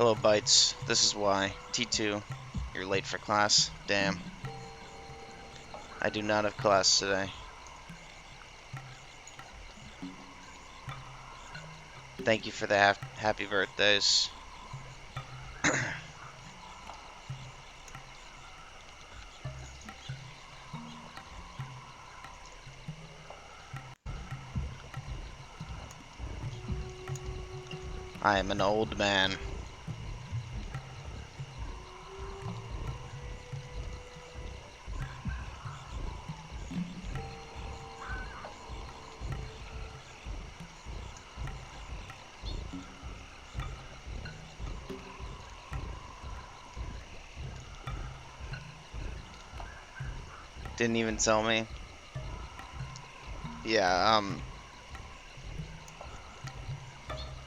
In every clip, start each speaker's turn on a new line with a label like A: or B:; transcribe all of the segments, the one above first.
A: Hello, Bites. This is why. T2, you're late for class. Damn. I do not have class today. Thank you for the happy birthdays. I am an old man. Didn't even tell me. Yeah,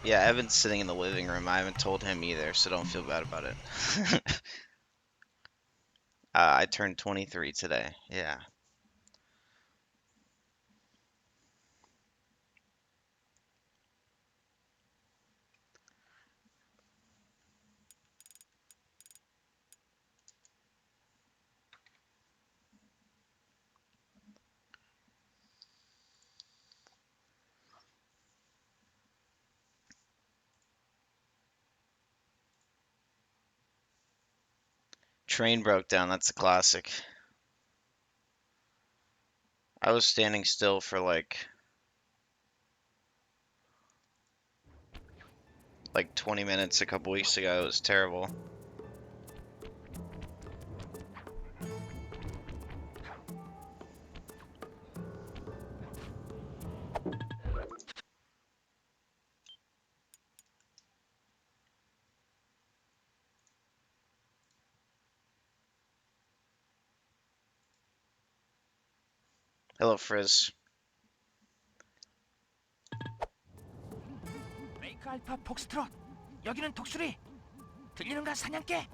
A: yeah, Evan's sitting in the living room. I haven't told him either, so don't feel bad about it. I turned 23 today. Yeah. Train broke down. That's a classic. I was standing still for like 20 minutes a couple weeks ago. It was terrible. Hello, Frizz.
B: 메이크 알파 폭스트롯. 여기는 독수리. 들리는가 사냥개?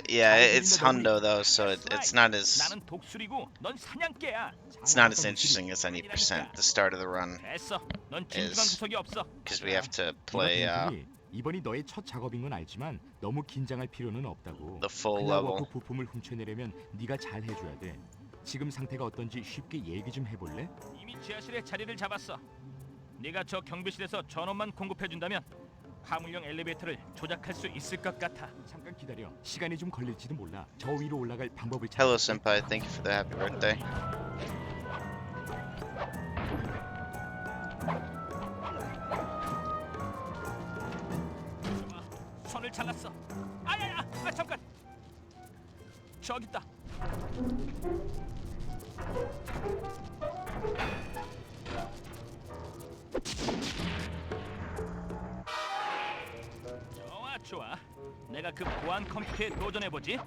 A: Yeah, it's Hundo though, so it's not as
B: 나는 독수리고 넌 사냥개야.
A: interesting as any percent. The start of the run
B: 됐어. 넌 진중한 구석이 없어.
A: because we have to play
C: 이번이 너의 첫 작업인 건 알지만 너무 긴장할 필요는 없다고.
A: the full level.
C: 클라워크 부품을 훔쳐내려면 네가 잘 해줘야 돼. 지금 상태가 어떤지 쉽게 얘기 좀 해볼래?
B: 이미 지하실에 자리를 잡았어. 네가 저 경비실에서 전원만 공급해준다면 화물용 엘리베이터를 조작할 수 있을 것 같아.
C: 잠깐 기다려. 시간이 좀 걸릴지도 몰라. 저 위로 올라갈 방법을
A: Hello, Senpai. Thank you for the happy birthday.
B: 손을 잘랐어. 아야야, 잠깐. 저기 있다. 좋아. 내가 그 보안 컴퓨터에 도전해 보지.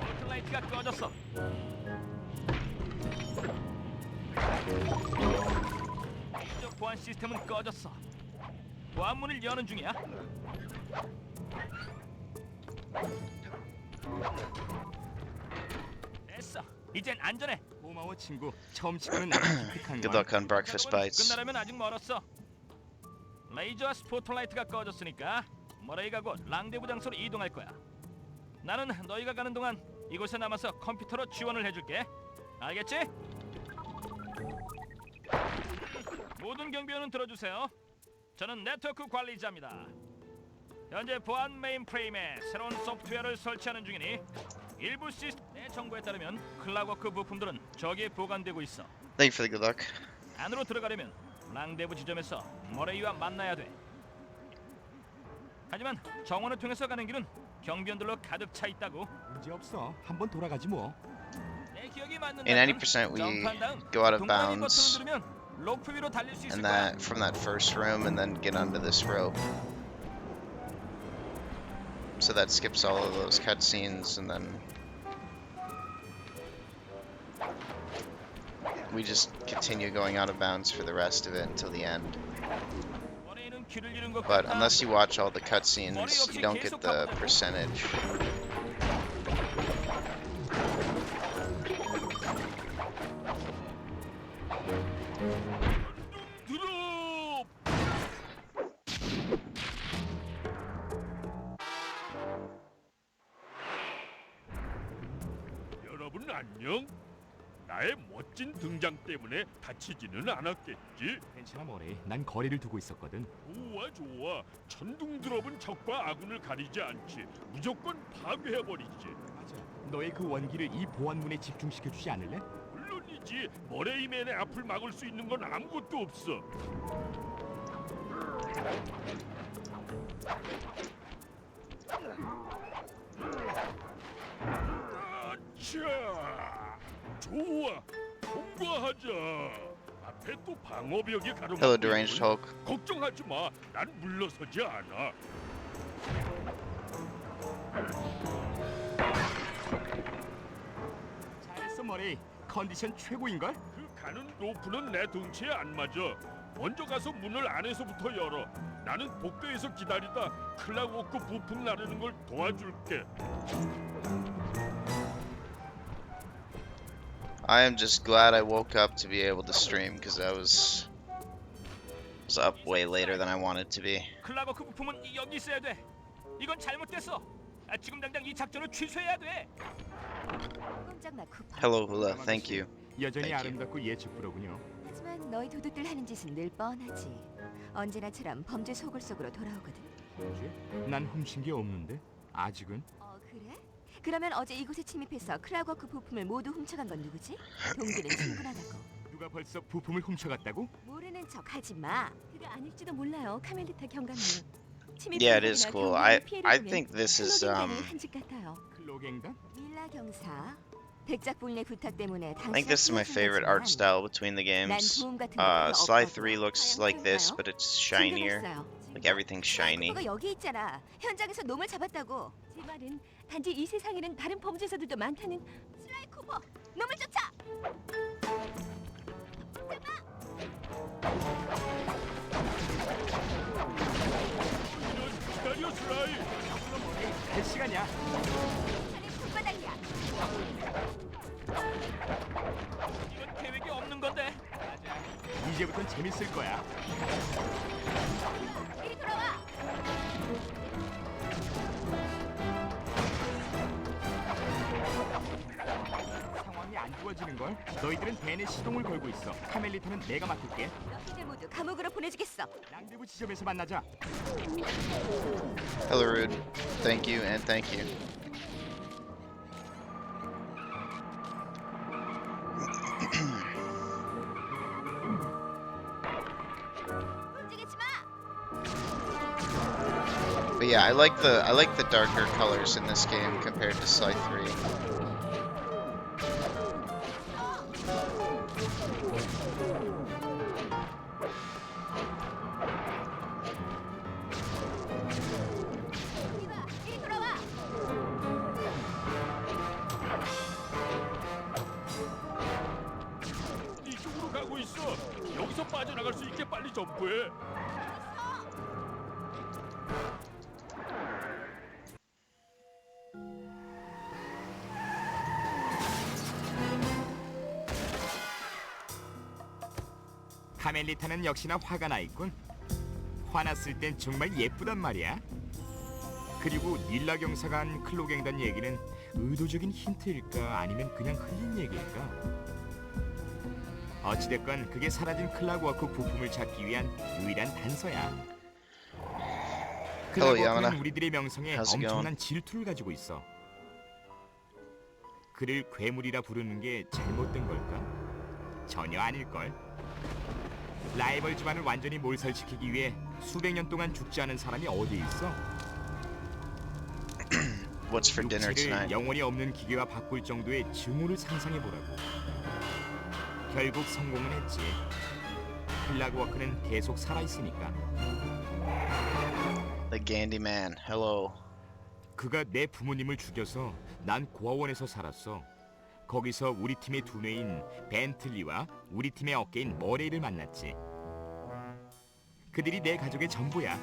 B: 스포트라이트가 꺼졌어. 이쪽 보안 시스템은 꺼졌어. 보안문을 여는 중이야. 됐어. 이젠 안전해.
C: 고마워 친구. 처음 시간은 아주 기특한
A: Good
C: 거야.
A: luck on breakfast bites.
B: 끝나려면 아직 멀었어. 레이저와 스포트라이트가 꺼졌으니까 머레이가 곧 랑데부 장소로 이동할 거야. 나는 너희가 가는 동안 이곳에 남아서 컴퓨터로 지원을 해줄게. 알겠지? 모든 경비원은 들어주세요. 저는 네트워크 관리자입니다. 현재 보안 메인프레임에 새로운 소프트웨어를 설치하는 중이니 일부 시스템의 정보에 따르면 클라워크 부품들은 저기에 보관되고 있어.
A: Thank you for the good luck.
B: 안으로 들어가려면 랑데부 지점에서 머레이와 만나야 돼. 하지만 정원을 통해서 가는 길은 경비원들로 가득 차 있다고.
C: 문제 없어. 한번 돌아가지 뭐.
B: 내 기억이 맞는다면
A: In 90% we
B: 점프한 다음
A: go out of
B: 동그라미
A: bounds
B: 버튼을 누르면 로프 위로 달릴 수 있을
A: and
B: 거야.
A: that from that first room and then get onto this rope. So that skips all of those cutscenes and then we just continue going out of bounds for the rest of it until the end.
B: 머레이는 길을 잃은 것
A: But
B: 같아.
A: unless you watch all the cutscenes, you don't get the percentage.
D: 여러분 안녕. 나의 멋진 등장 때문에 다치지는 않았겠지?
C: 괜찮아 머레이. 난 거리를 두고 있었거든.
D: 좋아 좋아. 천둥 드롭은 적과 아군을 가리지 않지. 무조건 파괴해버리지.
C: 맞아. 너의 그 원기를 이 보안문에 집중시켜 주지 않을래?
D: 물론이지. 머레이맨의 앞을 막을 수 있는 건 아무것도 없어. 아차! 좋아. 통과하자. 앞에 또 방어벽이 가로막혀.
A: Hello, deranged Hulk.
D: 걱정하지 마. 난 물러서지 않아.
C: 잘했어 머레이. 컨디션 최고인걸?
D: 그 가는 로프는 내 덩치에 안 맞아. 먼저 가서 문을 안에서부터 열어. 나는 복도에서 기다리다 클라워크 부품 나르는 걸 도와줄게.
A: I am just glad I woke up to be able to stream because I was up way later than I wanted to be.
B: 클라버크 부품은 여기 있어야 돼. 이건 잘못됐어. 지금 당장 이 작전을 취소해야 돼.
E: 꼼짝마 쿠파.
A: Hello, Hula. Thank you.
C: 여전히
A: Thank you.
C: 아름답고 예측부러군요.
E: 하지만 너희 도둑들 하는 짓은 늘 뻔하지. 언제나처럼 범죄 속을 속으로 돌아오거든.
C: 뭐지? 난 훔친 게 없는데? 아직은?
E: 그래? 그러면 어제 이곳에 침입해서 클라워크 부품을 모두 훔쳐간 건 누구지? 동기는 충분하다고.
C: 누가 벌써 부품을 훔쳐갔다고?
E: 모르는 척 하지 마. 그가 아닐지도 몰라요, 카멜리타 경감님.
A: Yeah, it is cool. I think this is
E: 한짓 같아요.
C: 클로갱단?
E: 밀라 경사. 백작불의 부탁 때문에
A: I think this is my favorite art style between the games. Sly 3 looks like this, but it's shinier. Like everything's shiny.
E: 그거 여기 있잖아. 현장에서 놈을 잡았다고. 제 말은 단지 이 세상에는 다른 범죄자들도 많다는. 슬라이 쿠퍼, 놈을 쫓아.
D: 기다려 슬라이.
C: 갈 시간이야.
E: 손바닥이야.
B: 이건 계획이 없는 건데.
C: 이제부턴 재밌을 거야.
E: 이리 돌아와.
C: 상황이 안 좋아지는 걸. 너희들은 벤의 시동을 걸고 있어. 카멜리타는 내가 맡을게.
E: 너희들 모두 감옥으로 보내주겠어.
C: 랑데부 지점에서 만나자.
A: Hello, Rude. Thank you and thank you.
E: 움직이지 마.
A: But yeah, I like the darker colors in this game compared to Sly 3.
E: 이리 돌아와.
D: 이쪽으로 가고 있어. 여기서 빠져나갈 수 있게 빨리 점프해.
C: 카멜리타는 역시나 화가 나 있군. 화났을 땐 정말 예쁘단 말이야. 그리고 닐라 경사가 한 클로갱단 얘기는 의도적인 힌트일까 아니면 그냥 흘린 얘기일까? 어찌됐건 그게 사라진 클라그워크 부품을 찾기 위한 유일한 단서야.
A: Hello,
C: 클라그워크는
A: Yamana.
C: 우리들의 명성에
A: How's it going?
C: 엄청난 질투를 가지고 있어. 그를 괴물이라 부르는 게 잘못된 걸까? 전혀 아닐걸. 라이벌 집안을 완전히 몰살시키기 위해 수백 년 동안 죽지 않은 사람이 어디 있어?
A: What's for dinner
C: 육체를
A: tonight?
C: 영혼이 없는 기계와 바꿀 정도의 증오를 상상해보라고. 결국 성공은 했지. 클라그워크는 계속 살아있으니까.
A: The Gandy Man. Hello.
C: 그가 내 부모님을 죽여서 난 고아원에서 살았어. 거기서 우리 팀의 두뇌인 벤틀리와 우리 팀의 어깨인 머레이를 만났지. 그들이 내 가족의 전부야.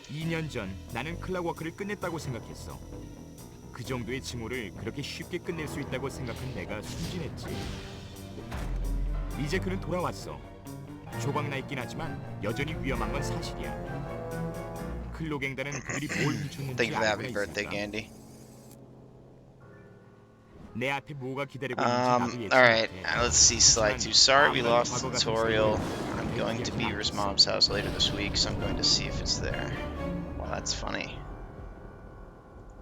C: 2년 전 나는 클라워크를 끝냈다고 생각했어. 그 정도의 증오를 그렇게 쉽게 끝낼 수 있다고 생각한 내가 순진했지. 이제 그는 돌아왔어. 조각 나 있긴 하지만 여전히 위험한 건 사실이야. 클로갱단은 그들이 뭘 훔쳤는지
A: Thank you for the
C: 알고
A: happy birthday,
C: 있을까?
A: Gandy.
C: 내 앞에 뭐가 기다리고 있는지 나도 예측
A: Alright,
C: 못해.
A: let's see Slide 2. Sorry we lost the tutorial. I'm going to Beaver's mom's house later this week, so I'm going to see if it's there. Well, that's funny.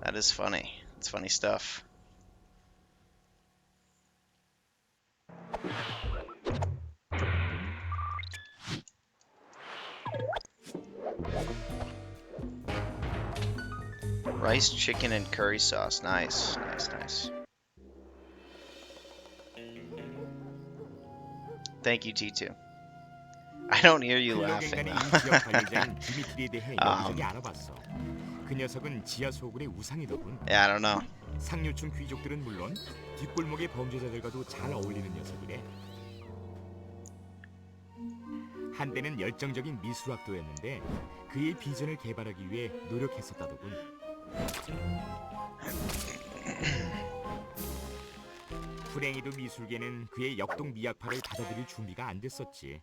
A: That is funny. It's funny stuff. Rice, chicken, and curry sauce. Nice, nice, nice. Thank you, T2. I don't hear you laughing.
C: 클로갱단의 이 지역 관리자인 디미트리에 대해 여기저기 알아봤어. 그 녀석은 지하 소굴의 우상이더군.
A: Yeah, I don't know.
C: 상류층 귀족들은 물론 뒷골목의 범죄자들과도 잘 어울리는 녀석이래. 한때는 열정적인 미술학도였는데 그의 비전을 개발하기 위해 노력했었다더군. 불행히도 미술계는 그의 역동 미학파를 받아들일 준비가 안 됐었지.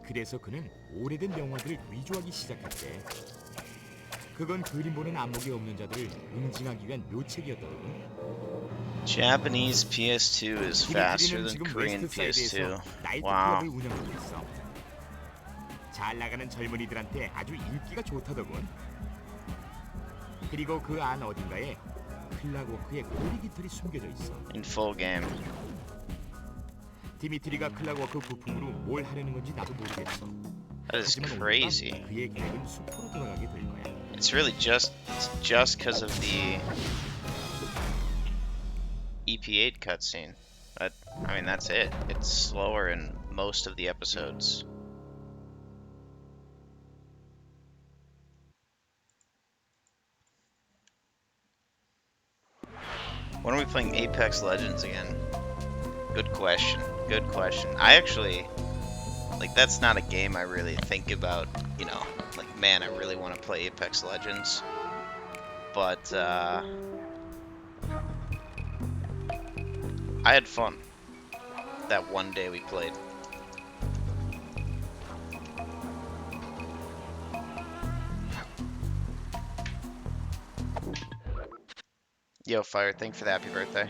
C: 그래서 그는 오래된 명화들을 위조하기 시작했대. 그건 그림 보는 안목이 없는 자들을 응징하기 위한 묘책이었다더군.
A: Japanese PS2 is faster
C: 디미트리는
A: than
C: 지금
A: Korean
C: 웨스트사이드에서
A: PS2.
C: 나이트
A: Wow.
C: 클럽을 운영하고 있어. 잘 나가는 젊은이들한테 아주 인기가 좋다더군. 그리고 그 안 어딘가에 클락워크의 꼬리 깃털이 숨겨져 있어.
A: In full game.
C: 디미트리가 클락워크 부품으로 뭘 하려는 건지 나도 모르겠어.
A: That is
C: 하지만
A: crazy.
C: 오늘 밤 그의 계획은 숲으로 돌아가게 될 거야.
A: It's really just because of the EP8 cutscene. But I mean, that's it. It's slower in most of the episodes. When are we playing Apex Legends again? Good question. Good question. I actually, like, that's not a game I really think about, you know, like, man, I really want to play Apex Legends. But, I had fun that one day we played. Yo, Fire, thank you for the happy birthday.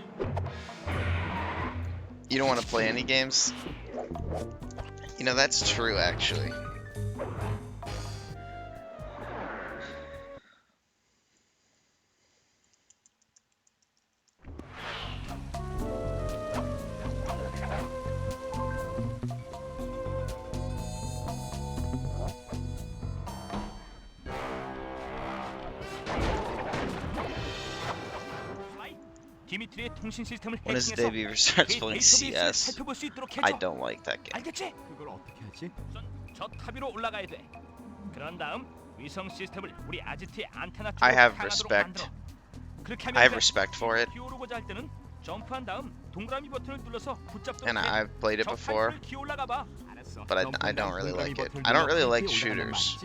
A: You don't want to play any games? You know, that's true, actually.
B: 디미트리의 통신 시스템을
A: When his
B: 해킹해서
A: debut starts
B: 그의
A: playing
B: 데이터베이스를
A: CS,
B: 살펴볼 수 있도록
A: I
B: 해줘.
A: don't like that game.
B: 알겠지?
C: 그걸 어떻게 하지?
B: 저 탑 위로 올라가야 돼. 그런 다음 위성 시스템을 우리 아지트의 안테나 쪽으로
A: I have
B: 향하도록
A: respect.
B: 만들어. 그렇게 하면
A: I have
B: 돼.
A: respect for it,
B: 기어오르고자 할 때는 점프한 다음 동그라미 버튼을 눌러서 붙잡도록
A: and
B: 해.
A: I've played it
B: 적
A: before,
B: 하늘을 기어올라가 봐.
C: 알았어.
A: but I don't really like it. I don't really like shooters.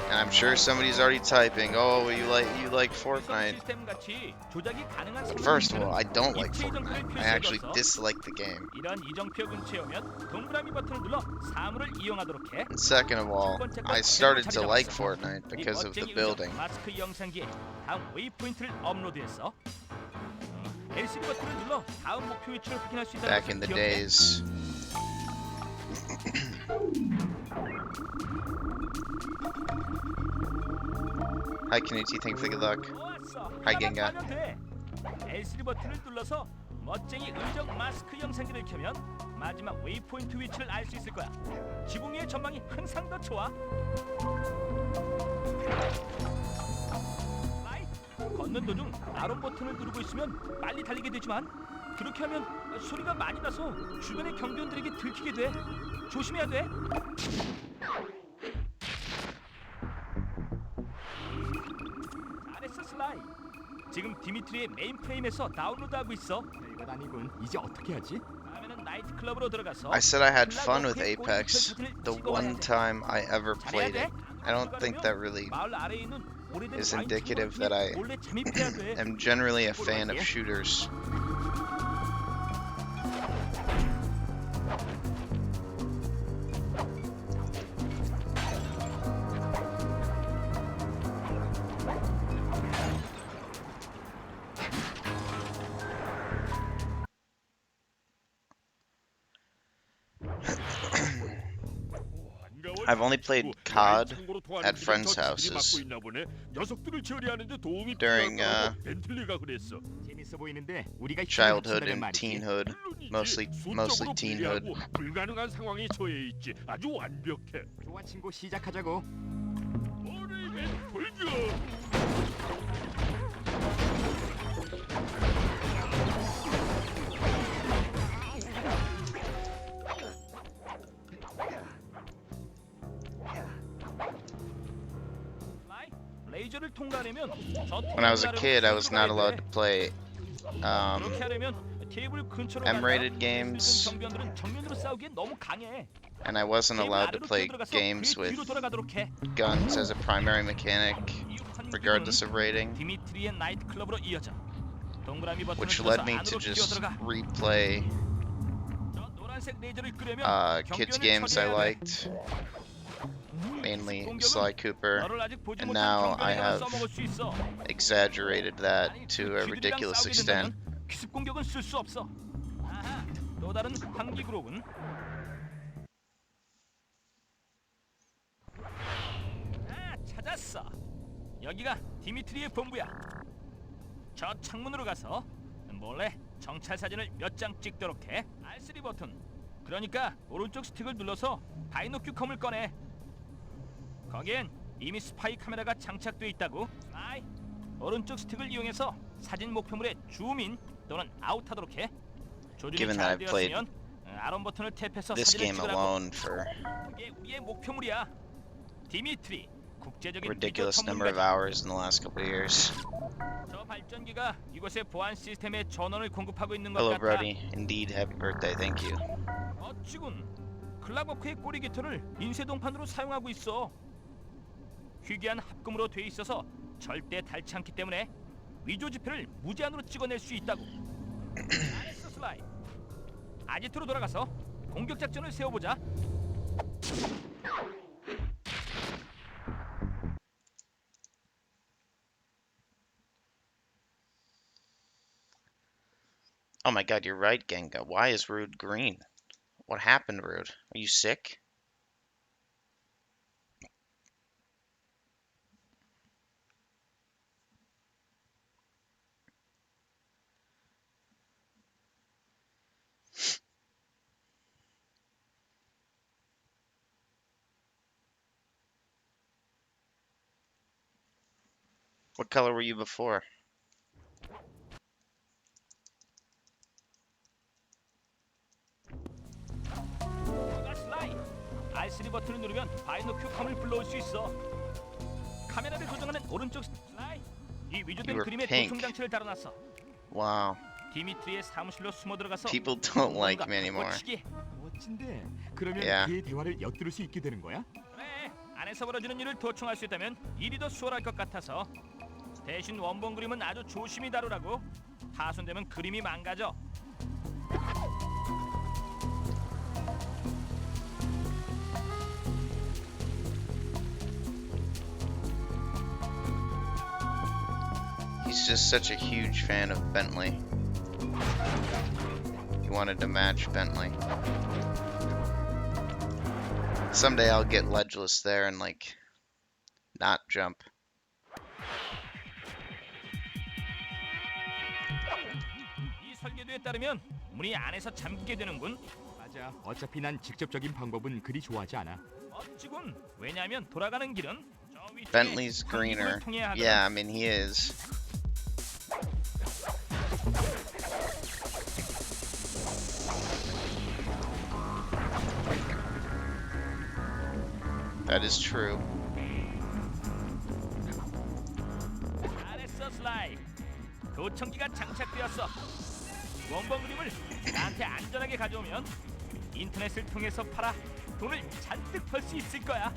A: And I'm sure somebody's already typing, oh, you like
B: 위성
A: Fortnite.
B: 시스템 같이 조작이 가능한 상황이
A: First of
B: 있으면
A: all, I don't like
B: 입체 이정표를
A: Fortnite. I actually
B: 표시해줘서
A: dislike the game.
B: 이런 이정표 근처에 오면 동그라미 버튼을 눌러 사물을 이용하도록 해.
A: And second of all, I started to like Fortnite because of the building.
B: 마스크 영상기에 다음 웨이포인트를 업로드했어. LCD 버튼을 눌러 다음 목표 위치를 확인할 수 있다는
A: Back in the days. Hi, Kanuti. Thank you for the good luck. Hi, Genga.
B: LCD 버튼을 눌러서 멋쟁이 의적 마스크 영상기를 켜면 마지막 웨이포인트 위치를 알 수 있을 거야. 지붕 위의 전망이 항상 더 좋아. 걷는 도중 아론 버튼을 누르고 있으면 빨리 달리게 되지만 그렇게 하면 소리가 많이 나서 주변의 경비원들에게 들키게 돼. 조심해야 돼. 잘했어, 슬라이. 지금 디미트리의 메인 프레임에서 다운로드하고 있어.
C: 이건 아니군. 이제 어떻게 하지?
B: 다음에는 나이트 클럽으로 들어가서
A: I said I had fun with Apex the one time I ever played it. I don't think that really
B: 마을 아래에 있는 오래된
A: is
B: 와인
A: indicative
B: 창고를
A: that I
B: 몰래 잠입해야 돼.
A: am generally a fan of shooters. I've only played COD at friends' houses
D: 녀석들을 처리하는데 도움이
A: during
D: 필요하다고 벤틀리가 그랬어.
C: 재밌어 보이는데 우리가 힘을
A: childhood
C: 합친다면
A: and
C: 말이지.
A: teenhood, mostly
D: 수적으로
A: teenhood.
D: 불리하고 불가능한 상황에 처해 있지. 아주 완벽해.
C: 좋아 친구 시작하자고.
D: 오래된 돌격.
B: 레이저를 통과하려면
A: When I was a kid, I was not allowed to play
B: 그렇게 하려면 테이블 근처로
A: M-rated
B: 가다가
A: games.
B: 경비원들은 정면으로 싸우기엔 너무 강해.
A: and I wasn't
B: 테이블
A: allowed to
B: 아래로
A: play
B: 뛰어들어가서
A: games
B: 그의
A: with
B: 뒤로 돌아가도록 해.
A: guns as a primary mechanic,
B: 이 환기구는
A: regardless of rating,
B: 디미트리의 나이트 클럽으로 이어져. 동그라미 버튼을
A: which
B: 눌러서
A: led me to
B: 안으로
A: just
B: 뛰어들어가.
A: replay
B: 저 노란색 레이저를 끄려면
A: kids
B: 경비원을
A: games I
B: 처리해야 돼.
A: liked, mainly Sly Cooper,
B: 너를 아직 보지
A: and
B: 못한
A: now I
B: 경비원에게만
A: have
B: 써먹을 수 있어.
A: exaggerated that
B: 아니,
A: to
B: 그
A: a
B: 쥐들이랑
A: ridiculous
B: 싸우게
A: extent.
B: 된다면 기습 공격은 쓸 수 없어. 아하, 또 다른 환기 그룹은 찾았어. 여기가 디미트리의 본부야. 저 창문으로 가서 몰래 정찰 사진을 몇 장 찍도록 해. R3 버튼. 그러니까 오른쪽 스틱을 눌러서 바이노큐컴을 꺼내. 거기엔 이미 스파이 카메라가 장착돼 있다고. 아이, 오른쪽 스틱을 이용해서 사진 목표물에 줌인 또는 아웃하도록 해. 조준이
A: Given
B: 잘
A: that I've played
B: 되었으면 아론 버튼을 탭해서
A: this
B: 사진을
A: game
B: 찍으라고.
A: alone for
B: 그게 우리의 목표물이야. 디미트리, 국제적인
A: ridiculous
B: 비디오
A: number of
B: 전문가지.
A: hours in the last couple of years.
B: 저 발전기가 이곳의 보안 시스템에 전원을 공급하고 있는 것
A: Hello,
B: 같아.
A: Brody. Indeed, happy birthday. Thank you.
B: 멋지군. 클라버크의 꼬리 깃털을 인쇄동판으로 사용하고 있어. 희귀한 합금으로 돼 있어서 절대 닳지 않기 때문에 위조 지폐를 무제한으로 찍어낼 수 있다고. 알았어, 슬라이. 아지트로 돌아가서 공격 작전을 세워보자.
A: Oh my god, you're right, Genga. Why is Rude green? What happened, Rude? Are you sick? What color were you before?
B: 슬라이. R3 버튼을 누르면 바이노큐컴을 불러올 수 있어. 카메라를 조정하는 오른쪽 슬라이. 이 위조된
A: You were
B: 그림에
A: pink.
B: 도청 장치를 달아놨어.
A: Wow.
B: 디미트리의 사무실로 숨어 들어가서
A: People don't like
B: 뭔가
A: me anymore.
B: 고치기.
C: 멋진데. 그러면
A: Yeah.
C: 그의 대화를 엿들을 수 있게 되는 거야?
B: 그래, 안에서 벌어지는 일을 도청할 수 있다면 일이 더 수월할 것 같아서. 대신 원본 그림은 아주 조심히 다루라고. 파손되면 그림이 망가져.
A: He's just such a huge fan of Bentley. He wanted to match Bentley. Someday I'll get ledgeless there and like not jump.
B: 이 설계도에 따르면 문이 안에서 잠기게 되는군.
C: 맞아. 어차피 난 직접적인 방법은 그리 좋아하지 않아.
B: 멋지군. 왜냐하면 돌아가는 길은 저 위쪽에
A: Bentley's
B: 환기구를
A: greener.
B: 통해야 하거든.
A: Yeah, I mean he is. That is true.
B: 잘했어, 슬라이. 도청기가 장착되었어. 원본 그림을 나한테 안전하게 가져오면 인터넷을 통해서 팔아 돈을 잔뜩 벌 수 있을 거야.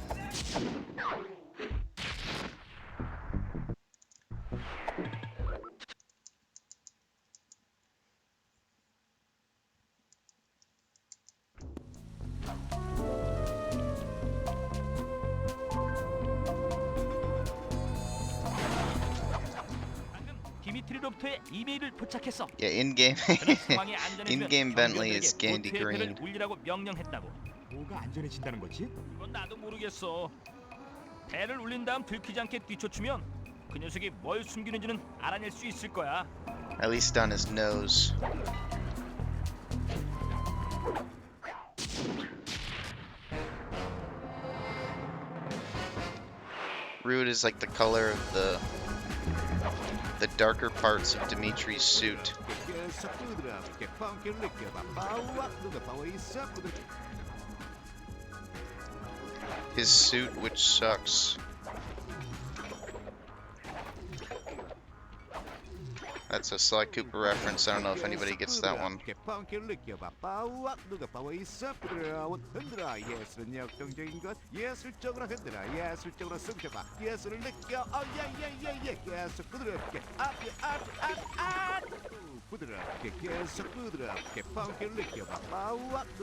B: 방금 디미트리로부터의 이메일을 포착했어.
A: Yeah, in game
B: 그는 상황이 안전해지면
A: in game Bentley
B: 경비원들에게
A: is Gandy
B: 보트의 배를
A: Green.
B: 울리라고 명령했다고.
C: 뭐가 안전해진다는 거지?
B: 그건 나도 모르겠어. 배를 울린 다음 들키지 않게 뒤쫓으면 그 녀석이 뭘 숨기는지는 알아낼 수 있을 거야.
A: At least on his nose. Rude is like the color of the darker parts of Dimitri's suit. His suit, which sucks. That's a Sly Cooper reference. I don't know if anybody gets that one.
F: 부드럽게 계속 부드럽게 펑키를 느껴봐 파우와 누가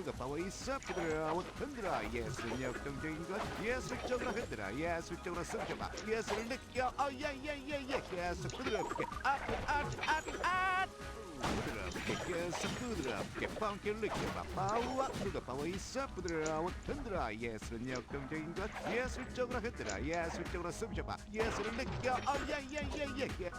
F: 파워 있어 부드러워 흔들어 예술은 역동적인 것 예술적으로 흔들어 예술적으로 숨겨봐 예술을 느껴 예예예예 계속 부드럽게 부드럽게 계속 부드럽게 펑키를 느껴봐 파우와 누가 파워 있어 부드러워 흔들어 예술은 역동적인 것 예술적으로 흔들어 예술적으로 숨겨봐 예술을 느껴 예예예예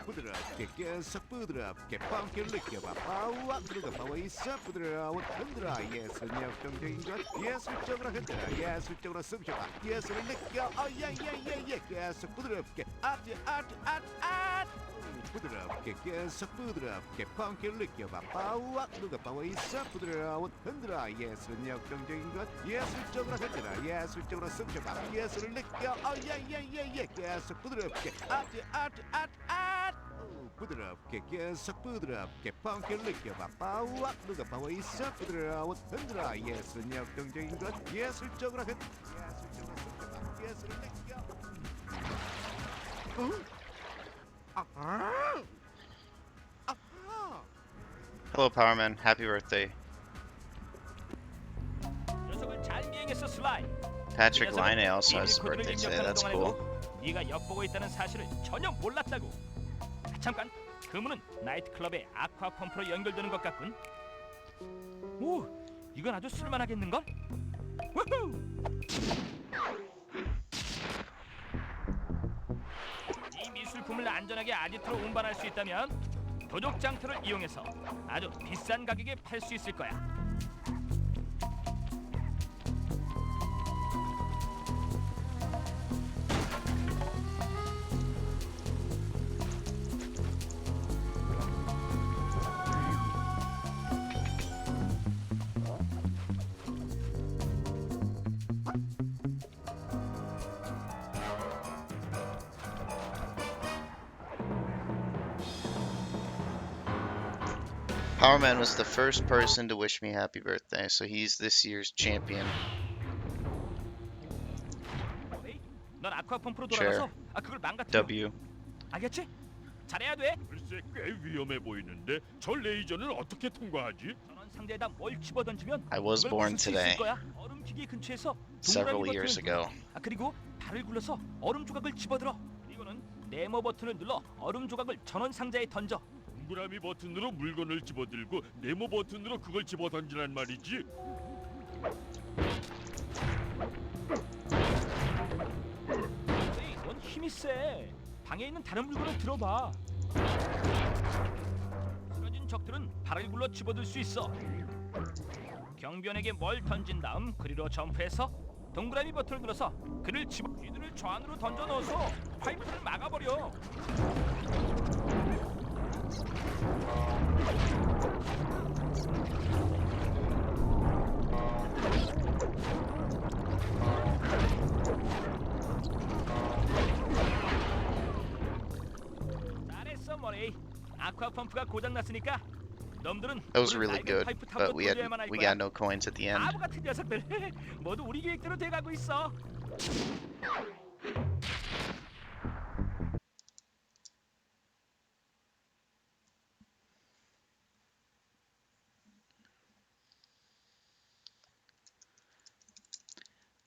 F: 부드럽게 계속 부드럽게 펑키를 느껴봐 파우와 누가 파워 있어 부드러워 흔들어 예술은 역동적인 것 예술적으로 흔들어 예술적으로 숨겨봐 예술을 느껴 예예예예 계속 부드럽게 부드럽게 계속 부드럽게 펑키를 느껴봐 파우와 누가 파워 있어 부드러워 흔들어 예술은 역동적인 것 예술적으로 흔들어 예술적으로 숨겨봐 예술을 느껴 예예예예 계속 부드럽게 부드럽게 계속 부드럽게 펑키를 느껴봐 파우와 누가 파워 있어 부드러워 흔들어 예술은 역동적인 것 예술적으로 흔들어 예술적으로 숨겨봐 예술을 느껴
A: Hello, Powerman. Happy birthday.
B: 녀석을 잘 미행했어, 슬라이.
A: Patrick
B: 그 녀석은
A: Laine also has his
B: 비밀 코드를
A: birthday today.
B: 입력하는
A: That's cool.
B: 동안에도 네가 엿보고 있다는 사실을 전혀 몰랐다고. 잠깐, 그 문은 나이트클럽의 아쿠아 펌프로 연결되는 것 같군. 오, 이건 아주 쓸만하겠는걸? 우후! 이 미술품을 안전하게 아지트로 운반할 수 있다면 도적 장터를 이용해서 아주 비싼 가격에 팔 수 있을 거야.
A: Powerman was the first person to wish me happy birthday, so he's this year's champion.
B: 넌 아쿠아 펌프로
A: Chair.
B: 돌아가서 그걸 망가뜨려.
A: W.
B: 알겠지? 잘해야 돼.
D: 글쎄 꽤 위험해 보이는데 저 레이저는 어떻게 통과하지?
B: 전원 상자에다 뭘 집어 던지면
A: I was
B: 그걸
A: born
B: 부술 수
A: today,
B: 있을 거야. 얼음 기계 근처에서
A: several
B: 동그라미
A: years
B: 버튼을
A: ago.
B: 눌러. 그리고 발을 굴려서 얼음 조각을 집어들어. 이거는 네모 버튼을 눌러 얼음 조각을 전원 상자에 던져.
D: 동그라미 버튼으로 물건을 집어들고 네모 버튼으로 그걸 집어 던지란 말이지.
B: 에이, 넌 힘이 세. 방에 있는 다른 물건을 들어봐. 쓰러진 적들은 발을 굴러 집어들 수 있어. 경비원에게 뭘 던진 다음 그리로 점프해서 동그라미 버튼을 눌러서 그를 집어 귀들을 저 안으로 던져 넣어서 파이프를 막아버려. 잘했어, 머레이. 아쿠아 펌프가 고장 났으니까 놈들은
A: That was
B: 물을
A: really
B: 낡은
A: good,
B: 파이프
A: but
B: 탑으로 돌려야만 할
A: we
B: 거야.
A: got no coins at the end.
B: 바보 같은 녀석들. 모두 우리 계획대로 돼가고 있어.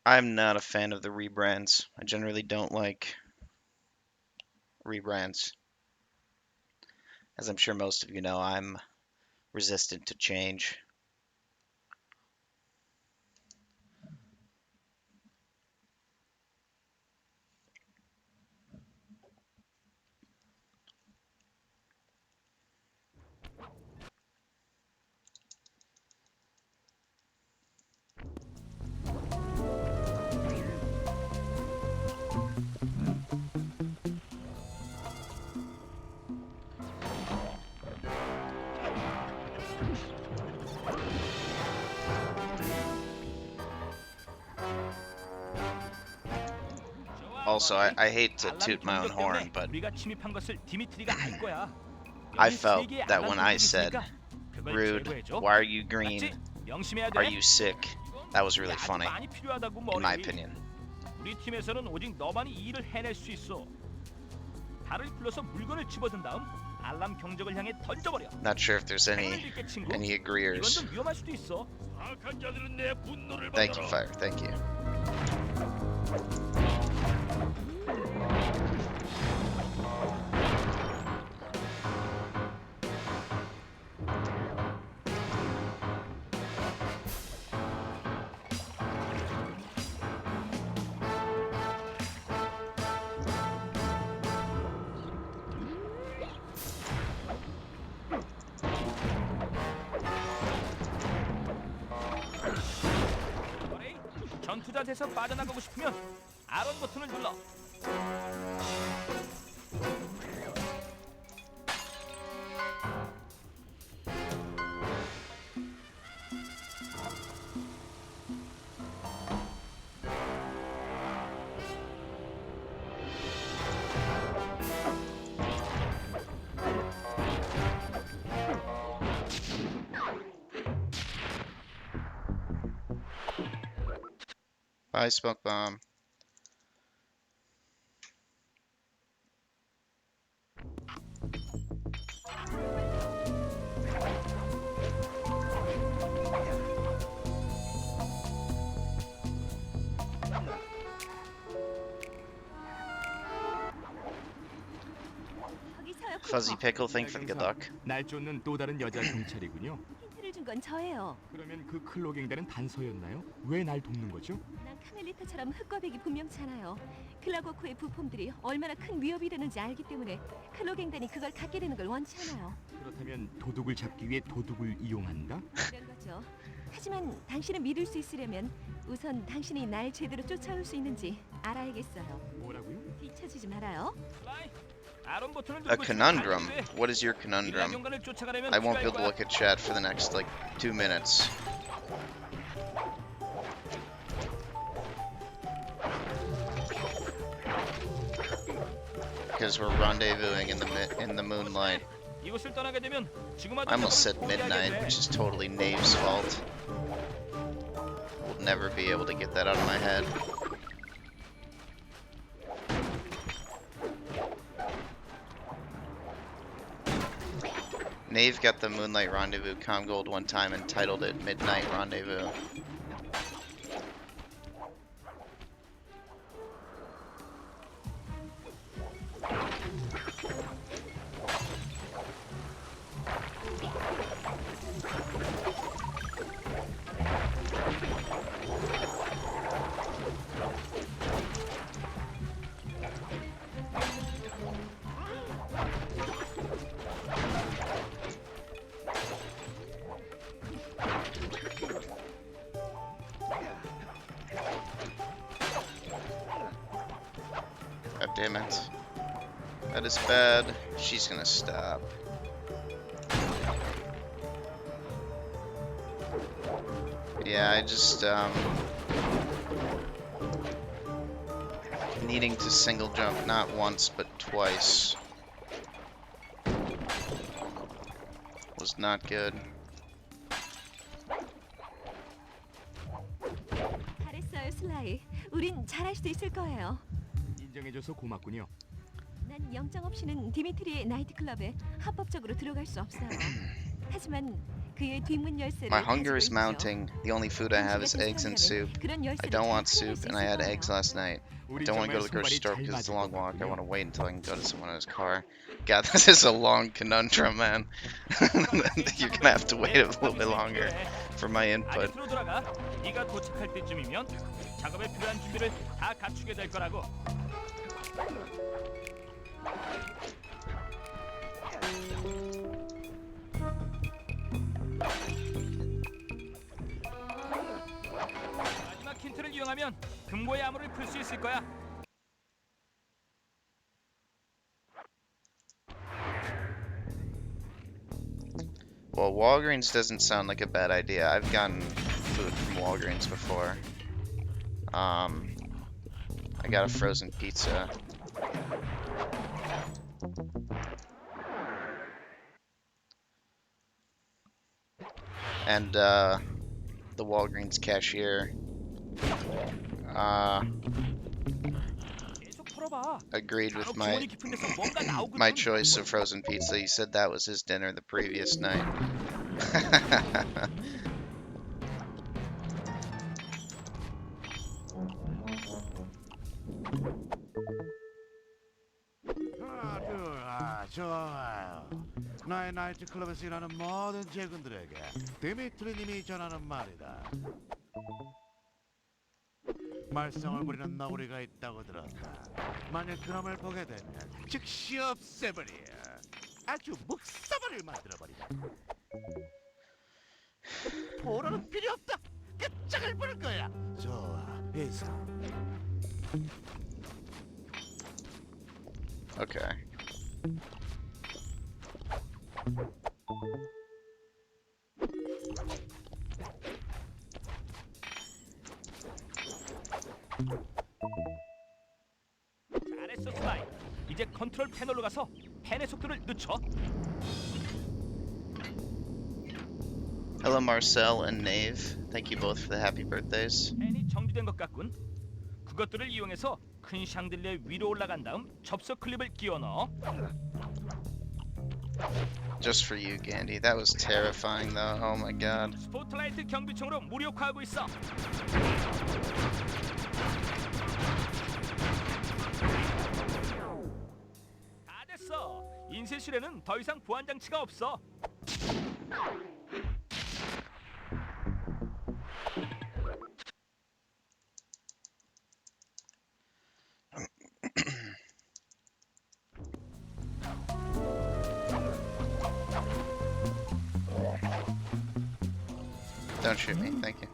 A: I'm not a fan of the rebrands. I generally don't like rebrands. As I'm sure most of you know, I'm resistant to change. Also, I hate to toot my own horn, but
B: 우리가 침입한 것을 디미트리가 알 거야.
A: I
B: 여기
A: felt
B: 세 개의
A: that when
B: 알람
A: I said,
B: 통역이 있으니까 그걸
A: rude,
B: 제거해줘.
A: why are you green,
B: 맞지? 명심해야 돼.
A: are you sick, that was really
B: 아주
A: funny,
B: 많이 필요하다고,
A: in my
B: 머리.
A: opinion.
B: 우리 팀에서는 오직 너만이 이 일을 해낼 수 있어. 달을 불러서 물건을 집어든 다음 알람 경적을 향해 던져버려.
A: Not sure if there's
B: 행운을 빌게, 친구.
A: any
B: 이건
A: agreeers.
B: 좀 위험할 수도 있어.
D: 악한 자들은 내 분노를
A: Thank you,
D: 받아라.
A: Fire, thank you.
B: 머레이, 전투자세에서 빠져나가고 싶으면 아론 버튼을 눌러.
A: Bye, Smoke Bomb.
E: 거기서요,
A: Fuzzy
E: 쿠퍼.
A: Pickle, thank you for the good luck.
C: 날 쫓는 또 다른 여자 경찰이군요.
E: 힌트를 준 건 저예요.
C: 그러면 그 클로갱단은 단서였나요? 왜 날 돕는 거죠?
E: 난 카멜리타처럼 흑과백이 분명찮아요. 클라고코의 부품들이 얼마나 큰 위협이 되는지 알기 때문에 클로갱단이 그걸 갖게 되는 걸 원치 않아요.
C: 그렇다면 도둑을 잡기 위해 도둑을 이용한다?
E: 그런 거죠. 하지만 당신을 믿을 수 있으려면 우선 당신이 날 제대로 쫓아올 수 있는지 알아야겠어요.
C: 뭐라고요?
E: 뒤처지지 말아요.
B: 플라이, 아론 버튼을
A: A
B: 누르고 있으면
A: conundrum.
B: 안 돼.
A: What is your
B: 릴라
A: conundrum?
B: 경관을 쫓아가려면
A: I won't be
B: 필요할
A: able to
B: 거야.
A: look at chat for the next, like, 2 minutes. Because we're rendezvousing in the moonlight.
B: 이곳을 떠나게 되면 지구마다
A: I almost said
B: 포기하게
A: midnight,
B: 돼.
A: which is totally Nave's fault. We'll never be able to get that out of my head. Nave got the Moonlight Rendezvous Com Gold one time and titled it Midnight Rendezvous. God damn it. That is bad. She's gonna stop. Yeah, I just, needing to single jump not once but twice was not good.
E: 잘했어요, 슬라이. 우린 잘할 수 있을 거예요.
C: 인정해줘서 고맙군요.
E: 난 영장 없이는 디미트리의 나이트클럽에 합법적으로 들어갈 수 없어요. 하지만 그의 뒷문 열쇠를
A: My hunger
E: 가지고
A: is
E: 있죠.
A: mounting. The only food I have is
E: 음식에
A: eggs and
E: 들어가려면
A: soup.
E: 그런
A: I
E: 열쇠를
A: don't want
E: 잘 사용할
A: soup,
E: 수
A: and I
E: 있을
A: had
E: 거예요.
A: eggs last night.
C: 우리
A: Don't want to go
C: 정말
A: to the grocery
C: 손발이
A: store
C: 잘
A: because it's a
C: 맞을
A: long
C: 것
A: walk. I want to
C: 같군요.
A: wait until I can go to someone else's car. God, this is a long conundrum, man. You're gonna have to wait a little bit longer for my input.
B: 아지트로 돌아가. 네가 도착할 때쯤이면 작업에 필요한 준비를 다 갖추게 될 거라고. 마지막 힌트를 이용하면 금고의 암호를 풀 수 있을 거야.
A: Well, Walgreens doesn't sound like a bad idea. I've gotten food from Walgreens before. I got a frozen pizza. And the Walgreens cashier
B: 계속 풀어봐.
A: agreed with
B: 간혹
A: my
B: 주머니 깊은 데서 뭔가 나오거든.
A: my choice of frozen pizza. He said that was his dinner the previous night.
F: 좋아요. 나의 나이트클럽에서 일하는 모든 직원들에게 디미트리님이 전하는 말이다. 말썽을 부리는 너구리가 있다고 들었다. 만약 그놈을 보게 되면 즉시 없애버려. 아주 묵사발을 만들어버리다. 포로는 필요 없다. 끝장을 부릴 거야. 좋아, 이상.
A: Okay.
B: 잘했어, 슬라이. 이제 컨트롤 패널로 가서 펜의 속도를 늦춰.
A: Hello, Marcel and Nave. Thank you both for the happy birthdays.
B: 펜이 정지된 것 같군. 그것들을 이용해서 큰 샹들리에 위로 올라간 다음 접속 클립을 끼워 넣어.
A: Just for you, Gandhi. That was terrifying, though. Oh my god.
B: 스포트라이트 경비총으로 무력화하고 있어. 다 됐어. 인쇄실에는 더 이상 보안 장치가 없어.
A: Don't shoot me, thank you.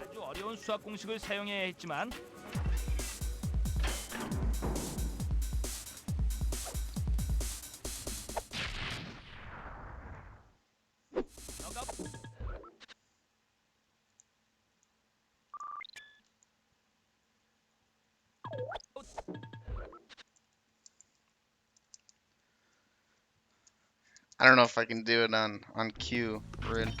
B: 아주 어려운 수학 공식을 사용해야 했지만 너가
A: I don't know if I can do it on cue, Rude.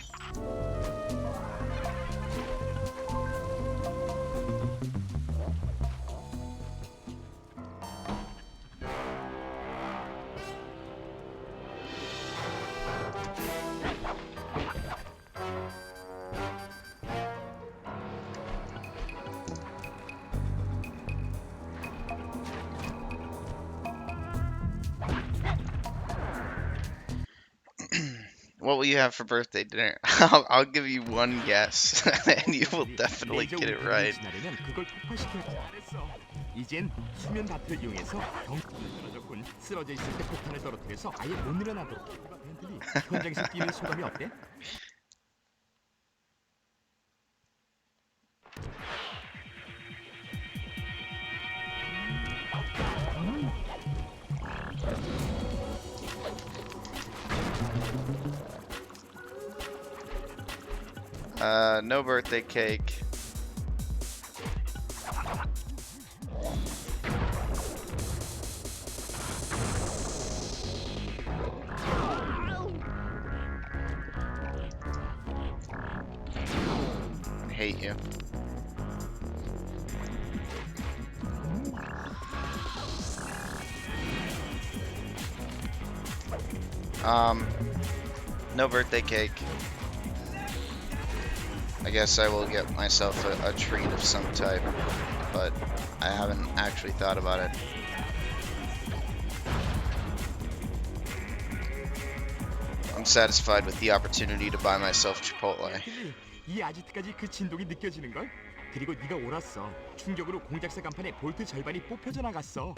A: What will you have for birthday dinner? I'll give you one guess, and you will definitely
C: 레이저
A: get it
C: 우주를
A: right.
C: 지나려면 그걸 폭파시켜야 잘했어. 이젠 수면 바트를 이용해서 경탄을 떨어졌군. 쓰러져 있을 때 폭탄을 떨어뜨려서 아예 못 일어나도록. 벤틀리, 현장에서 뛰는 소감이 어때?
A: No birthday cake. hate you. No birthday cake. I guess I will get myself a treat of some type, but I haven't actually thought about it. I'm satisfied with the opportunity to buy myself Chipotle.
C: 벤틀리, 이 아지트까지 그 진동이 느껴지는 걸? 그리고 네가 옳았어. 충격으로 공작새 간판에 볼트 절반이 뽑혀져 나갔어.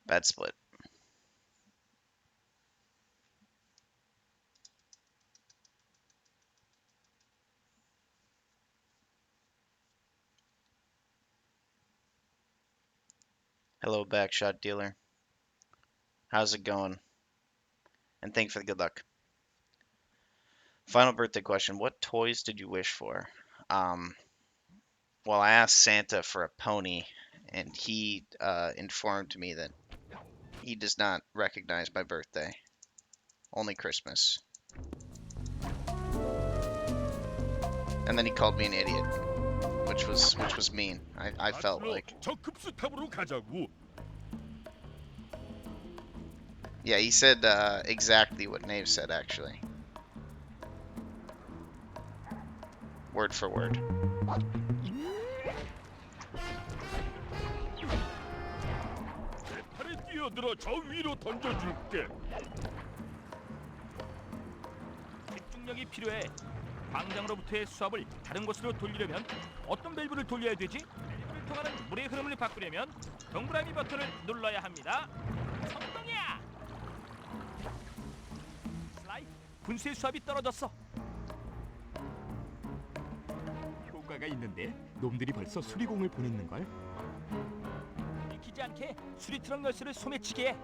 A: Bad split. Hello, backshot dealer. How's it going? And thanks for the good luck. Final birthday question. What toys did you wish for? Well, I asked Santa for a pony, and he informed me that he does not recognize my birthday. Only Christmas. And then he called me an idiot, which was mean. I felt like.
D: 저급수 탑으로 가자고.
A: Yeah, he said exactly what Nave said, actually. Word for word.
D: 팔에 뛰어들어 저 위로 던져줄게.
B: 집중력이 필요해. 광장으로부터의 수압을 다른 곳으로 돌리려면 어떤 밸브를 돌려야 되지? 밸브를 통하는 물의 흐름을 바꾸려면 동그라미 버튼을 눌러야 합니다. 성공이야! 슬라이, 분수의 수압이 떨어졌어.
C: 효과가 있는데 놈들이 벌써 수리공을 보냈는 걸.
B: 익히지 않게 수리 트럭 열쇠를 소매치게 해.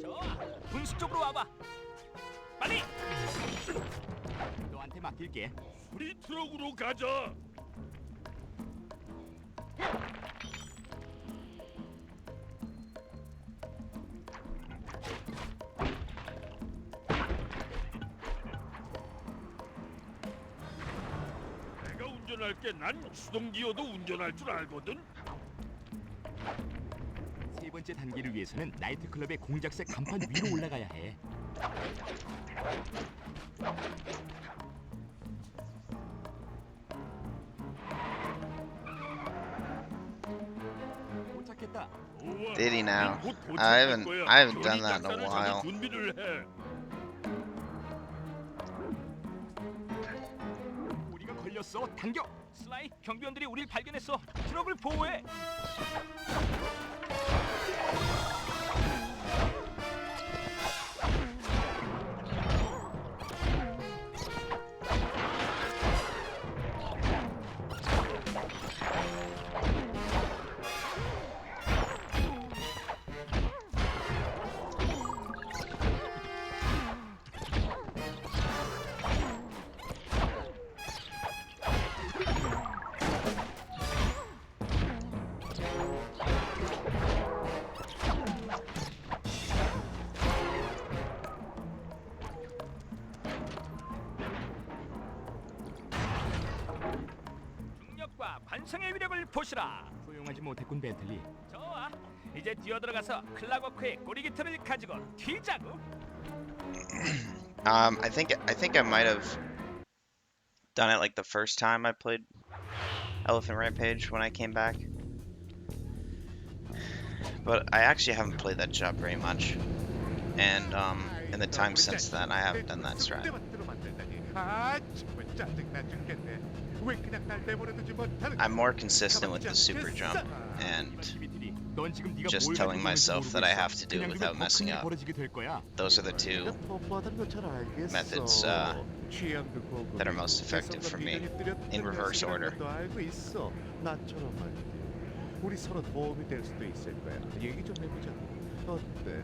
B: 좋아, 분수 쪽으로 와봐. 빨리!
C: 너한테 맡길게.
D: 우리 트럭으로 가자. 내가 운전할게. 난 수동기어도 운전할 줄 알거든.
C: 세 번째 단계를 위해서는 나이트클럽의 공작새 간판 위로 올라가야 해. 도착했다.
D: 좋아.
A: Did he now?
D: 곧
A: I
D: 도착할
A: haven't
D: 거야.
A: I haven't done
D: 조리
A: that in a
D: 작전을
A: while.
D: 잡을 준비를 해.
C: 우리가 걸렸어. 당겨.
B: 슬라이, 경비원들이 우릴 발견했어. 트럭을 보호해. 중력과 관성의 위력을 보시라.
C: 소용하지 못했군 벤틀리.
B: 좋아, 이제 뛰어들어가서 클라거크의 꼬리기틀을 가지고 튀자고.
A: I think I might have done it like the first time I played Elephant Rampage when I came back. But I actually haven't played that job very much. And in the time since then I haven't done that strat. I'm more consistent with the super jump and just telling myself that I have to do it without messing up. Those are the two methods that are most effective for me, in reverse order.
F: 우리 서로 도움이 될 수도 있을 거야. 얘기 좀 해보자. 어때?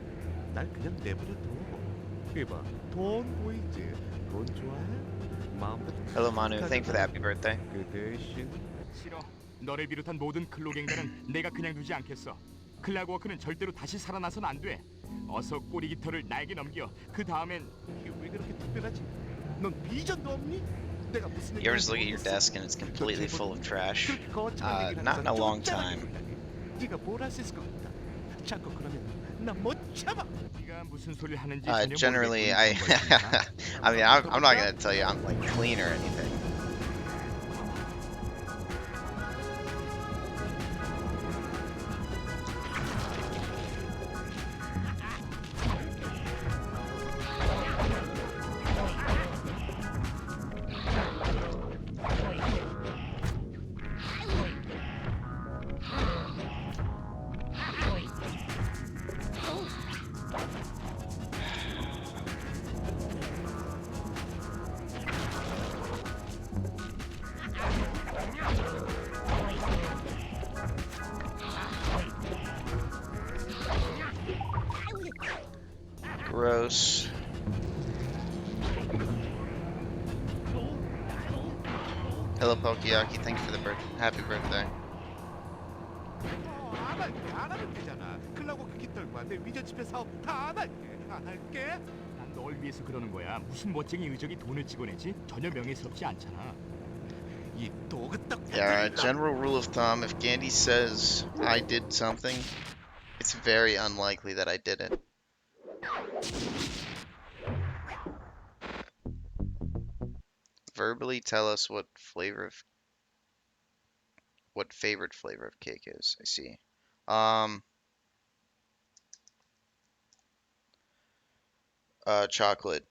F: 날 그냥 내버려 둬. 이봐, 돈 보이지? 돈 좋아해? 마음대로.
A: Hello, Manu. Thank you for the happy birthday.
F: 그 대신
C: 싫어. 너를 비롯한 모든 클로갱단은 내가 그냥 두지 않겠어. 클락워크는 절대로 다시 살아나선 안 돼. 어서 꼬리 깃털을 나에게 넘겨. 그 다음엔
F: 이게 왜 그렇게 특별하지? 넌 비전도 없니? 내가 무슨
A: You ever just look at your desk and it's completely full of trash? Not in a long time.
F: 네가 뭘 할 수 있을 것 같다. 자꾸 그러면 나 못 참아.
C: 네가 무슨 소리를 하는지 전혀
A: Generally,
C: 모르겠군.
A: I mean, I'm not gonna tell you I'm like clean or anything. Gross. Hello, Pokeyaki. Thank you for the happy birthday.
F: 안 하면 되잖아. 클라고크 깃털과 내 위저 집회 사업 다 안 할게. 안 할게.
C: 난 널 위해서 그러는 거야. 무슨 멋쟁이 의적이 돈을 찍어내지? 전혀 명예스럽지 않잖아.
F: 이 도그떡.
A: Yeah, general rule of thumb, if Gandhi says I did something, it's very unlikely that I did it. Verbally tell us what favorite flavor of cake is. I see. Chocolate.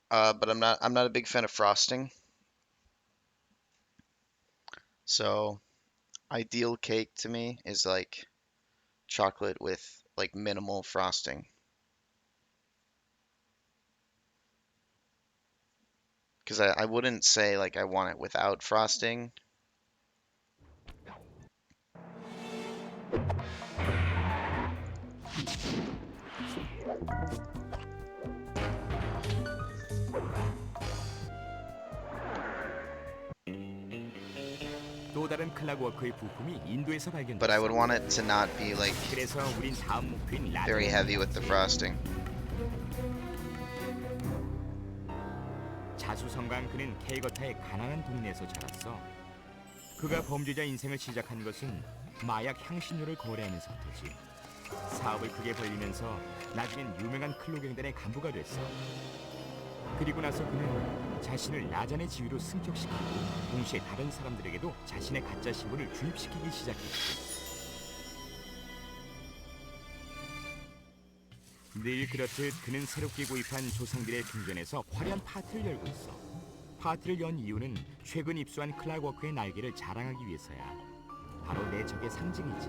A: But I'm not a big fan of frosting. So, ideal cake to me is like chocolate with like minimal frosting. Because I wouldn't say like I want it without frosting.
C: 또 다른 클락워크의 부품이 인도에서
A: But I would
C: 발견됐어.
A: want it to not be like
C: 그래서 우린 다음 목표인
A: very
C: 라디오.
A: heavy with the frosting.
C: 자수성가한 그는 캘거타의 가난한 동네에서 자랐어. 그가 범죄자 인생을 시작한 것은 마약 향신료를 거래하면서부터지. 사업을 크게 벌리면서 나중엔 유명한 클로갱단의 간부가 됐어. 그리고 나서 그는 자신을 나잔의 지위로 승격시키고 동시에 다른 사람들에게도 자신의 가짜 신분을 주입시키기 시작했지. 늘 그렇듯 그는 새롭게 구입한 조상들의 궁전에서 화려한 파티를 열고 있어. 파티를 연 이유는 최근 입수한 클락워크의 날개를 자랑하기 위해서야. 바로 내 적의 상징이지.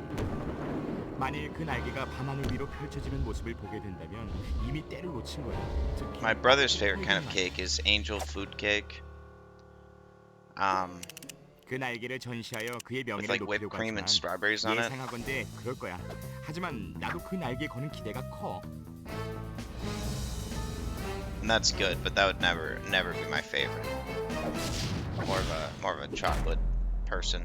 C: 만일 그 날개가 밤하늘 위로 펼쳐지는 모습을 보게 된다면 이미 때를 놓친 거야. 특히
A: My brother's favorite kind of cake is angel food cake.
C: 그 날개를 전시하여 그의
A: With
C: 명예를
A: like whipped
C: 높이려고
A: cream and
C: 하지만
A: strawberries on it.
C: 예상하건대 그럴 거야. 하지만 나도 그 날개에 거는 기대가 커.
A: And that's good, but that would never be my favorite. More of a chocolate person.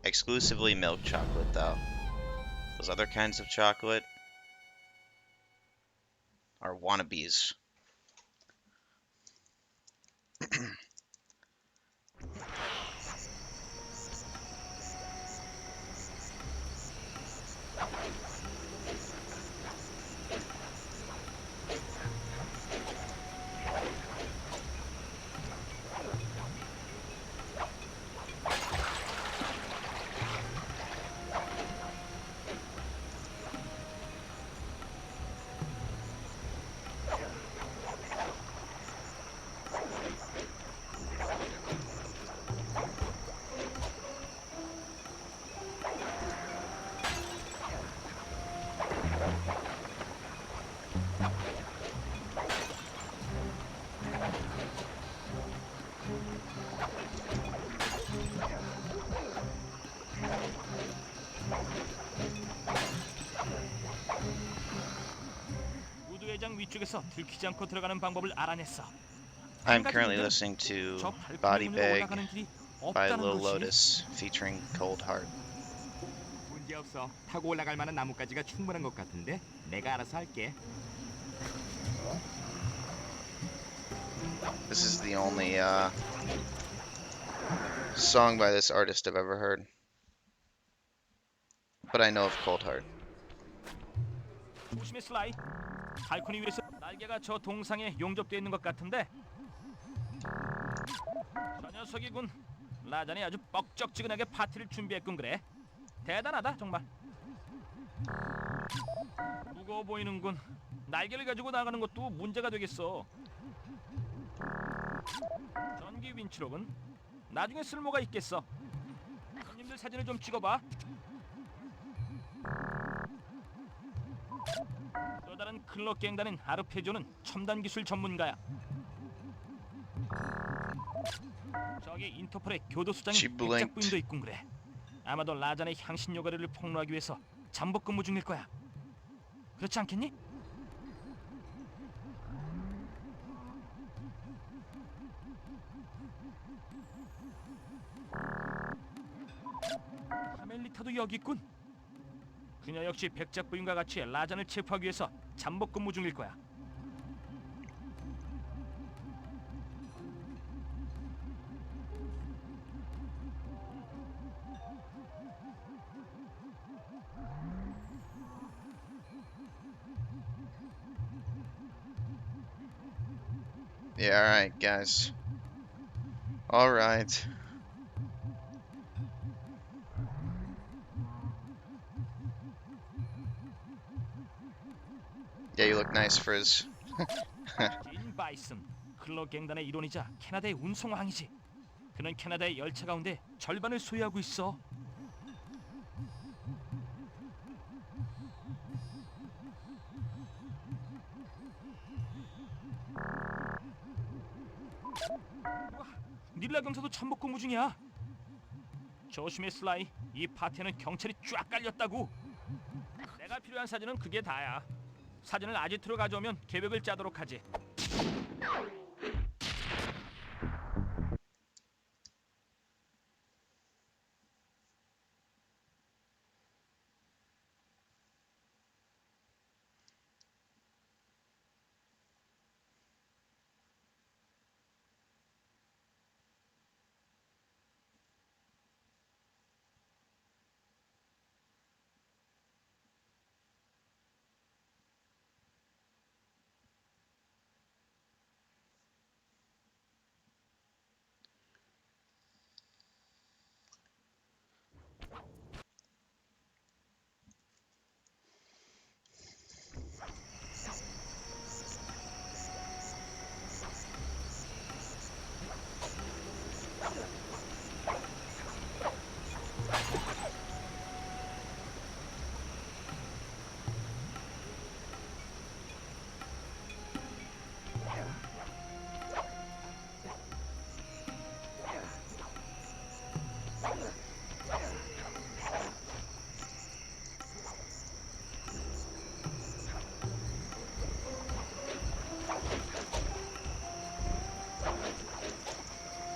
A: Exclusively milk chocolate though. Those other kinds of chocolate are wannabes.
B: 북쪽에서 들키지 않고 들어가는 방법을 알아냈어.
A: I'm currently listening to
B: 저
A: Body
B: 발길문으로
A: Bag
B: 올라가는 길이
A: by
B: 없다는
A: Lil
B: 거지.
A: Lotus featuring Cold Heart.
C: 문제 없어. 타고 올라갈 만한 나뭇가지가 충분한 것 같은데 내가 알아서 할게.
A: This is the only song by this artist I've ever heard. But I know of Cold Heart.
B: 조심해 슬라이. 발코니 위에서 날개가 저 동상에 용접되어 있는 것 같은데. 저 녀석이군. 라잔이 아주 뻑적지근하게 파티를 준비했군 그래. 대단하다 정말. 무거워 보이는군. 날개를 가지고 나가는 것도 문제가 되겠어. 전기 윈치로군. 나중에 쓸모가 있겠어. 손님들 사진을 좀 찍어봐. 또 다른 클럽 갱단인 아르페조는 첨단 기술 전문가야. 저기 인터폴의 교도소장인
A: She blinked.
B: 백작부인도 있군 그래. 아마도 라잔의 향신 요가리를 폭로하기 위해서 잠복 근무 중일 거야. 그렇지 않겠니? 카멜리타도 여기 있군. 그녀 역시 백작부인과 같이 라잔을 체포하기 위해서 잠복 근무 중일 거야.
A: Yeah, alright, guys. Alright. Yeah, you look nice, Frizz.
B: 진 바이슨, 클럽 갱단의 일원이자 캐나다의 운송왕이지. 그는 캐나다의 열차 가운데 절반을 소유하고 있어. 닐라 경사도 잠복 근무 중이야. 조심해 슬라이. 이 파티에는 경찰이 쫙 깔렸다고. 내가 필요한 사진은 그게 다야. 사진을 아지트로 가져오면 계획을 짜도록 하지.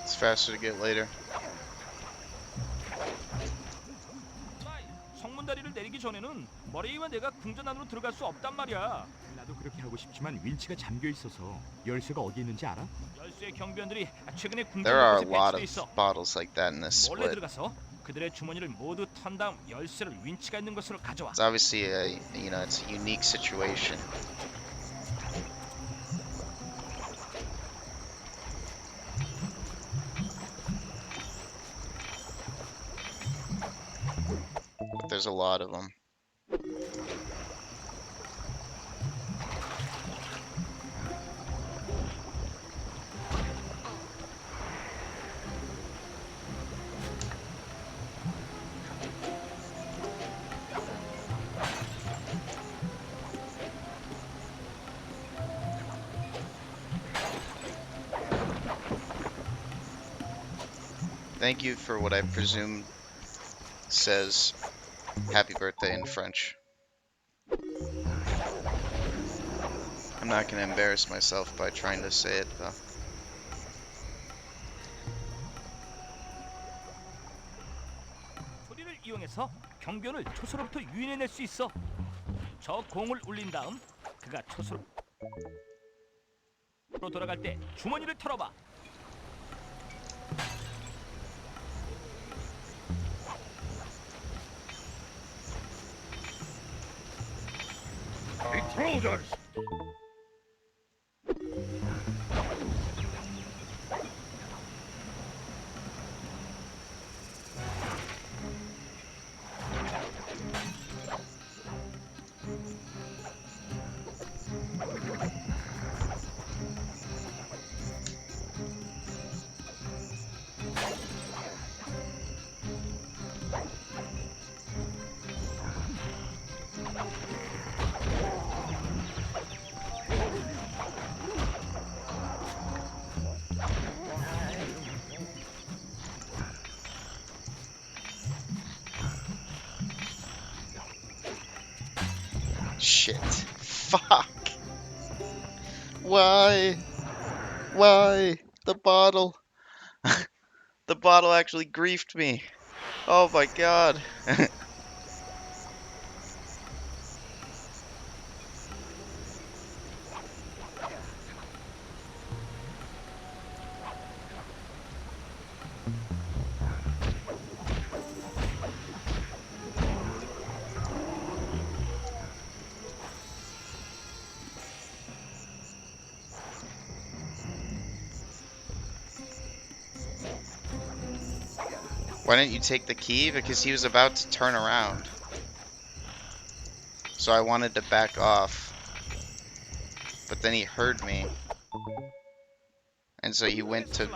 A: It's faster to get later.
B: 성문다리를 내리기 전에는 머레이와 내가 궁전 안으로 들어갈 수 없단 말이야.
C: 나도 그렇게 하고 싶지만 윈치가 잠겨 있어서 열쇠가 어디 있는지 알아?
B: 열쇠 경비원들이 최근에 궁전
A: There are a
B: 곳에
A: lot
B: 배치돼
A: of
B: 있어.
A: bottles like that in this
B: 몰래
A: split.
B: 들어가서 그들의 주머니를 모두 턴 다음 열쇠를 윈치가 있는 곳으로 가져와.
A: It's obviously it's a unique situation. But there's a lot of them. Thank you for what I presume says happy birthday in French. I'm not gonna embarrass myself by trying to say it though.
B: 소리를 이용해서 경비원을 초소로부터 유인해낼 수 있어. 저 공을 울린 다음 그가 초소로 돌아갈 때 주머니를 털어봐.
A: Shit. Fuck. Why? Why? The bottle. The bottle actually griefed me. Oh my god. Why didn't you take the key? Because he was about to turn around. So I wanted to back off. But then he heard me. And so he went to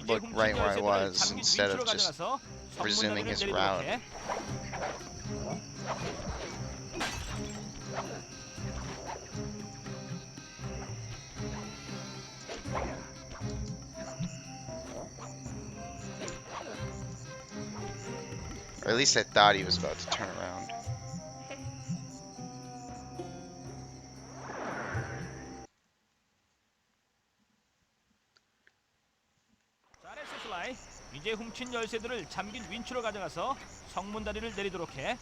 A: look right where I was instead of just resuming his route. Or at least I thought he was about to turn around.
B: 잘했어, 슬라이. 이제 훔친 열쇠들을 잠긴 윈치로 가져가서 성문 다리를 내리도록 해.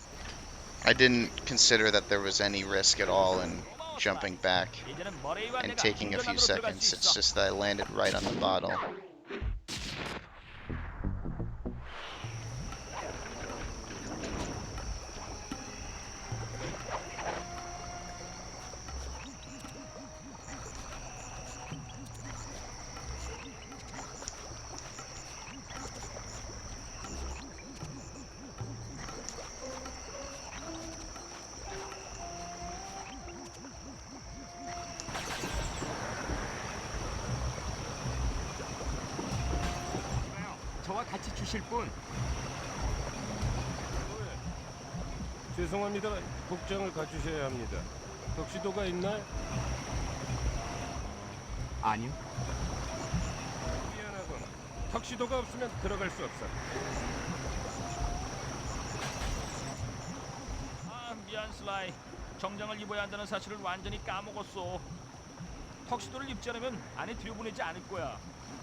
A: I didn't consider that there was any risk at all in jumping back
B: 이제는 머레이와
A: and
B: 내가
A: taking a few
B: 운전 안으로 들어갈
A: seconds.
B: 수
A: It's
B: 있어.
A: just that I landed right on the bottle.
C: 저와 같이 주실 분.
D: 죄송합니다. 복장을 갖추셔야 합니다. 턱시도가 있나요?
C: 아니요.
D: 미안하군. 턱시도가 없으면 들어갈 수 없어.
B: 아, 미안, 슬라이. 정장을 입어야 한다는 사실을 완전히 까먹었어. 턱시도를 입지 않으면 안에 들여보내지 않을 거야.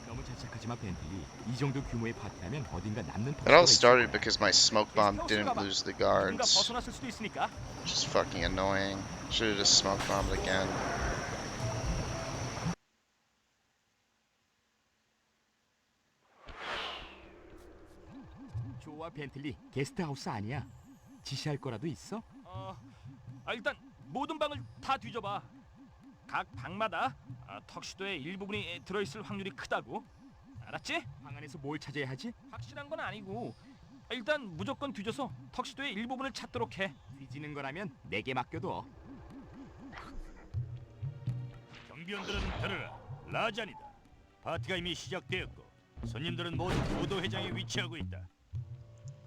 C: 너무 자책하지 마, 벤틀리. 이 정도 규모의 파티하면 어딘가 남는
A: It all
C: 턱수가
A: started
C: 있을 거야.
A: because my smoke bomb didn't lose the
B: 누군가
A: guards.
B: 벗어났을 수도 있으니까.
A: Just fucking annoying. Should have just smoke bombed again.
C: 좋아, 벤틀리. 게스트하우스 아니야. 지시할 거라도 있어?
B: 일단 모든 방을 다 뒤져봐. 각 방마다 턱시도의 일부분이 들어있을 확률이 크다고. 알았지?
C: 방 안에서 뭘 찾아야 하지?
B: 확실한 건 아니고 일단 무조건 뒤져서 턱시도의 일부분을 찾도록 해.
C: 뒤지는 거라면 내게 맡겨둬.
G: 경비원들은 들으라. 라잔이다. 파티가 이미 시작되었고 손님들은 모두 보도회장에 위치하고 있다.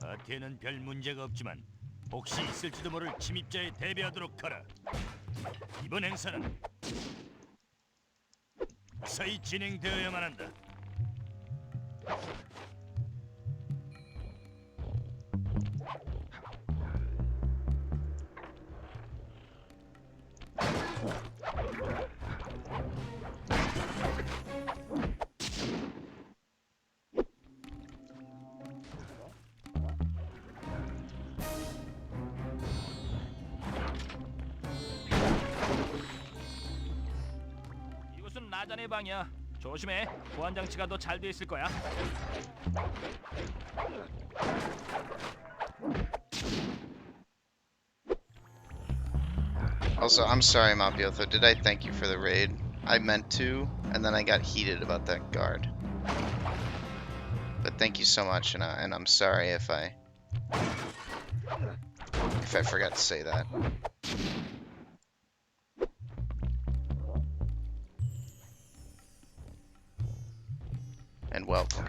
G: 파티에는 별 문제가 없지만 혹시 있을지도 모를 침입자에 대비하도록 하라. 이번 행사는 무사히 진행되어야만 한다.
B: 라잔의 방이야. 조심해. 보안 장치가 더 잘 돼 있을 거야.
A: Also, I'm sorry, Mafioso. Did I thank you for the raid? I meant to, and then I got heated about that guard. But thank you so much, and I'm sorry if I forgot to say that. And welcome.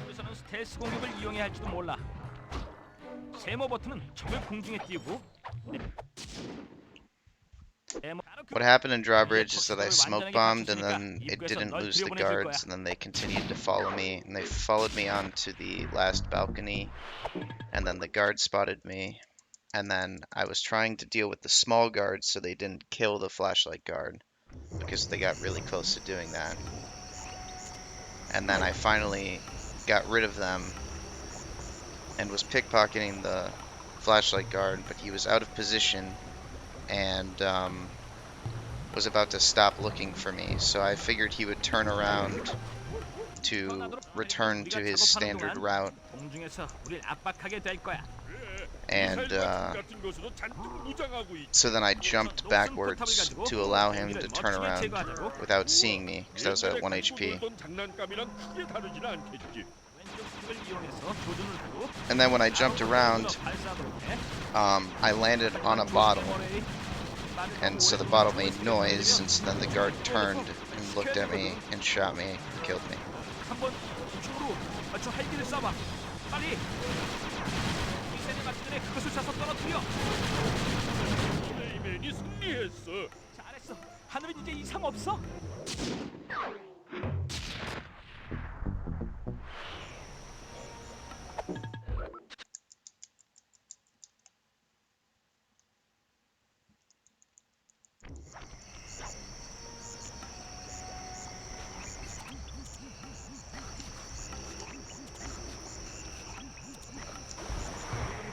B: 여기서는 스텔스 공격을 이용해야 할지도 몰라. 세모 버튼은 적을 공중에 띄우고.
A: What happened in Drawbridge is that I smoke bombed and then it didn't lose the guards, and then they continued to follow me, and they followed me onto the last balcony, and then the guards spotted me, and then I was trying to deal with the small guards so they didn't kill the flashlight guard, because they got really close to doing that. And then I finally got rid of them and was pickpocketing the flashlight guard, but he was out of position and was about to stop looking for me, so I figured he would turn around to return to his standard route,
B: 공중에서 우릴 압박하게 될 거야.
A: and so then I jumped backwards to allow him to turn around without seeing me, because I was at 1 HP.
D: 장난감이랑 크게 다르진 않겠지.
A: And then when I jumped around, I landed on a bottle, and so the bottle made noise, and so then the guard turned and looked at me and shot me and killed me.
B: 한번 우측으로 저 헬기를 쏴봐. 빨리. 미사일 맞기 전에 그것을 쏴서 떨어뜨려.
D: 플레이맨이 승리했어.
B: 잘했어. 하늘은 이제 이상 없어?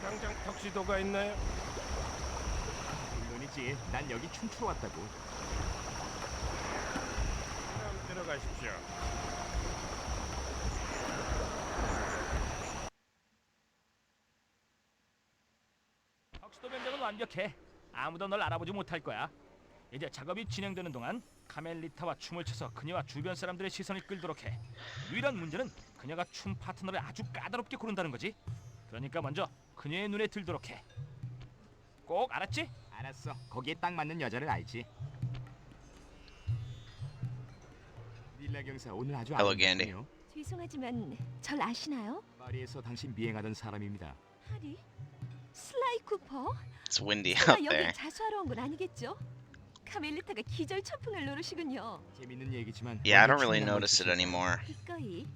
D: 당장 턱시도가 있나요?
C: 물론이지. 난 여기 춤추러 왔다고.
D: 그럼 들어가십시오.
B: 턱시도 변경은 완벽해. 아무도 널 알아보지 못할 거야. 이제 작업이 진행되는 동안 카멜리타와 춤을 춰서 그녀와 주변 사람들의 시선을 끌도록 해. 유일한 문제는 그녀가 춤 파트너를 아주 까다롭게 고른다는 거지. 그러니까 먼저 그녀의 눈에 들도록 해. 꼭 알았지?
C: 알았어. 거기에 딱 맞는 여자를 알지. 닐라 경사 오늘 아주
A: Hello, Gandhi.
C: 아름답군요.
E: 죄송하지만 절 아시나요?
C: 파리에서 당신 미행하던 사람입니다.
E: 하리? 슬라이 쿠퍼?
A: It's windy
E: 제가
A: out
E: 여기
A: there.
E: 자수하러 온 건 아니겠죠? 카멜리타가 기절초풍을 노리시군요.
C: 재밌는 얘기지만
A: Yeah, I
C: 먼저
A: don't really
C: 춤을 한번
A: notice it
C: 추시죠.
A: anymore,
E: 기꺼이.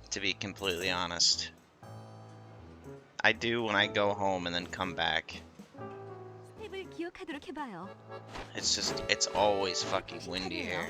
A: to be completely honest. I do when I go home and then come back.
E: 스텝을 기억하도록 해봐요.
A: It's just, it's always fucking windy here.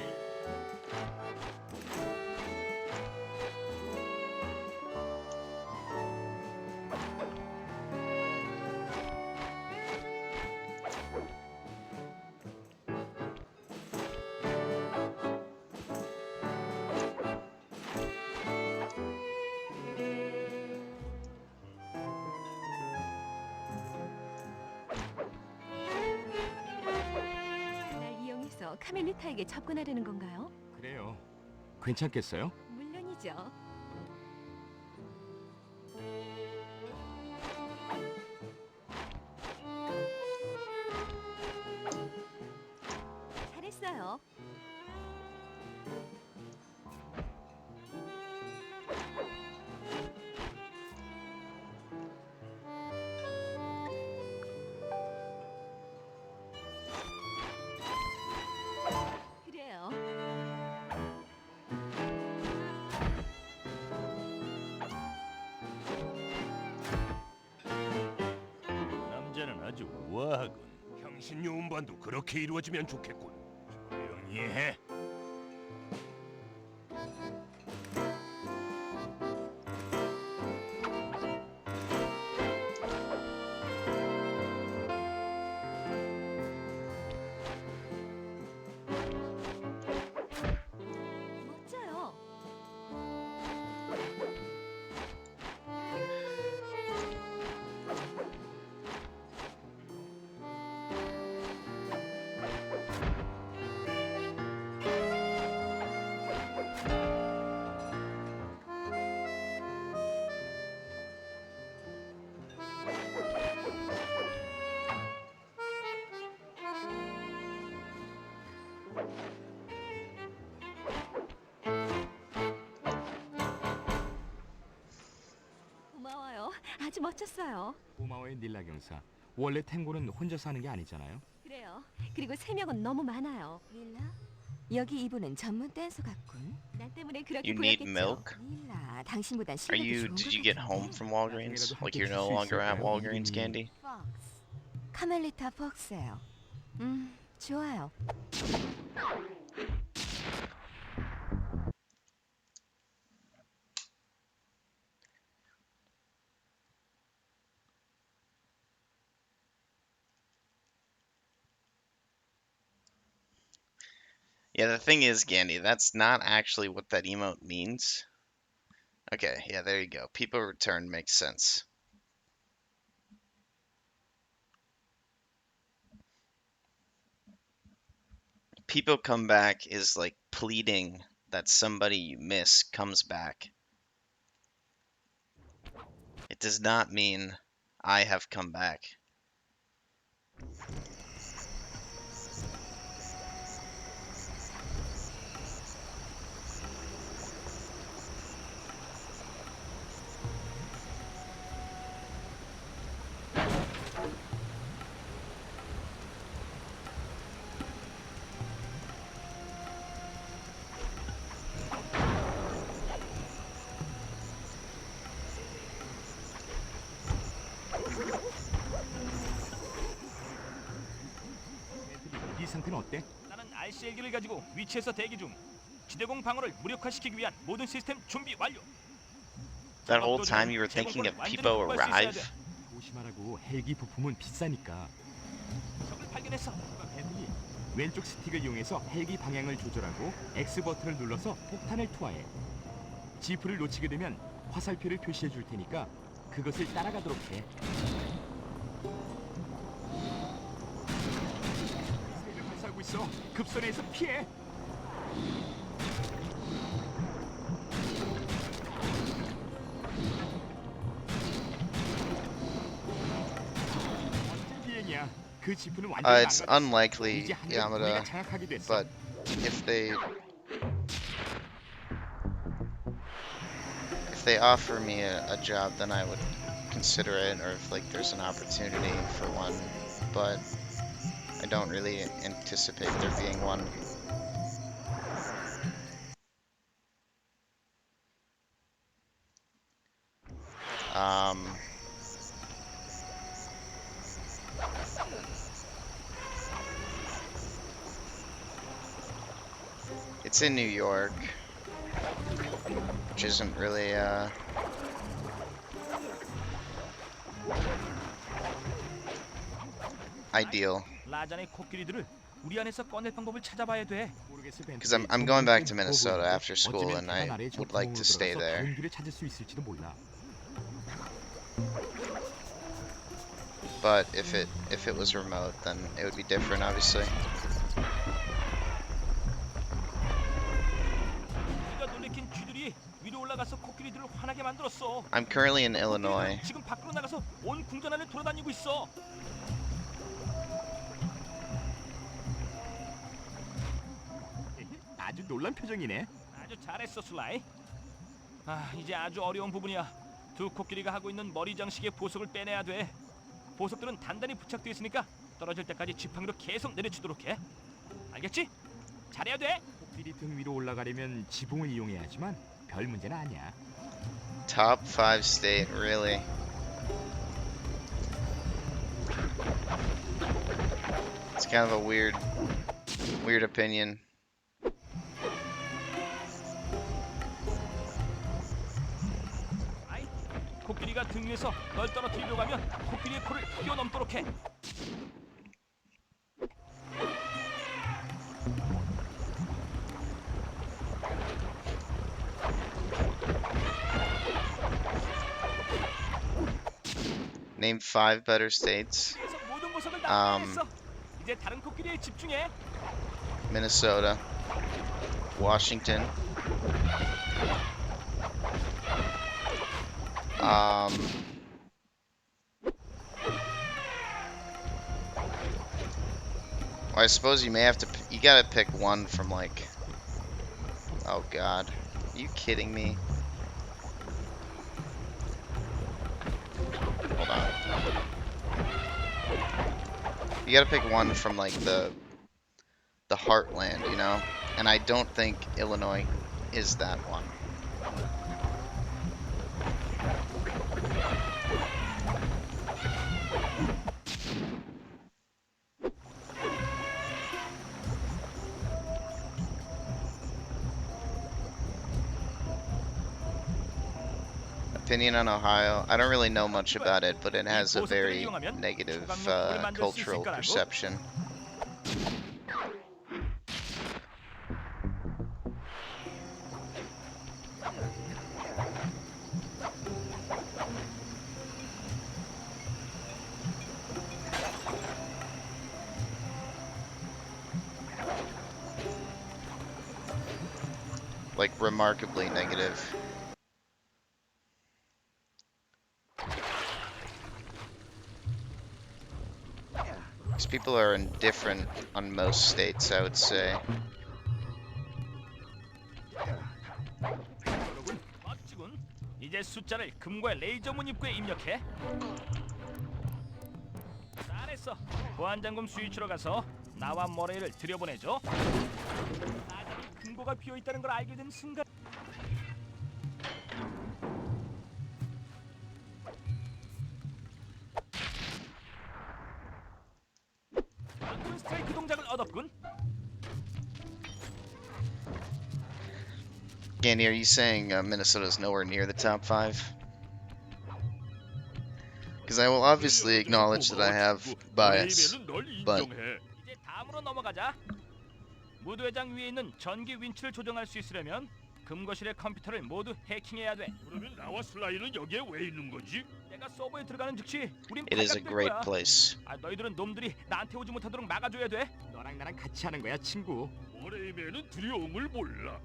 E: 날 이용해서 카멜리타에게 접근하려는 건가요?
C: 그래요. 괜찮겠어요?
E: 물론이죠. 잘했어요. 그래요.
G: 남자는 아주 우아하군.
D: 형신료 운반도 그렇게 이루어지면 좋겠군.
G: 조용히 해.
E: 아주 멋졌어요.
C: 고마워요, 닐라 경사. 원래 탱고는 혼자서 하는 게 아니잖아요.
E: 그래요. 그리고 3명은 너무 많아요.
H: 닐라? 여기 이분은 전문 댄서 같군.
E: 나 때문에 그렇게
A: You need
E: 보였겠죠.
A: milk?
H: 닐라, 당신보단
A: Are
H: 실력이
A: you?
H: 좋은
A: Did
H: 것
A: you get
H: 같은데.
A: home from Walgreens? Like you're no longer at Walgreens, Candy?
H: 폭스. 카멜리타 폭스예요. 좋아요.
A: Yeah, the thing is, Gandhi, that's not actually what that emote means. Okay, yeah, there you go. People return makes sense. People come back is like pleading that somebody you miss comes back. It does not mean I have come back.
C: 이 상태는 어때?
B: 나는 RCL기를 가지고 위치에서 대기 중. 지대공 방어를 무력화시키기 위한 모든 시스템 준비 완료.
A: That whole time you were thinking of Peepo arrive?
C: 조심하라고. 헬기 부품은 비싸니까.
B: 적을 발견했어.
C: 밴디, 왼쪽 스틱을 이용해서 헬기 방향을 조절하고 X 버튼을 눌러서 폭탄을 투하해. 지프를 놓치게 되면 화살표를 표시해 줄 테니까 그것을 따라가도록 해. 미사일을 발사하고 있어. 급선에서 피해. 멋진 비행이야. 그 지프는 완전히
A: It's
C: 망가졌어.
A: unlikely,
C: 이제 하늘을
A: Yamada,
C: 우리가 장악하게 됐어.
A: but if they offer me a job, then I would consider it, or if like there's an opportunity for one, but I don't really anticipate there being one. It's in New York, which isn't really ideal.
B: 라잔의 코끼리들을 우리 안에서 꺼낼 방법을 찾아봐야 돼.
A: Because I'm going back to Minnesota after school, and I would like to stay there.
C: 다른 길을 찾을 수 있을지도 몰라.
A: But if it was remote, then it would be different, obviously.
B: 우리가 놀래킨 쥐들이 위로 올라가서 코끼리들을 화나게 만들었어.
A: I'm currently in Illinois.
B: 지금 밖으로 나가서 온 궁전 안을 돌아다니고 있어.
C: 아주 놀란 표정이네.
B: 아주 잘했어, 슬라이. 아, 이제 아주 어려운 부분이야. 두 코끼리가 하고 있는 머리 장식의 보석을 빼내야 돼. 보석들은 단단히 부착돼 있으니까 떨어질 때까지 지팡이로 계속 내려치도록 해. 알겠지? 잘해야 돼.
C: 코끼리 등 위로 올라가려면 지붕을 이용해야 하지만 별 문제는 아니야.
A: Top 5 state, really? It's kind of a weird opinion.
B: 아이, 코끼리가 등 위에서 널 떨어뜨리려고 하면 코끼리의 코를 뛰어넘도록 해.
A: Name 5 better states.
B: 그래서 모든 보석을 다 빼냈어. 이제 다른 코끼리에 집중해.
A: Minnesota, Washington, well, I suppose you may have to, you gotta pick one from like, oh god, are you kidding me? hold on. You gotta pick one from like the heartland, you know? And I don't think Illinois is that one. Opinion on Ohio. I don't really know much about it, but it has a very negative cultural perception. Like, remarkably negative. These people are indifferent on most states, I would say.
B: 멋지군. 이제 숫자를 금고의 레이저 문입구에 입력해. 잘했어. 보안장검 스위치로 가서 나와 머레이를 들여보내줘. 아직 금고가 비어 있다는 걸 알게 된 순간. 스트라이크 동작을 얻었군.
A: Gandy, are you saying Minnesota's nowhere near the top 5? Because I will obviously acknowledge that I have bias,
D: 레이맨은 널
A: but
D: 인정해.
B: 이제 다음으로 넘어가자. 무도회장 위에 있는 전기 윈치를 조정할 수 있으려면 금거실의 컴퓨터를 모두 해킹해야 돼.
D: 그러면 나와 슬라이는 여기에 왜 있는 거지?
B: 내가 서버에 들어가는 즉시 우린
A: it is a
B: 발각될
A: great
B: 거야.
A: place.
B: 아, 너희들은 놈들이 나한테 오지 못하도록 막아줘야 돼.
C: 너랑 나랑 같이 하는 거야, 친구.
D: 레이맨은 두려움을 몰라.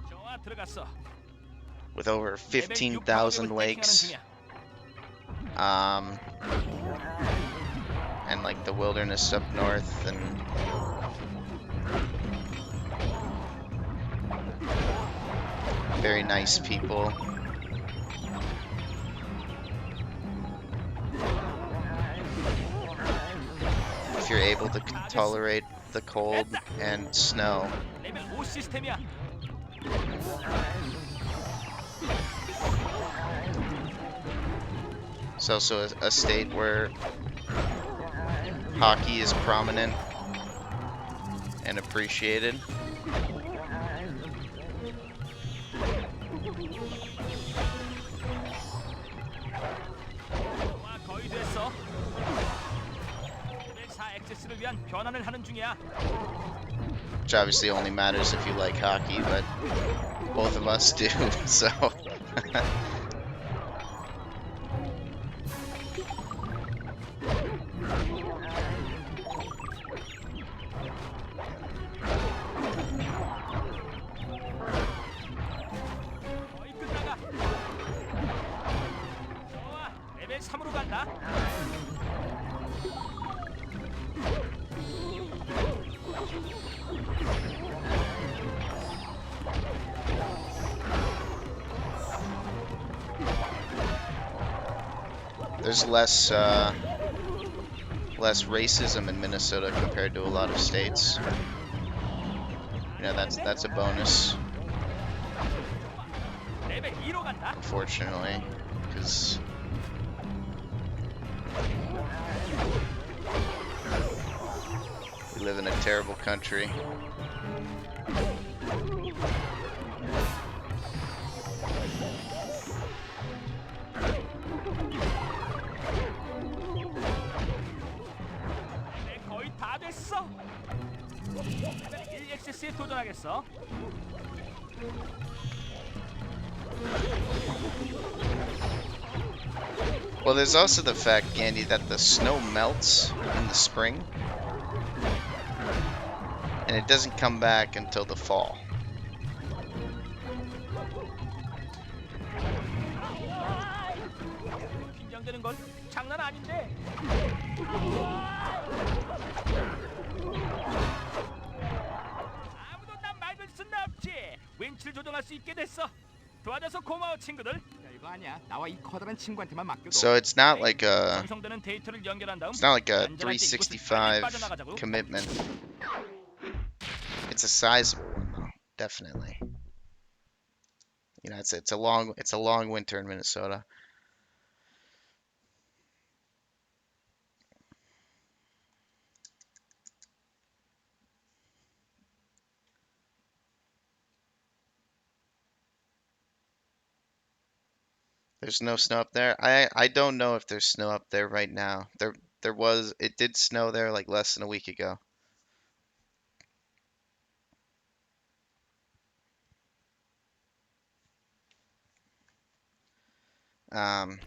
B: 좋아, 들어갔어.
A: With over
B: 레벨 6
A: 15,000
B: 방어벽을
A: lakes,
B: 해킹하는 중이야.
A: and like the wilderness up north, and very nice people. If you're able to tolerate the cold and snow.
B: 레벨 5 시스템이야.
A: It's also a state where hockey is prominent and appreciated.
B: 와, 거의 됐어. 레벨 4 액세스를 위한 변환을 하는 중이야.
A: Which obviously only matters if you like hockey, but both of us do, so.
B: 거의 끝나가. 좋아, 레벨 3으로 간다.
A: There's less racism in Minnesota compared to a lot of states. You know, that's a bonus,
B: 레벨 2로 간다.
A: unfortunately, because we live in a terrible country.
B: 네, 거의 다 됐어. 레벨 1 액세스에 도전하겠어.
A: Well, there's also the fact, Gandy, that the snow melts in the spring, and it doesn't come back until the fall.
B: 긴장되는 건 장난 아닌데. 아무도 난 말들 쓴 나 없지. 윈치를 조정할 수 있게 됐어. 도와줘서 고마워 친구들.
C: 별거 아니야. 나와 이 커다란 친구한테만 맡겨둬.
A: So it's not like a
B: 완성되는 데이터를 연결한 다음
A: it's not like a
B: 안전할 때 이곳을 빨리
A: 365
B: 빠져나가자고.
A: commitment. It's a sizable one though, definitely. You know, it's a long winter in Minnesota. There's no snow up there. I don't know if there's snow up there right now. It did snow there like less than a week ago. Um,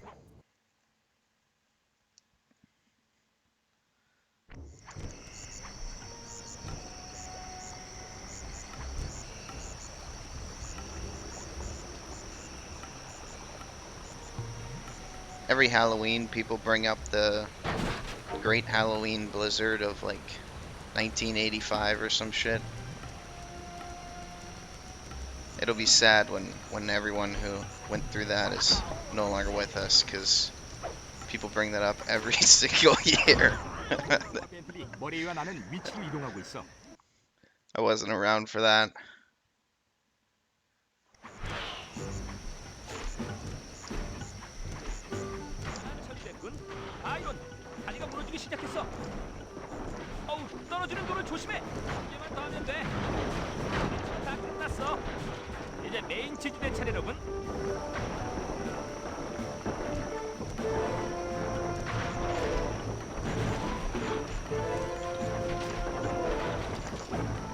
A: every Halloween, people bring up the Great Halloween Blizzard of like 1985 or some shit. It'll be sad when everyone who went through that is no longer with us, because people bring that up every single year.
C: 벤틀리, 머리 위와 나는 위치로 이동하고 있어.
A: I wasn't around for that.
B: 처리됐군. 아이언, 다리가 무너지기 시작했어. 어우, 떨어지는 돌을 조심해. 이제만 더 하면 돼. 다 끝났어. 이제 메인 지지대 차례로군.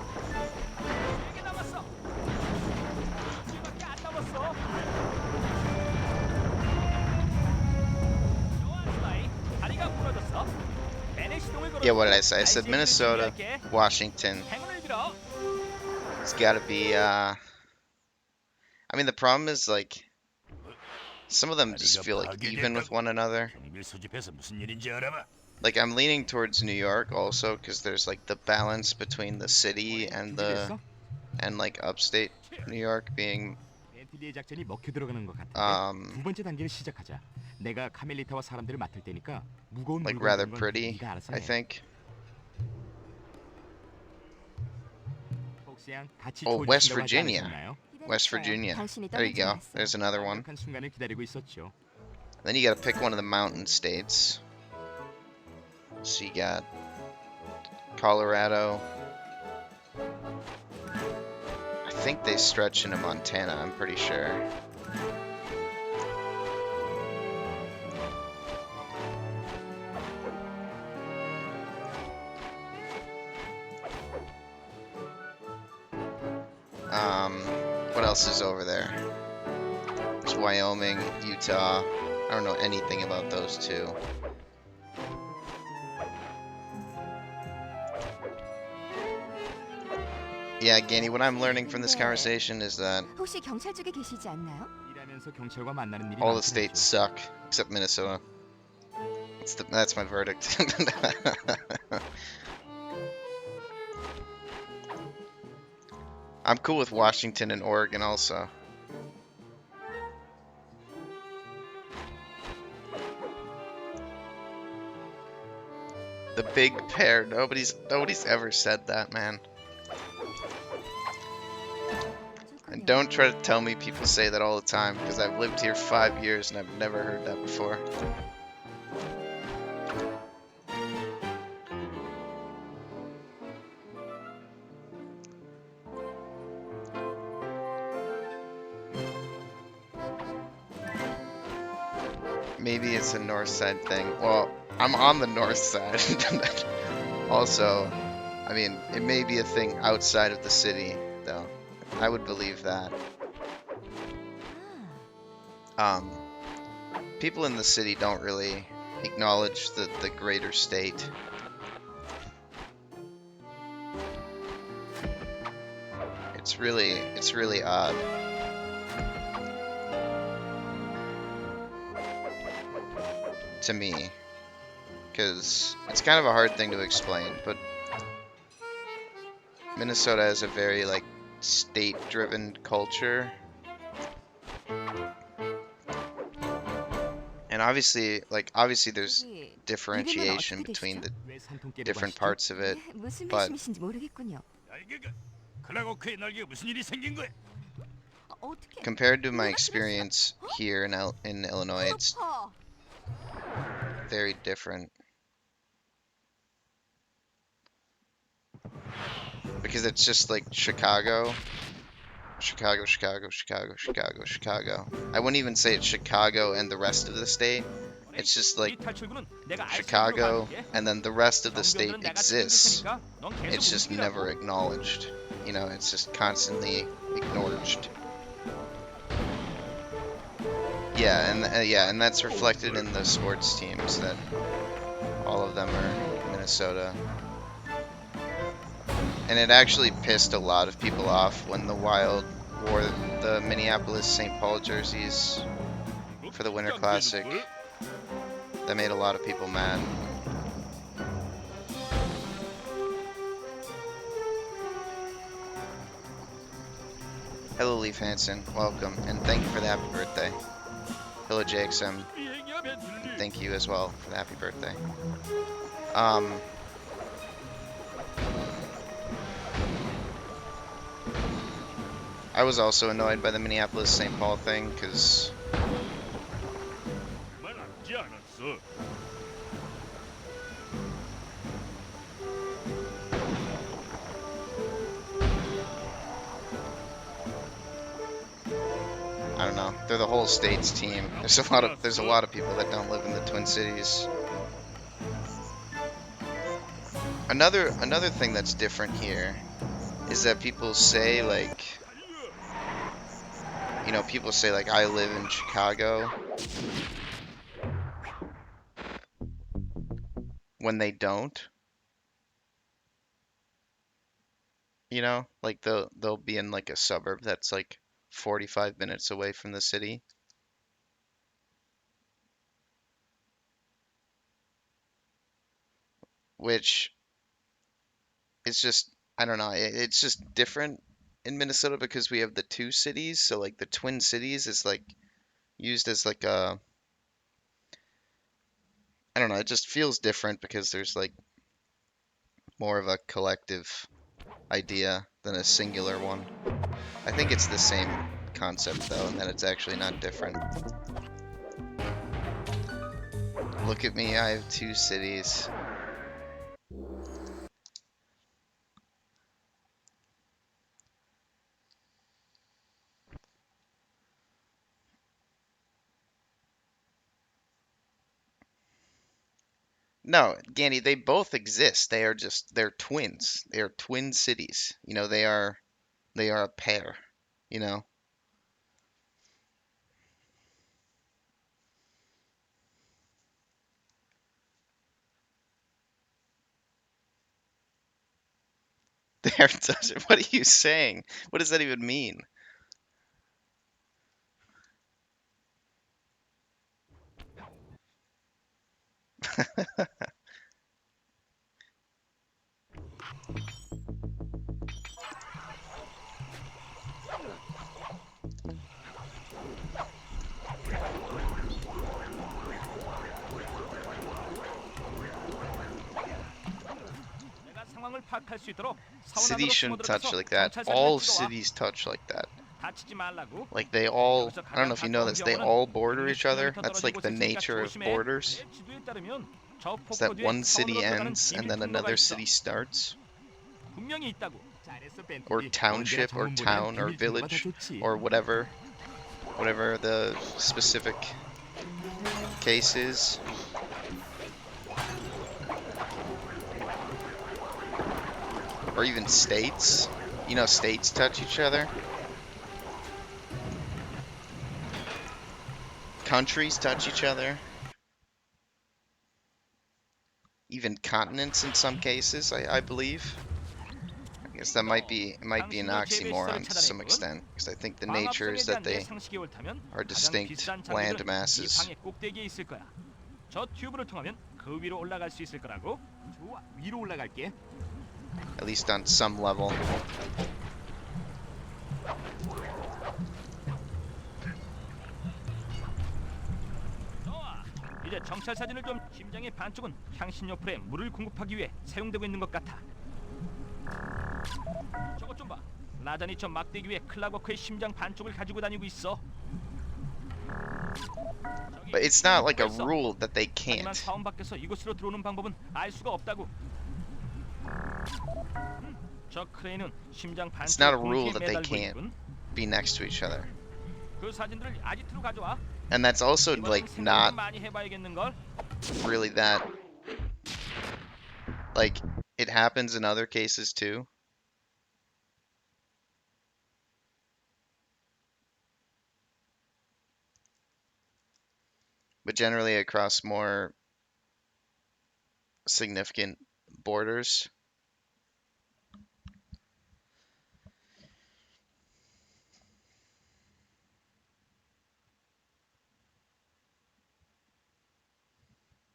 B: 세 개 남았어. 이제밖에 안 남았어. 좋아, 스마이. 다리가 부러졌어. 벤의 시동을 걸어.
A: Yeah, what did I say? I said Minnesota, Washington.
B: 행운을 빌어.
A: It's gotta be, I mean, the problem is, like, some of them just feel like even with one another.
G: 종이를 수집해서 무슨 일인지 알아봐.
A: Like, I'm leaning towards New York also, because there's, like, the balance between the city and
C: 준비됐어?
A: like, upstate New York being,
C: 벤틀리의 작전이 먹혀 들어가는 것 같은데. 두 번째 단계를 시작하자. 내가 카멜리타와 사람들을 맡을 테니까 무거운
A: like,
C: 물건
A: rather
C: 드는 건
A: pretty,
C: 네가 알아서
A: I
C: 해.
A: think.
C: 폭스양 같이
A: Oh,
C: 도와주신다고
A: West
C: 하지
A: Virginia.
C: 않으셨나요?
A: West Virginia. There you go. There's another one.
C: 완벽한 순간을 기다리고 있었죠.
A: Then you gotta pick one of the mountain states. So you got Colorado. I think they stretch into Montana, I'm pretty sure. What else is over there? There's Wyoming, Utah. I don't know anything about those two. Yeah, Ganny, what I'm learning from this conversation is that
H: 혹시 경찰 쪽에 계시지 않나요?
C: 일하면서 경찰과 만나는 일이
A: all the
C: 많긴
A: states
C: 하죠.
A: suck, except Minnesota. That's my verdict. I'm cool with Washington and Oregon also. The big pair. Nobody's ever said that, man. And don't try to tell me people say that all the time, because I've lived here 5 years and I've never heard that before. Maybe it's a north side thing. Well, I'm on the north side. Also, I mean, it may be a thing outside of the city, though. I would believe that. People in the city don't really acknowledge the greater state. It's really odd. To me, because it's kind of a hard thing to explain, but Minnesota has a very, like, state-driven culture. And obviously, there's
H: 저기,
A: differentiation
H: 어떻게
A: between
H: 되시죠?
A: the
C: 왜 산통깨를
A: different
C: 마시죠?
A: parts of it.
H: 네, 무슨
A: but-
H: 말씀이신지 모르겠군요.
G: 날개가 클라고크의 날개가 무슨 일이 생긴 거야?
H: 어떻게?
A: Compared to my
H: 누가
A: experience here in Illinois, it's
H: 그렇다.
A: very different. Because it's just like Chicago. Chicago, Chicago, Chicago, Chicago, Chicago. I wouldn't even say it's Chicago and the rest of the state. It's just like
B: 이 탈출구는 내가 알 수 있도록
A: Chicago,
B: 봐줄게.
A: and then the rest of the state
B: 경비원들은 내가
A: exists.
B: 챙길 테니까 넌 계속
A: It's just
B: 움직이라고.
A: never acknowledged. You know, it's just constantly acknowledged. Yeah, and that's reflected in the sports teams that all of them are Minnesota. And it actually pissed a lot of people off when the Wild wore the Minneapolis St. Paul jerseys for the Winter Classic. That made a lot of people mad. Hello, Leaf Hansen. Welcome, and thank you for the happy birthday. Hello, JXM.
D: 얘기하면 들리.
A: Thank you as well for the happy birthday. I was also annoyed by the Minneapolis St. Paul thing because
D: 말 앉지 않았어.
A: I don't know. They're the whole state's team. There's a lot of people that don't live in the Twin Cities. Another thing that's different here is that people say like, you know, people say like I live in Chicago when they don't. You know, like they'll be in like a suburb that's like 45 minutes away from the city. Which is just, I don't know, it's just different in Minnesota because we have the two cities. So like the Twin Cities is like used as like a, I don't know, it just feels different because there's like more of a collective idea than a singular one. I think it's the same concept though, and that it's actually not different. Look at me, I have two cities. No, Danny, they both exist. They're twins. They are twin cities. You know, they are a pair, you know. What are you saying? What does that even mean?
B: 내가 상황을 파악할 수 있도록 사원
A: Cities
B: 안으로
A: shouldn't touch
B: 숨어들어가서
A: like that.
B: 경찰서를
A: All
B: 배치고 와.
A: cities touch like that.
B: 다치지 말라고.
A: Like they all, I don't know if you know this, they all border each other. That's like the nature of borders.
B: 내 지도에 따르면 저
A: Is
B: 폭포
A: that
B: 뒤에
A: one city
B: 사원으로 들어가는
A: ends and
B: 비밀
A: then
B: 통로가
A: another
B: 있어.
A: city starts?
B: 분명히 있다고.
C: 잘했어, 벤틀리.
A: Or township or
C: 언제나
A: town or
C: 정보보단 비밀 통로가 더
A: village
C: 좋지.
A: or whatever the specific case is. Or even states. You know, states touch each other. Countries touch each other. Even continents in some cases, I believe. I guess that might be an oxymoron to some extent, because I think the nature is that they are distinct land masses.
B: 방의 꼭대기에 있을 거야. 저 튜브를 통하면 그 위로 올라갈 수 있을 거라고.
C: 좋아, 위로 올라갈게.
A: At least on some level.
B: 좋아. 정찰 사진을 좀. 심장의 반쪽은 향신료풀에 물을 공급하기 위해 사용되고 있는 것 같아. 저것 좀 봐. 라잔이 저 막대기 위에 클락워크의 심장 반쪽을 가지고 다니고 있어.
A: But it's not like a rule that they
B: 하지만
A: can't.
B: 사원 밖에서 이곳으로 들어오는 방법은 알 수가 없다고. 저 크레인은 심장
A: It's not a
B: 반쪽
A: rule
B: 공기에
A: that they
B: 매달고
A: can't
B: 있군.
A: be next to each other.
B: 그 사진들을 아지트로 가져와.
A: And that's also
B: 이번엔
A: like
B: 생각
A: not
B: 좀 많이 해봐야겠는 걸.
A: really that, like, it happens in other cases too. But generally across more significant borders.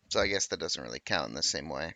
A: So I guess that doesn't really count in the same way.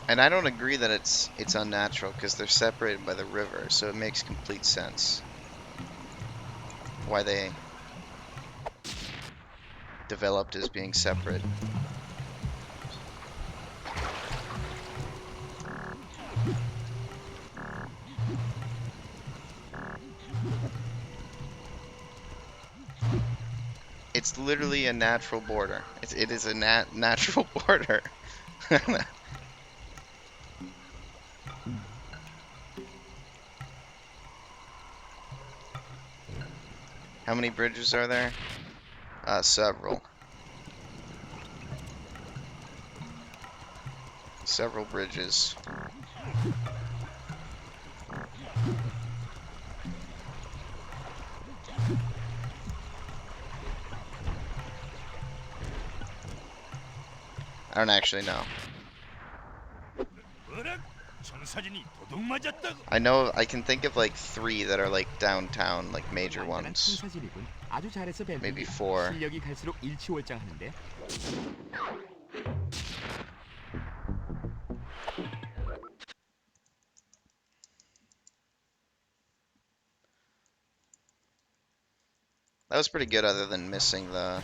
A: And I don't agree that it's unnatural because they're separated by the river, so it makes complete sense why they developed as being separate. It's literally a natural border. It is a natural border. How many bridges are there? Several. Several bridges. I don't actually know.
G: 뭐라? 청사진이 도둑 맞았다고?
A: I know I can think of like 3 that are like downtown, like major
C: 완전한
A: ones.
C: 청사진이군. 아주 잘해서 벤.
A: Maybe 4.
C: 실력이 갈수록 일치월장하는데.
A: That was pretty good other than missing the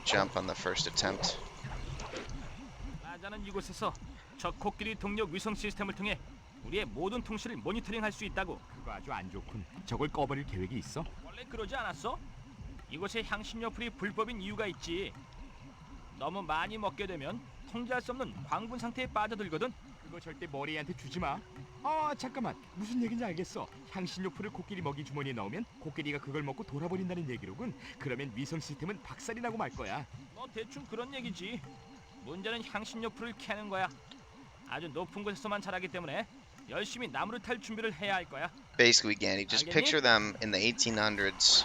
A: jump on the first attempt.
B: 라자는 이곳에서 저 코끼리 동력 위성 시스템을 통해 우리의 모든 통신을 모니터링할 수 있다고.
C: 그거 아주 안 좋군. 저걸 꺼버릴 계획이 있어?
B: 원래 그러지 않았어? 이곳에 향신료풀이 불법인 이유가 있지. 너무 많이 먹게 되면 통제할 수 없는 광분 상태에 빠져들거든.
C: 그거 절대 머리한테 주지 마. 아 잠깐만, 무슨 얘기인지 알겠어. 향신료풀을 코끼리 먹이 주머니에 넣으면 코끼리가 그걸 먹고 돌아버린다는 얘기로군. 그러면 위성 시스템은 박살이 나고 말 거야.
B: 뭐 대충 그런 얘기지. 문제는 향신료풀을 캐는 거야. 아주 높은 곳에서만 자라기 때문에 열심히 나무를 탈 준비를 해야 할 거야.
A: Basically, Gandhi, just picture them in the 1800s.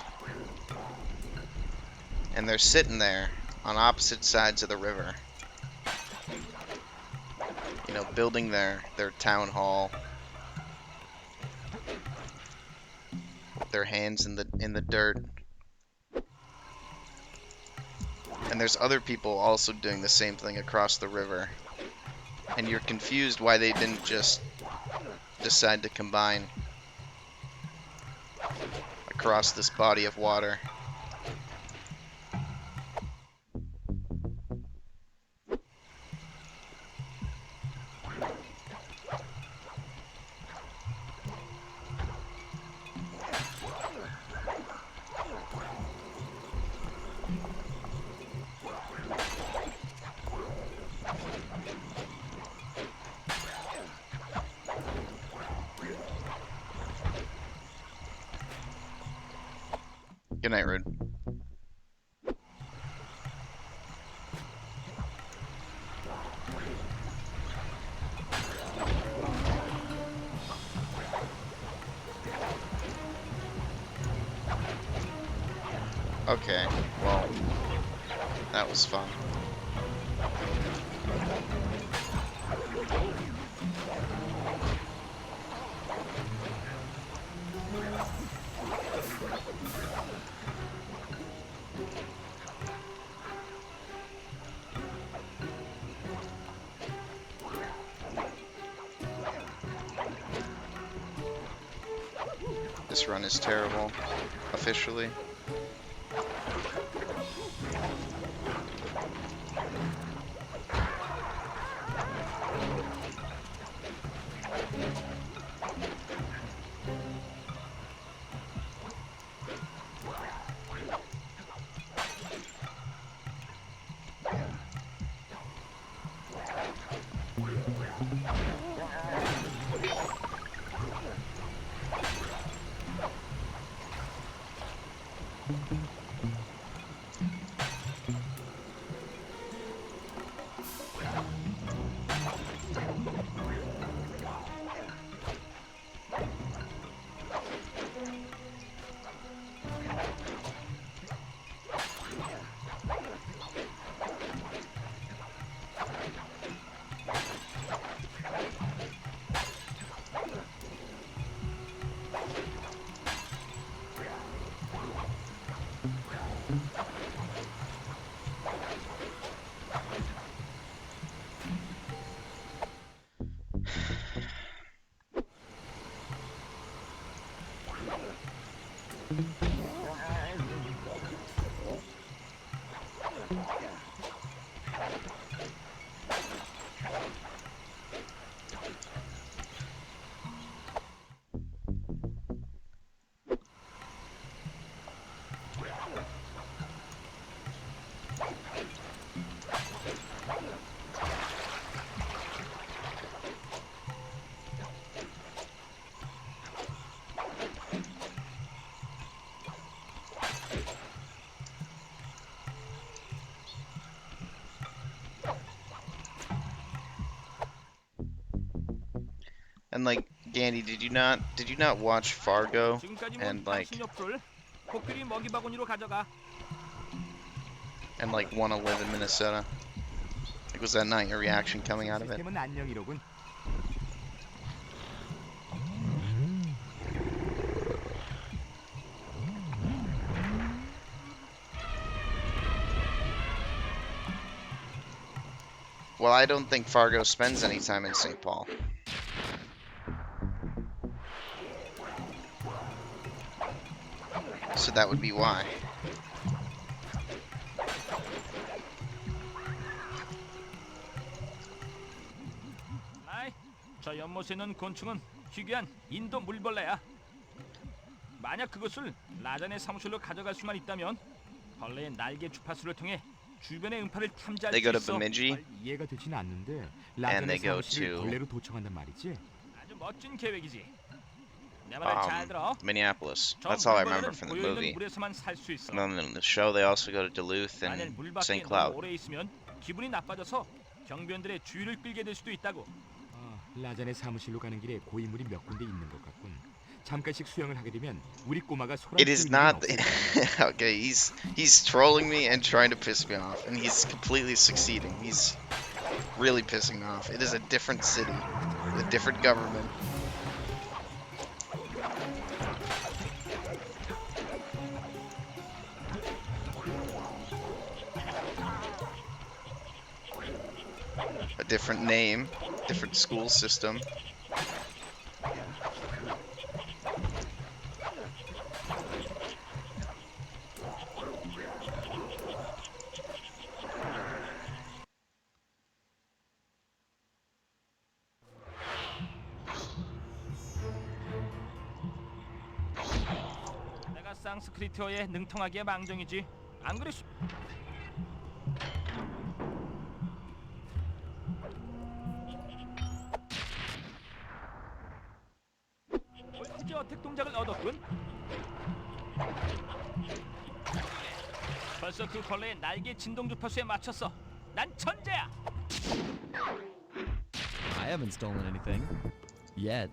A: And they're sitting there on opposite sides of the river. You know, building their town hall. With their hands in the dirt. And there's other people also doing the same thing across the river. And you're confused why they didn't just decide to combine. A across this body of water. Good night, Rude. Okay, well, that was fun. This run is terrible, officially. And like, Gandy, did you not watch Fargo?
B: 지금까지
A: And
B: 본
A: like,
B: 당신 옆을 코끼리 먹이 바구니로 가져가.
A: and like want to live in Minnesota? Like, was that not your reaction coming out of it?
C: 시스템은 안녕이로군.
A: Well, I don't think Fargo spends any time in St. Paul. So that would be why.
B: 아이, 저 연못에 있는 곤충은 희귀한 인도 물벌레야. 만약 그것을 라잔의 사무실로 가져갈 수만 있다면 벌레의 날개 주파수를 통해 주변의 음파를 탐지할
A: They
B: 수
A: go to
B: 있어.
A: Bemidji,
C: 이해가 되진 않는데
A: And they
C: 라잔의
A: go
C: 사무실을
A: to-
C: 벌레로 도청한단 말이지?
B: 아주 멋진 계획이지. 내 말을 잘 들어.
A: Minneapolis.
B: 저
A: That's all I remember
B: 물벌레는
A: from the
B: 고여 있는
A: movie.
B: 물에서만 살 수 있어.
A: And then in the show, they also go to Duluth
B: 만약
A: and
B: 물 밖에
A: St.
B: 너무
A: Cloud.
B: 오래 있으면 기분이 나빠져서 경비원들의 주의를 끌게 될 수도 있다고.
C: 아, 라잔의 사무실로 가는 길에 고인물이 몇 군데 있는 것 같군. 잠깐씩 수영을 하게 되면 우리 꼬마가 소란
A: It is
C: 피울 일은
A: not.
C: 없을
A: Okay, he's trolling me and trying to piss me off, and he's completely succeeding. He's really pissing me off. It is a different city, with a different government. A different name, different school system.
B: 프랑스 크리티어에 능통하기에 망정이지. 안 그랬어? 볼티지 어택 동작을 얻었군. 벌써 그 벌레의 날개 진동 주파수에 맞췄어. 난 천재야.
I: I haven't stolen anything. Yet.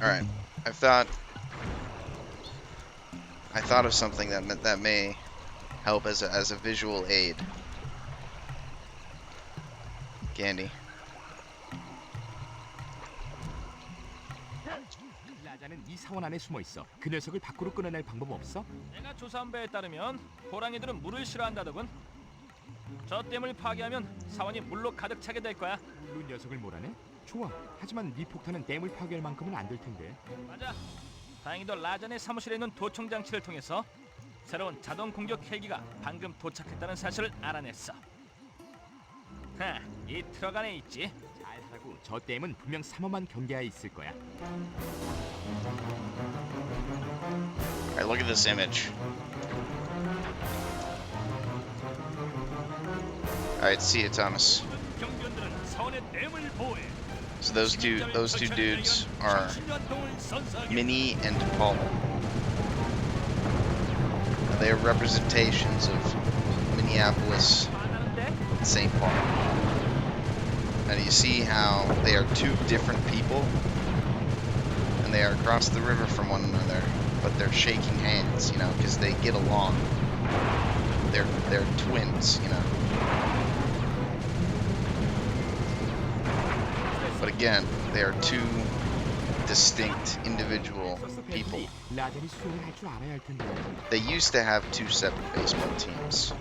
A: Alright, I thought of something that may help as a visual aid. Gandy.
C: 라자는 이 사원 안에 숨어 있어. 그 녀석을 밖으로 끌어낼 방법 없어?
B: 내가 조사한 바에 따르면 호랑이들은 물을 싫어한다더군. 저 댐을 파괴하면 사원이 물로 가득 차게 될 거야.
C: 루 녀석을 몰아내? 좋아. 하지만 네 폭탄은 댐을 파괴할 만큼은 안 될 텐데.
B: 맞아. 다행히도 라잔의 사무실에 있는 도청 장치를 통해서 새로운 자동 공격 헬기가 방금 도착했다는 사실을 알아냈어. 하, 이 트럭 안에 있지.
C: 잘하고 저 댐은 분명 3호만 경계하에 있을 거야.
A: Alright, look at this image. Alright, see you, Thomas.
B: 경비원들은 사원의 댐을 보호해.
A: So those two dudes are Minnie and Paul. They are representations of Minneapolis and St. Paul. And you see how they are two different people, and they are across the river from one another, but they're shaking hands, you know, because they get along. They're twins, you know. But again, they are two distinct individual people.
C: 라잔이 수영을 할 줄 알아야 할 텐데.
A: They used to have two separate baseball teams.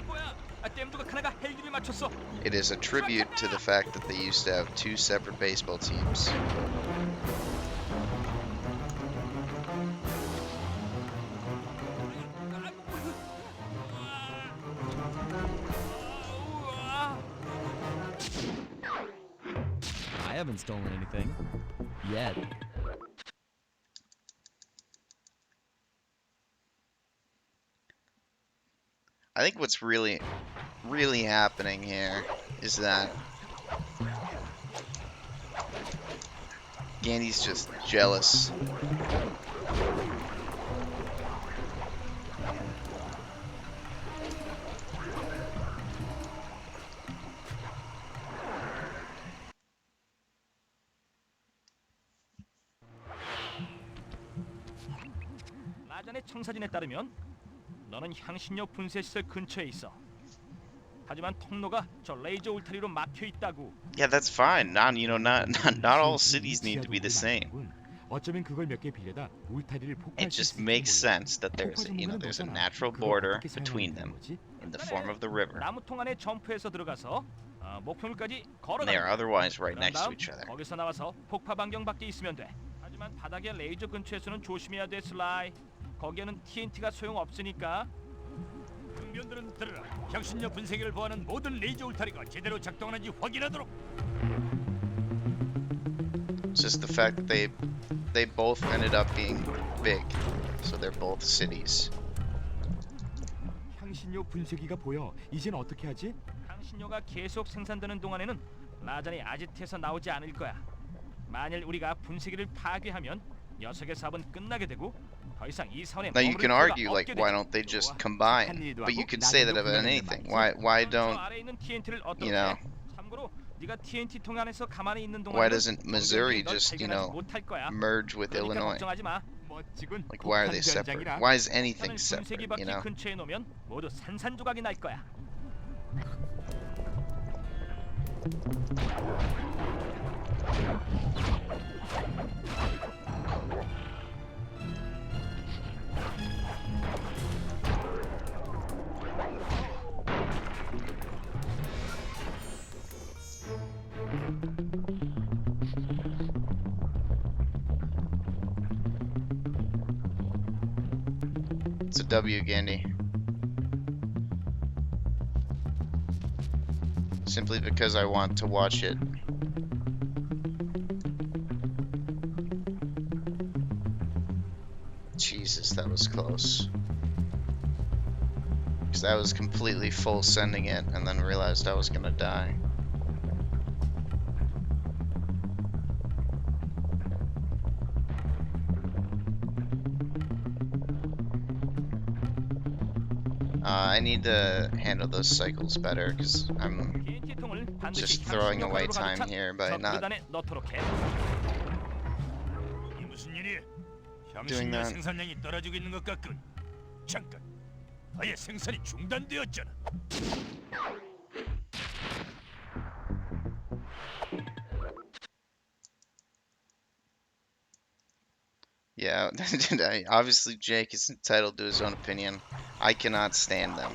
B: 뭐야? 댐 조각 하나가 헬기를 맞췄어.
A: It is a tribute to the fact that they used to have two separate baseball teams.
I: I haven't stolen anything. Yet.
A: I think what's really happening here is that Gandy's just jealous.
B: 라잔의 청사진에 따르면 너는 향신료 분쇄 시설 근처에 있어. 하지만 통로가 저 레이저 울타리로 막혀 있다고.
A: Yeah, that's fine. Not all cities need to be the same.
C: 어쩌면 그걸 몇 개 빌려다 울타리를 폭발시킬
A: It just makes sense that there's a natural border between them in the form of the river.
B: 나무통 안에 점프해서 들어가서 목표물까지
A: And they are
B: 걸어가.
A: otherwise right
B: 그런
A: next to
B: 다음
A: each other.
B: 거기서 나와서 폭파 반경 밖에 있으면 돼. 하지만 바닥의 레이저 근처에서는 조심해야 돼, 슬라이. 거기에는 TNT가 소용 없으니까.
G: 경비원들은 들으라. 향신료 분쇄기를 보호하는 모든 레이저 울타리가 제대로 작동하는지 확인하도록.
A: It's just the fact that they both ended up being big, so they're both cities.
C: 향신료 분쇄기가 보여. 이젠 어떻게 하지?
B: 향신료가 계속 생산되는 동안에는 라잔이 아지트에서 나오지 않을 거야. 만일 우리가 분쇄기를 파괴하면 녀석의 사업은 끝나게 되고 더 이상 이 사원에
A: Now you
B: 머무를
A: can
B: 필요가
A: argue like,
B: 없게
A: why
B: 되지.
A: don't they just combine? But you could say that about anything. Why
B: 저
A: don't
B: 아래에 있는 TNT를 어떻게?
A: you know?
B: 참고로 네가 TNT 통 안에서 가만히 있는 동안
A: Why doesn't Missouri just, you know, merge with
B: 그러니까
A: Illinois?
B: 걱정하지 마.
C: 멋지군.
A: Like, why are they separate?
C: 현장이라.
A: Why is anything
B: 편을
A: separate,
B: 분쇄기
A: you
B: 바퀴
A: know?
B: 근처에 놓으면 모두 산산조각이 날 거야.
A: It's a W, Gandhi. Simply because I want to watch it. Jesus, that was close. Because I was completely full sending it and then realized I was gonna die. I need to handle those cycles better because I'm
B: TNT통을 반드시
A: just throwing away
B: 향신료
A: time
B: 가득 찬
A: here by
B: 저
A: not
B: 불단에 넣도록 해.
G: 이 무슨 일이야?
A: doing
G: 향신료
A: that.
G: 생산량이 떨어지고 있는 것 같군. 잠깐, 아예 생산이 중단되었잖아.
A: Yeah, obviously Jake is entitled to his own opinion. I cannot stand them.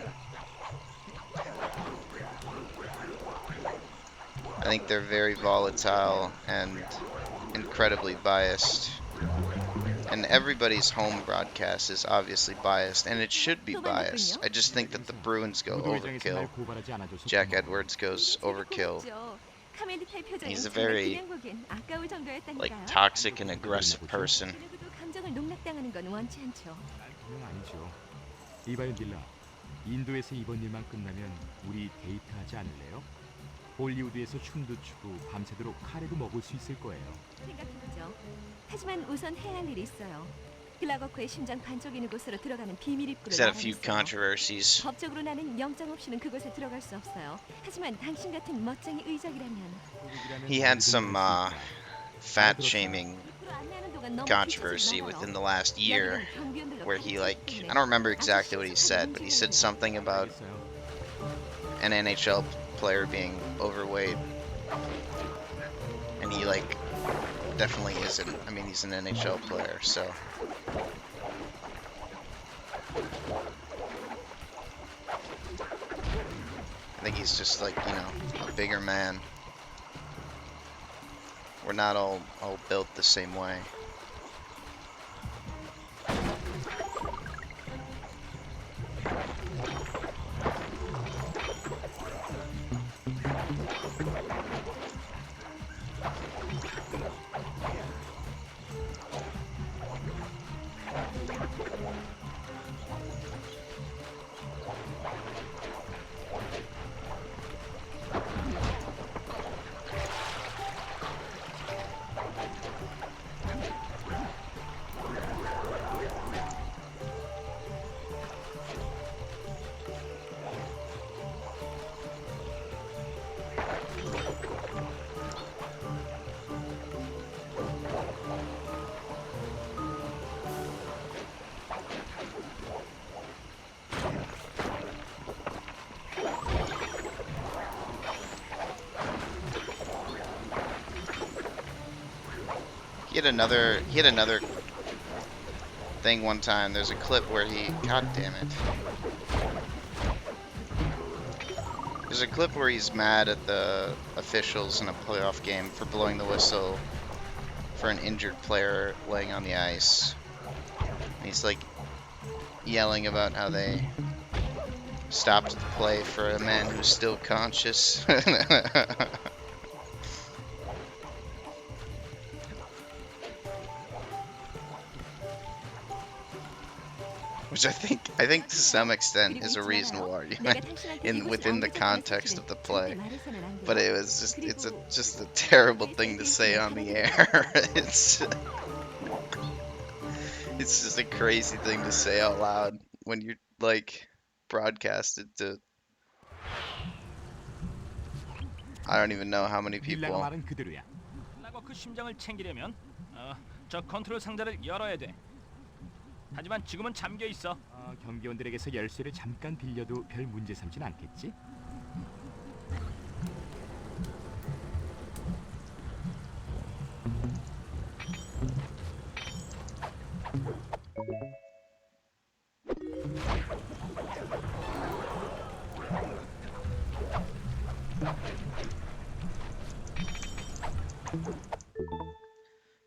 A: I think they're very volatile and incredibly biased. And everybody's home broadcast is obviously biased, and it should be biased. I just think that the Bruins go
C: 무도회장에서
A: overkill.
C: 날 고발하지 않아줘서
A: Jack
C: 고마워.
A: Edwards goes overkill.
E: 카멜리타의 표정이
A: He's a
E: 정말
A: very,
E: 그냥 보기엔 아까울 정도였다니까요.
A: like, toxic and aggressive person.
E: 그리고도 감정을 농락당하는 건 원치 않죠.
C: 그건 아니죠. 이봐요 닐라. 인도에서 이번 일만 끝나면 우리 데이트하지 않을래요? 볼리우드에서 춤도 추고 밤새도록 카레도 먹을 수 있을 거예요.
E: 생각해보죠. 하지만 우선 해야 할 일이 있어요. 글라거코의 심장 반쪽 있는 곳으로 들어가는 비밀 입구를
A: He's had a few
E: 막아냈어요.
A: controversies.
E: 법적으로 나는 영장 없이는 그곳에 들어갈 수 없어요. 하지만 당신 같은 멋쟁이 의적이라면
A: He had some fat shaming
E: 입구로 안내하는 동안 너무
A: controversy
E: 뒤처지지
A: within
E: 말아요.
A: the last year
E: 여기는 경비원들로
A: where he, like,
E: 가득
A: I don't remember exactly what he said, but he said something about an NHL player being overweight. And he, like, definitely isn't. I mean, he's an NHL player, so. I think he's just, like, you know, a bigger man. We're not all built the same way. He had another thing one time. There's a clip where he, god damn it. There's a clip where he's mad at the officials in a playoff game for blowing the whistle for an injured player laying on the ice. And he's like yelling about how they stopped the play for a man who's still conscious. Which I think to some extent is a reasonable argument within the context of the play. But it was just a terrible thing to say on the air. It's just a crazy thing to say out loud when you're like broadcasted to I don't even know how many
C: 닐라가
A: people.
C: 말은 그대로야.
B: 글라거크 심장을 챙기려면 저 컨트롤 상자를 열어야 돼. 하지만 지금은 잠겨 있어.
C: 경비원들에게서 열쇠를 잠깐 빌려도 별 문제 삼진 않겠지?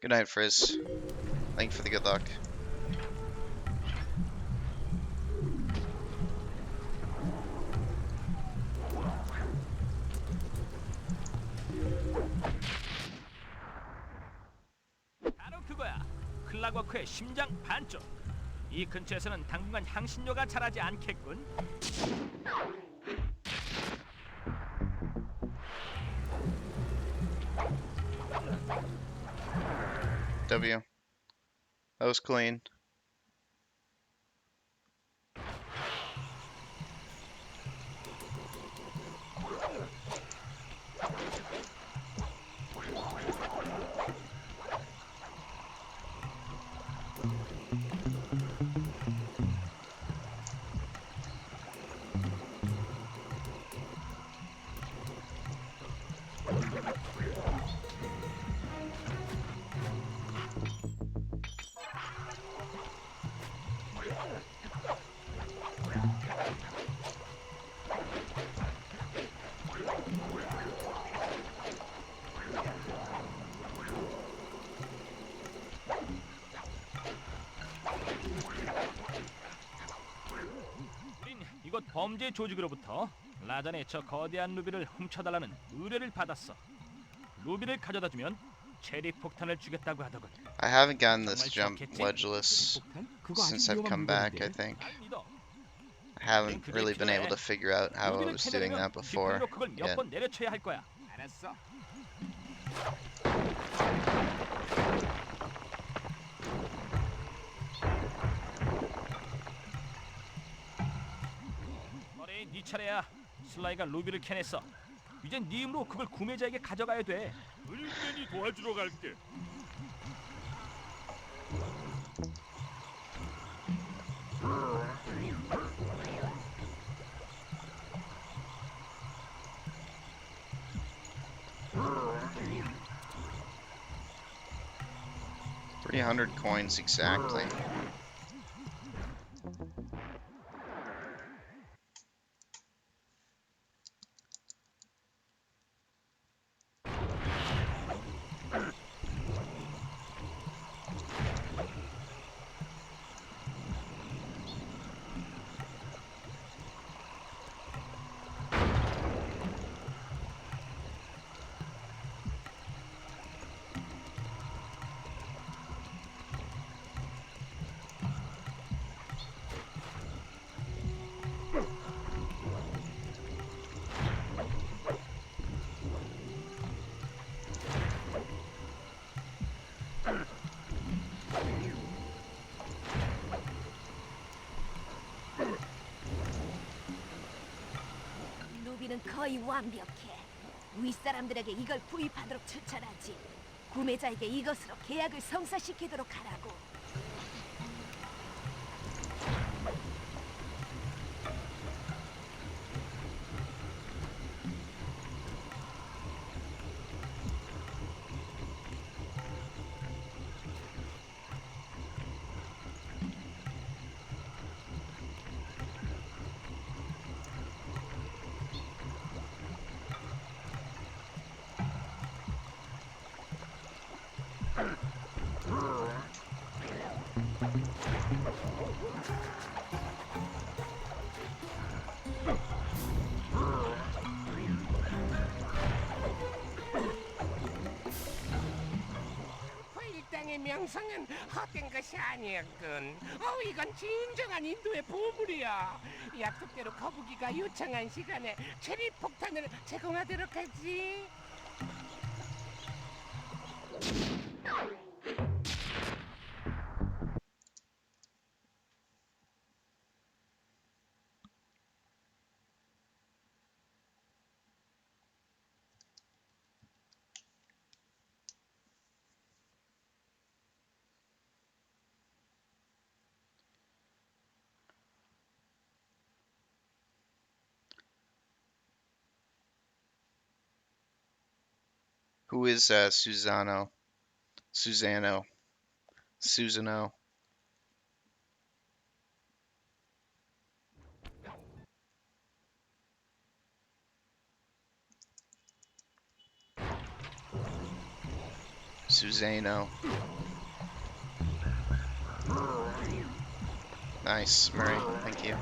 A: Good night, Frizz. Thank you for the good luck.
B: 바로 그거야. 클락워크의 심장 반쪽. 이 근처에서는 당분간 향신료가 자라지 않겠군.
A: W. That was clean.
B: 우린 이곳 범죄 조직으로부터 라잔의 저 거대한 루비를 훔쳐달라는 의뢰를 받았어. 루비를 가져다주면 체리 폭탄을 주겠다고 하더군.
A: I haven't gotten this
B: 정말
A: jump
B: 좋겠지?
A: ledgeless
C: 폭탄? 그거 아주
A: since I've
C: 위험한
A: come back, I
C: 물건인데.
A: think.
B: 날 믿어.
A: I haven't really been able to figure out how I
B: 루비를
A: was doing that
B: 캐내려면
A: before
B: 뒷걸로 그걸 몇
A: yet.
B: 번 내려쳐야 할 거야.
C: 알았어.
B: 머리 네 차례야. 슬라이가 루비를 캐냈어. 이젠 네 힘으로 그걸 구매자에게 가져가야 돼.
D: 은인맨이 도와주러 갈게.
A: $300 coins exactly.
E: 루비는 거의 완벽해. 윗사람들에게 이걸 구입하도록 추천하지. 구매자에게 이것으로 계약을 성사시키도록 하라고.
J: 일당의 명성은 헛된 것이 아니었군. 이건 진정한 인도의 보물이야. 약속대로 거북이가 요청한 시간에 체리 폭탄을 제공하도록 하지.
A: Who is Susano? Susano. Susano. Nice, Murray. Thank you.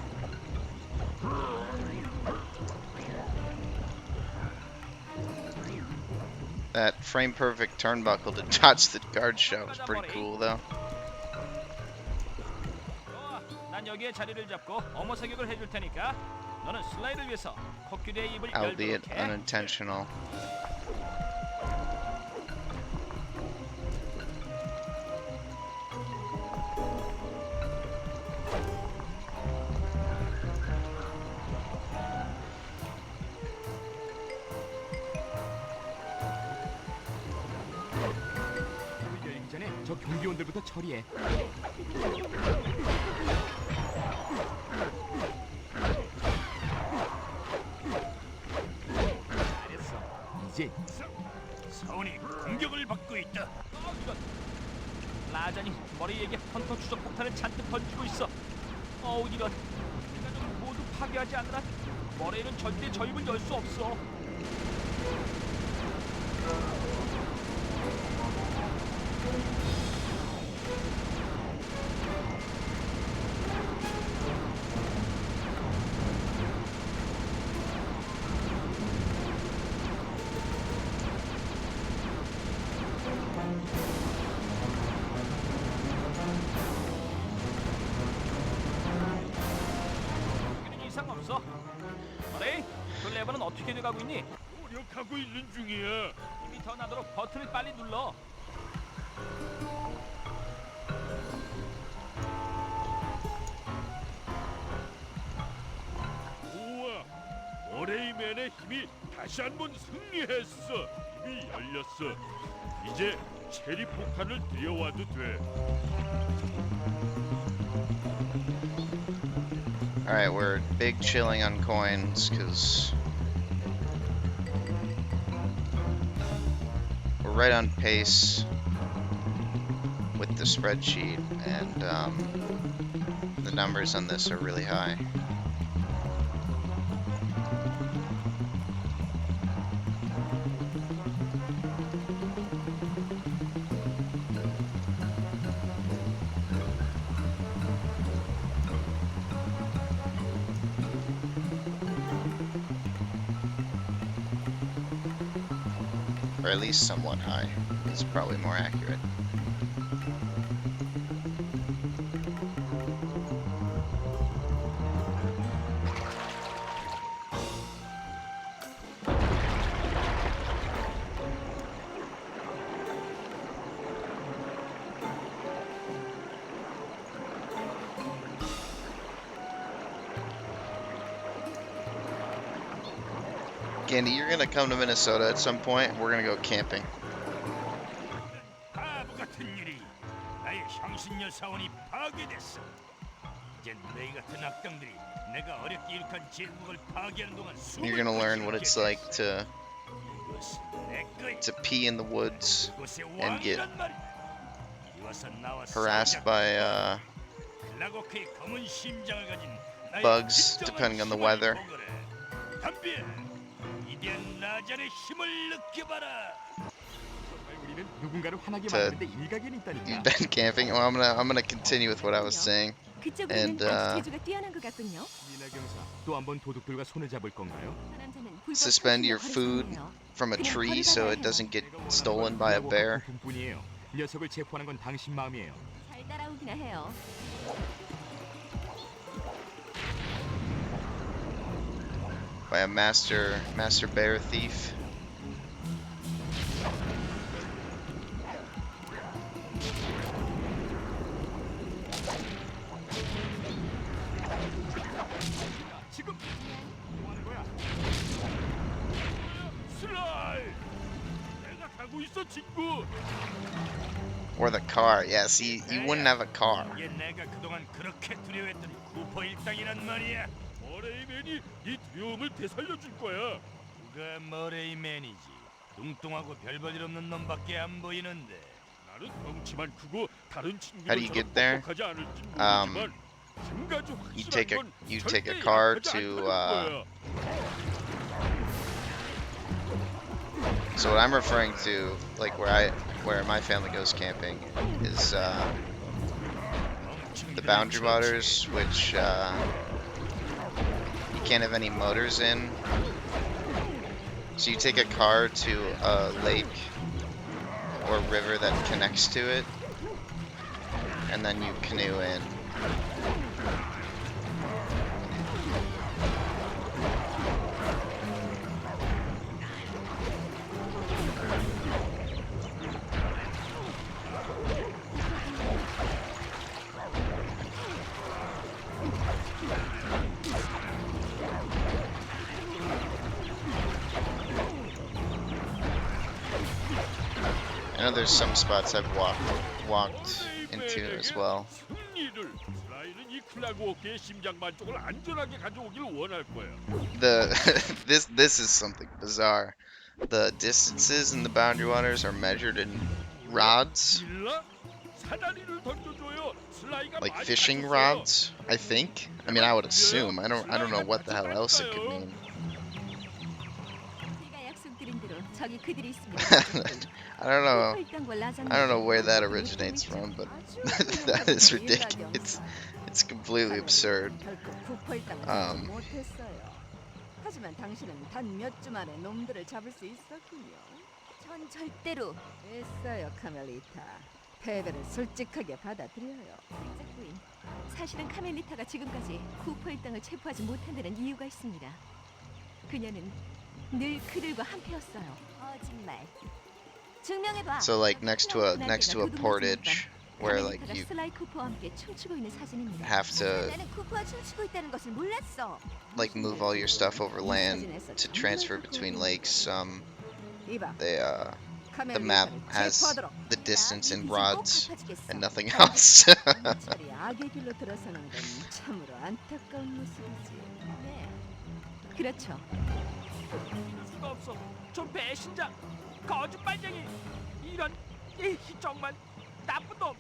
A: That frame perfect turnbuckle to dodge the guard shot was pretty cool though.
B: 좋아, 난 여기에 자리를 잡고 어머 사격을 해줄 테니까 너는 슬라이드를 위해서 코끼리의 입을
A: Albeit
B: 열도록 해.
A: unintentional.
C: 열리기 전에 저 경비원들부터 처리해. 잘했어. 이제
G: 사원이 공격을 받고 있다.
B: 이런. 라잔이 머리에게 헌터 추적 폭탄을 잔뜩 던지고 있어. 어우 이런. 내가 좀 모두 파괴하지 않으라. 머리에는 절대 저 입을 열 수 없어. 여기는 이상 없어. 머리, 그 레버는 어떻게 돼가고 있니?
D: 노력하고 있는 중이야.
B: 힘이 더 나도록 버튼을 빨리 눌러.
D: 우와, 머레이맨의 힘이 다시 한번 승리했어. 입이 열렸어. 이제 체리 폭탄을 들여와도 돼.
A: Alright, we're big chilling on coins because we're right on pace with the spreadsheet, and the numbers on this are really high. Or at least somewhat high. It's probably more accurate. Gandhi, you're gonna come to Minnesota at some point. We're gonna go camping.
G: 바보 같은 일이 나의 향신료 사원이 파괴됐어. 이제 너희 같은 악당들이 내가 어렵게 일으킨 제국을 파괴하는 동안
A: You're gonna learn what it's like to pee in the woods and get harassed by bugs, depending on the weather.
C: 우리는 누군가를 화나게
A: 자,
C: 만드는데 일가견이 있다니까.
A: You've been camping. Well, I'm gonna continue with what I was saying.
E: 그쪽으로는
A: And,
E: 아주 재주가 뛰어난 것 같군요.
C: 미나 경사, 또 한 번 도둑들과 손을 잡을 건가요?
E: 저 남자는 불법
A: Suspend your
E: 투기를
A: food
E: 거르잖아요.
A: from a
E: 그냥
A: tree
E: 버리다가
A: so it
E: 해요.
A: doesn't get stolen by a bear.
C: 뿐이에요. 녀석을 체포하는 건 당신 마음이에요.
E: 잘 따라오기나 해요.
A: By a master bear thief.
C: 지금 뭐 하는 거야?
D: 슬라이! 내가 가고 있어, 친구.
A: Or the car. Yeah, see, you wouldn't have a car.
G: 이게 내가 그동안 그렇게 두려워했던 쿠퍼 일당이란 말이야.
D: 머레이맨이 네 두려움을 되살려 줄 거야.
G: 누가 머레이맨이지? 뚱뚱하고 별볼일 없는 놈밖에 안 보이는데.
D: 나는 덩치만 크고 다른
A: How do you
D: 친구들처럼
A: get there?
D: 똑똑하지 않을지
A: Um,
D: 모르지만 한 가지
A: You take
D: 확실한 건
A: a
D: 절대
A: car
D: 약하지
A: to
D: 않다는 거야.
A: so what I'm referring to, like where my family goes camping, is the Boundary Waters, which you can't have any motors in. So you take a car to a lake or river that connects to it, and then you canoe in. I know there's some spots I've walked into as well.
D: 승리를. 슬라이는 이 클라그워크의 심장반 쪽을 안전하게 가져오길 원할 거야.
A: The this is something bizarre. The distances in the Boundary Waters are measured in rods,
D: 일라? 사다리를 던져줘요. 슬라이가
A: like
D: 많이
A: fishing
D: 다쳤어요.
A: rods, I think. I mean, I would assume. I don't know what the hell else it could mean.
E: 제가 약속드린 대로 저기 그들이 있습니다.
A: I don't know.
E: 혈당과 라자냐.
A: I don't know where that originates from, but that is ridiculous. It's completely absurd.
H: 못했어요. 하지만 당신은 단 몇 주 만에 놈들을 잡을 수 있었군요.
E: 전 절대로.
H: 됐어요, 카멜리타. 패배를 솔직하게 받아들여요.
E: 부인. 사실은 카멜리타가 지금까지 쿠퍼 일당을 체포하지 못한 데는 이유가 있습니다. 그녀는 늘 그들과 한패였어요. 거짓말. 증명해봐.
A: So like next to a portage where like you
E: 슬라이 쿠퍼와 함께 춤추고 있는 사진입니다.
A: have to
E: 나는 쿠퍼와 춤추고 있다는 것을 몰랐어.
A: like move all your stuff over land to transfer between lakes.
H: 이봐,
A: The map has
H: 체포하도록.
A: the distance in rods and
E: 는
A: nothing else.
H: 경찰이 악의 길로 들어서는 건 참으로 안타까운 모습이지.
E: 네. 그렇죠.
B: 수가 없어. 저 배신자, 거짓말쟁이, 이런 정말 나쁜 놈.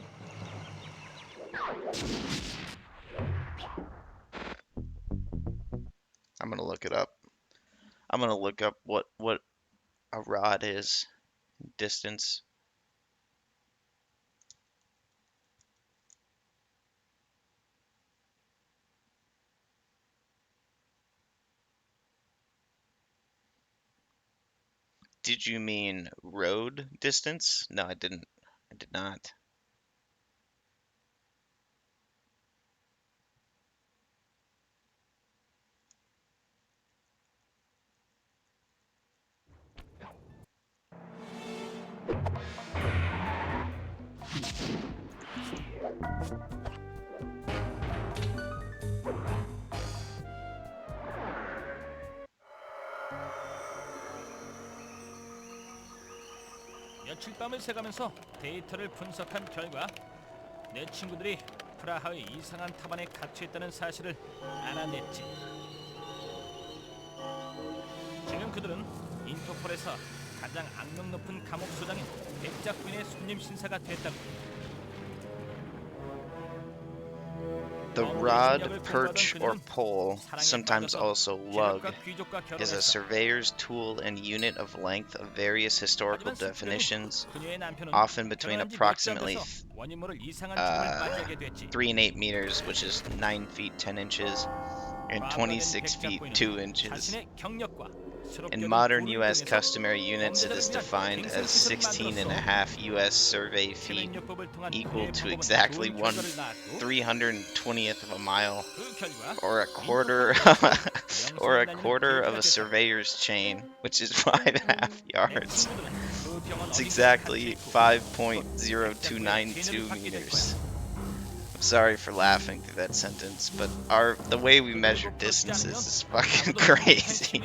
A: I'm gonna look it up. I'm gonna look up what a rod is. Distance. Did you mean road distance? No, I didn't. I did not.
B: 며칠 밤을 새가면서 데이터를 분석한 결과 내 친구들이 프라하의 이상한 탑안에 갇혀있다는 사실을 알아냈지. 지금 그들은 인터폴에서 가장 악명 높은 감옥 소장인 백작부인의 손님 신사가 됐다고.
A: The rod, perch, or pole, sometimes also lug, is a surveyor's tool and unit of length of various historical definitions, often between approximately 3 and 8 meters, which is 9 feet 10 inches, and 26 feet 2 inches. In modern U.S. customary units, it is defined as 16.5 U.S. survey feet, equal to exactly 1/320th of a mile, or a quarter of a surveyor's chain, which is 5.5 yards. It's exactly 5.0292 meters. I'm sorry for laughing through that sentence, but the way we measure distances is fucking crazy.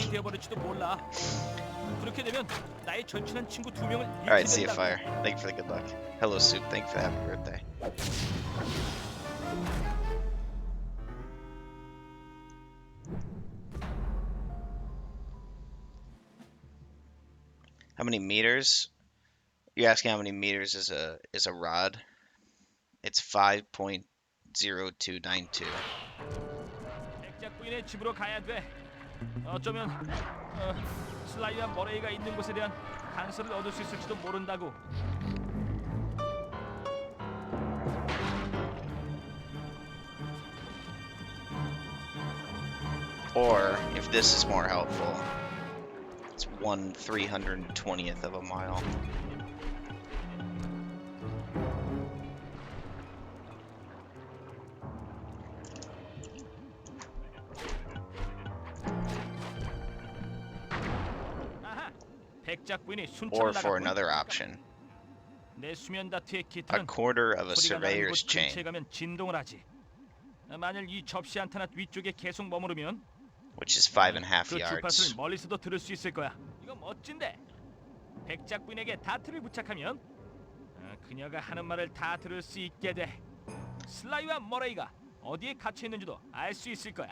A: Alright, see you, Fire. Thank you for the good luck. Hello, Soup. Thank you for the happy birthday. How many meters? You're asking how many meters is a rod? It's 5.0292.
B: 백작 부인의 집으로 가야 돼. 어쩌면 슬라이와 머레이가 있는 곳에 대한 단서를 얻을 수 있을지도 모른다고.
A: Or if this is more helpful, it's 1/320th of a mile.
B: 아하, 백작 부인이
A: Or
B: 순찰을
A: for
B: 나갔군.
A: another option,
B: 내 수면 다트의
A: a
B: 기틀은
A: quarter of a
B: 소리가 나는
A: surveyor's
B: 곳 근처에
A: chain,
B: 가면 진동을 하지. 만일 이 접시 안테나 위쪽에 계속 머무르면
A: which is 5.5
B: 그
A: yards.
B: 주파수를 멀리서도 들을 수 있을 거야. 이거 멋진데. 백작 부인에게 다트를 부착하면 그녀가 하는 말을 다 들을 수 있게 돼. 슬라이와 머레이가 어디에 갇혀 있는지도 알 수 있을 거야.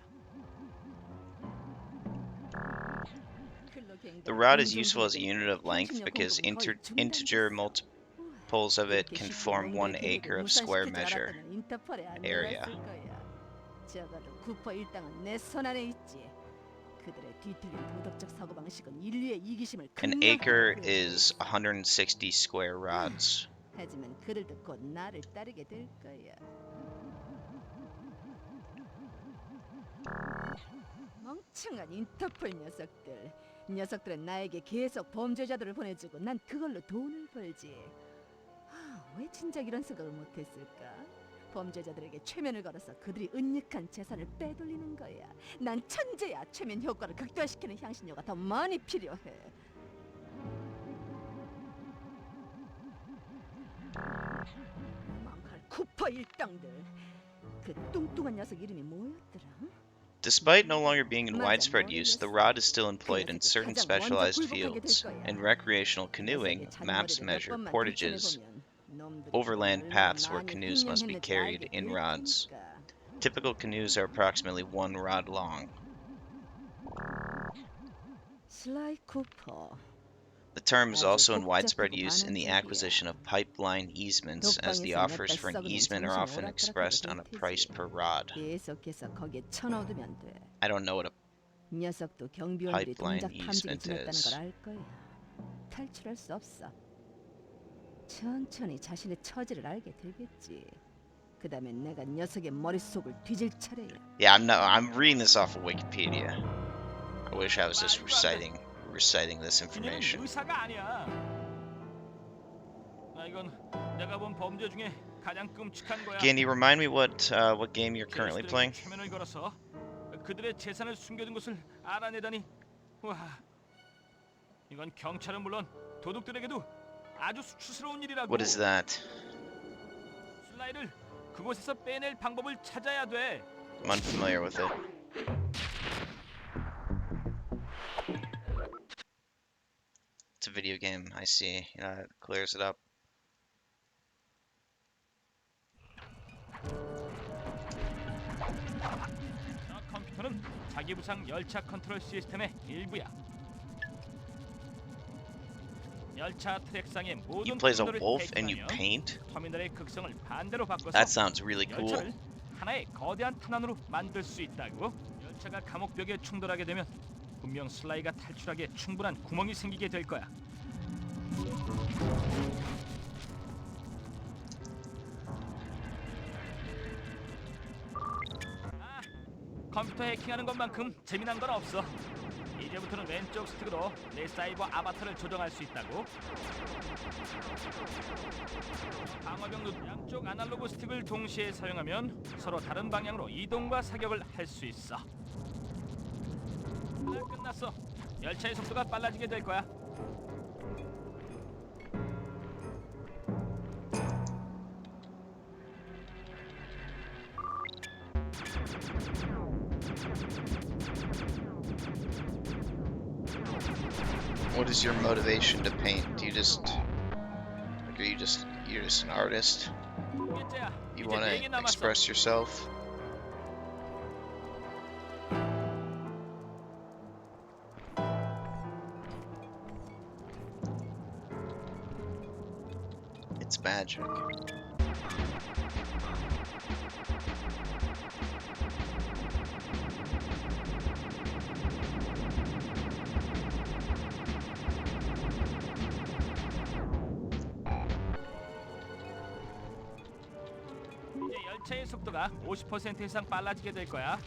A: The rod is useful as a unit of length because integer multiples of it can form 1 acre of square measure area.
H: 적어도 쿠퍼 일당은 내 손안에 있지. 그들의 뒤틀린 도덕적 사고방식은 인류의 이기심을
A: An acre is 160 square rods.
H: 하지만 그들도 곧 나를 따르게 될 거야. 멍청한 인터폴 녀석들. 녀석들은 나에게 계속 범죄자들을 보내주고 난 그걸로 돈을 벌지. 왜 진작 이런 생각을 못했을까? 범죄자들에게 최면을 걸어서 그들이 은닉한 재산을 빼돌리는 거야. 난 천재야. 최면 효과를 극대화시키는 향신료가 더 많이 필요해. 망할 쿠퍼 일당들. 그 뚱뚱한 녀석 이름이 뭐였더라?
A: Despite no longer being in widespread use, the rod is still employed in certain specialized fields. In recreational canoeing, maps measure portages, overland paths where canoes must be carried in rods. Typical canoes are approximately 1 rod long.
H: 슬라이 쿠퍼.
A: The term is also in widespread use in the acquisition of pipeline easements, as the offers for an easement are often expressed on a price per rod.
H: 계속해서 거기에 쳐넣어두면 돼.
A: I don't know what a
H: 녀석도 경비원들이
A: pipeline
H: 동작 탐지기
A: easement
H: 지냈다는
A: is.
H: 걸 알 거야. 탈출할 수 없어. 천천히 자신의 처지를 알게 되겠지. 그다음에 내가 녀석의 머릿속을 뒤질 차례야.
A: Yeah, I'm reading this off of Wikipedia. I wish I was just reciting this
B: 그녀는
A: information.
B: 의사가 아니야. 이건 내가 본 범죄 중에 가장 끔찍한 거야.
A: Can you remind me what game you're currently playing?
B: 최면을 걸어서 그들의 재산을 숨겨둔 것을 알아내다니. 와, 이건 경찰은 물론 도둑들에게도 아주 수치스러운 일이라고.
A: What is that?
B: 슬라이를 그곳에서 빼낼 방법을 찾아야 돼.
A: I'm unfamiliar with it. It's a video game, I see. It clears it up.
B: 저 컴퓨터는 자기 부상 열차 컨트롤 시스템의 일부야. 열차 트랙상의
A: You
B: 모든
A: play as a
B: 터미널을
A: wolf and you
B: 테이프하며
A: paint?
B: 터미널의 극성을 반대로 바꿔서
A: That sounds really cool.
B: 열차를 하나의 거대한 탄환으로 만들 수 있다고. 열차가 감옥벽에 충돌하게 되면 분명 슬라이가 탈출하기에 충분한 구멍이 생기게 될 거야. 컴퓨터 해킹하는 것만큼 재미난 건 없어. 이제부터는 왼쪽 스틱으로 내 사이버 아바타를 조정할 수 있다고. 방어병 누 양쪽 아날로그 스틱을 동시에 사용하면 서로 다른 방향으로 이동과 사격을 할 수 있어. 끝났어. 열차의 속도가 빨라지게 될 거야.
A: What is your motivation to paint? Do you just, like, you're just an artist?
B: 개째야,
A: You
B: 이제
A: want
B: 4개
A: to
B: 남았어.
A: express yourself? It's magic.
B: 이제 열차의 속도가 50% 이상 빨라지게 될 거야.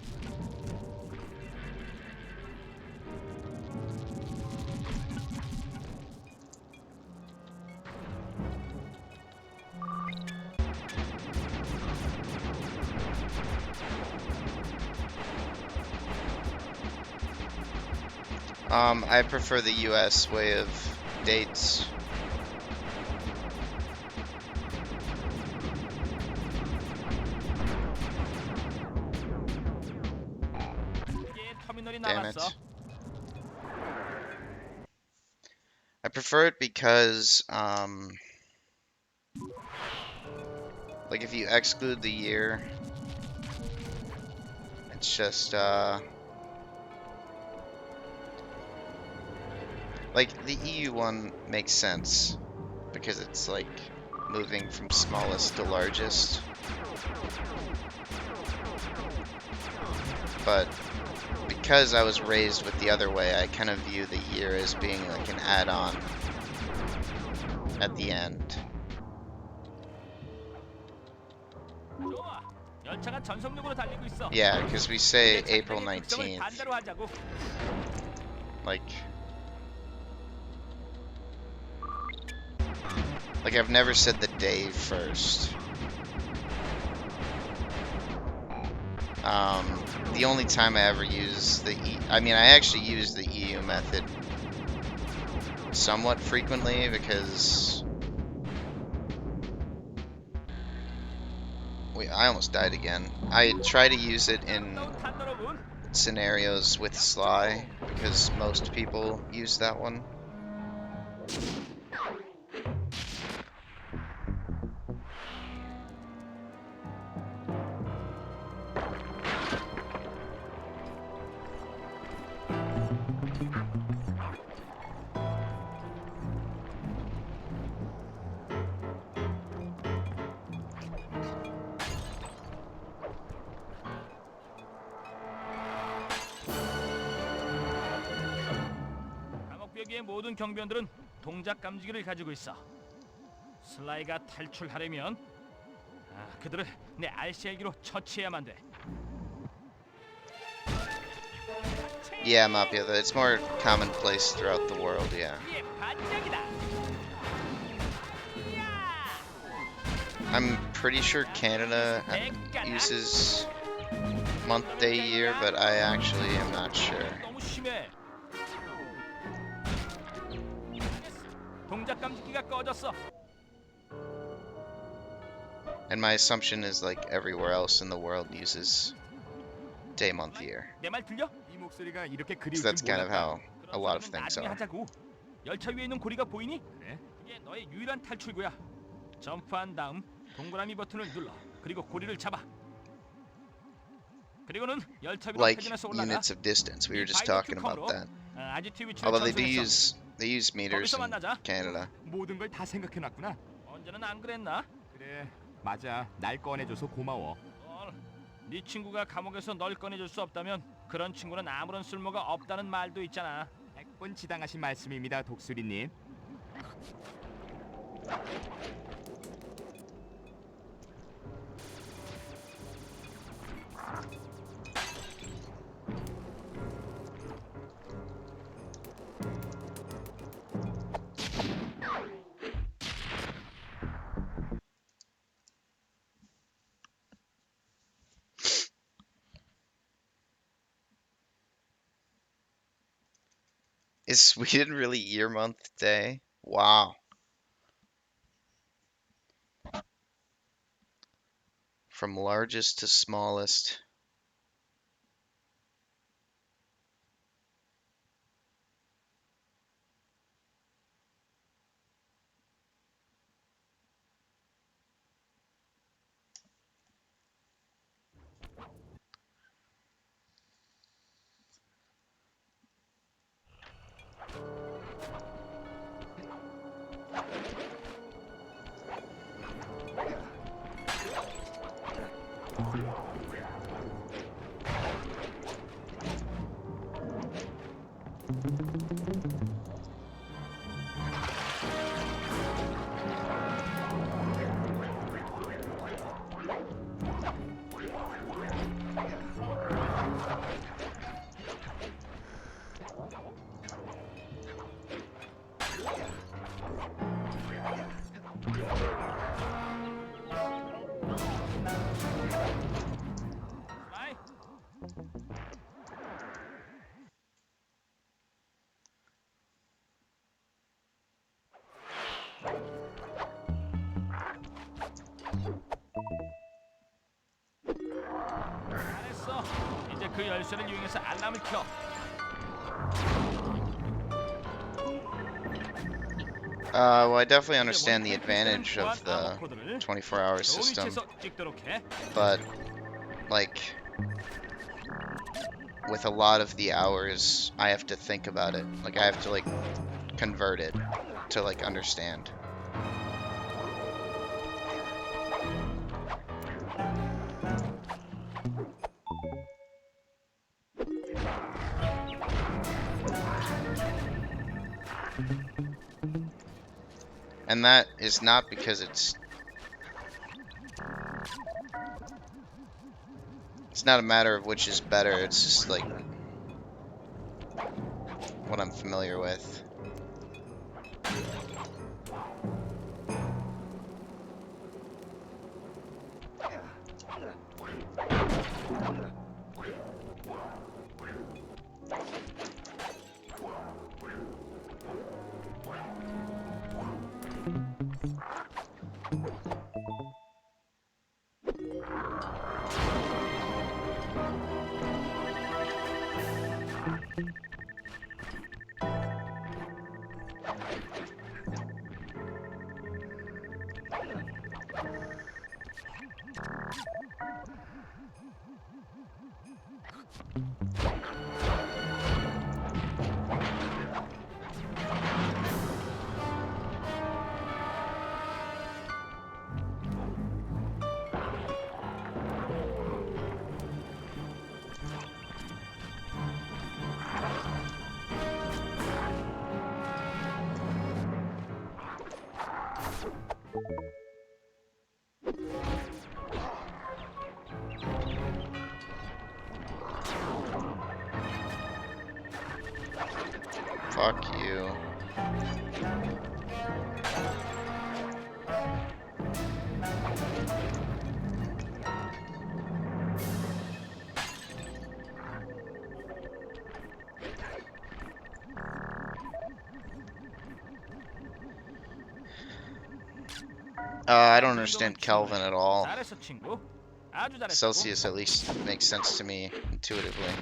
A: I prefer the US way of dates.
B: 이제 터미널이
A: Damn it.
B: 남았어.
A: I prefer it because, like if you exclude the year, it's just, like the EU one makes sense because it's like moving from smallest to largest. But because I was raised with the other way, I kind of view the year as being like an add-on at the end.
B: 좋아. 열차가 전속력으로 달리고 있어.
A: Yeah, because we say
B: 이제
A: April
B: 차량의 특성을
A: 19th.
B: 반대로 하자고.
A: Like I've never said the day first. The only time I ever use the I mean, I actually use the EU method somewhat frequently because I almost died again. I try to use it in
B: 탄도로군.
A: scenarios with Sly because most people use that one.
B: 감옥벽의 모든 경비원들은 동작 감지기를 가지고 있어. 슬라이가 탈출하려면 그들을 내 RCI기로 처치해야만 돼.
A: Yeah, Mapia, it's more commonplace throughout the world, yeah.
B: 이게 반짝이다.
A: I'm pretty sure Canada uses month, day, year, but I actually am not sure.
B: 너무 심해. 동작 감지기가 꺼졌어.
A: And my assumption is like everywhere else in the world uses day, month, year.
B: 내 말 들려?
C: 이 목소리가 이렇게
A: So
C: 그리울
A: that's
C: 줄
A: kind of
C: 몰랐다.
A: how a lot of things
B: 나중에
A: are.
B: 하자고. 열차 위에 있는 고리가 보이니?
C: 그래?
B: 그게 너의 유일한 탈출구야. 점프한 다음 동그라미 버튼을 눌러. 그리고 고리를 잡아. 그리고는 열차 위로
A: Like
B: 회전해서 올라가.
A: units of distance, we were just
B: 이 바이더
A: talking about
B: 큐컴으로,
A: that.
B: 아지트 위치를
A: Although they
B: 전송했어.
A: use meters
B: 거기서
A: in
B: 만나자.
A: Canada.
C: 모든 걸 다 생각해놨구나.
B: 언제는 안 그랬나?
C: 그래, 맞아. 날 꺼내줘서 고마워.
B: 네 친구가 감옥에서 널 꺼내줄 수 없다면 그런 친구는 아무런 쓸모가 없다는 말도 있잖아.
C: 100번 지당하신 말씀입니다, 독수리님.
A: Is Sweden really year, month, day? Wow. From largest to smallest.
B: 그 열쇠를 이용해서 알람을 켜.
A: Well, I definitely understand the advantage of the 24-hour
B: 좋은
A: system,
B: 위치에서 찍도록 해.
A: but like with a lot of the hours, I have to think about it. Like I have to like convert it to like understand. And that is not because it's not a matter of which is better, it's just like what I'm familiar with. Fuck you. I don't understand Kelvin at all.
B: 잘했어, 친구. 아주 잘했어.
A: Celsius at least makes sense to me intuitively.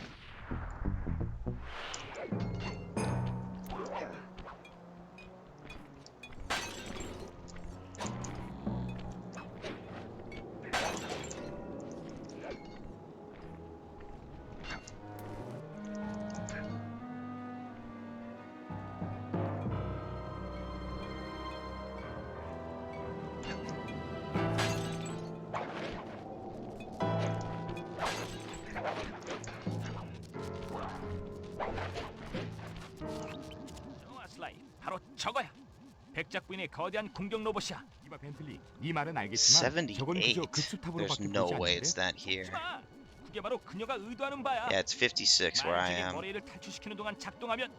B: 좋아, 슬라이. 바로 저거야. 백작부인의 거대한 공격 로봇이야.
C: 이봐 벤틀리, 네 말은 알겠지만 저건 그저
A: 78.
C: 급수탑으로밖에
A: There's
C: 보이지
A: no way it's
C: 않는데.
A: that here.
B: 마. 그게 바로 그녀가 의도하는 바야.
A: Yeah, it's 56 where I
B: 만약에
A: am.
B: 거래를 탈출시키는 동안 작동하면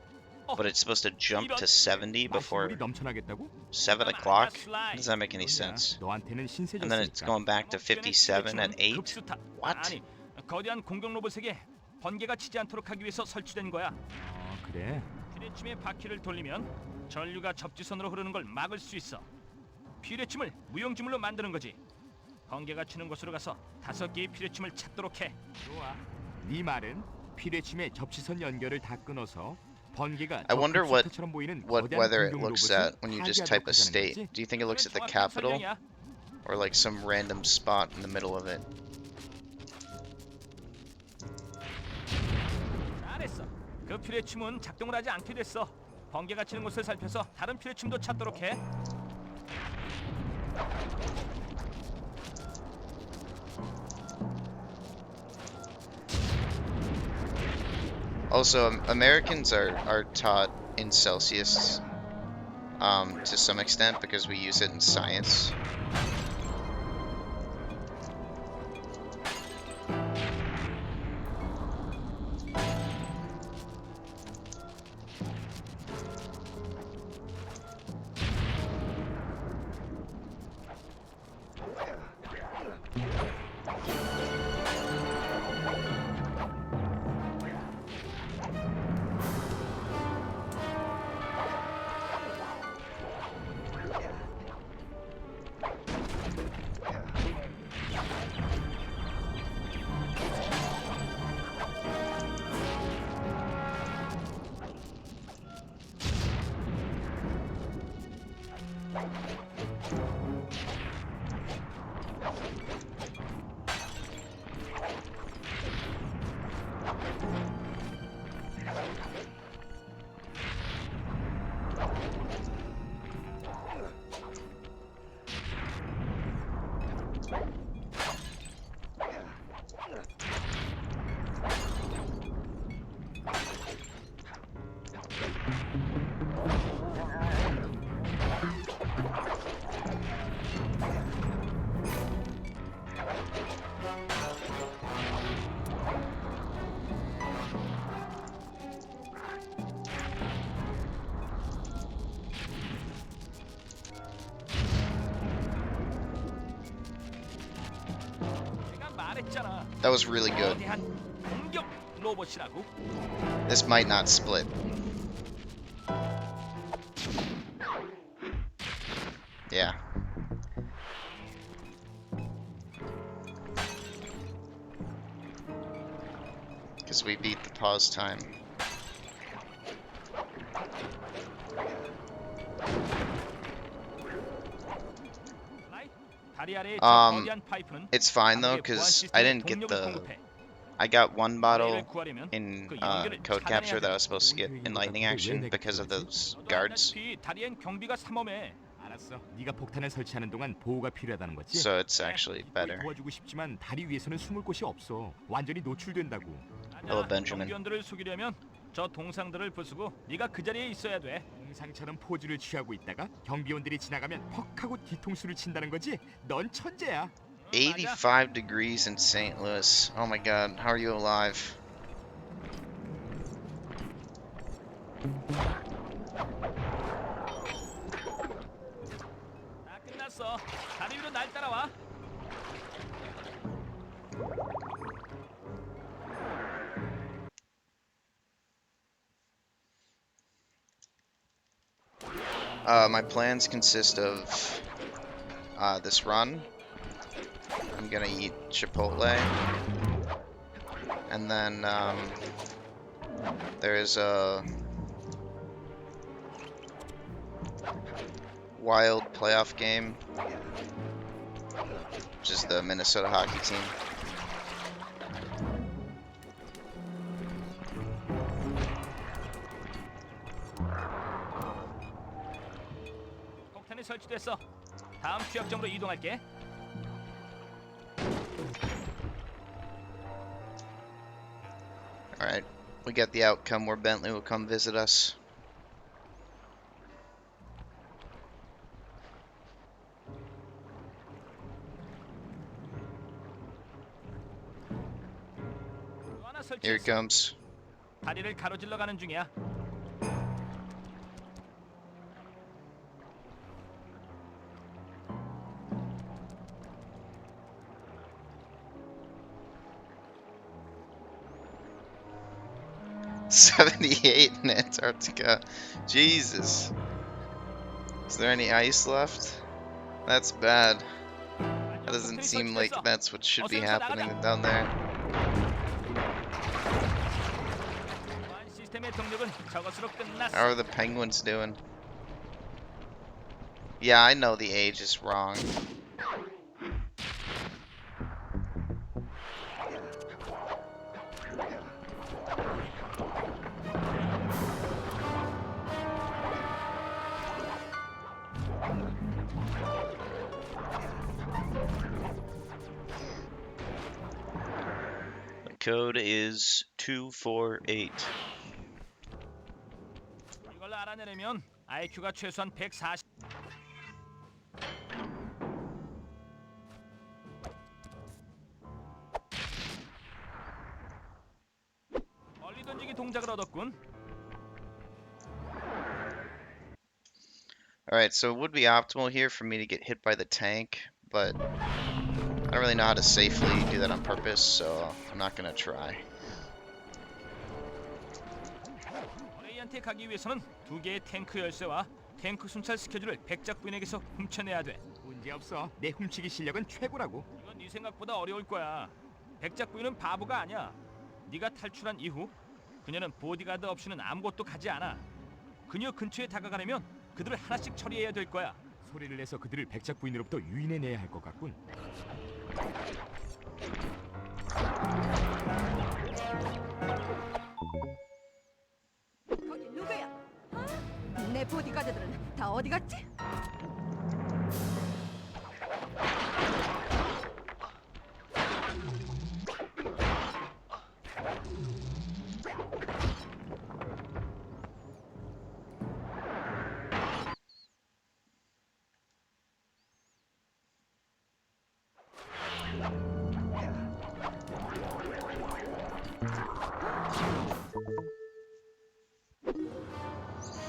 A: But it's supposed to jump to 70 before
C: 마시물이 넘쳐나겠다고?
A: 7 o'clock? How does that make any sense?
C: 너한테는
A: And then it's
C: 신세졌으니까.
A: going back to 57 at 8?
B: 급수탑.
A: What?
B: 아니, 거대한 공격 로봇에게 번개가 치지 않도록 하기 위해서 설치된 거야.
C: 그래.
B: 피레침의 바퀴를 돌리면 전류가 접지선으로 흐르는 걸 막을 수 있어. 피레침을 무용지물로 만드는 거지. 번개가 치는 곳으로 가서 5개의 피레침을 찾도록 해.
C: 좋아. 네 말은 피뢰침의 접시선 연결을 다 끊어서 번개가
A: I wonder what
C: 급수탑처럼 보이는
A: what
C: 거대한
A: weather it
C: 공격
A: looks
C: 로봇을
A: at when you just
C: 파괴하도록
A: type a
C: 하자는
A: state.
C: 거지?
A: Do you think it looks at the
B: 정확한
A: capital
B: 설명이야.
A: or like some random spot in the middle of it?
B: 잘했어. 그 피레침은 작동을 하지 않게 됐어. 번개가 치는 곳을 살펴서 다른 피레침도 찾도록 해.
A: Also, Americans are taught in Celsius to some extent because we use it in science.
B: 말했잖아.
A: That was really good.
B: 거대한 공격 로봇이라고.
A: This might not split. Yeah. Because we beat the pause time.
B: 다리 아래의 저 거대한 파이프는
A: It's fine though,
B: 강제 보안
A: because I
B: 시스템에
A: didn't get
B: 동력을
A: the.
B: 공급해.
A: I got one bottle
B: 거래를 구하려면
A: in
B: 그 연결을
A: code
B: 차단해야
A: capture that I
B: 돼.
A: was supposed to get in lightning action because of those
B: 너도
A: guards.
B: 알다시피 다리엔 경비가 삼엄해.
C: 알았어. 네가 폭탄을 설치하는 동안 보호가 필요하다는 거지?
A: So it's actually better.
C: 도와주고 싶지만 다리 위에서는 숨을 곳이 없어. 완전히 노출된다고.
A: Hello, Benjamin.
B: 경비원들을 속이려면 저 동상들을 부수고 네가 그 자리에 있어야 돼.
C: 동상처럼 포즈를 취하고 있다가 경비원들이 지나가면 퍽 하고 뒤통수를 친다는 거지? 넌 천재야.
A: 85 degrees in St. Louis. Oh my god, how are you alive?
B: 다 끝났어. 다리 위로 날 따라와.
A: My plans consist of this run. I'm gonna eat Chipotle, and then there's a wild playoff game, which is the Minnesota hockey team.
B: 폭탄이 설치됐어. 다음 취약점으로 이동할게.
A: Alright, we get the outcome where Bentley will come visit us.
B: 또 하나
A: Here it
B: 설치했어.
A: comes.
B: 다리를 가로질러 가는 중이야.
A: $78 in Antarctica. Jesus. Is there any ice left? That's bad. That doesn't seem like that's what should be happening down there.
B: 보안 시스템의 동력은 저것으로 끝났어.
A: How are the penguins doing? Yeah, I know the age is wrong. The code is 248.
B: 이걸 알아내려면 IQ가 최소한 140. 멀리 던지기 동작을 얻었군.
A: Alright, so it would be optimal here for me to get hit by the tank, but I don't really know how to safely do that on purpose, so I'm not gonna try.
B: 레이한테 가기 위해서는 두 개의 탱크 열쇠와 탱크 순찰 스케줄을 백작 부인에게서 훔쳐내야 돼.
C: 문제 없어. 내 훔치기 실력은 최고라고.
B: 이건 네 생각보다 어려울 거야. 백작 부인은 바보가 아니야. 네가 탈출한 이후 그녀는 보디가드 없이는 아무것도 가지 않아. 그녀 근처에 다가가려면 그들을 하나씩 처리해야 될 거야.
C: 소리를 내서 그들을 백작 부인으로부터 유인해내야 할 것 같군.
H: 거기 누구야? 어? 내 보디가드들은 다 어디 갔지?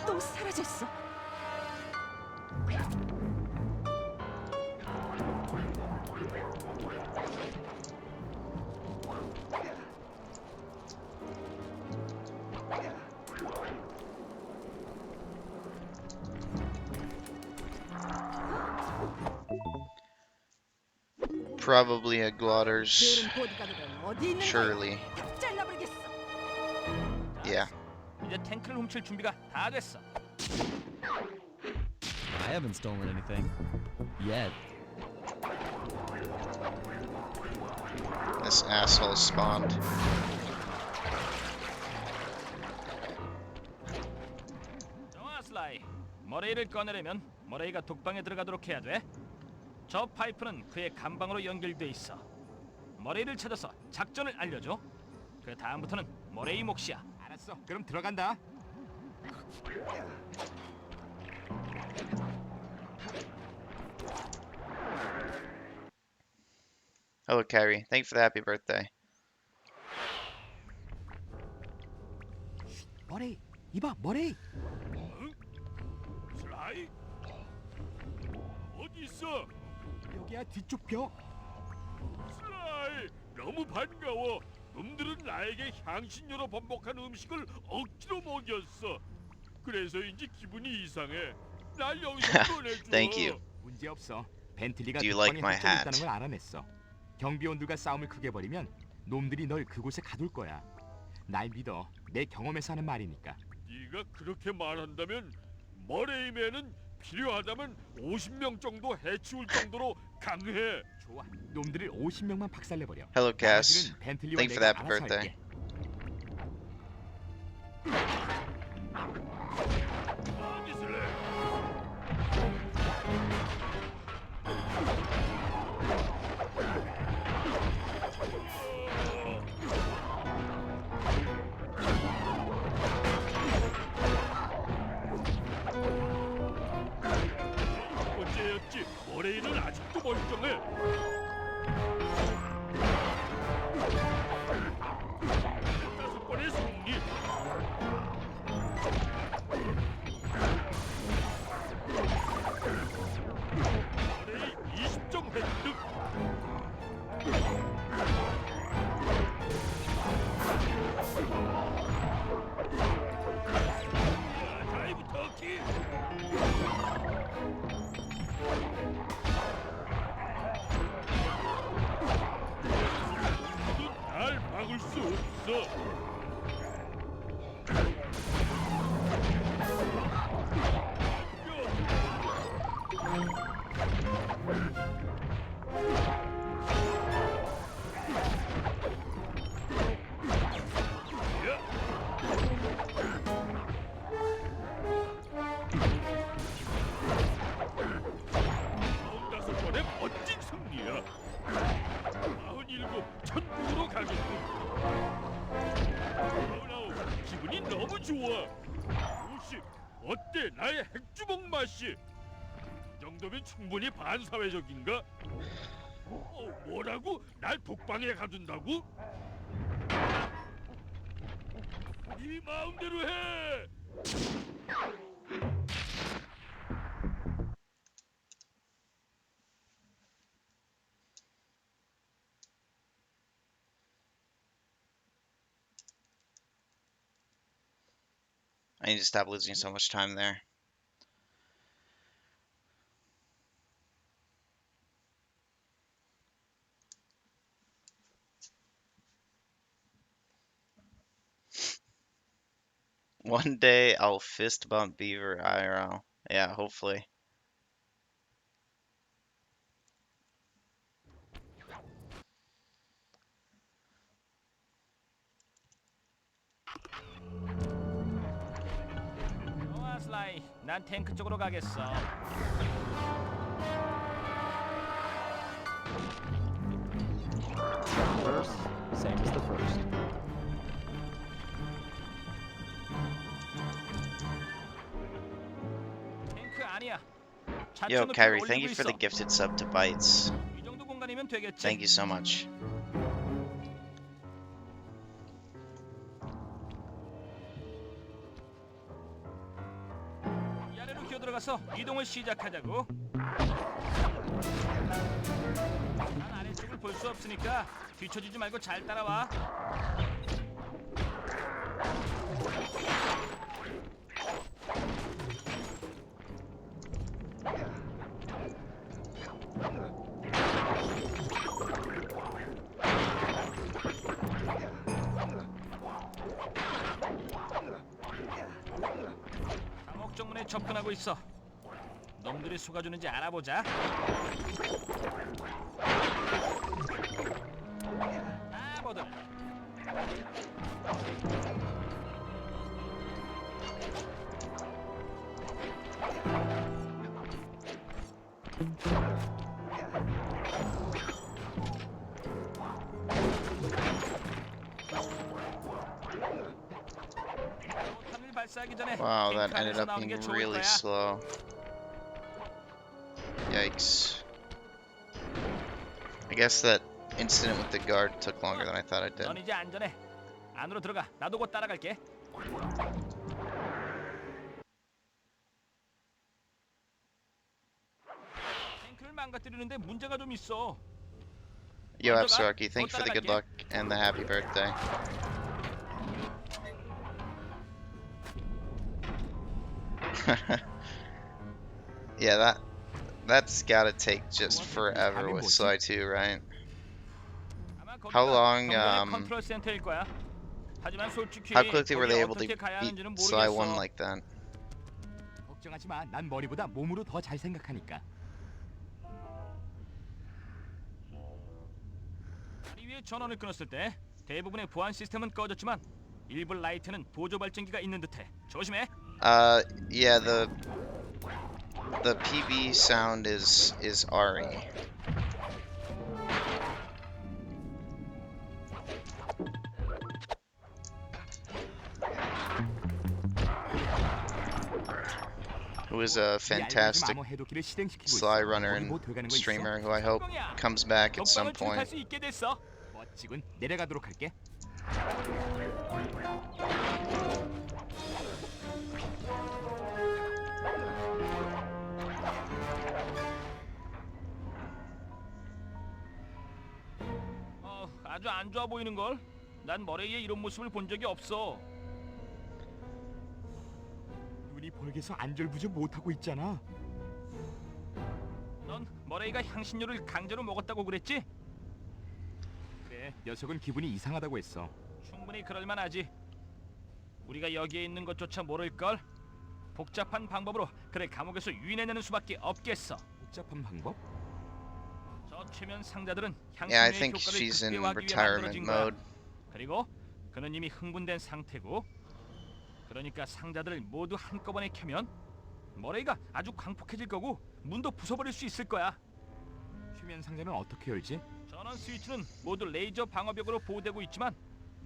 H: 또 사라졌어.
A: Probably a Glotters.
H: 게으른 보디가드는 어디 있는 거야?
A: Surely.
H: 다 잘라버리겠어.
A: Yeah.
B: 이제 탱크를 훔칠 준비가 다 됐어.
I: I haven't stolen anything. Yet.
A: This asshole spawned.
B: 좋아, 슬라이. 머레이를 꺼내려면 머레이가 독방에 들어가도록 해야 돼. 저 파이프는 그의 감방으로 연결돼 있어. 머레이를 찾아서 작전을 알려줘. 그 다음부터는 머레이 몫이야.
C: 알았어. 그럼 들어간다.
A: Hello, Kyrie. Thank you for the happy birthday.
C: 머레이, 이봐, 머레이.
D: 슬라이? 어디 있어?
C: 여기야 뒤쪽 벽.
D: 슬라이, 너무 반가워. 놈들은 나에게 향신료로 번복한 음식을 억지로 먹였어. 그래서인지 기분이 이상해. 날 여기서 꺼내줘.
A: Thank you.
C: 문제 없어. 벤틀리가
A: Do you like
C: 독방에
A: my
C: 흩어져
A: hat?
C: 있다는 걸 알아냈어. 경비원들과 싸움을 크게 벌이면 놈들이 널 그곳에 가둘 거야. 날 믿어. 내 경험에서 하는 말이니까.
D: 네가 그렇게 말한다면 머레이맨은 필요하다면 50명 정도 해치울 정도로 강해.
C: 좋아. 놈들을 50명만 박살내버려.
A: Hello, Cass.
C: 나머지는 벤틀리와
A: Thank you for
C: 내가
A: the happy
C: 알아서
A: birthday.
C: 할게.
D: 어디 있을래? 어째였지? 머레이는 아직도 멀쩡해. 다섯 번의 승리. 머레이 20점 획득. 다이브 터키. 날 막을 수 없어. 다섯 번의 멋진 승리야. 47 천국으로 가겠군. 아우 기분이 너무 좋아. 50 어때 나의 핵주먹 맛이? 이 정도면 충분히 반사회적인가? 뭐라고? 날 독방에 가둔다고? 네 마음대로 해.
A: I need to stop losing so much time there. One day I'll fist bump Beaver IRL. Yeah, hopefully.
B: 좋아, 슬라이. 난 탱크 쪽으로 가겠어.
I: First, same as the first.
B: 탱크 아니야.
A: Yo,
B: 높이를
A: Kyrie,
B: 올리고
A: thank you for the
B: 있어.
A: gifted sub to Bites.
B: 이 정도 공간이면 되겠지.
A: Thank you so much.
B: 이 아래로 기어 들어가서 이동을 시작하자고. 난 아래쪽을 볼 수 없으니까 뒤처지지 말고 잘 따라와. 접근하고 있어. 놈들이 속아주는지 알아보자. 바보들. 포탄을 발사하기 전에
A: Wow, that
B: 탱크
A: ended
B: 안에서
A: up
B: 나오는
A: being
B: 게 좋을
A: really
B: 거야.
A: slow. Yikes. I guess that incident with the guard took longer than I thought it did.
B: 넌 이제 안전해. 안으로 들어가. 나도 곧 따라갈게. 탱크를 망가뜨리는데 문제가 좀 있어.
A: Yo, Absaraki, thank you for the good luck and the happy birthday. Yeah, that's gotta take just forever with Sly 2, right?
B: 아마 거기가
A: How long,
B: 정전의 컨트롤 센터일 거야. 하지만 솔직히
A: How quickly were
B: 거기
A: they able to
B: 어떻게 가야
A: beat
B: 하는지는
A: Sly 1
B: 모르겠어.
A: like that?
C: 걱정하지 마. 난 머리보다 몸으로 더 잘 생각하니까.
B: 다리 위에 전원을 끊었을 때 대부분의 보안 시스템은 꺼졌지만 일부 라이트는 보조 발전기가 있는 듯해. 조심해.
A: Yeah, the PB sound is RE. Who is a fantastic Sly runner and streamer who I hope comes back at some
B: 독방을 출입할
A: point.
B: 수 있게 됐어.
C: 멋지군. 내려가도록 할게.
B: 아주 안 좋아 보이는 걸. 난 머레이의 이런 모습을 본 적이 없어.
C: 눈이 벌게서 안절부절 못하고 있잖아.
B: 넌 머레이가 향신료를 강제로 먹었다고 그랬지?
C: 그래, 녀석은 기분이 이상하다고 했어.
B: 충분히 그럴 만하지. 우리가 여기에 있는 것조차 모를 걸. 복잡한 방법으로 그를 감옥에서 유인해내는 수밖에 없겠어.
C: 복잡한 방법?
B: 저 최면 상자들은
A: Yeah, I
B: 향신료의
A: think
B: 효과를
A: she's in
B: 극대화하기 위해
A: retirement
B: 만들어진 거야.
A: mode.
B: 그리고 그는 이미 흥분된 상태고, 그러니까 상자들을 모두 한꺼번에 켜면 머레이가 아주 광폭해질 거고 문도 부숴버릴 수 있을 거야.
C: 휴면 상자는 어떻게 열지?
B: 전원 스위치는 모두 레이저 방어벽으로 보호되고 있지만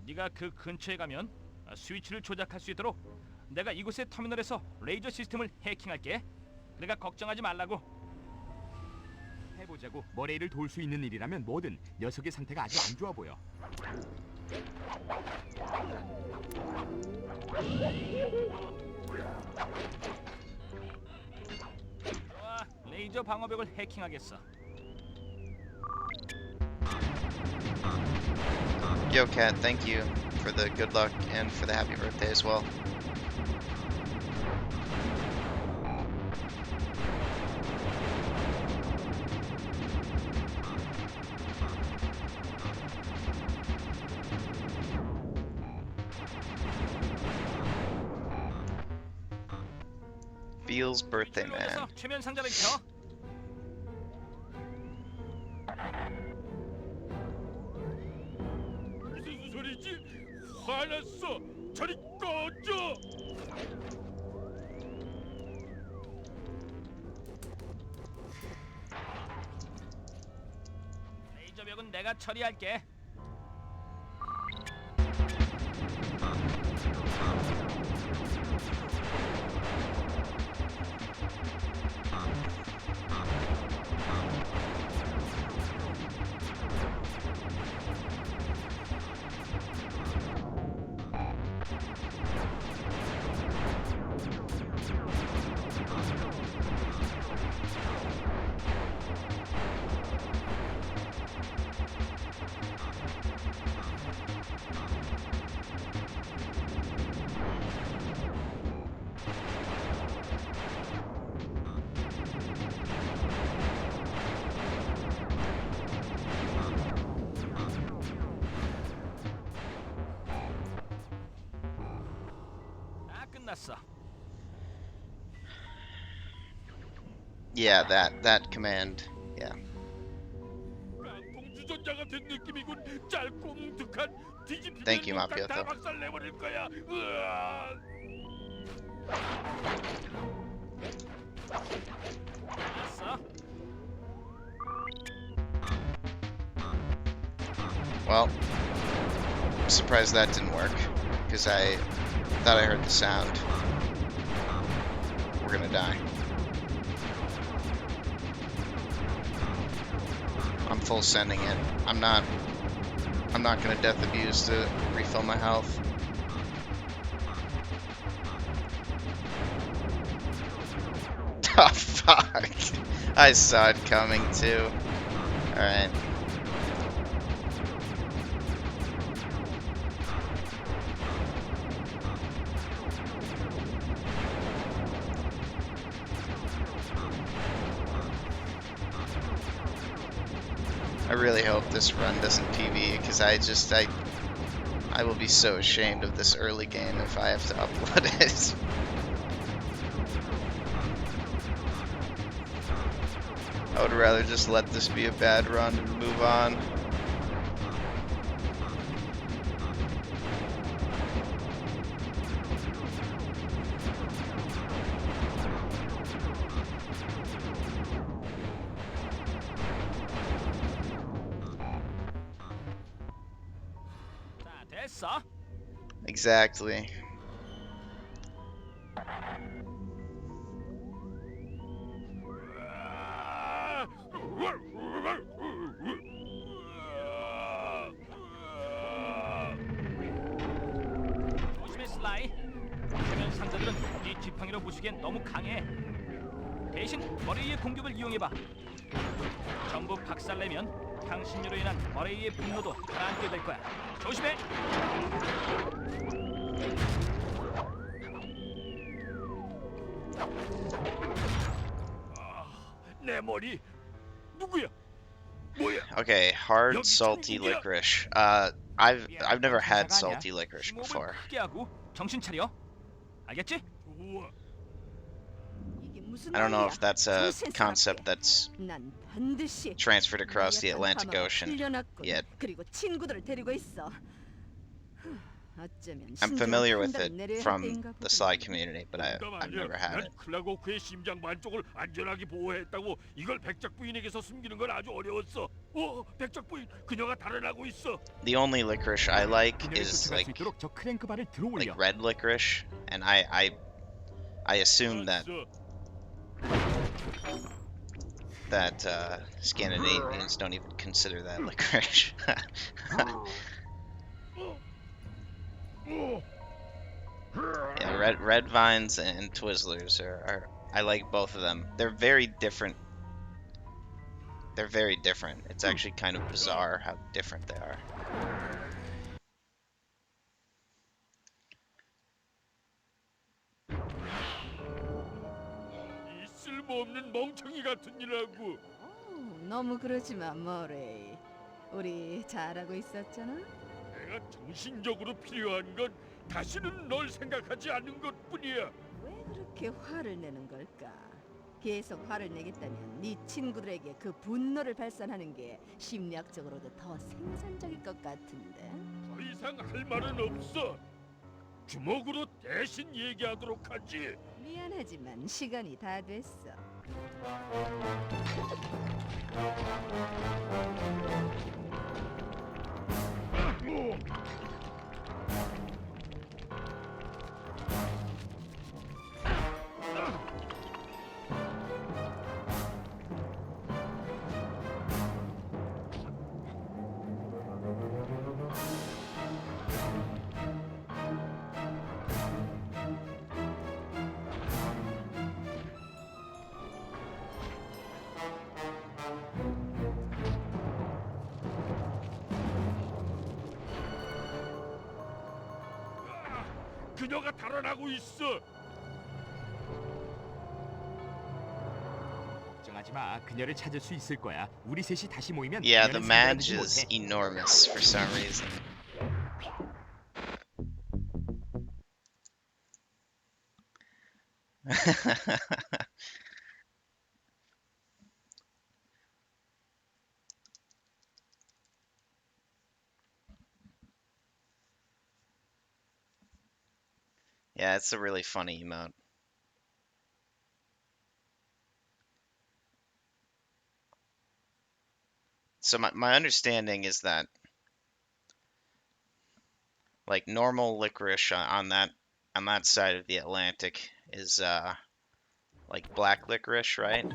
B: 네가 그 근처에 가면 스위치를 조작할 수 있도록 내가 이곳의 터미널에서 레이저 시스템을 해킹할게. 그러니까 걱정하지 말라고.
C: 해보자고. 머레이를 도울 수 있는 일이라면 뭐든. 녀석의 상태가 아주 안 좋아 보여.
B: 좋아, 레이저 방어벽을 해킹하겠어.
A: Yo, Cat, thank you for the good luck and for the happy birthday as well. Beal's birthday
B: 스위치를
A: man.
B: 올려서 최면 상자를 켜.
D: 무슨 소리지? 화났어. 저리 꺼져.
B: 레이저 벽은 내가 처리할게. 다 끝났어.
A: Yeah, that command. Yeah.
D: 깡통 주전자가 된 느낌이군. 짤꽁득한
A: Thank you,
D: 뒤집히는 놈 다
A: Mafioso.
D: 박살 내버릴 거야. 으아!
B: 알았어.
A: Well, I'm surprised that didn't work, because I thought I heard the sound. We're gonna die. I'm full sending it. I'm not gonna death abuse to refill my health. Oh fuck. I saw it coming too. Alright. I really hope this run doesn't PB, because I will be so ashamed of this early game if I have to upload it. I would rather just let this be a bad run and move on.
B: 자, 됐어.
A: Exactly.
B: 조심해, 슬라이. 해면 상자들은 네 지팡이로 부수기엔 너무 강해. 대신 머레이의 공격을 이용해봐. 전부 박살내면 당신으로 인한 머레이의 분노도 가라앉게 될 거야. 조심해.
D: 내 머리 누구야? 뭐야?
A: Okay, hard salty licorice. I've never had salty licorice
B: 심호흡을
A: before.
B: 크게 하고 정신 차려. 알겠지?
D: 우와,
H: 이게 무슨
A: I don't know
H: 말이야?
A: if that's a
H: 정신
A: concept
H: 사납게.
A: that's
H: 난 반드시
A: transferred across the
H: 약한
A: Atlantic
H: 파마가
A: Ocean
H: 풀려났군.
A: yet.
H: 그리고 친구들을 데리고 있어. 어쩌면
A: I'm
H: 신중한
A: familiar with
H: 판단을
A: it
H: 내려야
A: from
H: 할 때인가
A: the
H: 보군.
A: Sly community, but I've
D: 잠깐만요.
A: never had
D: 난
A: it.
D: 클라고크의 심장 반쪽을 안전하게 보호했다고 이걸 백작 부인에게서 숨기는 건 아주 어려웠어. 백작 부인, 그녀가 달아나고 있어.
A: The only licorice I like
C: 그녀를
A: is
C: 쫓아갈 수
A: like
C: 있도록 저 크랭크 바를 들어올려.
A: red licorice, and I assume that
D: 알았어.
A: Scandinavians don't even consider that licorice. Yeah, red vines and Twizzlers are I like both of them. They're very different. They're very different. It's actually kind of bizarre how different they are.
D: 이 쓸모없는 멍청이 같은 일하고.
H: 너무 그러지 마, 머레이. 우리 잘하고 있었잖아.
D: 내가 정신적으로 필요한 건 다시는 널 생각하지 않는 것뿐이야.
H: 왜 그렇게 화를 내는 걸까? 계속 화를 내겠다면 네 친구들에게 그 분노를 발산하는 게 심리학적으로도 더 생산적일 것 같은데.
D: 더 이상 할 말은 없어. 주먹으로 대신 얘기하도록 하지.
H: 미안하지만 시간이 다 됐어.
D: 그녀가 달아나고 있어.
C: 걱정하지 마. 그녀를 찾을 수 있을 거야. 우리 셋이 다시 모이면
A: Yeah, the
C: 그녀는
A: Madge
C: 상대하지
A: is
C: 못해.
A: enormous for some reason. Yeah, it's a really funny emote. So my understanding is that like normal licorice on that side of the Atlantic is like black licorice, right?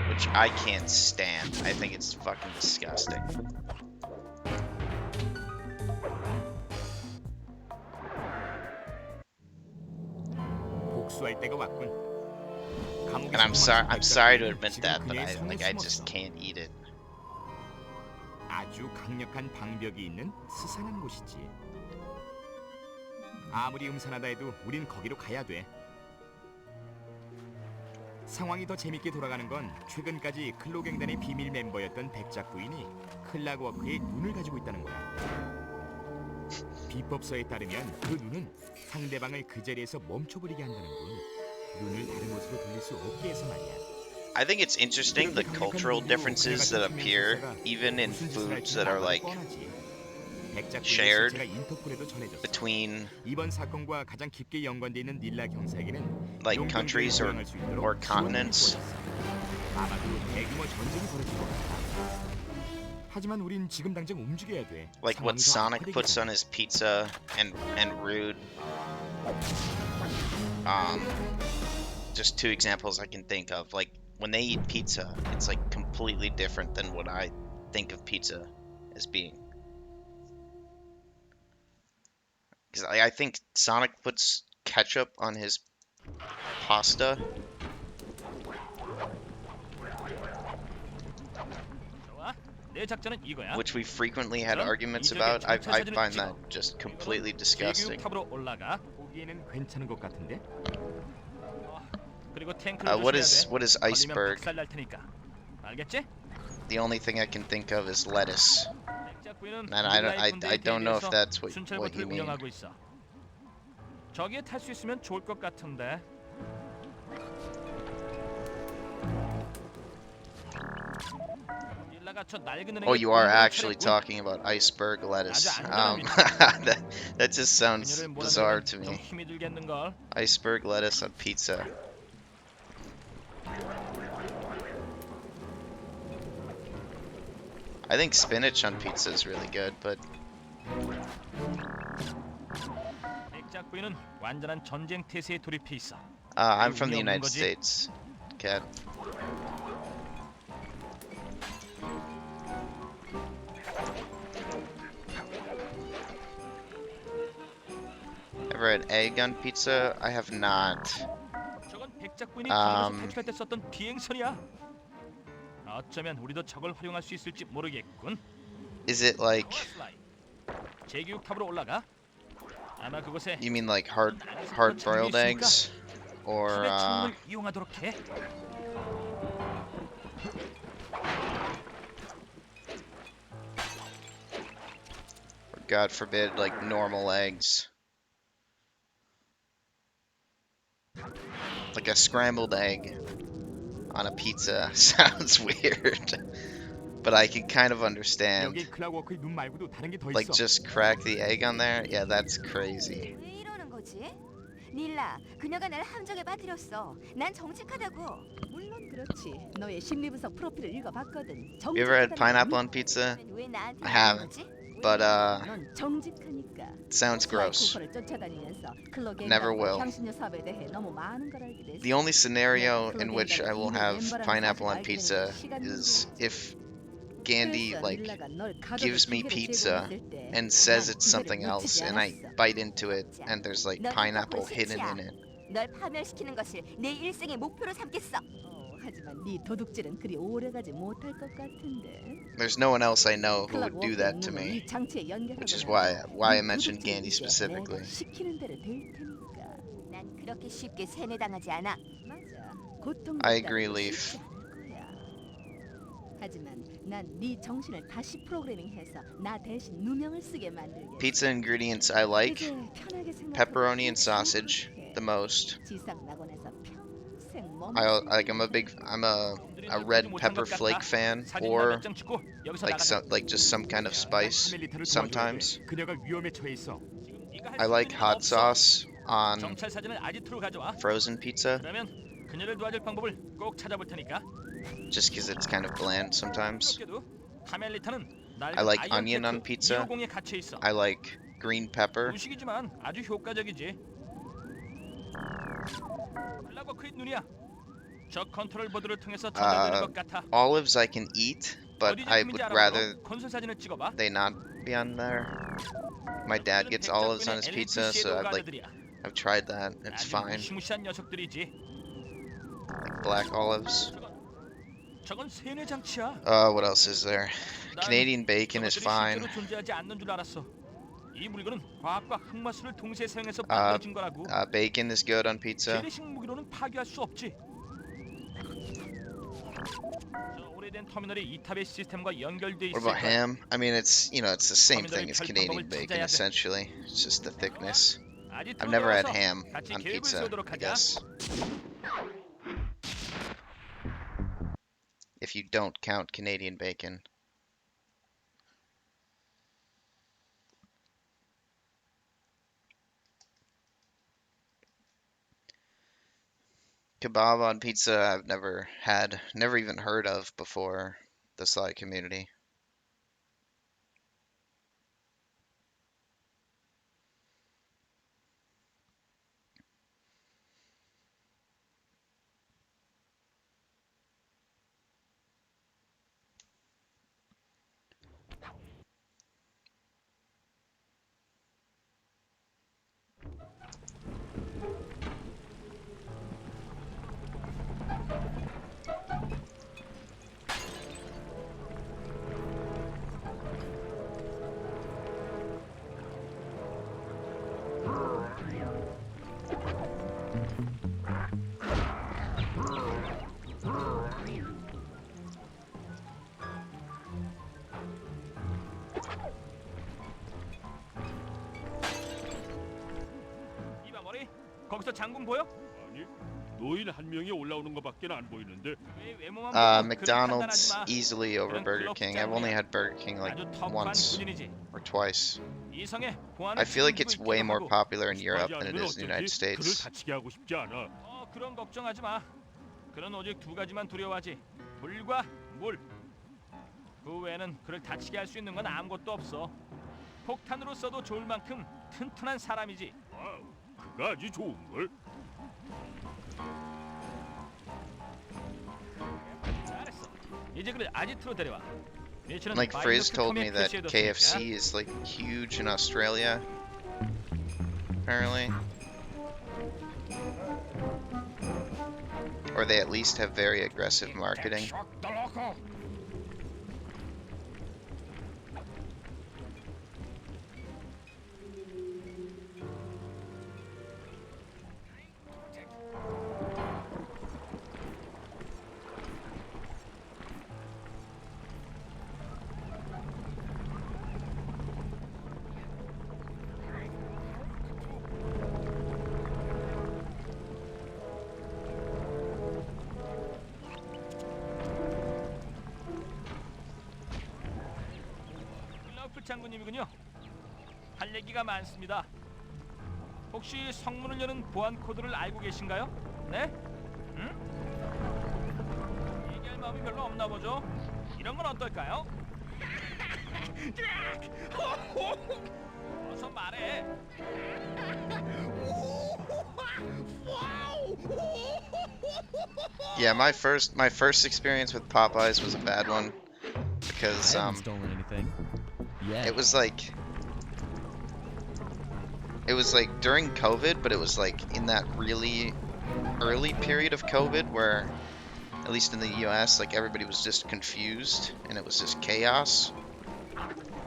A: Which I can't stand. I think it's fucking disgusting.
C: 복수할 때가 왔군.
A: And I'm sorry to admit that, but I just can't eat it.
C: 아주 강력한 방벽이 있는 스산한 곳이지. 아무리 음산하다 해도 우린 거기로 가야 돼. 상황이 더 재밌게 돌아가는 건 최근까지 클로갱단의 비밀 멤버였던 백작 부인이 클락워크의 눈을 가지고 있다는 거야. 비법서에 따르면 그 눈은 상대방을 그 자리에서 멈춰버리게 한다는군. 눈을 다른 곳으로 돌릴 수 없게 해서 말이야.
A: I think it's interesting the cultural differences that appear even in foods that are like shared between
C: 이번 사건과 가장 깊게 연관돼 있는 닐라 경사에게는
A: like countries or continents.
C: 아마도 대규모 전쟁이 벌어질 것 같아. 하지만 우린 지금 당장 움직여야 돼.
A: Like what Sonic puts on his pizza and Rude. Just two examples I can think of. Like when they eat pizza, it's like completely different than what I think of pizza as being. Because I think Sonic puts ketchup on his pasta. Which we frequently had arguments about. I find that just completely disgusting. What is iceberg? The only thing I can think of is lettuce. And I don't know if that's what you mean.
B: 저기에 탈 수 있으면 좋을 것 같은데.
A: Oh, you are actually talking about iceberg lettuce. That just sounds bizarre to me. Iceberg lettuce on pizza. I think spinach on pizza is really good, but I'm from the United States, Cat. Ever had egg on pizza? I have not. Is it like? You mean like hard-boiled eggs, or God forbid, like normal eggs? Like a scrambled egg on a pizza sounds weird, but I can kind of understand. Like just crack the egg on there? Yeah, that's crazy.
E: 닐라, 그녀가 날 함정에 빠뜨렸어. 난 정직하다고.
H: 물론 그렇지. 너의 심리분석 프로필을 읽어봤거든.
A: You ever had pineapple on pizza? I haven't, but sounds gross. Never will. The only scenario in which I will have pineapple on pizza is if Gandhi like gives me pizza and says it's something else, and I bite into it and there's like pineapple hidden in it.
E: 널 파멸시키는 것을 내 일생의 목표로 삼겠어.
H: 하지만 네 도둑질은 그리 오래가지 못할 것 같은데.
A: There's no one else I know who would do that to me, which is why I mentioned Gandhi specifically.
H: 시키는 대로 될 테니까.
E: 난 그렇게 쉽게 세뇌당하지 않아.
H: 맞아.
A: I agree, Leaf.
H: 하지만 난 네 정신을 다시 프로그래밍해서 나 대신 누명을 쓰게 만들겠어.
A: Pizza ingredients I like: pepperoni and sausage the most. I'm a red pepper flake fan, or like just some kind of spice sometimes.
B: 네가 할수
A: I like
B: 있는 일은
A: hot
B: 없어.
A: sauce on
B: 정찰 사진을 아지트로 가져와.
A: frozen pizza,
B: 그러면 그녀를 도와줄 방법을 꼭 찾아볼 테니까.
A: just because it's kind of bland sometimes.
B: 흥미롭게도 카멜리타는
A: I
B: 낡은
A: like
B: 아이언
A: onion on
B: 테크
A: pizza.
B: 250에 갇혀 있어.
A: I like green pepper.
B: 무식이지만 아주 효과적이지. 플라과 크릿 눈이야. 저 컨트롤 보드를 통해서 전달되는 것 같아.
A: Olives I can eat, but
B: 어디
A: I
B: 제품인지
A: would
B: 알아보고
A: rather
B: 건설 사진을 찍어봐.
A: they not be on there. My dad gets olives on his pizza, so I've tried that. It's
B: 아주
A: fine.
B: 무시무시한 녀석들이지.
A: Black olives.
B: 저건 세뇌 장치야.
A: What else is there?
B: 난
A: Canadian bacon is
B: 저것들이
A: fine.
B: 실제로 존재하지 않는 줄 알았어. 이 물건은 과학과 흑마술을 동시에 사용해서 만들어진 거라고.
A: Bacon is good on pizza.
B: 재래식 무기로는 파괴할 수 없지. 저 오래된 터미널이 이탑의 시스템과 연결돼
A: What
B: 있을
A: about
B: 거야.
A: ham? I mean, it's it's the same thing as Canadian bacon essentially. It's just the thickness. I've never had ham on pizza, I guess. If you don't count Canadian bacon. Kebab on pizza I've never had, never even heard of before the Slavic community.
B: 이봐 머리. 거기서 장군 보여?
D: 아니, 노인 한 명이 올라오는 것밖에 안 보이는데.
B: 왜 외모만 보고
A: McDonald's
B: 그렇게 판단하지 마.
A: easily over
B: 그런
A: Burger
B: 클럽
A: King. I've only
B: 직장이야.
A: had Burger King like
B: 아주 터프한
A: once
B: 군인이지.
A: or twice.
B: 이 성에 보안을
A: I feel like it's
B: 책임지고
A: way more
B: 있기도 하고.
A: popular in Europe
D: 하지
A: than it
D: 않으면
A: is in the United
D: 어쩌지? 그를
A: States.
D: 다치게 하고 싶지 않아.
B: 그런 걱정하지 마. 그런 오직 두 가지만 두려워하지. 불과 물. 그 외에는 그를 다치게 할 수 있는 건 아무것도 없어. 폭탄으로 써도 좋을 만큼 튼튼한 사람이지.
D: 와우, 그가 아주 좋은 걸.
B: 잘했어. 이제 그를 아지트로 데려와. 미치는
A: Like Frizz told me that
B: 표시해뒀으니까.
A: KFC is like huge in Australia. Apparently. Or they at least have very aggressive marketing.
B: 클라우프 장군님이군요. 할 얘기가 많습니다. 혹시 성문을 여는 보안 코드를 알고 계신가요? 네? 응? 얘기할 마음이 별로 없나 보죠? 이런 건 어떨까요? 어서 말해.
A: Yeah, my first experience with Popeyes was a bad one because
I: I haven't stolen anything. Yet.
A: it was like during COVID, but it was like in that really early period of COVID where, at least in the US, like everybody was just confused and it was just chaos.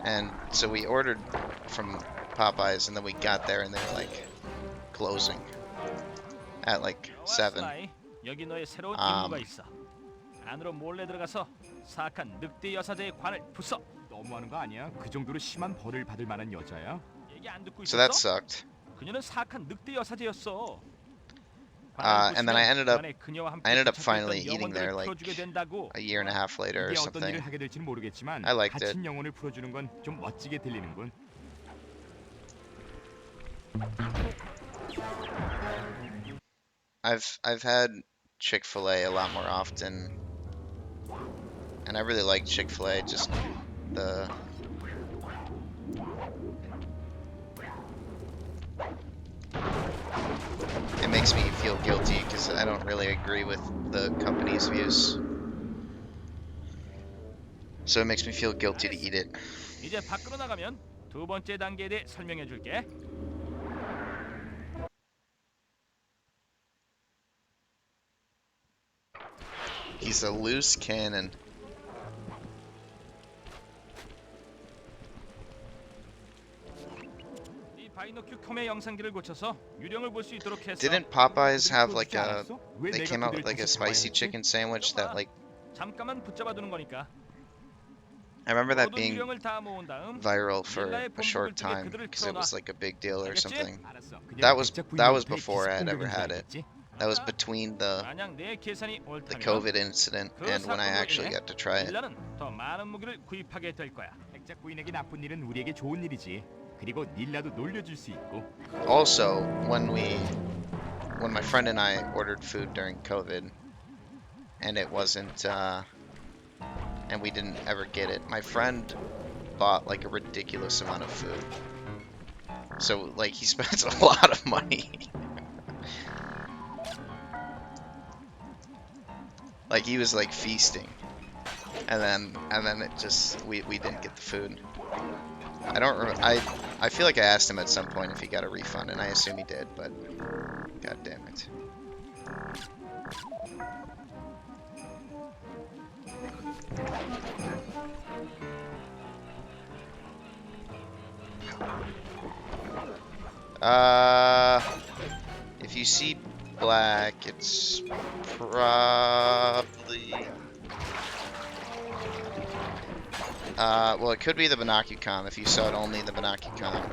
A: And so we ordered from Popeyes and then we got there and they were like closing at like 7.
B: 스나이, 여기 너의 새로운 임무가 있어. 안으로 몰래 들어가서 사악한 늑대 여사제의 관을 부숴.
C: 너무하는 거 아니야? 그 정도로 심한 벌을 받을 만한 여자야?
B: 얘기 안 듣고
A: So that
B: 있었어?
A: sucked.
B: 그녀는 사악한 늑대 여사제였어.
A: And then I ended up finally eating there like a year and a half later or
C: 이게 어떤
A: something.
C: 일을 하게 될지는 모르겠지만
A: I liked it.
C: 다친 영혼을 풀어주는 건 좀 멋지게 들리는군.
A: I've had Chick-fil-A a lot more often, and I really like Chick-fil-A. Just the it makes me feel guilty because I don't really agree with the company's views. So it makes me feel guilty to eat it.
B: 이제 밖으로 나가면 두 번째 단계에 대해 설명해 줄게.
A: He's a loose cannon.
B: 이 바이노큐 컴의 영상기를 고쳐서 유령을 볼 수 있도록 했어.
A: Didn't Popeyes have like a? They came out with like a spicy chicken sandwich that like.
B: 잠깐만 붙잡아 두는 거니까.
A: I remember that
B: 모든
A: being
B: 유령을 다 모은 다음
A: viral for
B: 닐라의
A: a
B: 본부를
A: short
B: 쪽에
A: time
B: 그들을
A: because it was
B: 틀어놔.
A: like a big deal or
B: 알겠지?
A: something.
C: 알았어.
A: That was
C: 부인한테
A: before I had
C: 기습
A: ever had it.
C: 공격이겠지?
A: That was between the
B: 만약 내 계산이
A: the
B: 옳다면
A: COVID incident
B: 그
A: and when I
B: 사건으로
A: actually
B: 인해
A: got to try it.
B: 닐라는 더 많은 무기를 구입하게 될 거야.
C: 백작 부인에게 나쁜 일은 우리에게 좋은 일이지. 그리고 닐라도 놀려줄 수 있고.
A: Also, when my friend and I ordered food during COVID, and it wasn't, and we didn't ever get it, my friend bought like a ridiculous amount of food. So like he spent a lot of money. Like he was like feasting, and then it just we didn't get the food. I feel like I asked him at some point if he got a refund, and I assume he did, but god damn it. If you see black, it's probably well, it could be the Binocucom if you saw it only in the Binocucom.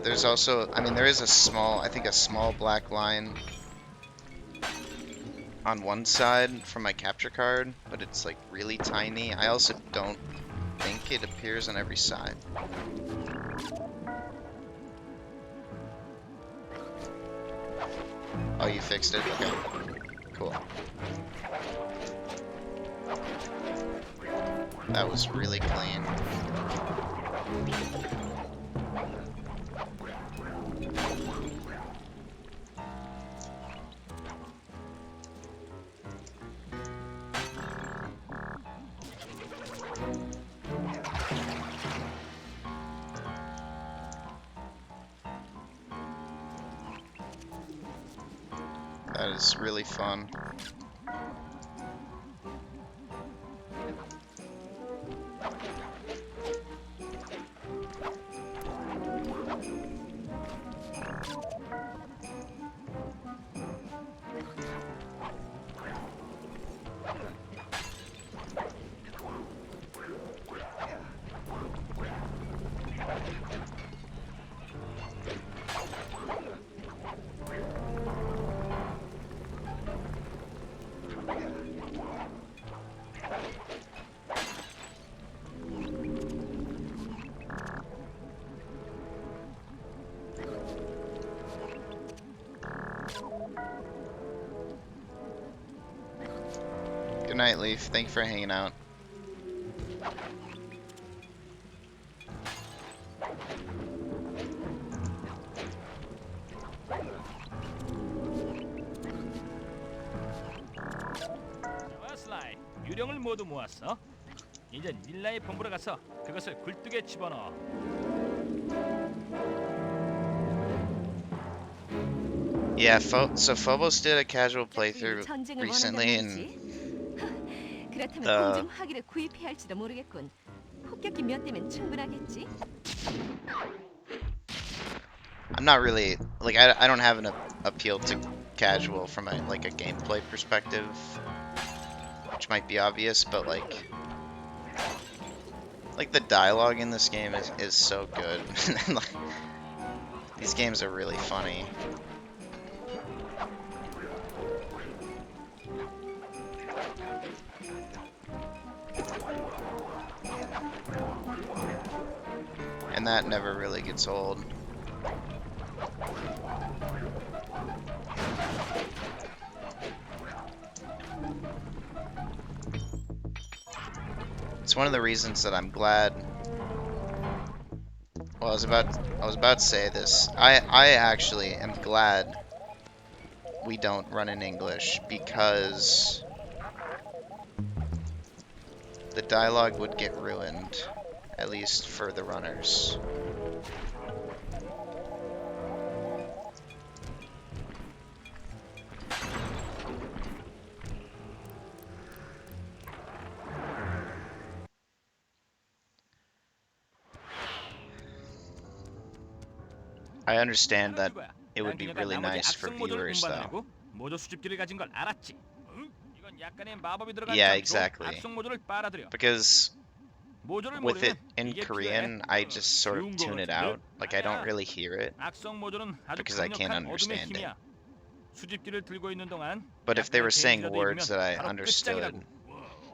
A: There's also, I mean, there is a small, I think a small black line on one side from my capture card, but it's like really tiny. I also don't think it appears on every side. Oh, you fixed it? Okay. Cool. That was really clean. That is really fun. Good night, Leaf. Thank you for hanging out.
B: 좋아, 슬라이. 유령을 모두 모았어. 이제 닐라의 본부로 가서 그것을 굴뚝에 집어넣어.
A: Yeah, so Phobos did a casual playthrough
E: 전쟁을
A: recently,
E: 원한다는
A: and
E: 거지? 그렇다면
A: the-
E: 공중 화기를 구입해야 할지도 모르겠군. 폭격기 몇 대면 충분하겠지?
A: I'm not really like I don't have an appeal to casual from a like a gameplay perspective, which might be obvious, but like the dialogue in this game is so good. And, like, these games are really funny. And that never really gets old. It's one of the reasons that I'm glad. Well, I was about to say this. I actually am glad we don't run in English, because the dialogue would get ruined, at least for the runners. I understand that it would be really nice for viewers, though.
B: 모조 수집기를 가진 걸 알았지. 이건 약간의 마법이 들어간
A: Yeah,
B: 장치로
A: exactly.
B: 악성 모조를 빨아들여.
A: Because
B: 모조를
A: with it
B: 모르면
A: in
B: 이게
A: Korean,
B: 필요해.
A: I just sort of tune it out. Like, I don't really hear it.
B: 악성 모조는 아주
A: because I can't
B: 강력한 어둠의
A: understand
B: 힘이야. 수집기를 들고 있는 동안
A: But if they were
B: 약간의
A: saying
B: 데미지라도
A: words that I
B: 입으면 바로
A: understood,
B: 끝장이라고.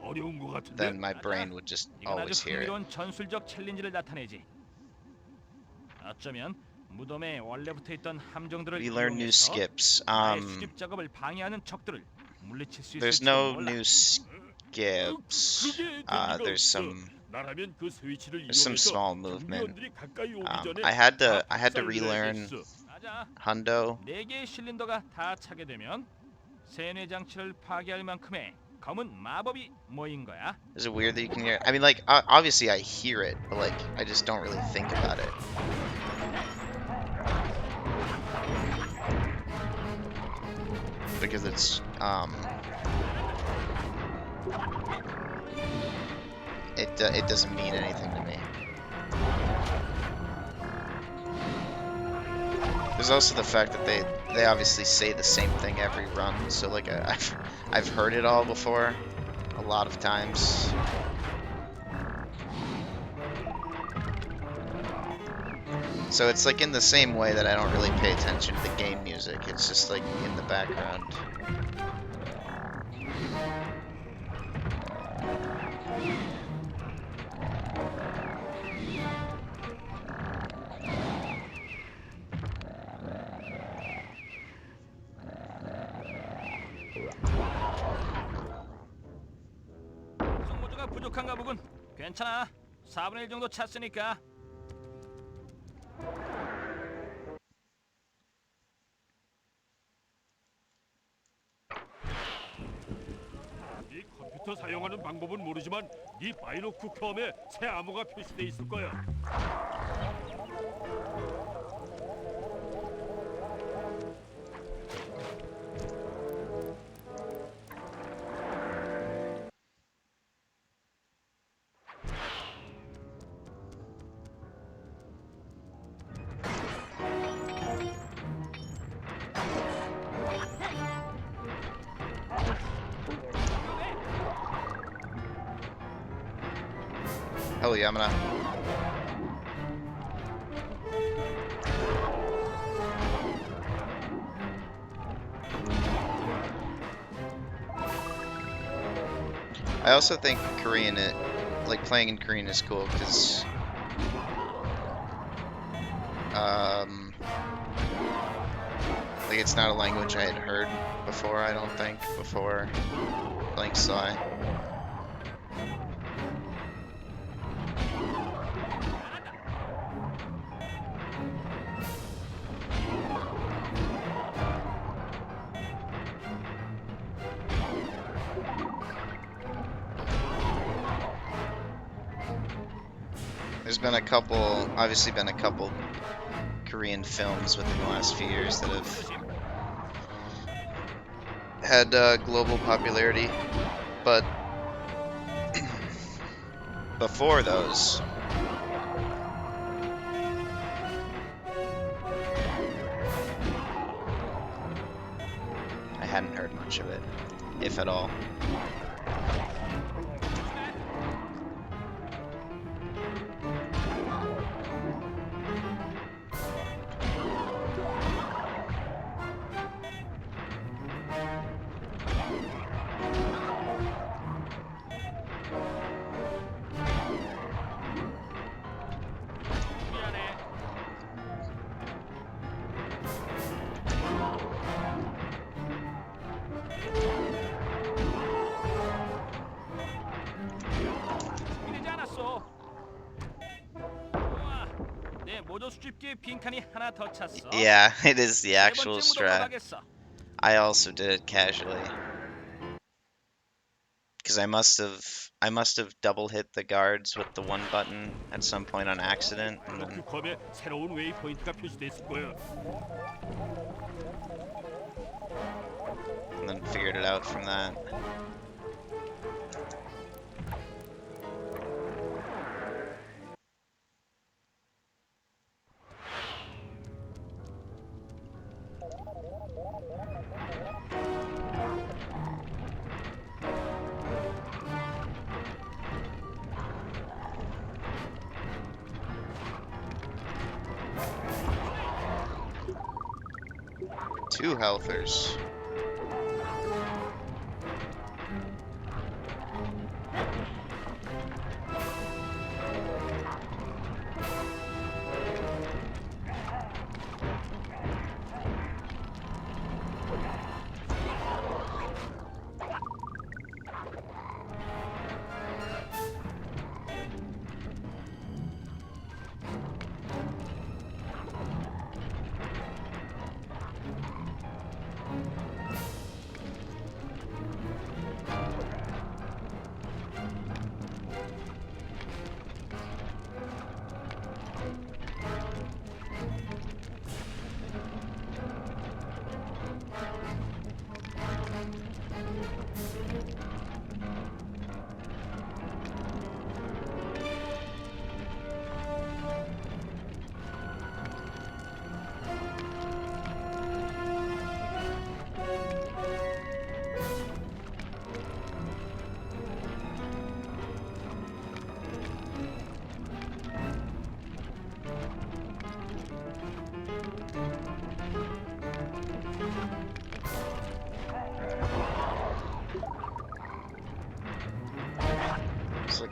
D: 어려운 것 같은데.
A: then my brain would just
B: 이건 아주
A: always hear it.
B: 흥미로운 전술적 챌린지를 나타내지. 어쩌면 무덤에 원래부터 있던 함정들을
A: We learn new
B: 이용해서
A: skips.
B: 나의 수집 작업을 방해하는 적들을 물리칠 수
A: There's
B: 있을지도
A: no
B: 몰라.
A: new skips. There's some
D: 나라면 그 스위치를
A: there's some
D: 이용해서
A: small movement.
D: 경비원들이 가까이 오기 전에
A: I had
D: 다
A: to
D: 박살내야겠어.
A: relearn
B: 맞아.
A: Hundo.
B: 4개의 실린더가 다 차게 되면 세뇌 장치를 파괴할 만큼의 검은 마법이 모인 거야.
A: Is it weird that you can hear it? I mean, like, obviously I hear it, but like, I just don't really think about it. Because it's, it doesn't mean anything to me. There's also the fact that they obviously say the same thing every run, so like I've heard it all before, a lot of times. So it's like in the same way that I don't really pay attention to the game music, it's just like in the background.
B: 성모조가 부족한가 보군. 괜찮아. 4분의 1 정도 찼으니까.
D: 네 컴퓨터 사용하는 방법은 모르지만 네 바이노쿠 컴에 새 암호가 표시돼 있을 거야.
A: Hell yeah, I'm gonna. I also think Korean, like playing in Korean is cool because, like it's not a language I had heard before. I don't think before playing Psy. There's been a couple, obviously been a couple Korean films within the last few years that have had global popularity, but before those, I hadn't heard much of it, if at all.
B: 여기에 빈칸이 하나 더 찼어.
A: Yeah, it is the
B: 세
A: actual
B: 번째 무덤
A: strat.
B: 가겠어.
A: I also did it casually. Because I must have double hit the guards with the one button at some point on accident, and
D: 그
A: then
D: 검에 새로운 웨이포인트가 표시됐을 거야.
A: figured it out from that. Two healthers. It's like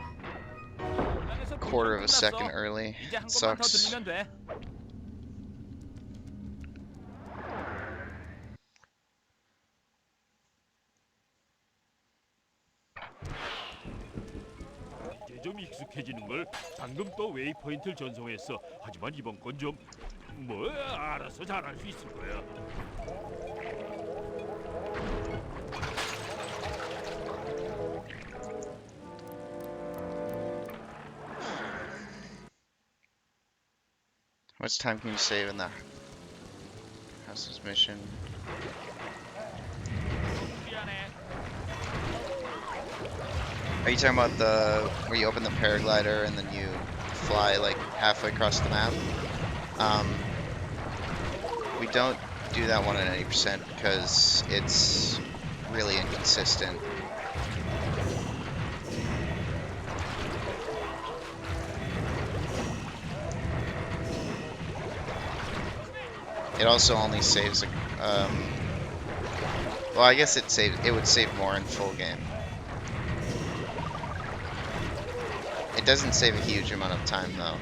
A: a quarter of a second early.
B: 이제 한
A: It
B: 번만 더
A: sucks.
B: 들리면 돼.
D: 이제 좀 익숙해지는 걸. 방금 또 웨이포인트를 전송했어. 하지만 이번 건 좀 뭐 알아서 잘할 수 있을 거야.
A: How much time can you save in the house's mission?
B: 미안해.
A: Are you talking about the where you open the paraglider and then you fly like halfway across the map? We don't do that one at 80% because it's really inconsistent. It also only saves well, I guess it would save more in full game. It doesn't save a huge amount of time though,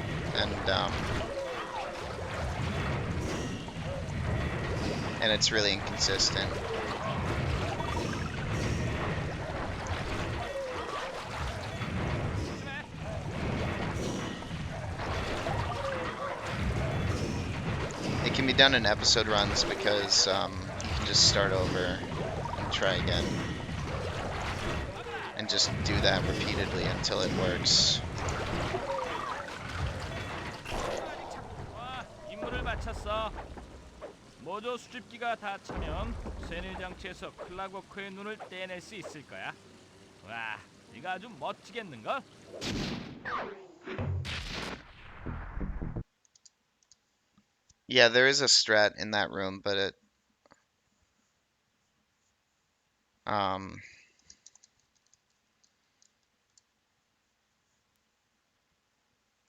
A: and it's really inconsistent. It can be done in episode runs because you can just start over and try again. And just do that repeatedly until it works.
B: 와, 임무를 마쳤어. 모조 수집기가 다 차면 세뇌 장치에서 클락워크의 눈을 떼낼 수 있을 거야. 와, 이거 아주 멋지겠는걸?
A: Yeah, there is a strat in that room, but it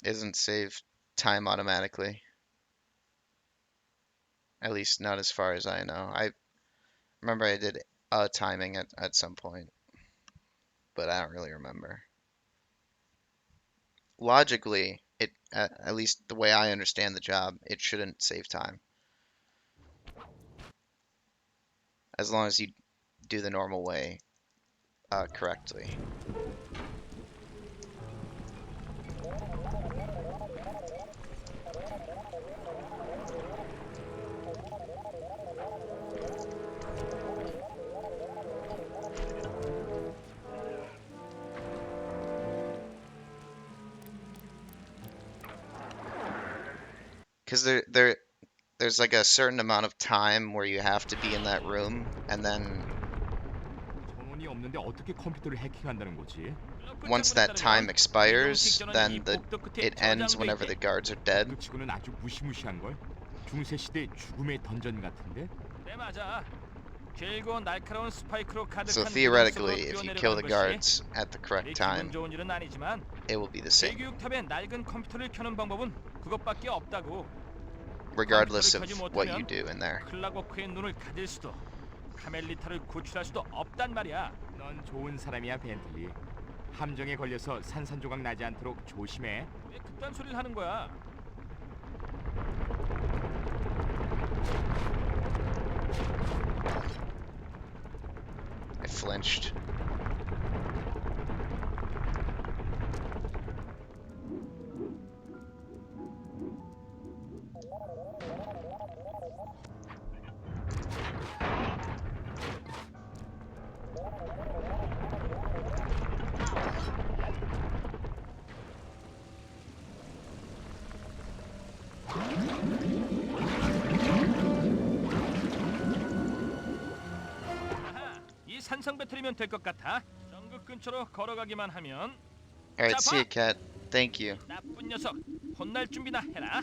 A: isn't save time automatically. At least not as far as I know. I remember I did timing at some point, but I don't really remember. Logically, it at least the way I understand the job, it shouldn't save time. As long as you do the normal way correctly. Because there's like a certain amount of time where you have to be in that room, and then
C: 전원이 없는데 어떻게 컴퓨터를 해킹한다는 거지?
A: once that time expires, then it ends whenever the guards are dead.
C: 치고는 아주 무시무시한 걸. 중세 시대 죽음의 던전 같은데?
B: 네 맞아. 길고 날카로운 스파이크로 가득한
A: So
B: 무덤
A: theoretically,
B: 속으로
A: if you kill the
B: 뛰어내려가는
A: guards at the
B: 것이
A: correct time,
B: 기분 좋은 일은 아니지만
A: it will be the same,
B: 대교육탑에 낡은 컴퓨터를 켜는 방법은 그것밖에 없다고.
A: regardless of what you do in there.
B: 클라고크의 눈을 가질 수도 카멜리타를 구출할 수도 없단 말이야.
C: 넌 좋은 사람이야, 벤틀리. 함정에 걸려서 산산조각 나지 않도록 조심해.
B: 왜 그딴 소리를 하는 거야?
A: I flinched.
B: 아하, 이 산성 배터리면 될 것 같아. 정글 근처로 걸어가기만 하면.
A: Alright, see you, cat. Thank you.
B: 나쁜 녀석, 혼날 준비나 해라.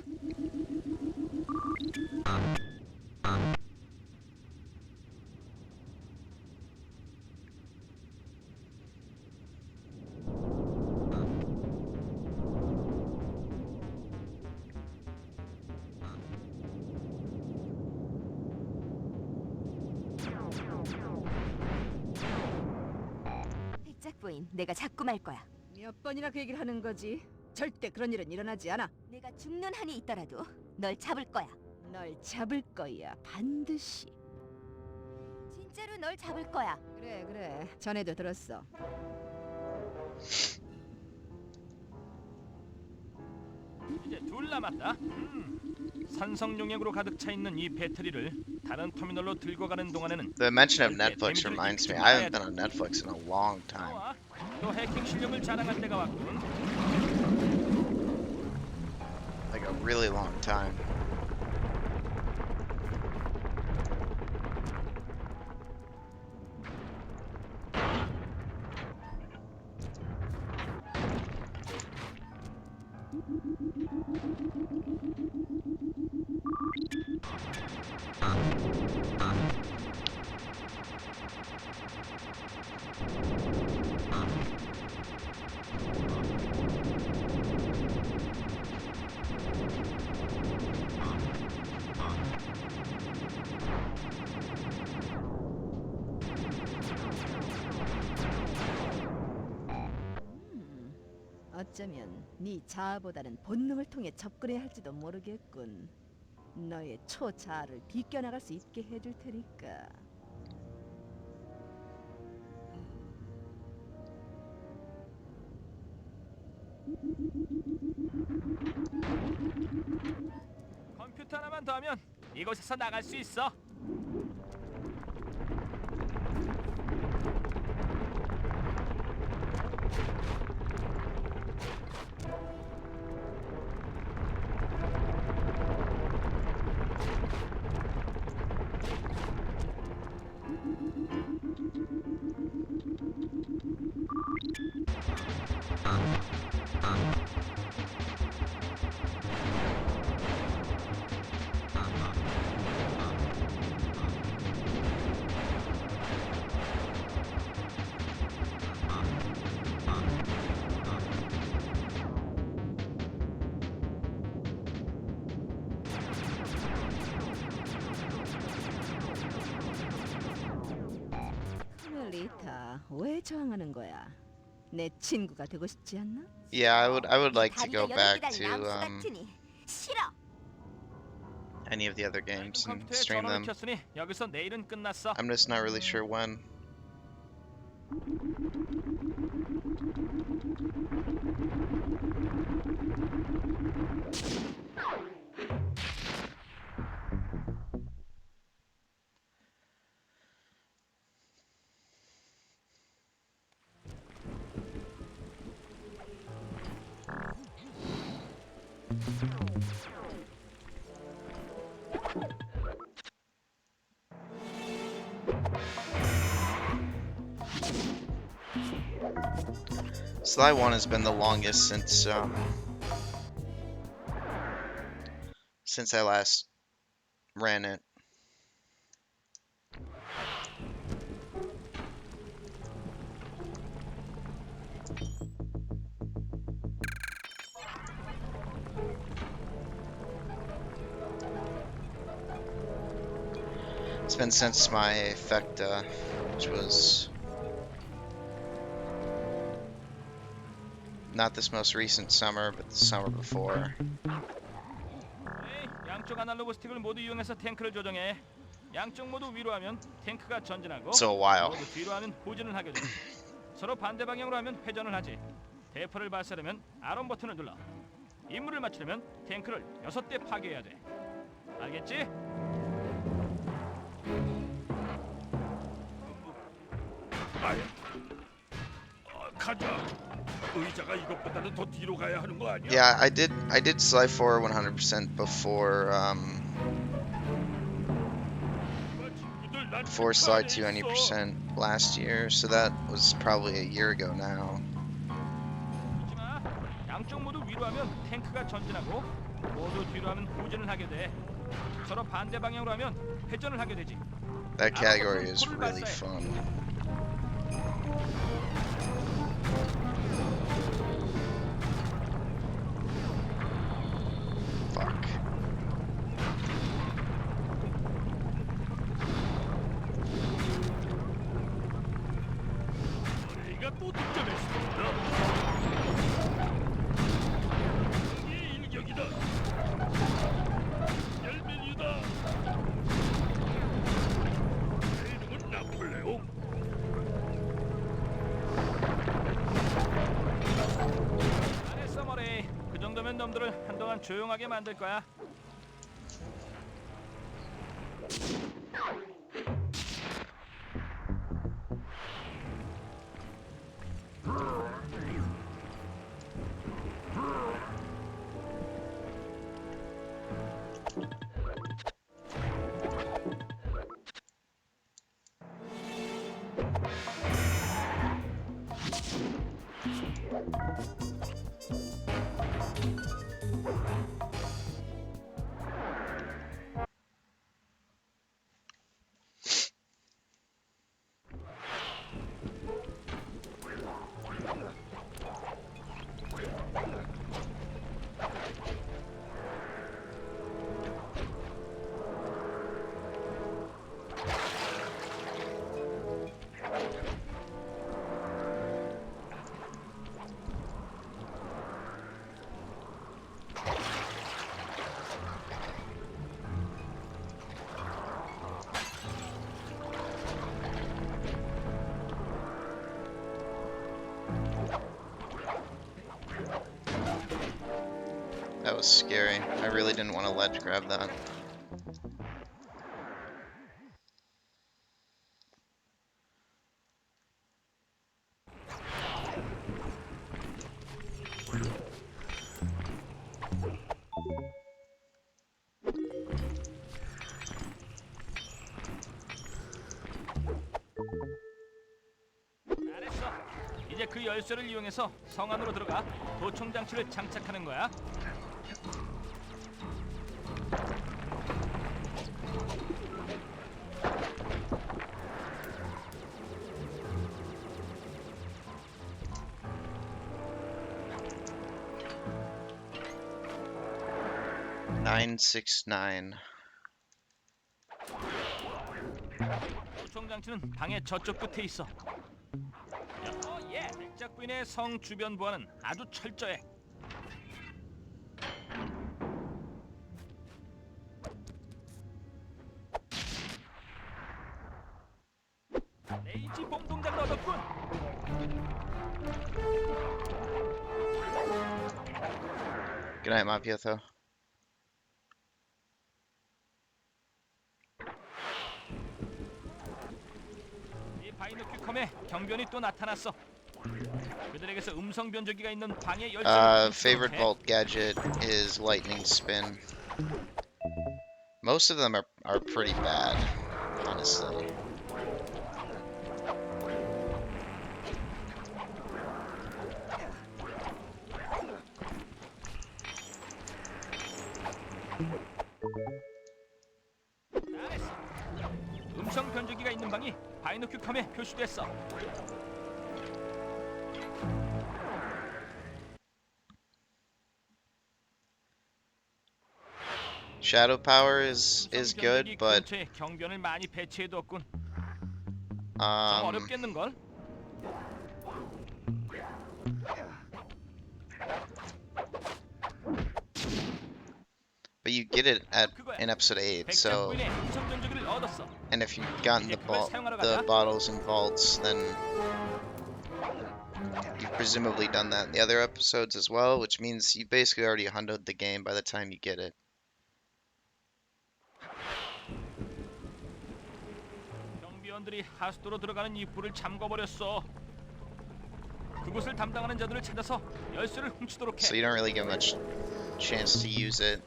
E: 백작 부인, 내가 잡고 말 거야.
H: 몇 번이나 그 얘기를 하는 거지. 절대 그런 일은 일어나지 않아.
E: 내가 죽는 한이 있더라도 널 잡을 거야.
H: 널 잡을 거야, 반드시.
E: 진짜로 널 잡을 거야.
H: 그래, 그래. 전에도 들었어.
B: 이제 둘 남았다. 산성 용액으로 가득 차 있는 이 배터리를 다른 터미널로 들고 가는 동안에는
A: The mention of Netflix reminds me, I haven't been on Netflix in a long time.
B: 나와. 또 해킹 실력을 자랑할 때가 왔군.
A: Like a really long time.
H: 어쩌면 네 자아보다는 본능을 통해 접근해야 할지도 모르겠군. 너의 초자아를 비껴나갈 수 있게 해줄 테니까.
B: 컴퓨터 하나만 더 하면 이곳에서 나갈 수 있어.
H: 카멜리타, 왜 저항하는 거야? 내 친구가 되고 싶지 않나?
A: Yeah, I would like to
E: 다리가
A: go
E: 여덟
A: back
E: 개달
A: to
E: 람수 같으니 싫어.
A: any of the other games and
B: 컴퓨터에
A: stream
B: 전원을
A: them.
B: 켰으니 여기서 내일은 끝났어.
A: I'm just not really sure when. Sly 1 has been the longest since I last ran it. It's been since my Effecta, which was not this most recent summer, but the summer before.
B: 네, 양쪽 아날로그 스틱을 모두 이용해서 탱크를 조정해. 양쪽 모두 위로 하면 탱크가 전진하고
A: So a while.
B: 모두 뒤로 하면 후진을 하게 돼. 서로 반대 방향으로 하면 회전을 하지. 대포를 발사하려면 R1 버튼을 눌러. 임무를 마치려면 탱크를 6대 파괴해야 돼. 알겠지?
D: 아야. 가자. 의자가 이것보다는 더 뒤로 가야 하는 거 아니야?
A: Yeah, I did Sly 4 100% before Sly 2 90% last year, so that was probably a year ago now.
B: 잊지 마. 양쪽 모두 위로 하면 탱크가 전진하고 모두 뒤로 하면 후진을 하게 돼. 서로 반대 방향으로 하면 회전을 하게 되지.
A: That category is really fun. Fuck.
D: 내가 또 득점했습니다. 이 일격이다. 열맨이다. 내 이름은 나폴레옹.
B: 잘했어 머리. 그 정도면 놈들을 한동안 조용하게 만들 거야.
A: That was scary. I really didn't want to ledge grab that.
B: 잘했어. 이제 그 열쇠를 이용해서 성 안으로 들어가 도청 장치를 장착하는 거야.
A: $969.
B: 도청 장치는 방의 저쪽 끝에 있어. 예. 백작 부인의 성 주변 보안은 아주 철저해. 레이지 봄 동작을 얻었군.
A: Good night, Mapietho.
B: 이 바이노큐컴에 경비원이 또 나타났어. 그들에게서 음성 변조기가 있는 방의 열쇠를
A: Favorite vault gadget is lightning spin. Most of them are pretty bad, honestly.
B: 잘했어. 음성 변조기가 있는 방이 바이노큐 컴에 표시됐어.
A: Shadow power is
B: 음성
A: good,
B: 변조기
A: but
B: 근처에 경비원을 많이 배치해뒀군. 좀
A: um,
B: 어렵겠는걸?
A: but you get it in episode 8, so
B: 백장부인의 음성 변조기를 얻었어.
A: and if you've gotten the bottles and vaults, then you've presumably done that in the other episodes as well, which means you basically already hunted the game by the time you get it.
B: 경비원들이 하수도로 들어가는 입구를 잠궈버렸어. 그곳을 담당하는 자들을 찾아서 열쇠를 훔치도록 해.
A: So you don't really get much chance to use it.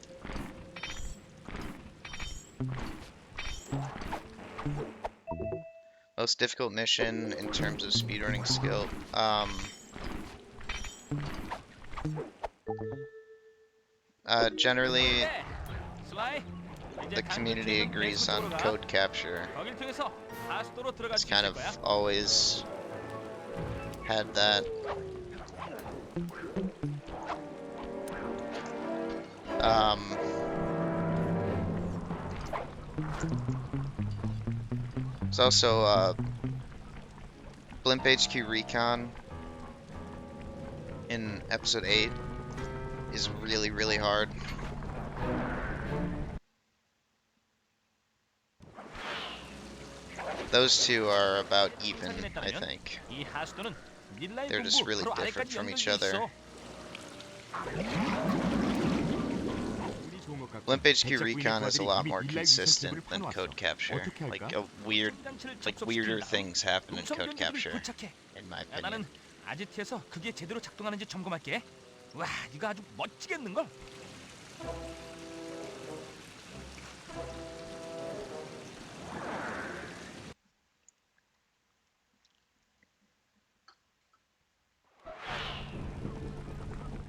A: Most difficult mission in terms of speedrunning skill. Generally,
B: 네, 슬라이, 이제
A: the community
B: 당근
A: agrees
B: 최근
A: on
B: 내수도로 가.
A: code capture.
B: 거길 통해서 하수도로 들어갈
A: It's
B: 수
A: kind
B: 있을
A: of
B: 거야.
A: always had that. There's also Blimp HQ Recon in episode 8 is really, really hard. Those two are about even, I think.
B: 이 하수도는 닐라의
A: They're just
B: 동부
A: really
B: 바로
A: different
B: 아래까지
A: from each
B: 연결돼
A: other.
B: 있어.
A: Blimp HQ Recon is a lot more consistent than Code Capture. Like weirder things happen in
B: 음성
A: Code
B: 변조기를
A: Capture,
B: 부착해.
A: in my
B: 야, 나는
A: opinion.
B: 아지트에서 그게 제대로 작동하는지 점검할게. 와, 이거 아주 멋지겠는걸?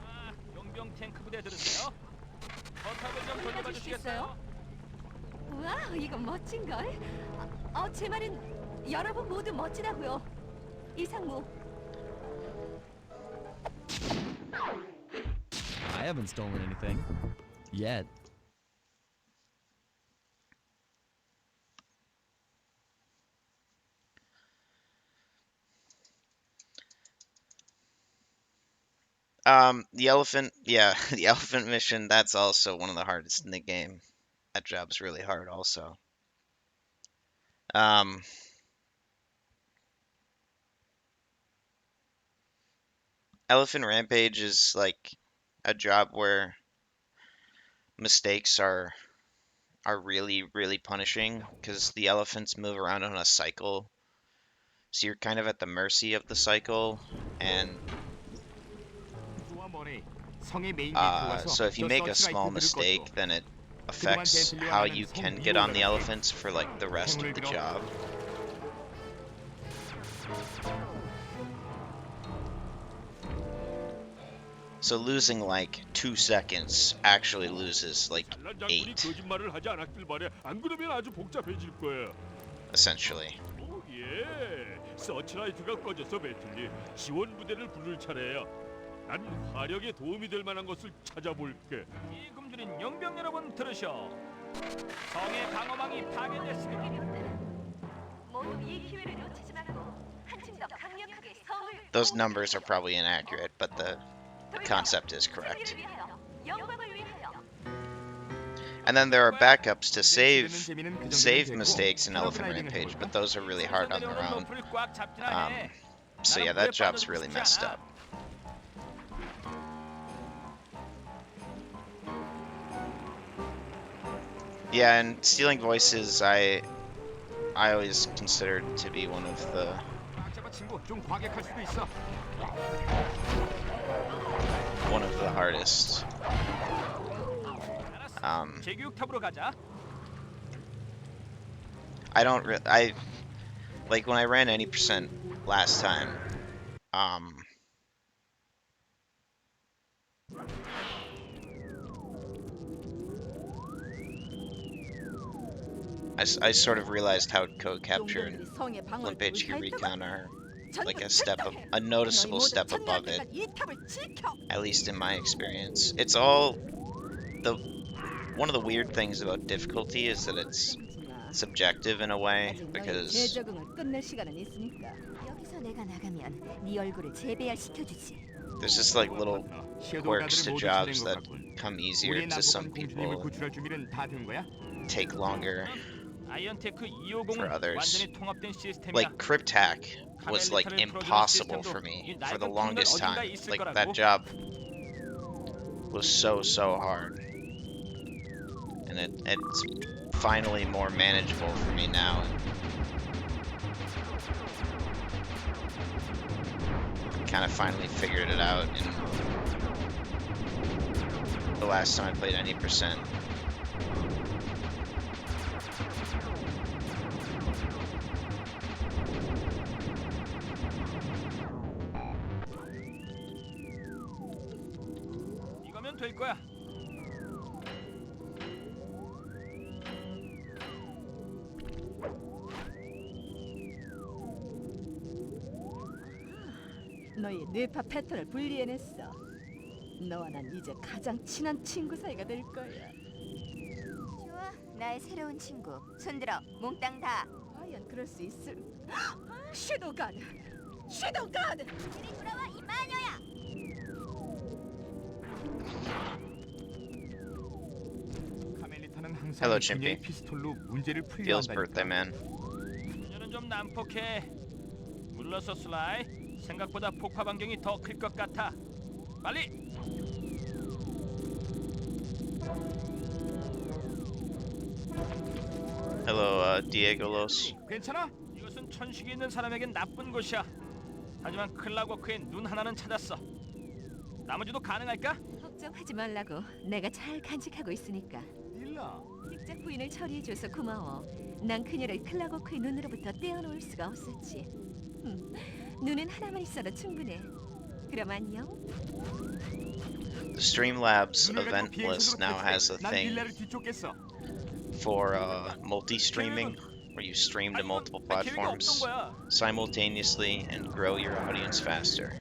B: 아, 용병 탱크 부대 들으세요. 포탑을 좀 돌려봐 주시겠어요?
E: 우와, 이건 멋진걸? 제 말은 여러분 모두 멋지다고요. 이상무,
I: I haven't stolen anything. Yet.
A: The elephant, yeah, the elephant mission, that's also one of the hardest in the game. That job's really hard also. Elephant Rampage is like a job where mistakes are really, really punishing because the elephants move around on a cycle. So you're kind of at the mercy of the cycle, and so if you make a small mistake, then it affects how you can get on the elephants for like the rest of the job. So losing like 2 seconds actually loses like
D: 잘난
A: 8,
D: 장군이 거짓말을 하지 않았길 바래. 안 그러면 아주 복잡해질 거야.
A: essentially.
D: 오, 예. 서치라이트가 꺼져서 배틀리 지원 부대를 부를 차례야. 난 화력에 도움이 될 만한 것을 찾아볼게.
B: 이 굶주린 용병 여러분 들으셔. 성의 방어망이 파괴됐습니다.
E: 모두 이 기회를 놓치지 말고 한층 더 강력하게 성을
A: Those numbers are probably inaccurate, but the concept is correct.
E: 승리를 위하여, 영광을 위하여.
A: And then there are backups to save mistakes in Elephant Rampage, but those are really hard on their own.
B: 높이를 꽉 잡지나 해.
A: So yeah, that job's really messed up. Yeah, and stealing voices, I always considered to be one of the
C: 친구 좀 과격할 수도 있어.
A: hardest.
B: 재교육탑으로 가자.
A: I don't I like when I ran any percent last time. I sort of realized how code capture and
H: 용병들이 성의 방어를
A: limp HQ
H: 불사했다고.
A: recon are like
H: 전부
A: a step up,
H: 출동해.
A: a noticeable
H: 너희 모두
A: step above
H: 천년까지
A: it,
H: 이 탑을 지켜.
A: at least in my experience. It's all one of the weird things about difficulty is that it's subjective in a way
H: 아직 너희
A: because
H: 재적응을 끝낼 시간은 있으니까.
E: 여기서 내가 나가면 네 얼굴을 재배열시켜주지.
A: there's just like little quirks to jobs that come easier
C: 우리의
A: to some
C: 나보고는 공주님을
A: people,
C: 구출할 준비는 다 된 거야?
A: take longer.
B: 아이언테크
A: For
B: 250은
A: others.
B: 완전히 통합된 시스템이야.
A: Like Cryptac was like impossible for me for the longest time. Like that job was so hard, and it's finally more manageable for me now. Kind of finally figured it out in the last time I played any percent.
B: 이거면 될 거야.
H: 너희 뇌파 패턴을 분리해냈어. 너와 난 이제 가장 친한 친구 사이가 될 거야.
E: 좋아, 나의 새로운 친구. 손들어, 몽땅 다.
H: 과연 그럴 수 있을? 섀도우 가드! 섀도우 가드!
E: 이리 돌아와, 이 마녀야!
C: 카멜리타는 항상
A: Hello, Chimpy.
C: 그녀의 피스톨로 문제를 풀려
A: Feels
C: 한다니까.
A: birthday, man.
B: 그녀는 좀 난폭해. 물러서 슬라이. 생각보다 폭파 반경이 더 클 것 같아. 빨리.
A: Hello, Diego Los.
C: 괜찮아?
B: 이것은 천식이 있는 사람에겐 나쁜 곳이야. 하지만 클라워크의 눈 하나는 찾았어. 나머지도 가능할까?
E: 걱정하지 말라고. 내가 잘 간직하고 있으니까.
C: 닐라.
E: 직접 부인을 처리해줘서 고마워. 난 그녀를 클라고크의 눈으로부터 떼어놓을 수가 없었지. 눈은 하나만 있어도 충분해. 그럼 안녕.
A: The Streamlabs
C: 눈을 가지고
A: Eventless
C: 비행선으로
A: now has a
C: 탈출해. 난
A: thing
C: 닐라를 뒤쫓겠어.
A: for multi-streaming, where you stream to multiple
B: 아, 계획이 없던
A: platforms
B: 거야.
A: simultaneously and grow your audience faster.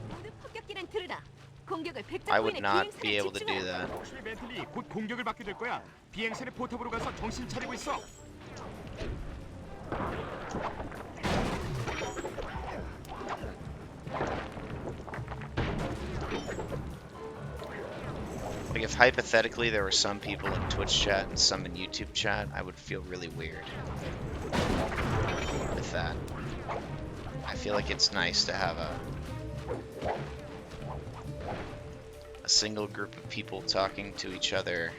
E: 모두 폭격기는 들으라. 공격을
A: I
E: 백작
A: would
E: 부인의
A: not be
E: 비행선에
A: able to do
E: 집중해.
A: that.
C: 혹시 벤틀리 곧 공격을 받게 될 거야. 비행선의 포탑으로 가서 정신 차리고 있어.
A: Like if hypothetically there were some people in Twitch chat and some in YouTube chat, I would feel really weird with that. I feel like it's nice to have a single group of people talking to each other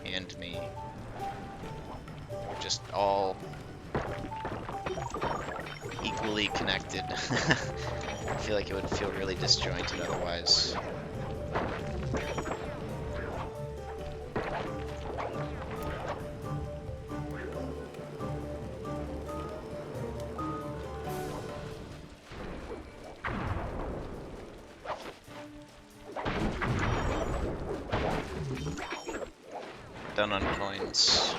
A: and me. We're just all equally connected. I feel like it would feel really disjointed otherwise. Done on coins.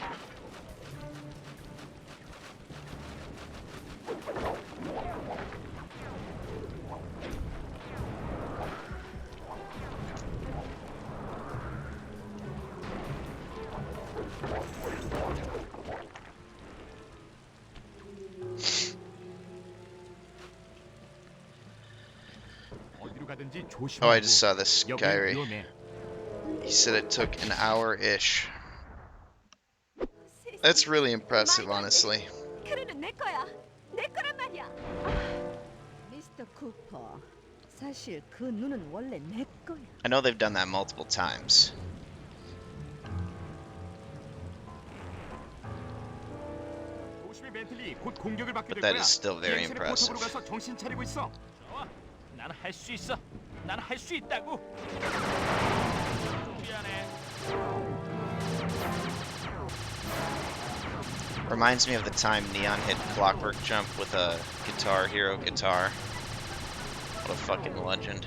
C: 어디로 가든지 조심하고.
A: Oh, I just saw this
C: 여기는
A: Kyrie.
C: 위험해.
A: He said it took an hour-ish. That's really impressive, honestly.
E: 크루는 내 거야. 내 거란 말이야.
H: 미스터 쿠퍼, 사실 그 눈은 원래 내 거야.
A: I know they've done that multiple times.
C: 조심해 벤틀리 곧 공격을 받게
A: But
C: 될
A: that
C: 거야.
A: is still very
C: 비행선의 포탑으로
A: impressive.
C: 가서 정신 차리고 있어.
B: 좋아. 난 할 수 있어. 난 할 수 있다고. 미안해.
A: Reminds me of the time Neon hit Clockwork Jump with a Guitar Hero guitar. What a fucking legend.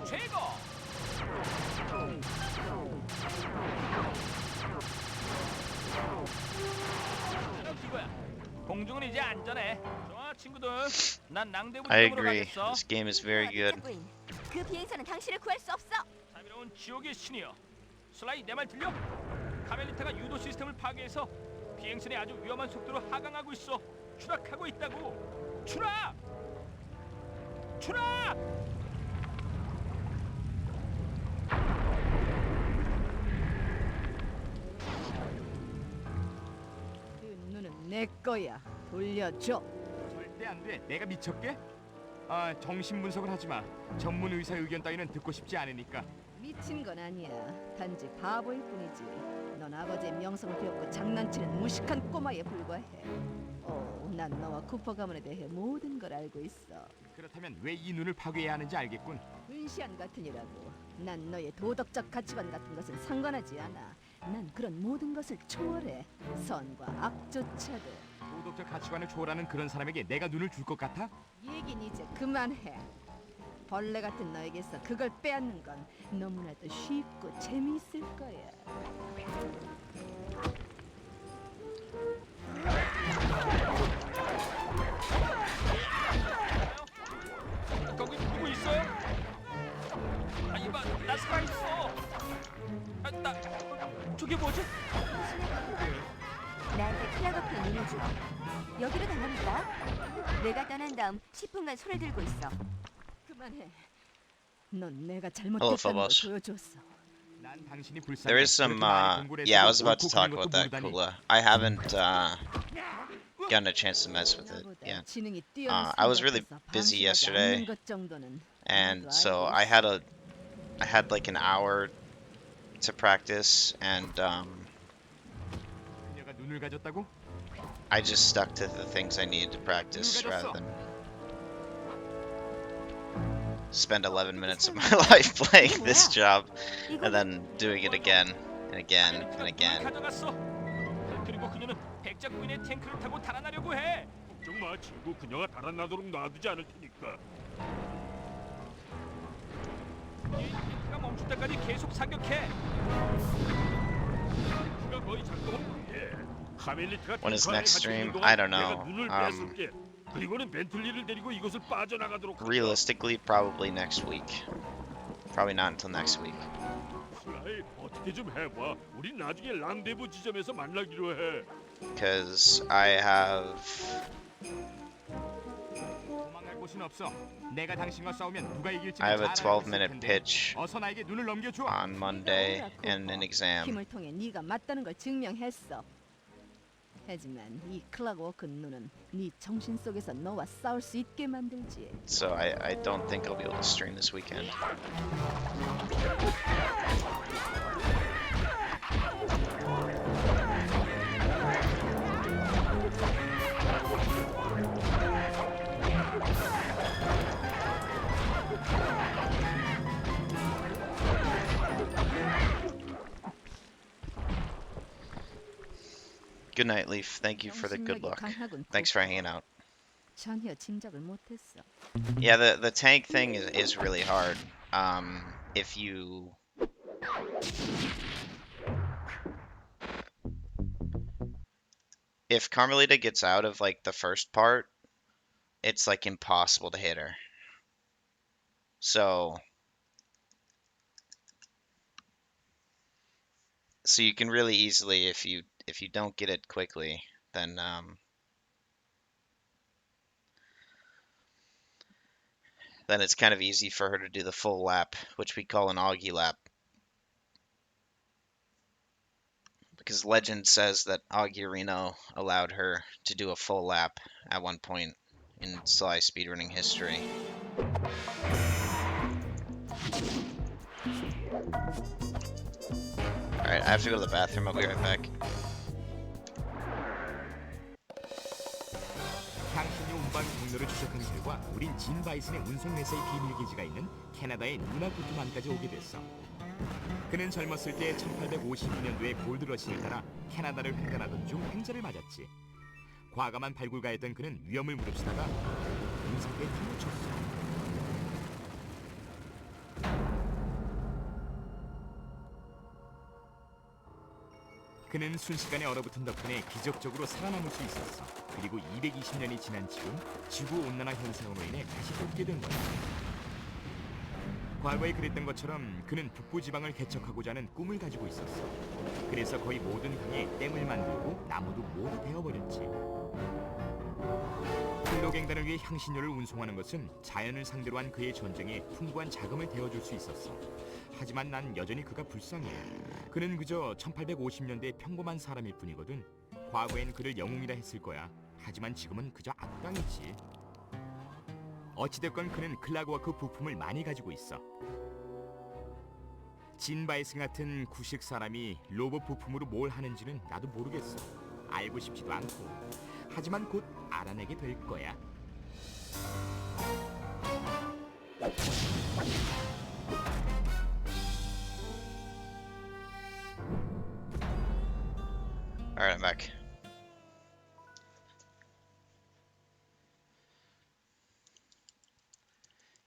B: 최고. 이거야. 공중은 이제 안전해. 좋아 친구들. 난 낭대부
A: I
B: 지점으로
A: agree.
B: 가겠어.
A: This game is very good.
E: 부인, 그 비행선은 당신을 구할 수 없어.
B: 자비로운 지옥의 신이여. 슬라이 내 말 들려? 카멜리타가 유도 시스템을 파괴해서 비행선이 아주 위험한 속도로 하강하고 있어. 추락하고 있다고. 추락! 추락!
H: 그 눈은 내 거야. 돌려줘.
C: 절대 안 돼. 내가 미쳤게? 아, 정신 분석을 하지 마. 전문 의사 의견 따위는 듣고 싶지 않으니까.
H: 미친 건 아니야. 단지 바보일 뿐이지. 넌 아버지의 명성을 배웠고 장난치는 무식한 꼬마에 불과해. 난 너와 쿠퍼 가문에 대해 모든 걸 알고 있어.
C: 그렇다면 왜 이 눈을 파괴해야 하는지 알겠군.
H: 근시안 같으니라고. 난 너의 도덕적 가치관 같은 것은 상관하지 않아. 난 그런 모든 것을 초월해. 선과 악조차도.
C: 도덕적 가치관을 초월하는 그런 사람에게 내가 눈을 줄 것 같아?
H: 얘긴 이제 그만해. 벌레 같은 너에게서 그걸 빼앗는 건 너무나도 쉽고 재미있을 거야.
B: 거기 누구 있어요? 아 이봐 나 살아있어. 나 저게 뭐지?
E: 나한테 클라버표 눈을 줘. 여기로 달라니까. 내가 떠난 다음 10분간 손을 들고 있어.
H: 그만해. 넌 내가
A: Hello,
H: 잘못했다는 걸
A: Phobos.
H: 보여줬어.
C: 난 당신이 불쌍해.
A: There is some,
C: 그렇게 많이 공부를
A: yeah, I
C: 했어도
A: was about to
C: 옳고
A: talk
C: 그른
A: about
C: 것도
A: that
C: 모르다니.
A: Kula. I haven't gotten a chance to mess with it
H: 나보다
A: yet.
H: 지능이 뛰어난
A: I was really
H: 생각해서
A: busy
H: 방심하지
A: yesterday,
H: 않는 것 정도는
A: and
H: 나도
A: so
H: 알고
A: I
H: 있어.
A: had like an hour to practice, and
C: 그녀가 눈을 가졌다고?
A: I just stuck to the things I needed to practice rather than spend 11 minutes of my life playing this job and then doing it again and again and again.
B: 가져갔어. 그리고 그녀는 백작 부인의 탱크를 타고 달아나려고 해.
D: 걱정 마 친구. 그녀가 달아나도록 놔두지 않을 테니까.
B: 이 탱크가 멈출 때까지 계속 사격해.
D: 그가 거의 작동했는데 카멜리트가
A: When is
D: 탱크 안에
A: next
D: 갇혀 있는
A: stream?
D: 동안
A: I don't
D: 내가
A: know.
D: 눈을 뺐을게. 그리고는 벤틀리를 데리고 이곳을 빠져나가도록 하자.
A: Realistically, probably next week. Probably not until next week.
D: 슬라이, 어떻게 좀 해봐. 우린 나중에 랑데부 지점에서 만나기로 해.
A: Because I have
C: 도망갈 곳은 없어. 내가 당신과 싸우면 누가 이길지
A: I have a
C: 잘 알고 있을
A: 12-minute
C: 텐데.
A: pitch
C: 어서 나에게 눈을 넘겨줘.
A: on Monday and an exam.
H: 힘을 통해 네가 맞다는 걸 증명했어. 하지만 이 클락워크 눈은 네 정신 속에서 너와 싸울 수 있게 만들지.
A: So I don't think I'll be able to stream this weekend. Good night, Leaf. Thank you for the good
H: 영심력이
A: luck.
H: 강하군,
A: Thanks for hanging out.
H: 전혀 짐작을 못했어.
A: Yeah, the tank thing is really hard. If you if Carmelita gets out of like the first part, it's like impossible to hit her. So you can really easily, if you don't get it quickly, then then it's kind of easy for her to do the full lap, which we call an Augie lap. Because legend says that Augie Reno allowed her to do a full lap at one point in Sly speedrunning history. Alright, I have to go to the bathroom. I'll be right back.
C: 향신료 운반 경로를 추적한 결과 우린 진 바이슨의 운송 회사의 비밀 기지가 있는 캐나다의 누나쿠트만까지 오게 됐어. 그는 젊었을 때 1852년도에 골드러시를 따라 캐나다를 횡단하던 중 횡재를 맞았지. 과감한 발굴가였던 그는 위험을 무릅쓰다가 운석에 타묻혔어. 그는 순식간에 얼어붙은 덕분에 기적적으로 살아남을 수 있었어. 그리고 220년이 지난 지금 지구온난화 현상으로 인해 다시 쫓게 된 거야. 과거에 그랬던 것처럼 그는 북부지방을 개척하고자 하는 꿈을 가지고 있었어. 그래서 거의 모든 강에 댐을 만들고 나무도 모두 베어버렸지. 클로갱단을 위해 향신료를 운송하는 것은 자연을 상대로 한 그의 전쟁에 풍부한 자금을 대어줄 수 있었어. 하지만 난 여전히 그가 불쌍해. 그는 그저 1850년대 평범한 사람일 뿐이거든. 과거엔 그를 영웅이라 했을 거야. 하지만 지금은 그저 악당이지. 어찌됐건 그는 클락워크 부품을 많이 가지고 있어. 진 바이슨 같은 구식 사람이 로봇 부품으로 뭘 하는지는 나도 모르겠어. 알고 싶지도 않고. 하지만 곧 알아내게 될 거야.
A: Alright, I'm back.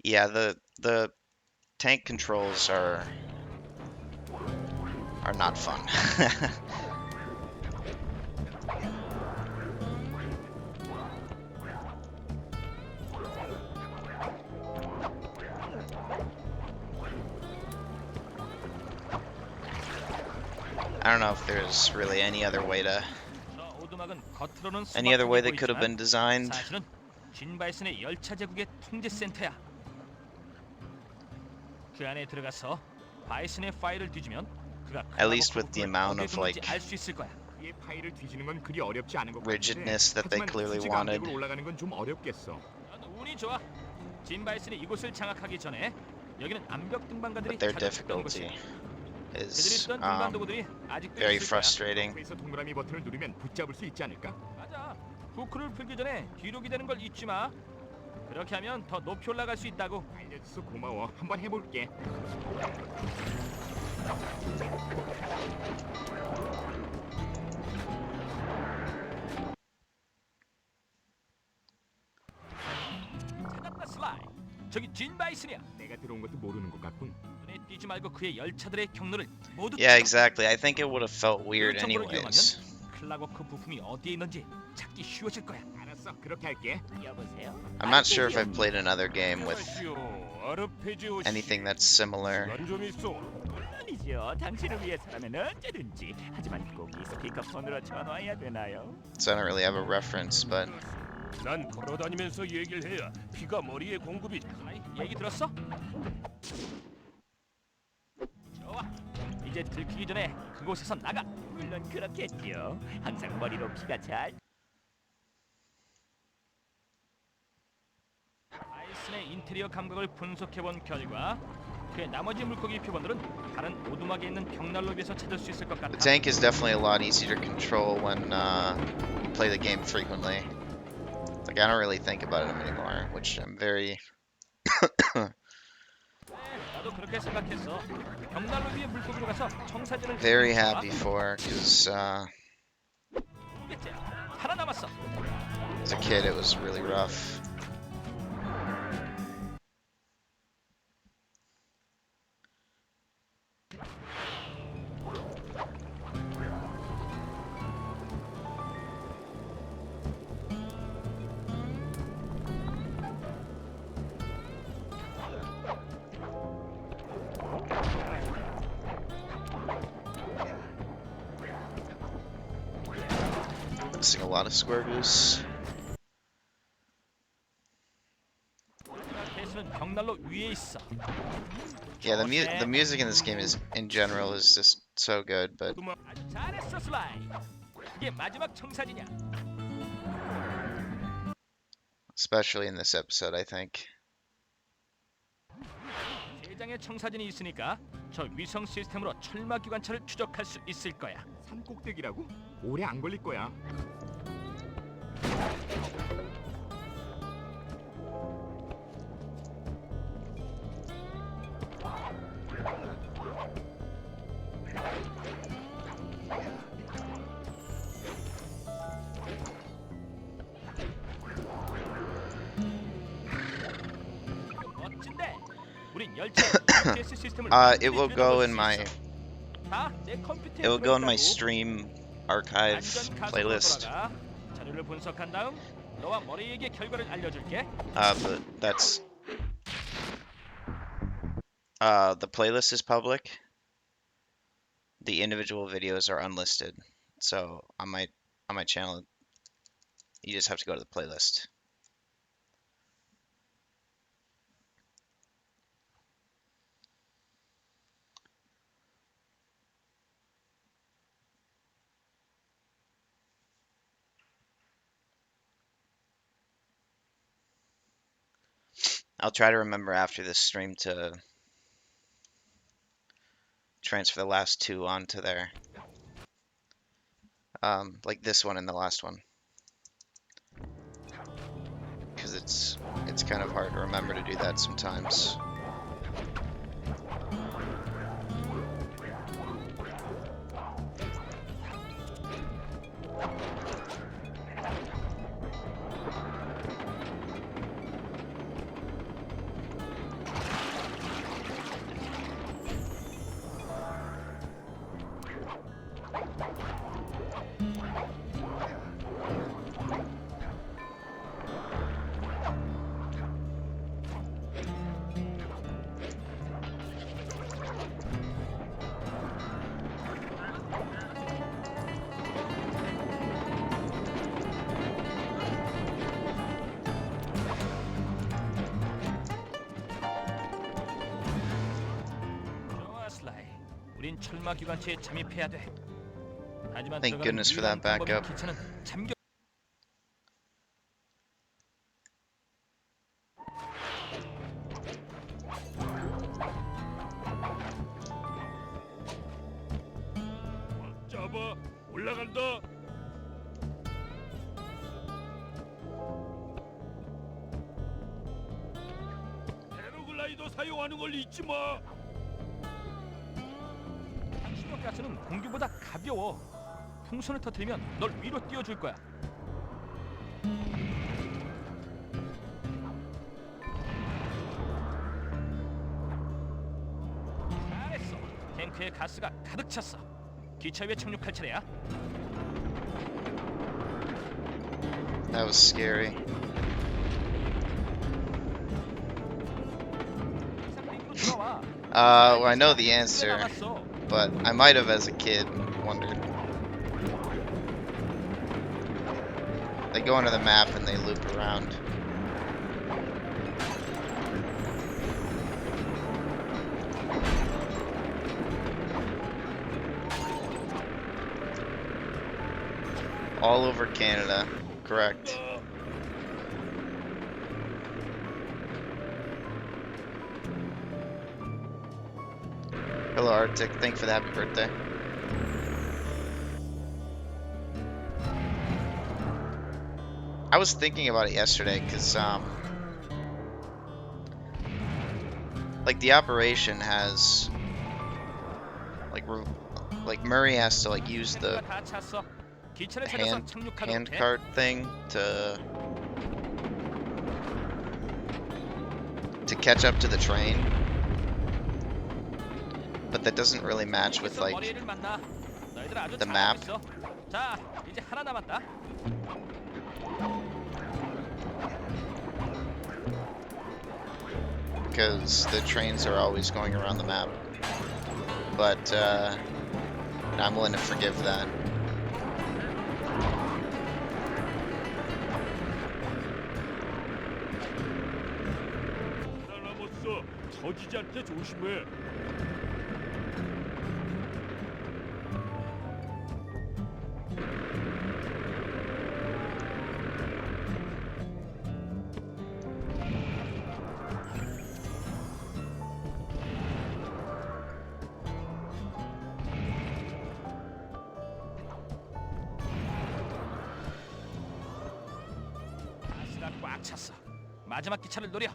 A: Yeah, the tank controls are not fun. I don't know if there's really any other way that could have been designed.
B: 사실은 진 바이슨의 열차 제국의 통제 센터야. 그 안에 들어가서 바이슨의 파일을 뒤지면 그가
A: At least with the amount of like
B: 알수 있을 거야.
C: 이 파일을 뒤지는 건 그리 어렵지 않은 것 같은데.
A: rigidness that they
C: 하지만
A: clearly
C: 수직 암벽을
A: wanted.
C: 올라가는 건 좀 어렵겠어.
B: 운이 좋아. 진 바이슨이 이곳을 장악하기 전에 여기는 암벽 등반가들이
A: But their
B: 찾아왔던
A: difficulty
B: 곳이야. 그들이
A: is
B: 쓰던 등반도구들이 아직도
A: very
B: 있을 거야.
A: frustrating.
C: 그래서 동그라미 버튼을 누르면 붙잡을 수 있지 않을까?
B: 맞아. 후크를 풀기 전에 뒤로 기대는 걸 잊지 마. 그렇게 하면 더 높이 올라갈 수 있다고.
C: 알려줘서 고마워. 한번 해볼게.
B: 찾았다 슬라이. 저기 진 바이슨이야.
C: 내가 들어온 것도 모르는 것 같군.
B: 눈에 띄지 말고 그의 열차들의 경로를 모두
A: Yeah, exactly. I think it would have felt weird
B: 그 정보를
A: anyways.
B: 이용하면 클락워크 부품이 어디에 있는지 찾기 쉬워질 거야.
C: 알았어, 그렇게 할게.
B: 여보세요?
A: I'm not sure if I've played another game with
D: 아르페지오
A: anything that's similar.
D: 시간 좀 있어.
G: 물론이죠. 당신을 위해서라면 언제든지. 하지만 꼭 이 스피커폰으로 전화해야 되나요?
A: So I don't really have a reference, but
D: 난 걸어다니면서 얘기를 해야 피가 머리에 공급이.
B: 아이, 얘기 들었어? 좋아. 이제 들키기 전에 그곳에서 나가.
G: 물론 그렇겠지요. 항상 머리로 피가 잘.
B: 바이슨의 인테리어 감각을 분석해본 결과 그의 나머지 물고기 표본들은 다른 오두막에 있는 벽난로 위에서 찾을 수 있을 것 같아.
A: the tank is definitely a lot easier to control when you play the game frequently. Like I don't really think about it anymore, which I'm very
B: 나도 그렇게 생각했어. 벽난로 위에 물고기로 가서 청사진을
A: very happy for, because
B: 하나 남았어.
A: as a kid it was really rough. Missing a lot of square goose.
B: 위치는 벽난로 위에 있어.
A: Yeah, the music in this game is in general is just so good, but
B: 아주 잘했어, 슬라이. 이게 마지막 청사진이야.
A: especially in this episode, I think.
B: 세 장의 청사진이 있으니까 저 위성 시스템으로 철마 기관차를 추적할 수 있을 거야.
C: 산 꼭대기라고? 오래 안 걸릴 거야.
B: 멋진데. 우린 열차에 GPS 시스템을
A: It will go in my
B: 다내 컴퓨터에
A: it will go in my
B: 들어있다고.
A: stream archive
B: 안전 가속으로
A: playlist.
B: 돌아가. 자료를 분석한 다음 너와 머리에게 결과를 알려줄게.
A: But that's the playlist is public. The individual videos are unlisted. So on my channel, you just have to go to the playlist. I'll try to remember after this stream to transfer the last two onto there. Like this one and the last one. Because it's kind of hard to remember to do that sometimes.
B: 좋아, 슬라이. 우린 철마 기관차에 잠입해야 돼. 하지만
A: Thank
B: 들어가는
A: goodness for that
B: 유일한 방법인
A: backup.
B: 기차는 잠겨.
D: 잡아 올라간다. 패러글라이더 사용하는 걸 잊지 마.
B: 신호 가스는 공기보다 가벼워. 풍선을 터뜨리면 널 위로 띄워줄 거야. 잘했어. 탱크에 가스가 가득 찼어. 기차 위에 착륙할 차례야.
A: That was scary.
B: 이상링으로 들어와.
A: Well, I know the answer,
B: 나갔어.
A: but I might have as a kid wondered. They go into the map and they loop around. All over Canada, correct. Hello Arctic, thank you for the happy birthday. I was thinking about it yesterday because like the operation has like Murray has to like use the
B: 다 찼어. 기차를 찾아서
A: hand
B: 착륙하도록 해.
A: cart thing to catch up to the train, but that doesn't really match with like
B: 머리를 만나. 너희들 아주
A: the map.
B: 잘하고 있어. 자, 이제 하나 남았다.
A: because the trains are always going around the map, but I'm willing to forgive that.
D: 터지지 않게 조심해.
B: 가스가 꽉 찼어. 마지막 기차를 노려.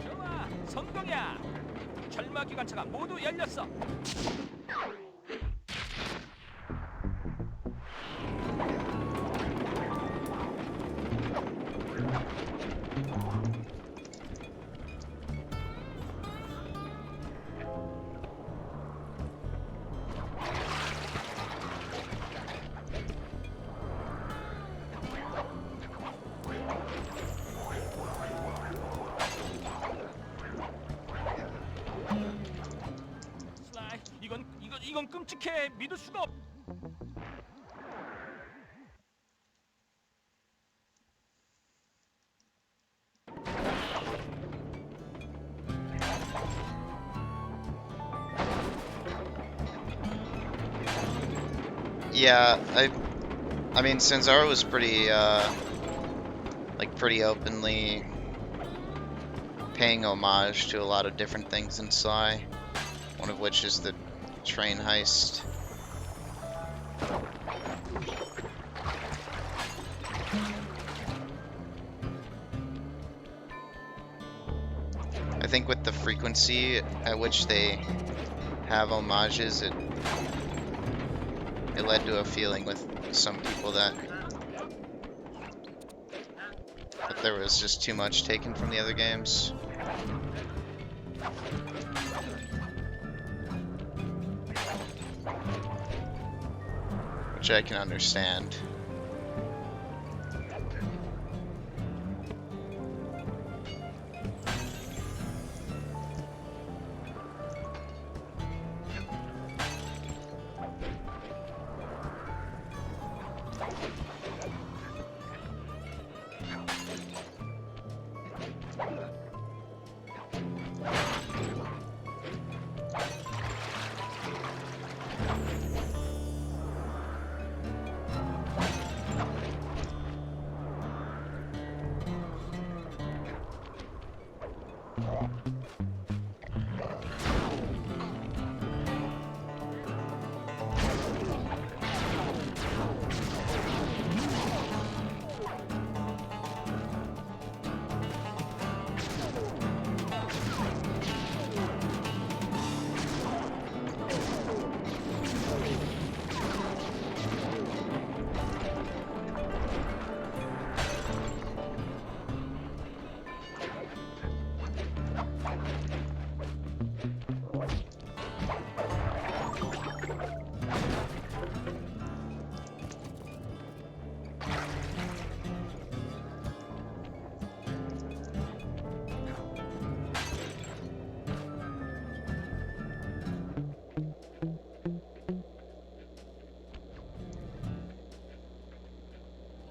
B: 좋아, 성공이야. 철마 기관차가 모두 열렸어. 슬라이, 이건 끔찍해. 믿을 수가 없.
A: Yeah, I mean, Sanzaro was pretty, like, pretty openly paying homage to a lot of different things in Sly, one of which is the train heist. I think with the frequency at which they have homages, it led to a feeling with some people that there was just too much taken from the other games. Which I can understand.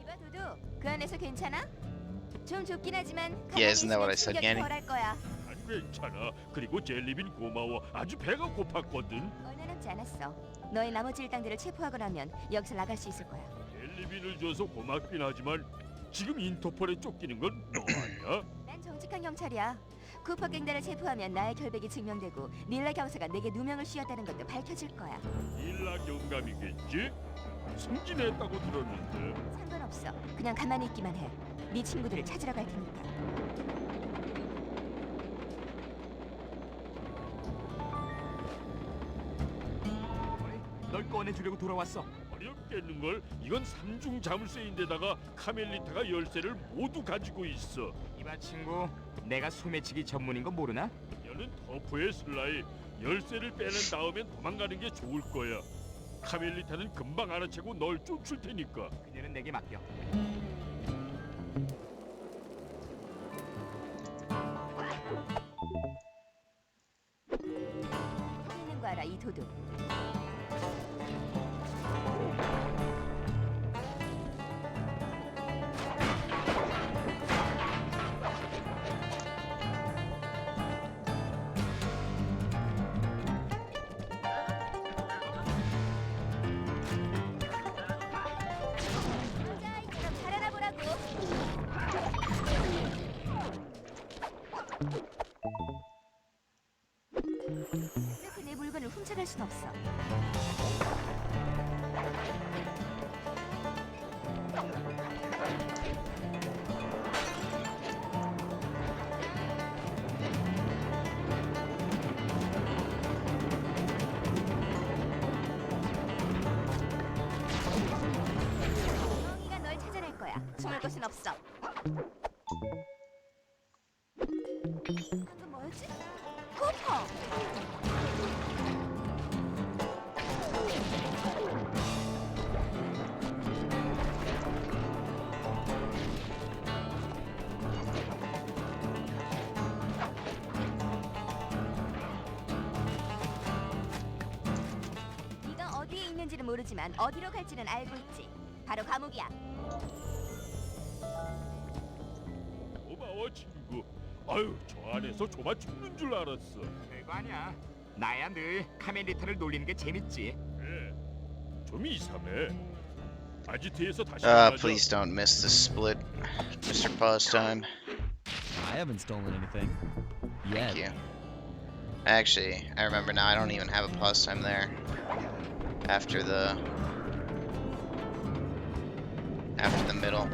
E: 이봐 도도, 그 안에서 괜찮아? 좀 좁긴 하지만
A: Yeah, isn't that what I said,
E: 충격이
A: Ganny?
E: 덜할 거야.
D: 안 괜찮아. 그리고 젤리빈 고마워. 아주 배가 고팠거든.
E: 얼마 남지 않았어. 너희 나머지 일당들을 체포하고 나면 여기서 나갈 수 있을 거야.
D: 젤리빈을 줘서 고맙긴 하지만 지금 인터폴에 쫓기는 건 너 아니야?
E: 난 정직한 경찰이야. 쿠퍼 갱단을 체포하면 나의 결백이 증명되고 닐라 경사가 내게 누명을 씌웠다는 것도 밝혀질 거야.
D: 일라 경감이겠지? 승진했다고 들었는데.
E: 상관없어. 그냥 가만히 있기만 해. 네 친구들을 찾으러 갈 테니까.
C: 널 꺼내주려고 돌아왔어.
D: 어렵겠는걸? 이건 삼중 자물쇠인데다가 카멜리타가 열쇠를 모두 가지고 있어.
C: 이봐 친구, 내가 소매치기 전문인 거 모르나?
D: 그녀는 터프의 슬라이. 열쇠를 빼낸 다음엔 도망가는 게 좋을 거야. 카멜리타는 금방 알아채고 널 쫓을 테니까.
C: 그녀는 내게 맡겨.
E: 어디 있는 거야? 봐라 이 도둑. 자, 이처럼 살아나 보라고. 이렇게 내 물건을 훔쳐갈 순 없어. 멍이가 널 찾아낼 거야. 숨을 곳은 없어. 방금 뭐였지? 쿠퍼! 네가 어디에 있는지는 모르지만 어디로 갈지는 알고 있지. 바로 감옥이야.
D: 고마워 친구. 아유 저 안에서 좁아 죽는 줄 알았어.
C: 별거 아니야. 나야 늘 카멜리타를 놀리는 게 재밌지.
D: 그래. 좀 이상해. 아지트에서 다시
A: Please don't miss the split, Mr. Pastime.
I: I haven't stolen anything.
A: Thank
I: Yet.
A: you. Actually, I remember now. I don't even have a pastime there. After the middle.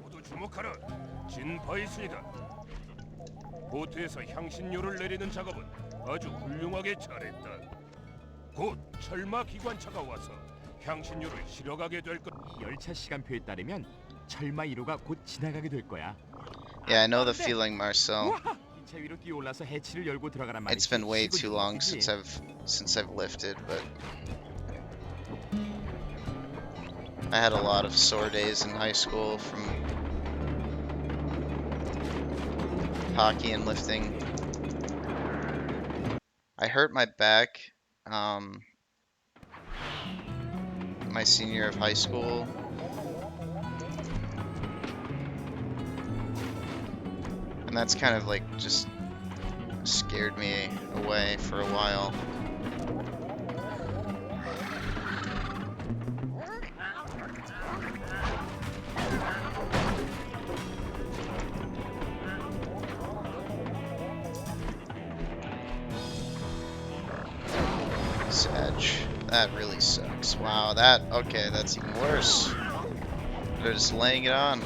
D: 모두 주목하라. 진 바이슨이다. 보트에서 향신료를 내리는 작업은 아주 훌륭하게 잘했다. 곧 철마 기관차가 와서 향신료를 실어가게 될 것.
C: 열차 시간표에 따르면 철마 1호가 곧 지나가게 될 거야.
A: Yeah, I know the feeling, Marcel.
C: 기차 위로 뛰어올라서 해치를 열고 들어가란 말이지.
A: It's been way
C: 이거
A: too long
C: 이거지.
A: since I've lifted, but I had a lot of sore days in high school from hockey and lifting. I hurt my back my senior year of high school. And that's kind of like just scared me away for a while. Sag. That really sucks. Wow, okay, that's even worse. They're just laying it on.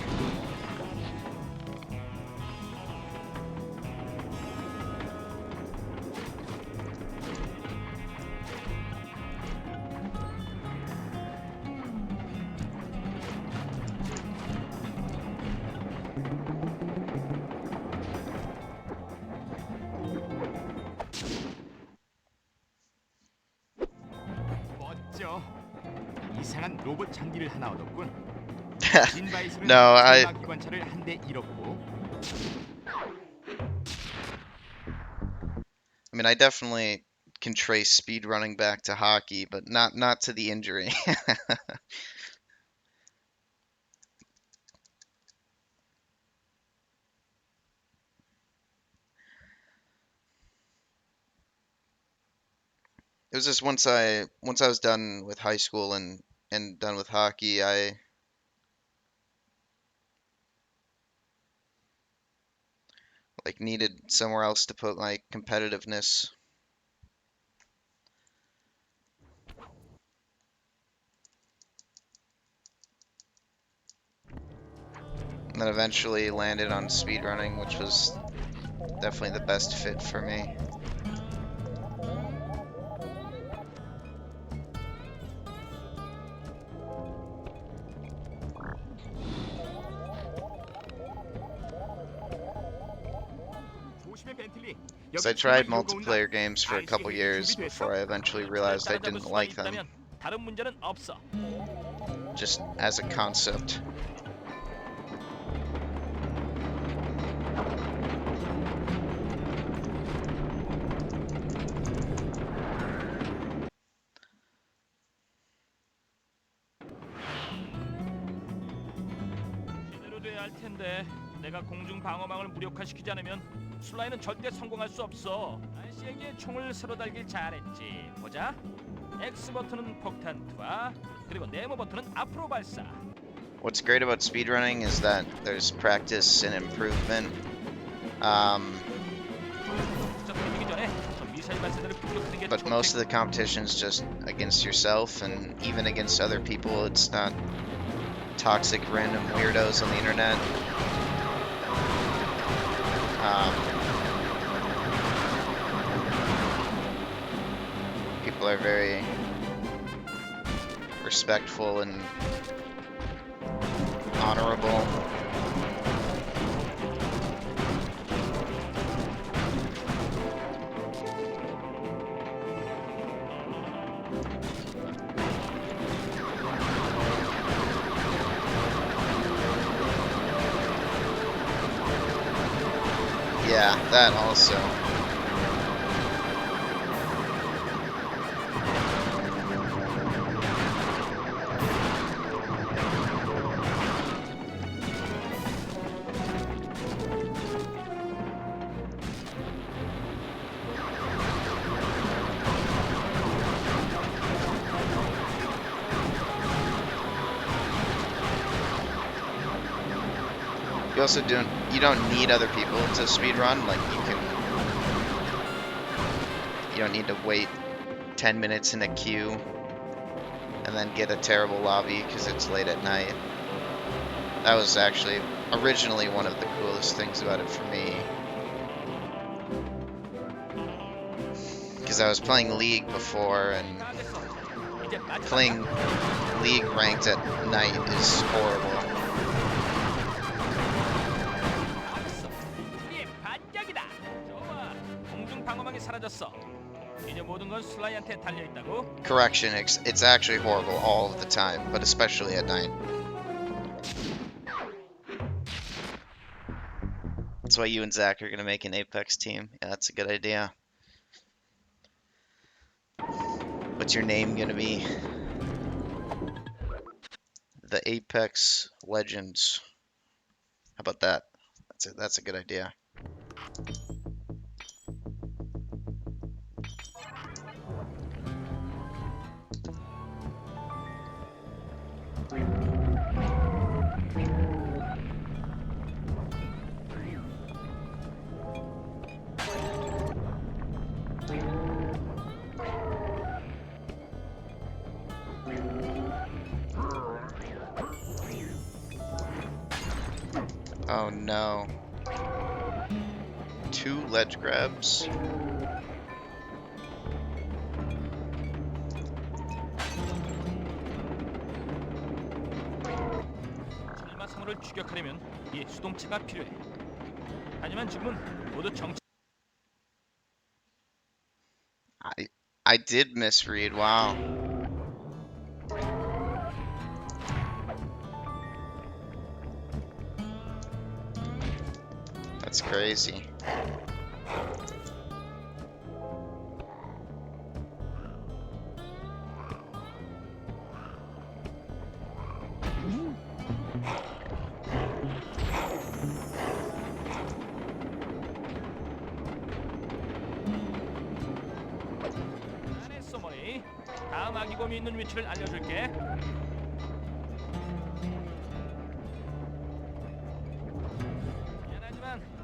C: 멋져. 이상한 로봇 장비를 하나 얻었군. 진바이스는
A: No, I-
C: 철마 기관차를 한 대 잃었고.
A: I mean, I definitely can trace speed running back to hockey, but not to the injury. It was just once I was done with high school and done with hockey, I like needed somewhere else to put my competitiveness. And then eventually landed on speedrunning, which was definitely the best fit for me.
C: 조심해 벤틀리.
A: Because I tried multiplayer games for a couple years before I eventually realized I didn't like them.
B: 다른 문제는 없어.
A: Just as a concept.
B: 제대로 돼야 할 텐데 내가 공중 방어망을 무력화시키지 않으면 슬라이는 절대 성공할 수 없어. 날씨에게 총을 새로 달길 잘했지. 보자. X 버튼은 폭탄 투하, 그리고 네모 버튼은 앞으로 발사.
A: What's great about speedrunning is that there's practice and improvement.
B: 시작되기 전에 저 미사일 발사대를 공격하는 게
A: But most of the competition is just against yourself, and even against other people. It's not toxic random weirdos on the internet. People are very respectful and honorable. Yeah, that also. You also you don't need other people to speedrun. Like you don't need to wait 10 minutes in a queue and then get a terrible lobby because it's late at night. That was actually originally one of the coolest things about it for me. Because I was playing League before, and playing League ranked at night is horrible.
B: 우리의 반격이다. 좋아. 공중 방어망이 사라졌어. 이제 모든 건 슬라이한테 달려 있다고.
A: Correction, it's actually horrible all of the time, but especially at night. That's why you and Zach are gonna make an Apex team. Yeah, that's a good idea. What's your name gonna be? The Apex Legends. How about that? That's a good idea. Oh no. 2 ledge grabs.
B: 찰마상어를 추격하려면 이 수동체가 필요해. 하지만 지금은 모두 정체.
A: I did misread. Wow. That's crazy.
B: 잘했어, 머리. 다음 아기곰이 있는 위치를 알려줄게.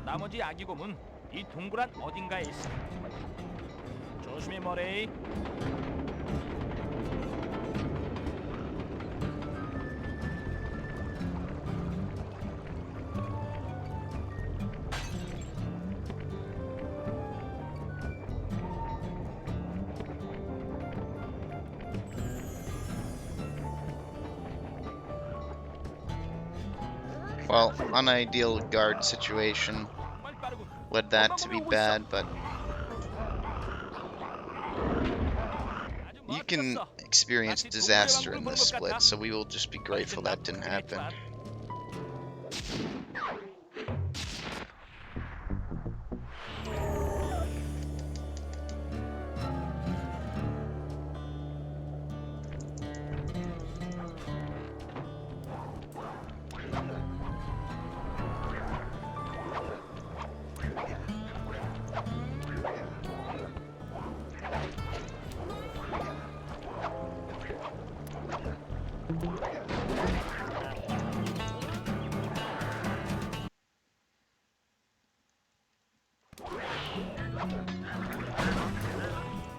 B: 나머지 아기곰은 이 동그란 어딘가에 있어. 조심해, 머레이.
A: Well, unideal guard situation led that to be bad, but fucking experienced disaster in this split, so we will just be grateful that didn't happen.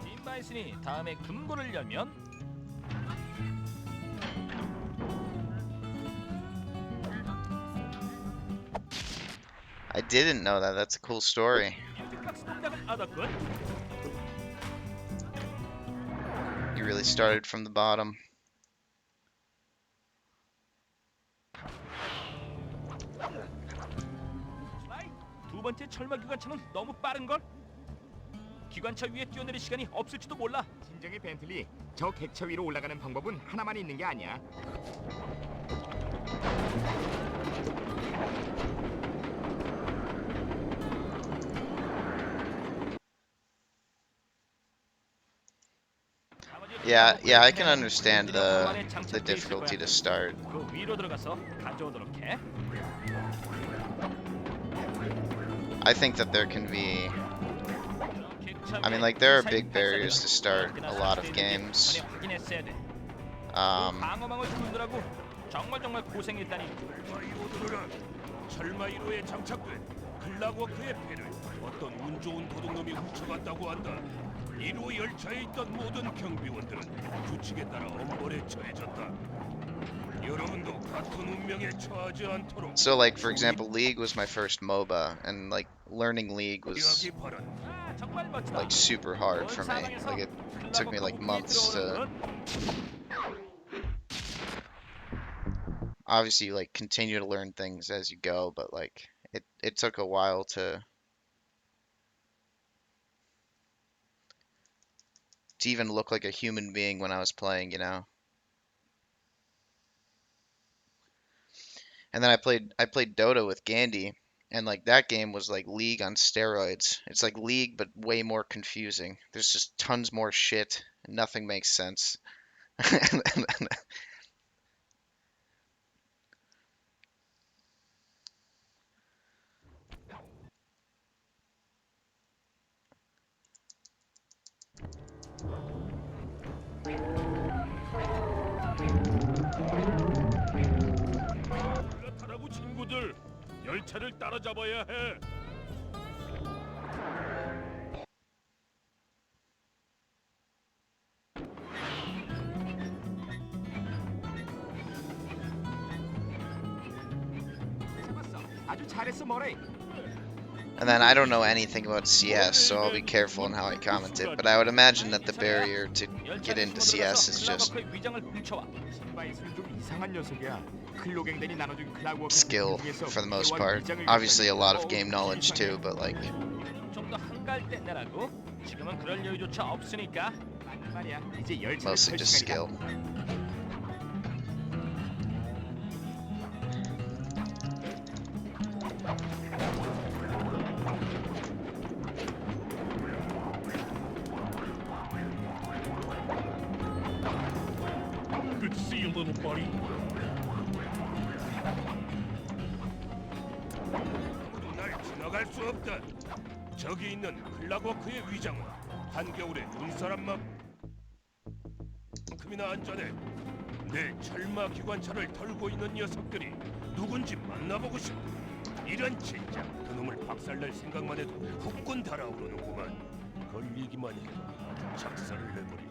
B: 팀 바이슨이 다음에 금고를 열면
A: I didn't know that. That's a cool story.
B: 빅박스 동작을 얻었군.
A: He really started from the bottom.
B: 슬라이, 두 번째 철마 기관차는 너무 빠른 걸. 기관차 위에 뛰어내릴 시간이 없을지도 몰라.
C: 진정의 벤틀리, 저 객차 위로 올라가는 방법은 하나만 있는 게 아니야.
A: Yeah, I can understand the difficulty to start.
B: 그 위로 들어가서 가져오도록 해.
A: I think that there can be, I mean, like, there are big barriers to start a lot of games.
B: 방어망을 뚫느라고 정말 고생했다니.
D: 철마 1호에 장착된 클락워크의 배를 어떤 운 좋은 도둑놈이 훔쳐갔다고 한다. 1호 열차에 있던 모든 경비원들은 규칙에 따라 엄벌에 처해졌다. 여러분도 같은 운명에 처하지 않도록.
A: So, like, for example, League was my first MOBA, and like learning League was
D: 여기 바란
B: 아, 정말 멋지다.
A: like super hard for me. Like it took me like months to obviously like continue to learn things as you go, but like it took a while to even look like a human being when I was playing, you know. And then I played Dota with Gandhi, and like that game was like League on steroids. It's like League but way more confusing. There's just tons more shit. And nothing makes sense.
D: 올라타라고 친구들, 열차를 따라잡아야 해.
C: 아주 잘했어, 머레이.
A: And then I don't know anything about CS, so I'll be careful in how I comment it. But I would imagine that the barrier to get into CS is just
C: 신바이스는 좀 이상한 녀석이야. 클로갱단이 나눠준 클라우워크
A: skill
C: 중에서
A: for the most
C: 필요한
A: part.
C: 위장을
A: Obviously a lot
C: 갖다니
A: of game knowledge too, but like
B: 좀더 한가할 때 내라고. 지금은 그럴 여유조차 없으니까.
C: 맞는 말이야. 이제 열차를
A: mostly
C: 탈
A: just
C: 시간이다.
A: skill.
D: Good to see you, little buddy. 아무도 날 지나갈 수 없다. 저기 있는 클락워크의 위장은 한겨울에 눈사람만큼이나 안전해. 내 철마 기관차를 털고 있는 녀석들이 누군지 만나보고 싶다. 이런 진짜 그놈을 박살낼 생각만 해도 후끈 달아오르는구만. 걸리기만 해봐. 작살을 내버리.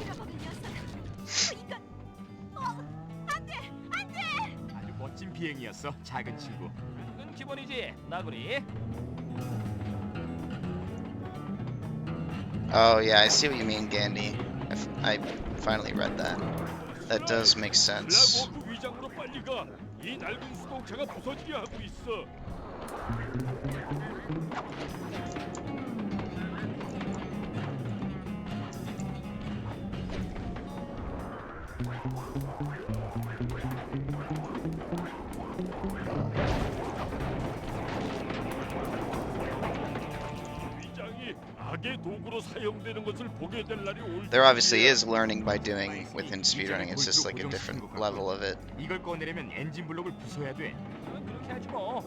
E: 잃어버린 녀석. 이건 안돼.
C: 아주 멋진 비행이었어, 작은 친구.
B: 이건 기본이지, 나구리.
A: Oh yeah, I see what you mean, Gandhi. I finally read that. That does make sense.
D: 블랙워크 위장으로 빨리 가. 이 낡은 수동차가 부서지게 하고 있어. 위장이 악의 도구로 사용되는 것을 보게 될 날이 올
A: There obviously is learning by doing within speedrunning. It's just like a different level of it.
C: 이걸 꺼내려면 엔진 블록을 부숴야 돼.
B: 그건 그렇게 하지 뭐.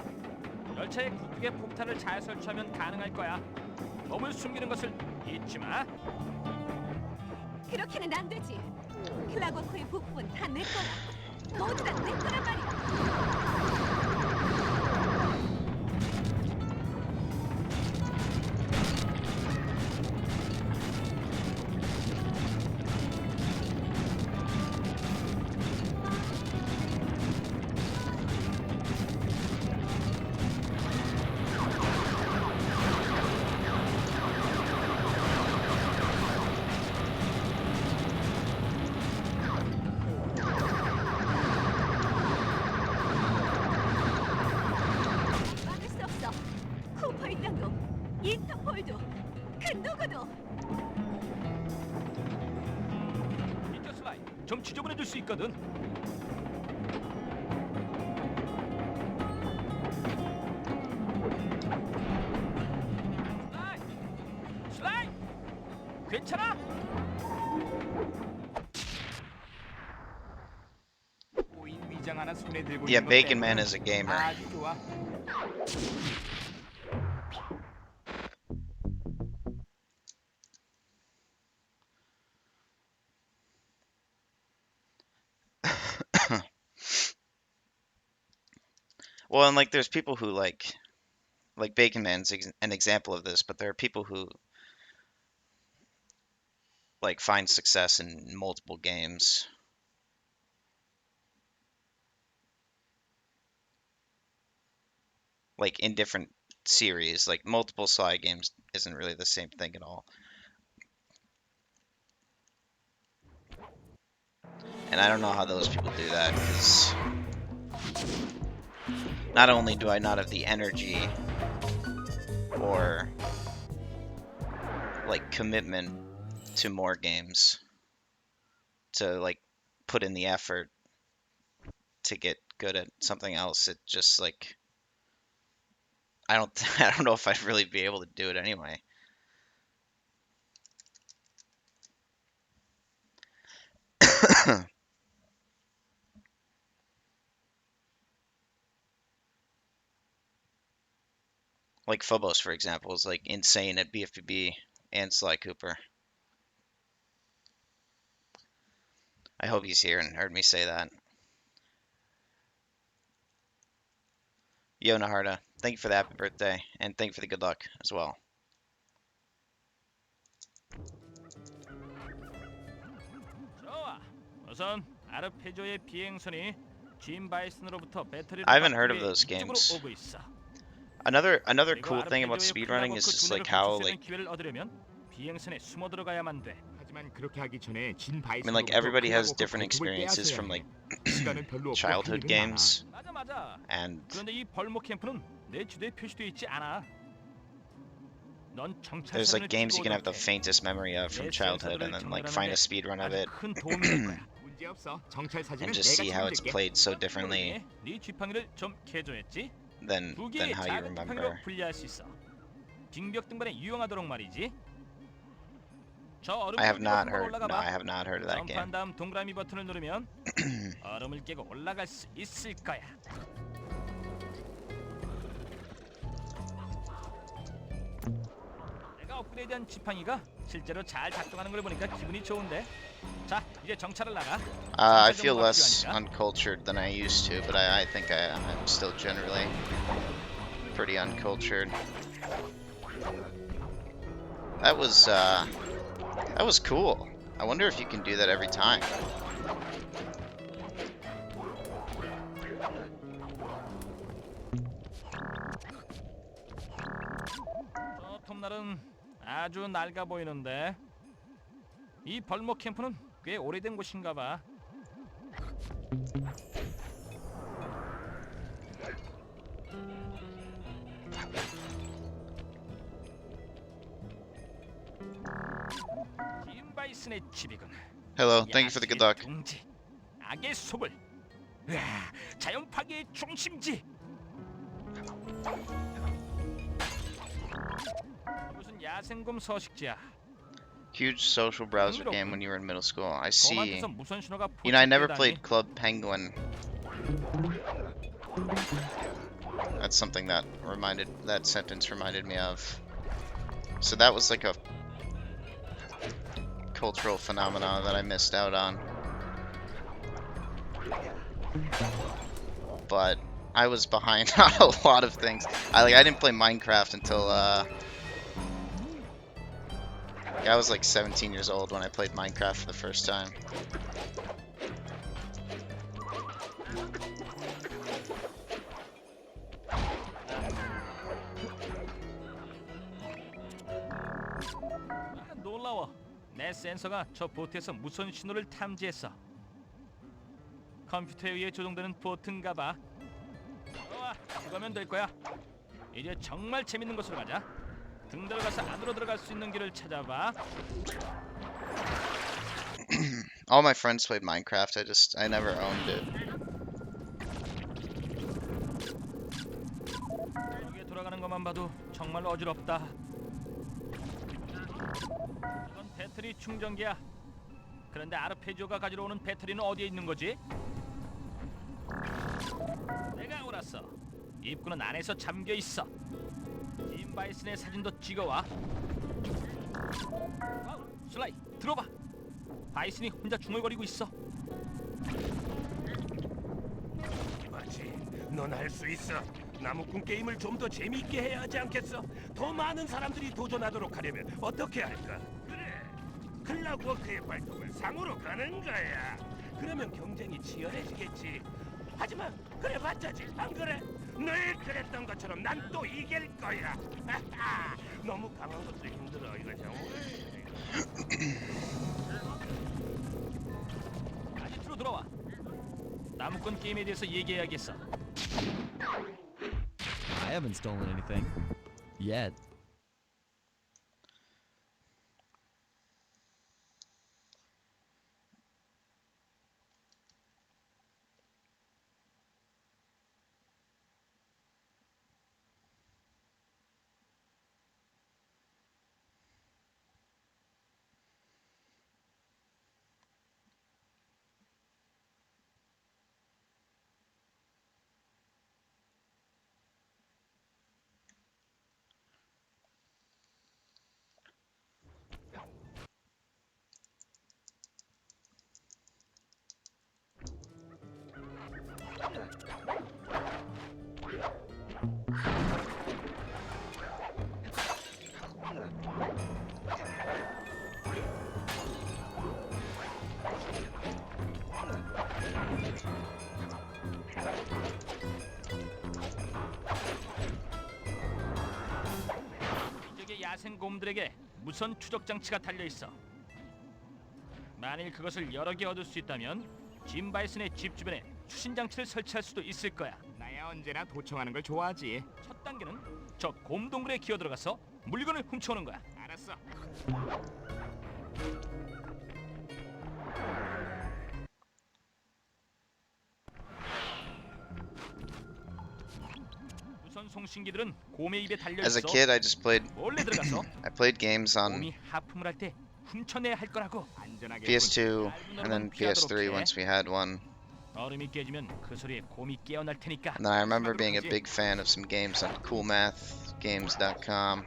B: 열차의 구뚝에 폭탄을 잘 설치하면 가능할 거야. 몸을 숨기는 것을 잊지 마.
E: 그렇게는 안 되지. 클라고코의 부품은 다 내 거야. 모두 다 내 거란 말이야. 막을 수 없어. 쿠퍼 인당도, 인터폴도, 그 누구도.
B: 인터 슬라이 좀 지저분해질 수 있거든. 슬라이, 슬라이, 괜찮아?
C: 꼬인 위장 하나 손에 들고
A: Yeah,
C: 있는 것
A: Bacon
C: 때문에
A: Man is a gamer.
C: 아주 좋아.
A: Well, and like there's people who like Bacon Man's an example of this, but there are people who like find success in multiple games. Like in different series, like multiple Sly games isn't really the same thing at all. And I don't know how those people do that, because not only do I not have the energy or like commitment to more games to like put in the effort to get good at something else, it just like I don't know if I'd really be able to do it anyway. Like Phobos, for example, is like insane at BFPB and Sly Cooper. I hope he's here and heard me say that. Yo, Naharda, thank you for the happy birthday, and thank you for the good luck as well.
B: 좋아. 우선 아르페조의 비행선이 짐 바이슨으로부터 배터리를
A: I haven't heard of
B: 받기 위해
A: those
B: 이쪽으로
A: games.
B: 오고 있어.
A: Another
B: 그리고
A: cool thing about
B: 아르페조의
A: speedrunning is
B: 클라버크
A: just
B: 두뇌를
A: like how
B: 훔칠 수 있는
A: like
B: 기회를 얻으려면 비행선에 숨어 들어가야만 돼.
C: 하지만 그렇게 하기 전에 진
A: I mean like everybody has different experiences from like
C: 시간은 별로 없고
A: childhood
C: 할 일은 많아.
A: games,
B: 맞아.
A: and
B: 그런데 이 벌목 캠프는 내 주도에 표시되어 있지 않아. 넌 정찰
A: there's like
B: 사진을
A: games you
B: 찍고
A: can have the
B: 오던데
A: faintest memory of from childhood, and then like find a speedrun of
B: 아주
A: it
B: 큰 도움이 될 거야.
C: 문제 없어. 정찰 사진은
A: and just see
C: 내가
A: how it's
C: 찍어줄게.
A: played so differently
B: 네 지팡이를 좀 개조했지?
A: than
B: 두 개의
A: how you
B: 작은 지팡이로
A: remember.
B: 분리할 수 있어. 징벽 등반에 유용하도록 말이지. 저 얼음
A: I have
B: 굴비로
A: not
B: 한번
A: heard.
B: 올라가
A: No,
B: 봐.
A: I have not heard of that
B: 점프한
A: game.
B: 다음 동그라미 버튼을 누르면 얼음을 깨고 올라갈 수 있을 거야. 내가 업그레이드한 지팡이가 실제로 잘 작동하는 걸 보니까 기분이 좋은데. 자, 이제 정찰을 나가.
A: I feel less uncultured than I used to, but I think I'm still generally pretty uncultured. That was cool. I wonder if you can do that every time.
B: 봄날은 아주 낡아 보이는데 이 벌목 캠프는 꽤 오래된 곳인가 봐. 짐 바이슨의 집이군.
A: Hello, thank you for the good luck.
B: 둥지, 악의 소굴, 으아, 자연 파괴의 중심지. 무슨 야생곰 서식지야.
A: Huge social browser game when you were in middle school. I see.
B: 거만해서 무선 신호가
A: You know, I never
B: 포착되다니.
A: played Club Penguin. That's something that sentence reminded me of. So that was like a cultural phenomenon that I missed out on. But I was behind on a lot of things. I didn't play Minecraft until I was like 17 years old when I played Minecraft for the first time.
B: 아, 놀라워. 내 센서가 저 보트에서 무선 신호를 탐지했어. 컴퓨터에 의해 조종되는 보트인가 봐. 좋아, 그거면 될 거야. 이제 정말 재밌는 곳으로 가자. 등 들어가서 안으로 들어갈 수 있는 길을 찾아봐.
A: All my friends played Minecraft. I never owned it.
B: 여기에 돌아가는 것만 봐도 정말 어지럽다. 이건 배터리 충전기야. 그런데 아르페지오가 가지러 오는 배터리는 어디에 있는 거지? 내가 옳았어. 입구는 안에서 잠겨 있어. 짐 바이슨의 사진도 찍어와. 슬라이, 들어봐. 바이슨이 혼자 중얼거리고 있어.
D: 맞지? 넌 할 수 있어. 나무꾼 게임을 좀 더 재미있게 해야 하지 않겠어? 더 많은 사람들이 도전하도록 하려면 어떻게 할까? 그래, 클라우워크의 발톱을 상으로 가는 거야. 그러면 경쟁이 치열해지겠지. 하지만 그래봤자지, 안 그래? 늘 그랬던 것처럼 난 또 이길 거야. 너무 강한 것도 힘들어. 이거 정말.
B: 아지트로 돌아와. 나무꾼 게임에 대해서 얘기해야겠어.
I: I haven't stolen anything. Yet.
B: 이쪽에 야생곰들에게 무선 추적 장치가 달려 있어. 만일 그것을 여러 개 얻을 수 있다면 짐 바이슨의 집 주변에 추신 장치를 설치할 수도 있을 거야.
C: 나야 언제나 도청하는 걸 좋아하지.
B: 첫 단계는 저 곰동굴에 기어 들어가서 물건을 훔쳐오는 거야.
C: 알았어.
B: 무선 송신기들은 곰의 입에 달려
A: As a
B: 있어.
A: kid, I just played.
B: 몰래 들어가서
A: I played games on
B: 곰이 하품을 할 때 훔쳐내야 할 거라고.
C: 안전하게.
A: PS2 and then PS3 once we had one.
B: 얼음이 깨지면 그 소리에 곰이 깨어날 테니까.
A: And then I remember being a big fan of some games on CoolMathGames.com.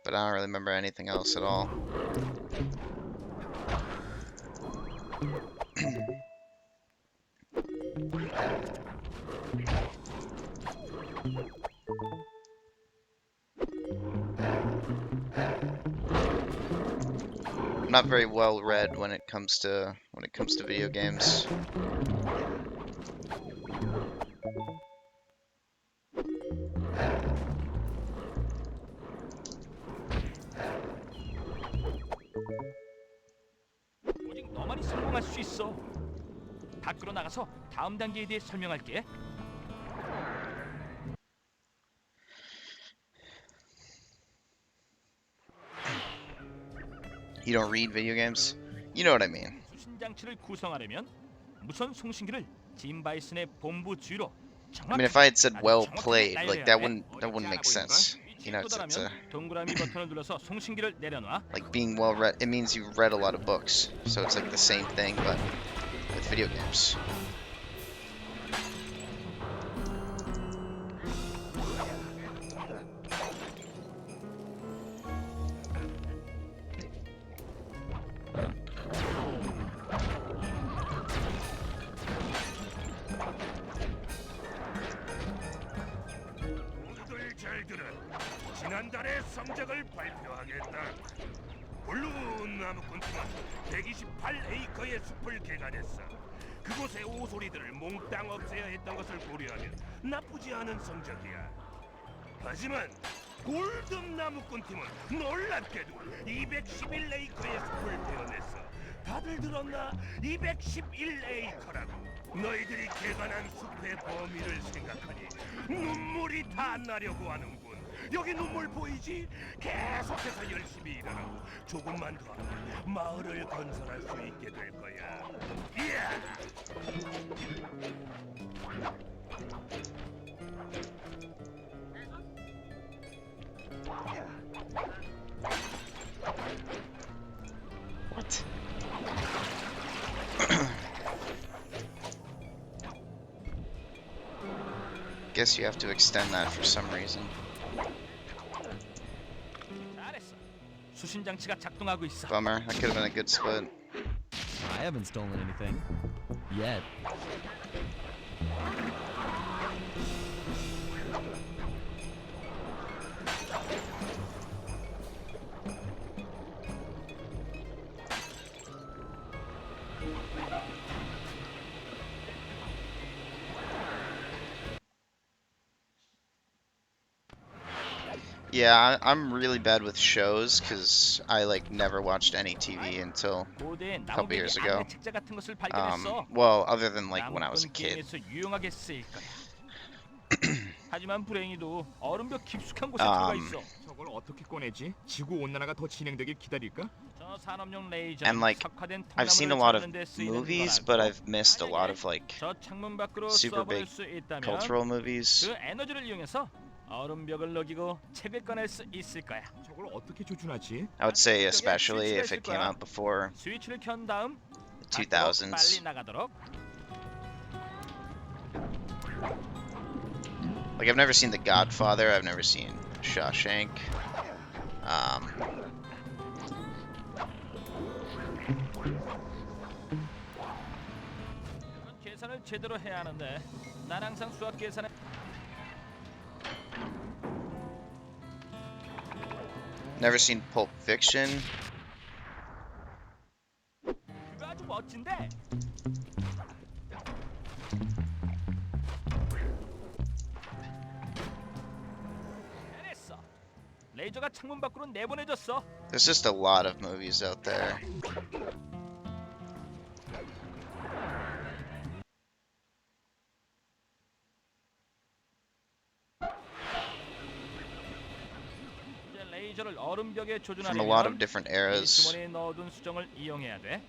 A: But I don't really remember anything else at all. I'm not very well read when it comes to video games.
B: 수 있어. 밖으로 나가서 다음 단계에 대해 설명할게.
A: You don't read video games? You know what I mean.
B: 수신 장치를 구성하려면 무선 송신기를 짐 바이슨의 본부 주위로
A: I mean, if I had said well played, like that wouldn't make sense. You know, it's
B: 동그라미 버튼을 눌러서 송신기를 내려놔.
A: like being well read. It means you've read a lot of books, so it's like the same thing, but with video games.
D: 모두들 잘 들어. 지난달의 성적을 발표하겠다. 블루 나무꾼 팀은 128에이커의 숲을 개간했어. 그곳의 오소리들을 몽땅 없애야 했던 것을 고려하면 나쁘지 않은 성적이야. 하지만 골든 나무꾼 팀은 놀랍게도 211에이커의 숲을 베어냈어. 다들 들었나? 211에이커라고. 너희들이 개간한 숲의 범위를 생각하니 눈물이 다 나려고 하는군. 여기 눈물 보이지? 계속해서 열심히 일하라고. 조금만 더 하면 마을을 건설할 수 있게 될 거야. 이야!
A: What? Guess you have to extend that for some reason.
B: 잘했어. 수신 장치가 작동하고 있어.
A: Bummer. That could have been a good split.
I: I haven't stolen anything. Yet.
A: Yeah, I'm really bad with shows because I like never watched any TV until
B: 고대의
A: a couple years ago.
B: 나무배기 책자 같은 것을 발견했어.
A: Well, other than like when I was a
B: 나무꾼
A: kid.
B: 게임에서 유용하게 쓰일 거야. 하지만 불행히도 얼음벽 깊숙한 곳에 들어가 있어.
C: 저걸 어떻게 꺼내지? 지구 온난화가 더 진행되길 기다릴까?
B: 저 산업용 레이저.
A: And like, I've seen a lot of movies, but I've missed a lot of like
B: 저 창문 밖으로
A: super big
B: 쏴볼 수 있다면
A: cultural movies.
B: 그 에너지를 이용해서 얼음벽을 녹이고 책을 꺼낼 수 있을 거야.
C: 저걸 어떻게 조준하지?
A: I would say especially if it came out before
B: 스위치를 켠 다음
A: the
B: 밖으로
A: 2000s.
B: 빨리 나가도록.
A: Like I've never seen The Godfather. I've never seen Shawshank.
B: 계산을 제대로 해야 하는데 난 항상 수학 계산에
A: Never seen Pulp Fiction.
B: 그거 아주 멋진데. 잘했어. 레이저가 창문 밖으로 내보내졌어.
A: There's just a lot of movies out there.
B: 이제 레이저를 얼음벽에
A: From a lot of
B: 조준하려면
A: different
B: 이
A: eras.
B: 주머니에 넣어둔 수정을 이용해야 돼.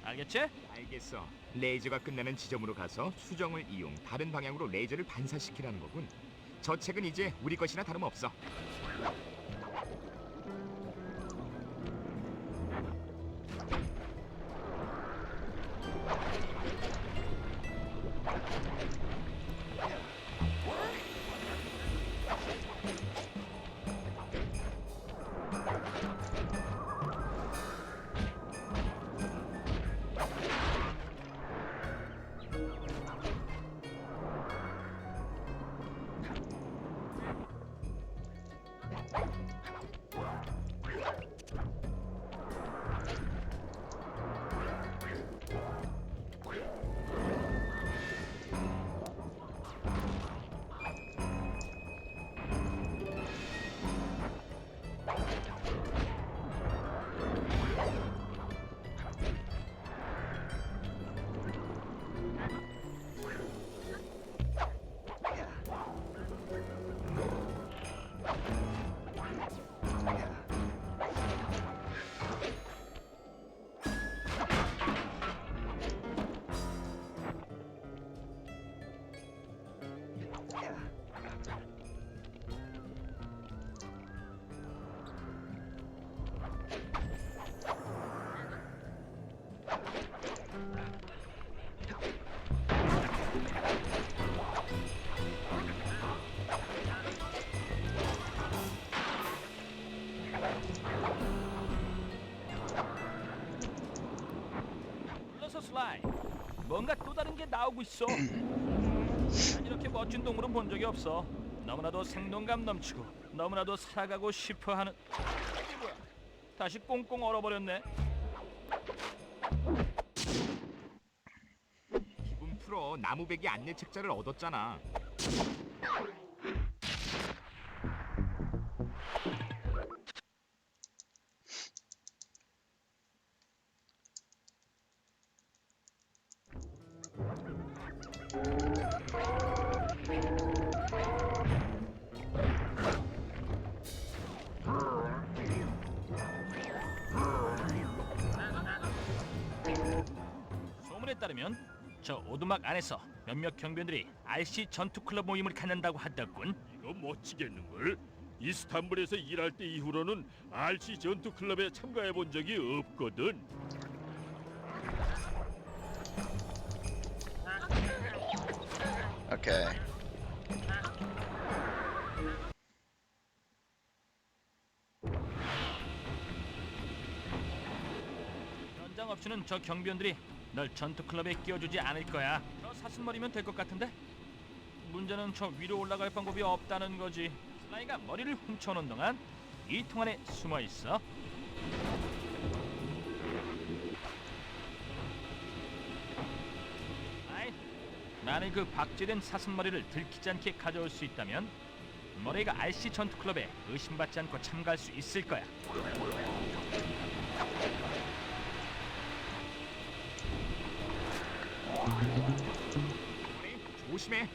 B: 알겠지?
C: 알겠어. 레이저가 끝나는 지점으로 가서 수정을 이용 다른 방향으로 레이저를 반사시키라는 거군. 저 책은 이제 우리 것이나 다름없어.
B: 슬라이. 뭔가 또 다른 게 나오고 있어. 난 이렇게 멋진 동물은 본 적이 없어. 너무나도 생동감 넘치고 너무나도 살아가고 싶어하는. 이게 뭐야? 다시 꽁꽁 얼어버렸네.
C: 기분 풀어. 나무배기 안내 책자를 얻었잖아.
B: 소문에 따르면 저 오두막 안에서 몇몇 경비원들이 RC 전투 클럽 모임을 갖는다고 하더군.
D: 이거 멋지겠는걸? 이스탄불에서 일할 때 이후로는 RC 전투 클럽에 참가해 본 적이 없거든.
A: Okay.
B: 현장 없이는 저 경비원들이 널 전투 클럽에 끼워주지 않을 거야. 저 사슴머리면 될 것 같은데? 문제는 저 위로 올라갈 방법이 없다는 거지. 슬라이가 머리를 훔쳐오는 동안 이 통 안에 숨어 있어. 아이, 만일 그 박제된 사슴머리를 들키지 않게 가져올 수 있다면 머리가 RC 전투 클럽에 의심받지 않고 참가할 수 있을 거야.
C: 조심해.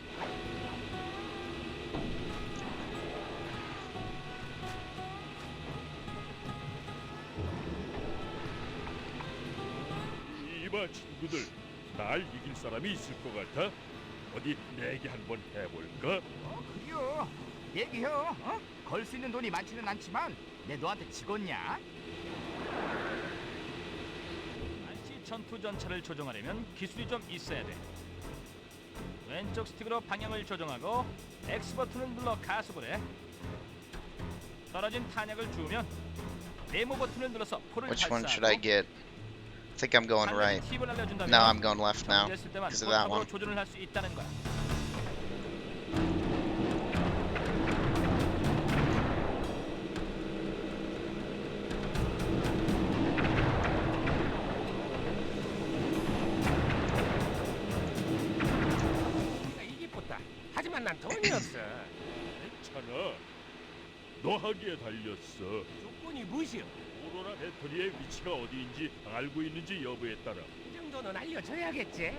D: 이봐 친구들, 날 이길 사람이 있을 것 같아? 어디 내기 한번 해볼까?
C: 그래요. 얘기해요. 걸 수 있는 돈이 많지는 않지만 내 너한테 지겠냐?
B: RC 전투 전차를 조종하려면 기술이 좀 있어야 돼. 왼쪽 스틱으로 방향을 조정하고 X 버튼을 눌러 가속을 해. 떨어진 탄약을 주우면 네모 버튼을 눌러서 포를
A: Which one should
B: 발사하고
A: I get? I think I'm going right.
B: 팁을 알려준다면
A: No, I'm going left now
B: 정지했을 때만
A: because of that
B: 포탑으로
A: one.
B: 조준을 할 수 있다는 거야.
J: 이기쁘다. 하지만 난 돈이 없어.
D: 괜찮아. 너 하기에 달렸어.
J: 조건이 무시여.
D: 오로라 배터리의 위치가 어디인지 알고 있는지 여부에 따라
J: 이 정도는 알려줘야겠지.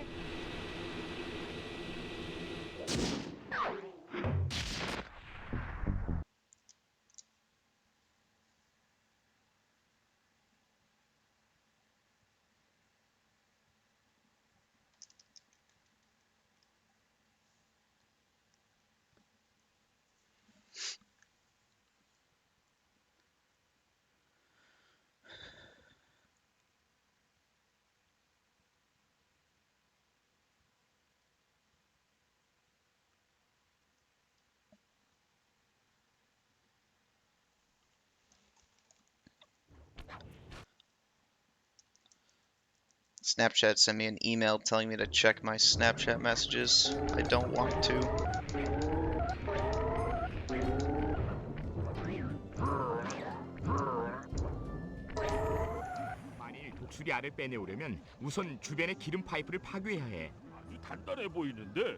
A: Snapchat sent me an email telling me to check my Snapchat messages. I don't want to.
C: 만일 독수리 알을 빼내오려면 우선 주변의 기름 파이프를 파괴해야 해.
D: 아주 단단해 보이는데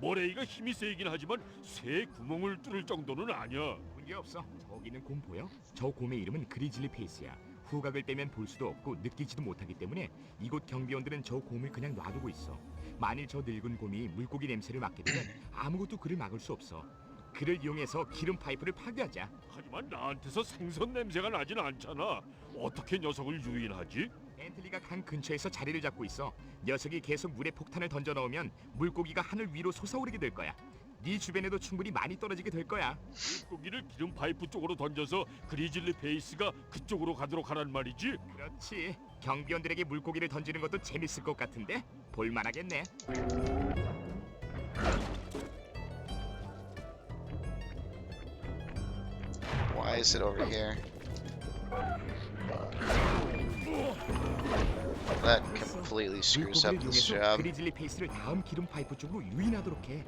D: 모래이가 힘이 세긴 하지만 새 구멍을 뚫을 정도는 아니야.
C: 문제 없어. 저기는 곰 보여? 저 곰의 이름은 그리즐리 페이스야. 후각을 떼면 볼 수도 없고 느끼지도 못하기 때문에 이곳 경비원들은 저 곰을 그냥 놔두고 있어. 만일 저 늙은 곰이 물고기 냄새를 맡게 되면 아무것도 그를 막을 수 없어. 그를 이용해서 기름 파이프를 파괴하자.
D: 하지만 나한테서 생선 냄새가 나진 않잖아. 어떻게 녀석을 유인하지?
C: 벤틀리가 강 근처에서 자리를 잡고 있어. 녀석이 계속 물에 폭탄을 던져 넣으면 물고기가 하늘 위로 솟아오르게 될 거야. 네 주변에도 충분히 많이 떨어지게 될 거야.
D: 물고기를 기름 파이프 쪽으로 던져서 그리즐리 페이스가 그쪽으로 가도록 하란 말이지?
C: 그렇지. 경비원들에게 물고기를 던지는 것도 재밌을 것 같은데 볼만하겠네.
A: Why is it over here? That completely screws
C: 물고기를
A: up this
C: 이용해서
A: job.
C: 그리즐리 페이스를 다음 기름 파이프 쪽으로 유인하도록 해.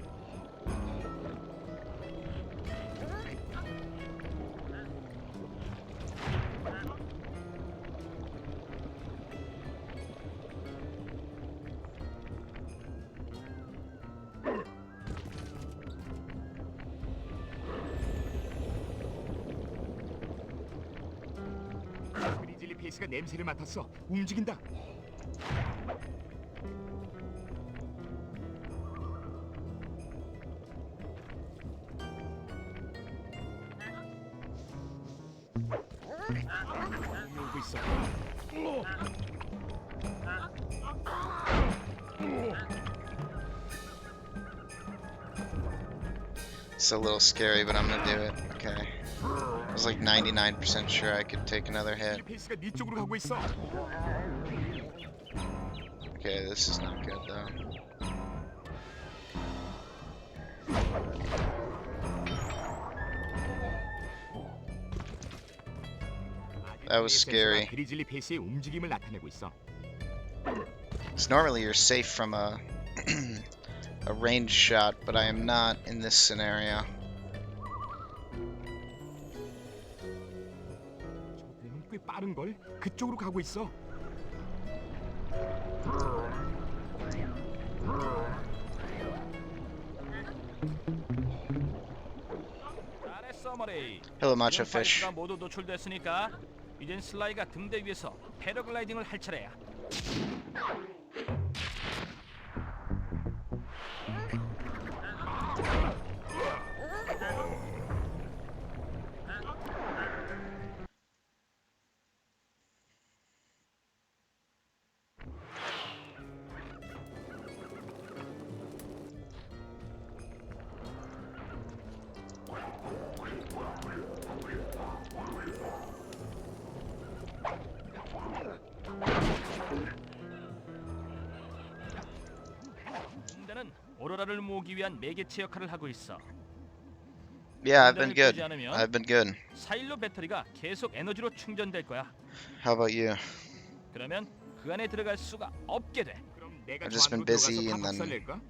C: 그리즐리 페이스가 냄새를 맡았어. 움직인다. 오고 있어.
A: It's a little scary, but I'm gonna do it. Okay. I was like 99% sure I could take another hit.
C: 페이스가 네 쪽으로 가고 있어.
A: Okay, this is not good though. That was scary.
C: 그리즐리 페이스의 움직임을 나타내고 있어.
A: So normally you're safe from a a range shot, but I am not in this scenario.
C: 몸은 꽤 빠른 걸. 그쪽으로 가고 있어.
B: 잘했어 머레이.
A: Hello, macho
B: 지금
A: fish.
B: 파이프가 모두 노출됐으니까 이젠 슬라이가 등대 위에서 패러글라이딩을 할 차례야. 등대는 오로라를 모으기 위한 매개체 역할을 하고 있어.
A: Yeah, I've been
B: 등대를
A: good.
B: 끄지 않으면
A: I've been good.
B: 사일로 배터리가 계속 에너지로 충전될 거야.
A: How about you?
B: 그러면 그 안에 들어갈 수가 없게 돼.
C: 그럼 내가
A: I've just been
C: 저 안으로
A: busy
C: 들어가서
A: and
C: 다
A: then-
C: 박살낼까?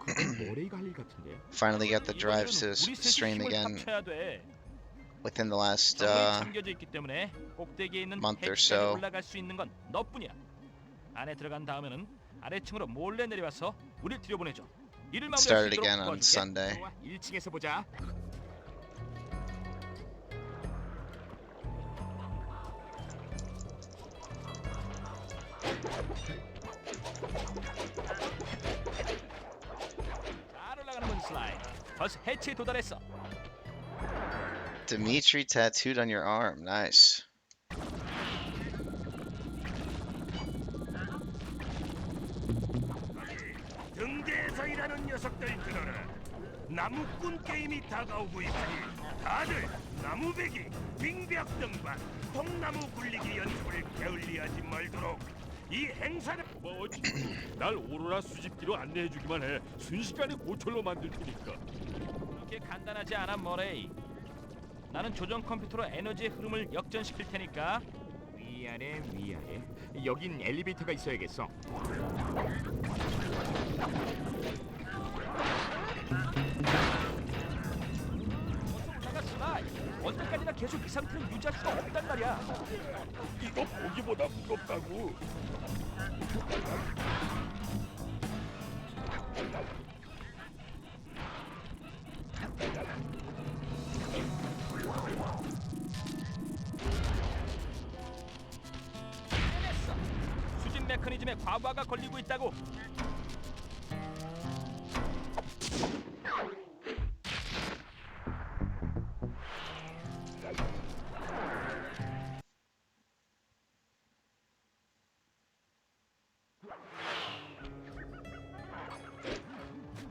C: 그건 머레이가 할 일 같은데.
A: Finally got the drive to
B: 이번에는 우리 셋이
A: stream
B: 힘을
A: again
B: 합쳐야 돼.
A: within the last
B: 정말 잠겨져 있기 때문에 꼭대기에 있는
A: month or
B: 해치장에
A: so.
B: 올라갈 수 있는 건 너뿐이야. 안에 들어간 다음에는 아래층으로 몰래 내려와서 우릴 들여보내줘. 이를 마무리할 수
A: started
B: 있도록
A: again on
B: 도와줄게.
A: Sunday.
C: 좋아, 1층에서 보자.
B: 잘 올라가는 슬라임. 벌써 해치에 도달했어.
A: Dimitri tattooed on your arm. Nice.
D: 등대에서 일하는 녀석들 들어라. 나무꾼 게임이 다가오고 있으니 다들 나무배기, 빙벽 등반, 통나무 굴리기 연습을 게을리하지 말도록. 이 행사는
J: 고마워지. 날 오로라 수집기로 안내해주기만 해. 순식간에 고철로 만들 테니까.
B: 그렇게 간단하지 않아 머레이. 나는 조정 컴퓨터로 에너지의 흐름을 역전시킬 테니까.
C: 위아래 위아래. 여긴 엘리베이터가 있어야겠어.
B: 어서 올라가 슬라임. 언제까지나 계속 이 상태를 유지할 수가 없단 말이야.
J: 이거 보기보다 무겁다고.
B: 해냈어. 수집 메커니즘에 과부하가 걸리고 있다고.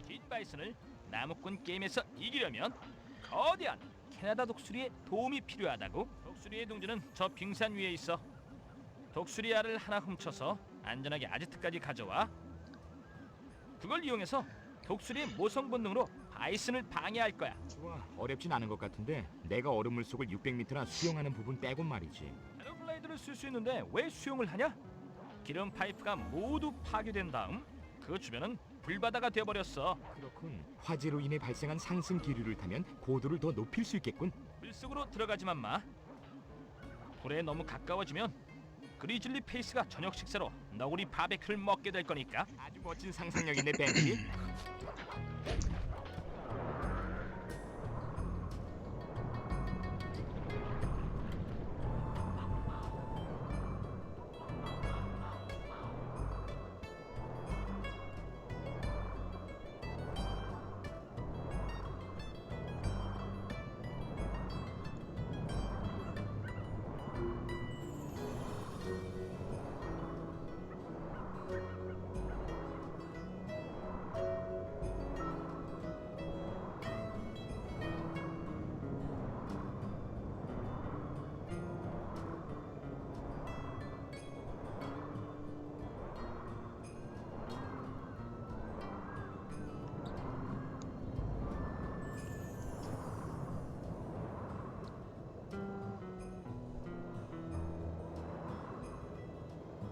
B: 긴 바이슨을 나무꾼 게임에서 이기려면 거대한 캐나다 독수리의 도움이 필요하다고. 독수리의 둥지는 저 빙산 위에 있어. 독수리 알을 하나 훔쳐서 안전하게 아지트까지 가져와. 그걸 이용해서 독수리의 모성 본능으로 바이슨을 방해할 거야.
C: 좋아, 어렵진 않은 것 같은데 내가 얼음물 속을 600m나 수영하는 부분 빼곤 말이지.
B: 패러글라이더를 쓸 수 있는데 왜 수영을 하냐? 기름 파이프가 모두 파괴된 다음 그 주변은 불바다가 되어버렸어.
C: 그렇군. 화재로 인해 발생한 상승 기류를 타면 고도를 더 높일 수 있겠군.
B: 물속으로 들어가지만 마. 불에 너무 가까워지면 그리즐리 페이스가 저녁 식사로 너구리 바베큐를 먹게 될 거니까.
C: 아주 멋진 상상력이네, 벤tley.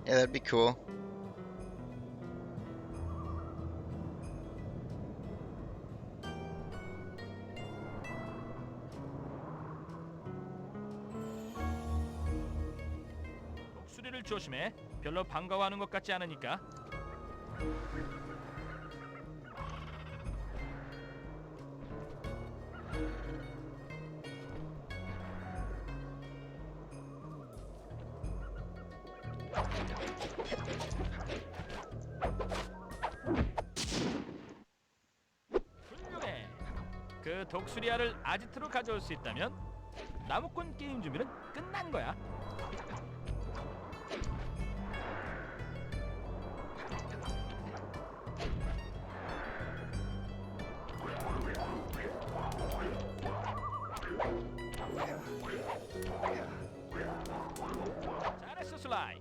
A: Yeah, that'd be cool.
B: 독수리를 조심해. 별로 반가워하는 것 같지 않으니까. 훌륭해. 그 독수리알을 아지트로 가져올 수 있다면 나무꾼 게임 준비는 끝난 거야. 잘했어, 슬라이.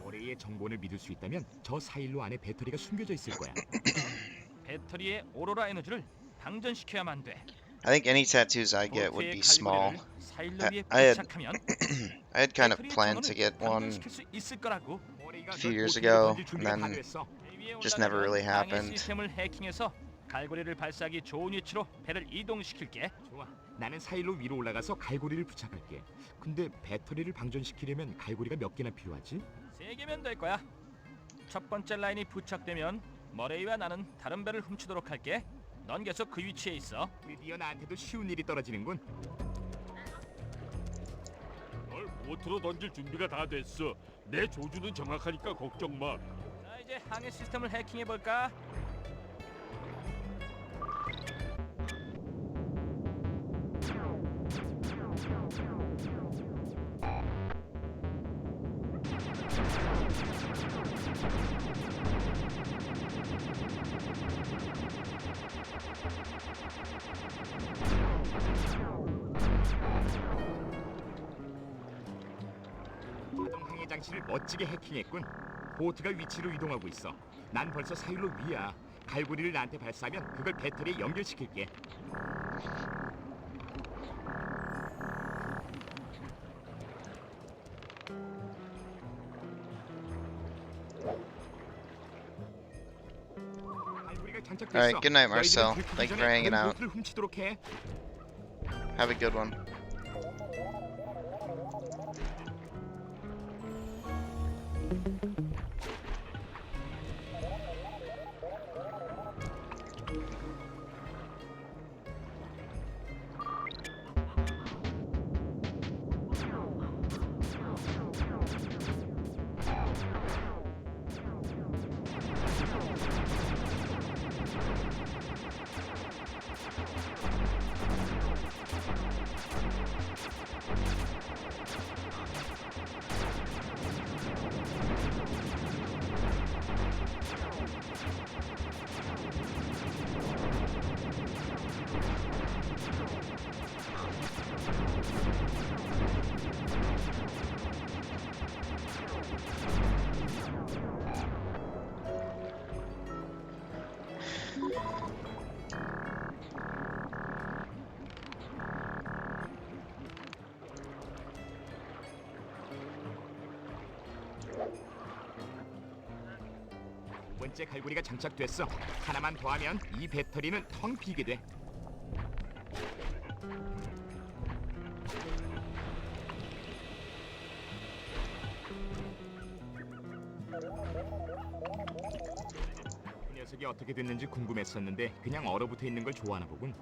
C: 모래의 정보를 믿을 수 있다면 저 사일로 안에 배터리가 숨겨져 있을 거야.
B: 배터리의 오로라 에너지를 방전시켜야만 돼.
A: I think any tattoos I get would be small. I had kind of planned to get one
C: a
A: few years ago, and then just never really happened.
B: 시스템을 해킹해서 갈고리를 발사하기 좋은 위치로 배를 이동시킬게.
C: 좋아. 나는 사일로 위로 올라가서 갈고리를 부착할게. 근데 배터리를 방전시키려면 갈고리가 몇 개나 필요하지?
B: 3개면 될 거야. 첫 번째 라인이 부착되면 머레이와 나는 다른 배를 훔치도록 할게. 넌 계속 그 위치에 있어.
C: 드디어 나한테도 쉬운 일이 떨어지는군.
J: 널 보트로 던질 준비가 다 됐어. 내 조주는 정확하니까 걱정 마.
B: 자, 이제 항해 시스템을 해킹해 볼까?
C: 자동 항해 장치를 멋지게 해킹했군. 보트가 위치로 이동하고 있어. 난 벌써 사일로 위야. 갈고리를 나한테 발사하면 그걸 배터리에 연결시킬게. 갈고리가 장착됐어.
A: Alright, good night,
C: 너희들은
A: Marcel.
C: 들키기
A: Thank you
C: 전에
A: for hanging
C: 다른
A: out.
C: 보트를 훔치도록 해.
A: Have a good one.
C: 두 번째 갈고리가 장착됐어. 하나만 더 하면 이 배터리는 텅 비게 돼. 그 녀석이 어떻게 됐는지 궁금했었는데 그냥 얼어붙어 있는 걸 좋아하나 보군.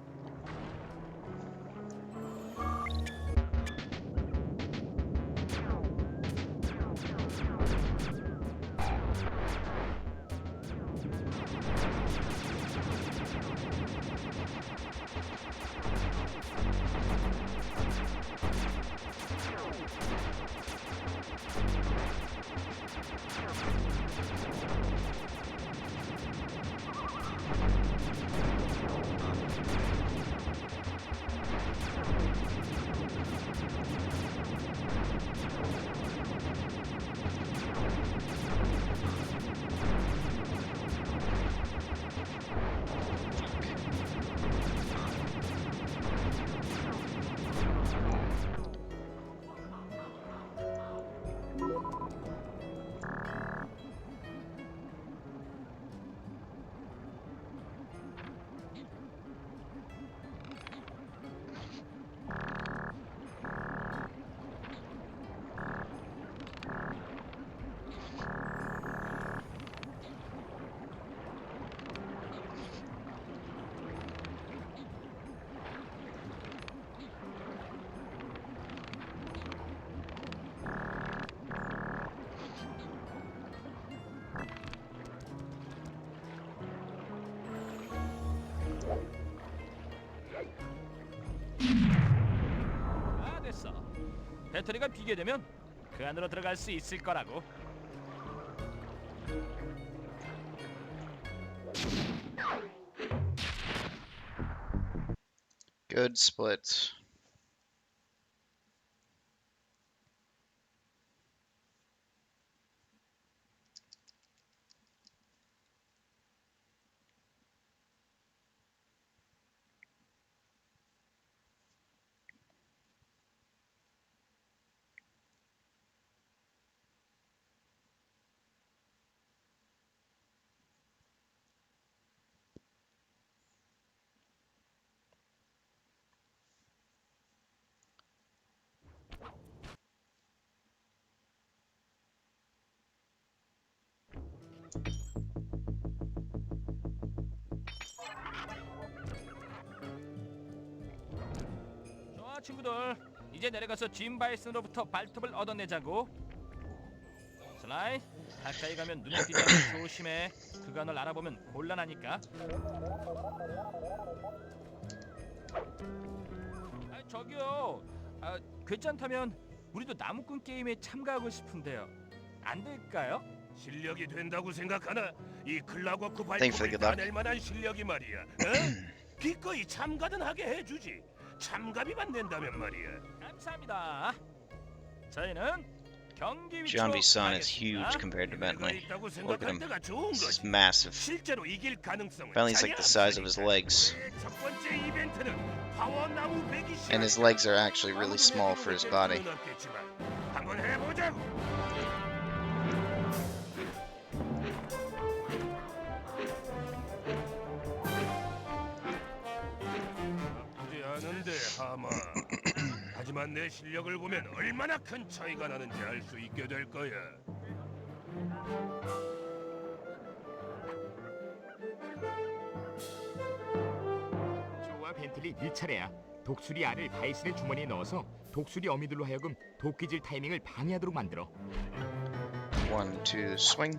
B: 아, 됐어. 배터리가 비게 되면 그 안으로 들어갈 수 있을 거라고.
A: Good split.
B: 좋아, 친구들. 이제 내려가서 짐 바이슨으로부터 발톱을 얻어내자고. 슬라이, 가까이 가면 눈에 띄지 않게 조심해. 그간을 알아보면 곤란하니까. 저기요. 괜찮다면 우리도 나무꾼 게임에 참가하고 싶은데요. 안 될까요?
D: 실력이 된다고 생각하나? 이 클라워크
A: Thanks for the
D: 발톱을
A: good luck.
D: 따낼 만한 실력이 말이야. 어? 기꺼이 참가든 하게 해주지. 참가비만 낸다면 말이야.
B: 감사합니다. 저희는 경기 위치로
A: John B's son is
B: 가겠습니다.
A: huge compared to
D: 내가
A: Bentley.
D: 있다고
A: Look at
D: 생각할
A: him.
D: 때가 좋은
A: This is
D: 거지.
A: massive.
D: 실제로 이길 가능성은
A: Bentley's like the size of his legs.
D: 첫 번째 이벤트는 파워 나무 배기
A: And his legs are actually really small for his body.
D: 한번 해보자고. 나쁘지 않은데 하마. 하지만 내 실력을 보면 얼마나 큰 차이가 나는지 알 수 있게 될 거야.
C: 좋아, 벤틀리 네 차례야. 독수리 알을 바이슨의 주머니에 넣어서 독수리 어미들로 하여금 도끼질 타이밍을 방해하도록 만들어.
A: 1, 2, swing.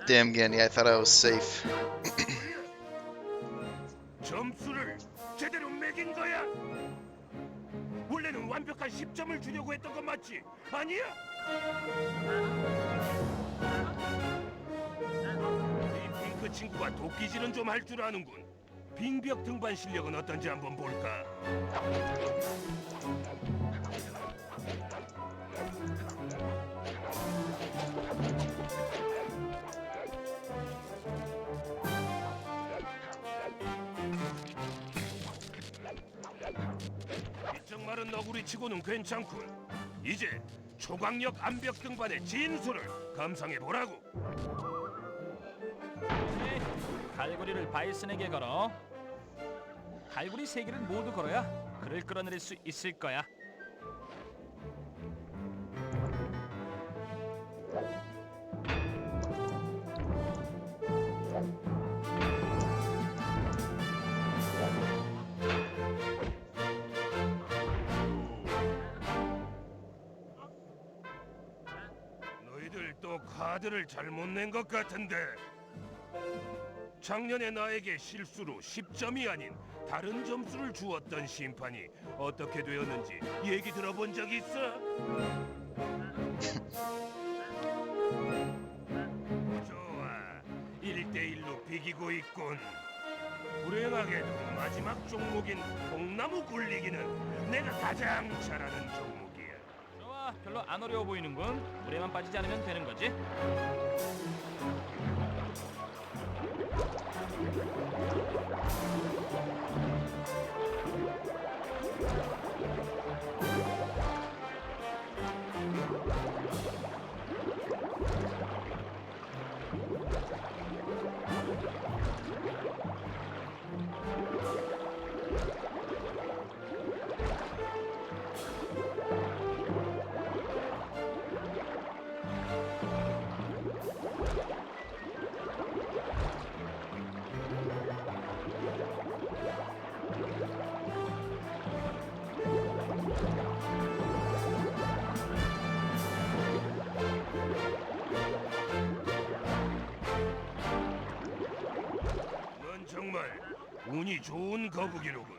A: Damn, Gandy, I thought I was safe.
D: 점수를 제대로 매긴 거야. 원래는 완벽한 10점을 주려고 했던 거 맞지? 아니야? 이 핑크 친구가 도끼질은 좀 할 줄 아는군. 빙벽 등반 실력은 어떤지 한번 볼까? 이쪽 마른 너구리 치고는 괜찮군. 이제 초강력 암벽 등반의 진수를 감상해 보라고.
B: 네, 갈고리를 바이슨에게 걸어. 갈고리 3개를 모두 걸어야 그를 끌어내릴 수 있을 거야.
D: 너희들 또 카드를 잘못 낸 것 같은데. 작년에 나에게 실수로 10점이 아닌 다른 점수를 주었던 심판이 어떻게 되었는지 얘기 들어본 적 있어? 좋아, 1대1로 비기고 있군. 불행하게도 마지막 종목인 통나무 굴리기는 내가 가장 잘하는 종목이야.
B: 좋아, 별로 안 어려워 보이는군. 물에만 빠지지 않으면 되는 거지.
D: 넌 정말 운이 좋은 거북이로군.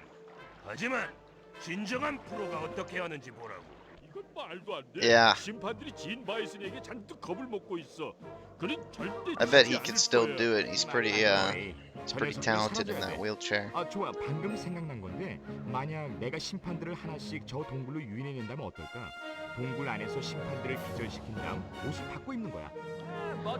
D: 하지만 진정한 프로가 어떻게 하는지 보라고.
J: 이건 말도 안 돼.
A: Yeah.
J: 심판들이 진 바이슨에게 잔뜩 겁을 먹고 있어. 그는 절대
A: I bet
J: 지지
A: he
J: 않을
A: could still
J: 거야.
A: do it. He's pretty talented in that wheelchair.
C: 아 좋아, 방금 생각난 건데 만약 내가 심판들을 하나씩 저 동굴로 유인해낸다면 어떨까? 동굴 안에서 심판들을 기절시킨 다음 옷을 바꿔 입는 거야.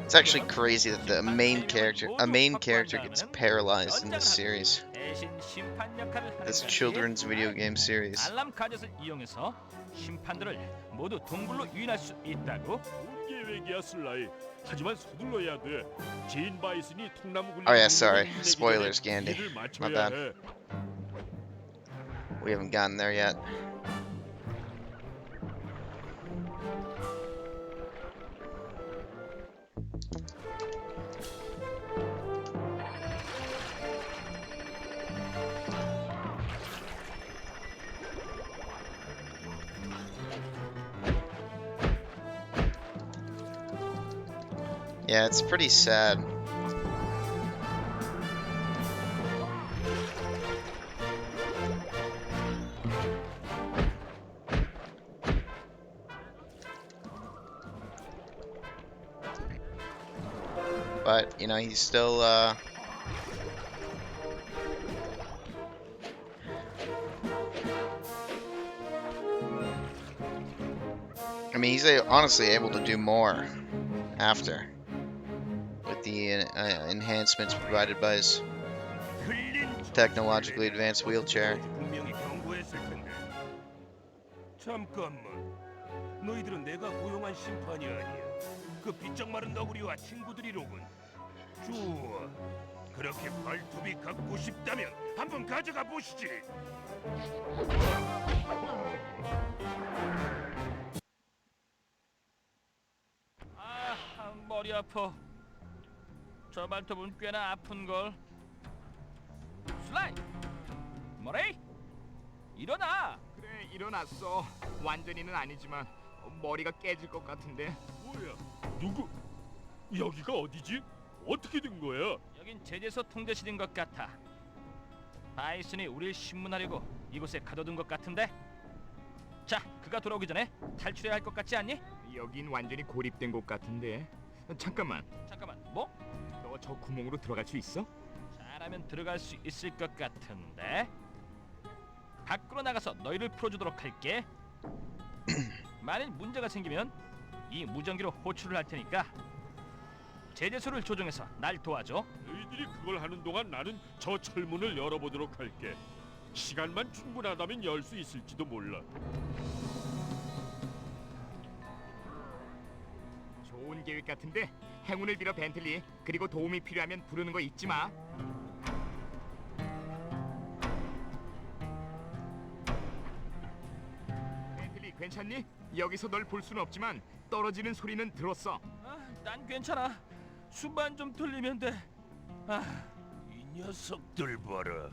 A: It's actually crazy that the main character gets paralyzed in this series.
B: 대신 심판 역할을 하는
A: This
B: 것이
A: children's video game series.
B: 알람 가젯을 이용해서 심판들을 모두 동굴로 유인할 수 있다고?
J: 좋은 계획이야, 슬라이. 하지만 서둘러야 돼. 진 바이슨이 통나무 굴리기
A: Oh yeah, sorry.
J: 운동을
A: Spoilers,
J: 내기 전에
A: Gandhi.
J: 길을
A: My
J: 맞춰야
A: bad.
J: 해.
A: We haven't gotten there yet. Yeah, it's pretty sad. But, you know, he's still, I mean, he's honestly able to do more after with the enhancements provided by his technologically advanced wheelchair.
D: 분명히 경고했을 텐데. 잠깐만. 너희들은 내가 고용한 심판이 아니야. 그 비쩍 마른 너구리와 친구들이로군. 좋아. 그렇게 발톱이 갖고 싶다면 한번 가져가 보시지.
B: 아, 머리 아파. 저 발톱은 꽤나 아픈 걸. 슬라이, 머레이, 일어나.
C: 그래, 일어났어. 완전히는 아니지만 머리가 깨질 것 같은데.
J: 뭐야? 누구? 여기가 어디지? 어떻게 된 거야?
B: 여긴 제재소 통제실인 것 같아. 바이슨이 우릴 신문하려고 이곳에 가둬둔 것 같은데. 자, 그가 돌아오기 전에 탈출해야 할 것 같지 않니?
C: 여긴 완전히 고립된 곳 같은데. 잠깐만,
B: 잠깐만, 뭐?
C: 너 저 구멍으로 들어갈 수 있어?
B: 나라면 들어갈 수 있을 것 같은데. 밖으로 나가서 너희를 풀어주도록 할게. 만일 문제가 생기면 이 무전기로 호출을 할 테니까 제재소를 조정해서 날 도와줘.
J: 너희들이 그걸 하는 동안 나는 저 철문을 열어보도록 할게. 시간만 충분하다면 열 수 있을지도 몰라.
C: 좋은 계획 같은데 행운을 빌어 벤틀리. 그리고 도움이 필요하면 부르는 거 잊지 마. 벤틀리 괜찮니? 여기서 널 볼 수는 없지만 떨어지는 소리는 들었어.
B: 난 괜찮아. 수만 좀 틀리면 돼.
D: 이 녀석들 봐라.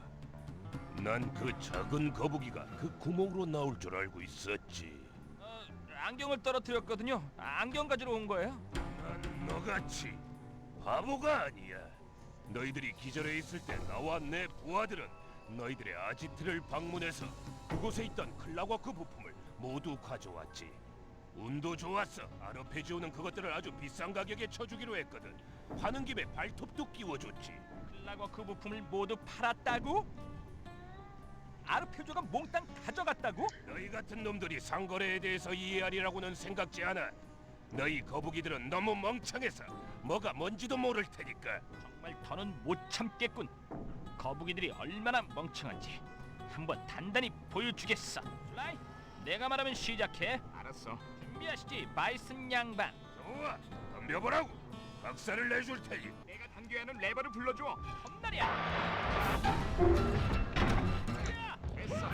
D: 난 그 작은 거북이가 그 구멍으로 나올 줄 알고 있었지.
B: 안경을 떨어뜨렸거든요. 안경 가지러 온 거예요.
D: 난 너같이 바보가 아니야. 너희들이 기절해 있을 때 나와 내 부하들은 너희들의 아지트를 방문해서 그곳에 있던 클라워크 부품을 모두 가져왔지. 운도 좋았어. 아르페지오는 그것들을 아주 비싼 가격에 쳐주기로 했거든. 파는 김에 발톱도 끼워줬지.
B: 클라고 그 부품을 모두 팔았다고? 아르페조가 몽땅 가져갔다고?
D: 너희 같은 놈들이 상거래에 대해서 이해하리라고는 생각지 않아. 너희 거북이들은 너무 멍청해서 뭐가 뭔지도 모를 테니까.
B: 정말 더는 못 참겠군. 거북이들이 얼마나 멍청한지 한번 단단히 보여주겠어. 슬라이, 내가 말하면 시작해.
C: 알았어.
B: 준비하시지, 바이슨 양반.
D: 좋아, 덤벼보라고. 박살을 내줄 테니.
C: 내가 당겨야 하는 레버를 불러줘.
B: 험날이야.
C: 됐어.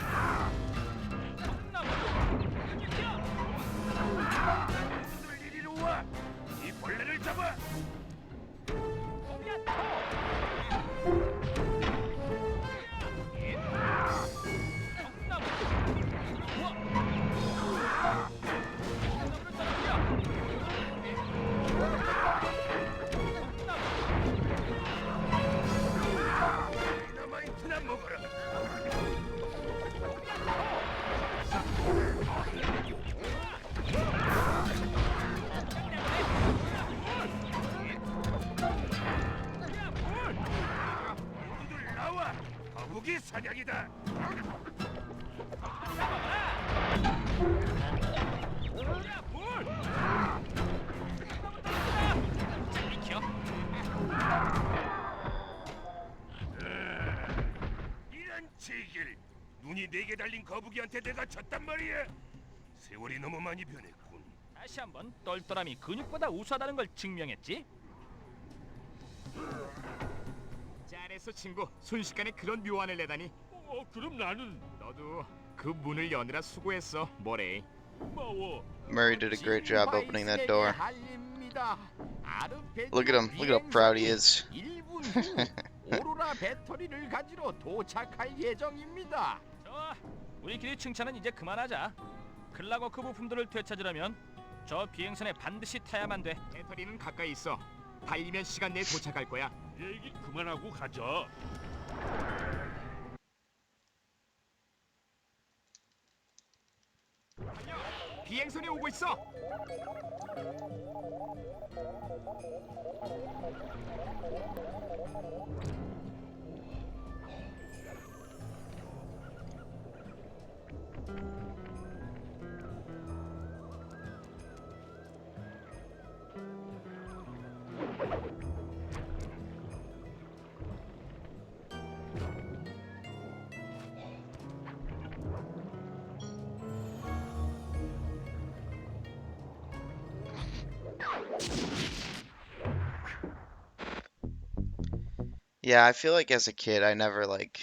D: 놈들 이리로 와. 이 벌레를 잡아. 디너마이트나 먹어라. 놈들 나와. 거북이 사냥이다. 이런 제길. 눈이 4개 달린 거북이한테 내가 졌단 말이야. 세월이 너무 많이 변했군.
B: 다시 한번 똘똘함이 근육보다 우수하다는 걸 증명했지.
C: 잘했어 친구. 순식간에 그런 묘안을 내다니.
J: 그럼 나는
C: 너도 그 문을 여느라 수고했어, 모레이.
J: 고마워.
A: Murray did a great job opening that door. Look at him. Look at how proud he is.
C: 1분 후 오로라 배터리를 가지러 도착할 예정입니다.
B: 좋아, 우리끼리 칭찬은 이제 그만하자. 클라거크 부품들을 되찾으려면 저 비행선에 반드시 타야만 돼.
C: 배터리는 가까이 있어. 달리면 시간 내에 도착할 거야.
J: 얘기 그만하고 가자.
C: 비행선이 오고 있어.
A: Yeah, I feel like as a kid, I never like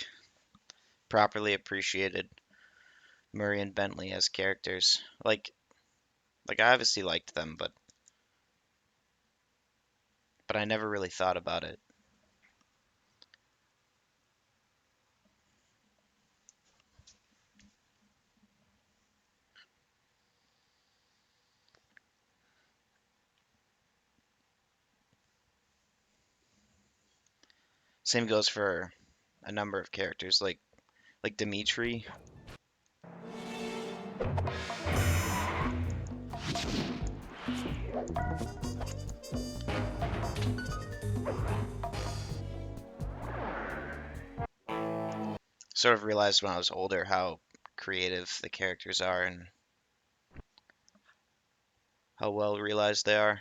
A: properly appreciated Murray and Bentley as characters. Like I obviously liked them, but I never really thought about it. Same goes for a number of characters like Dimitri. sort of realized when I was older how creative the characters are and how well realized they are.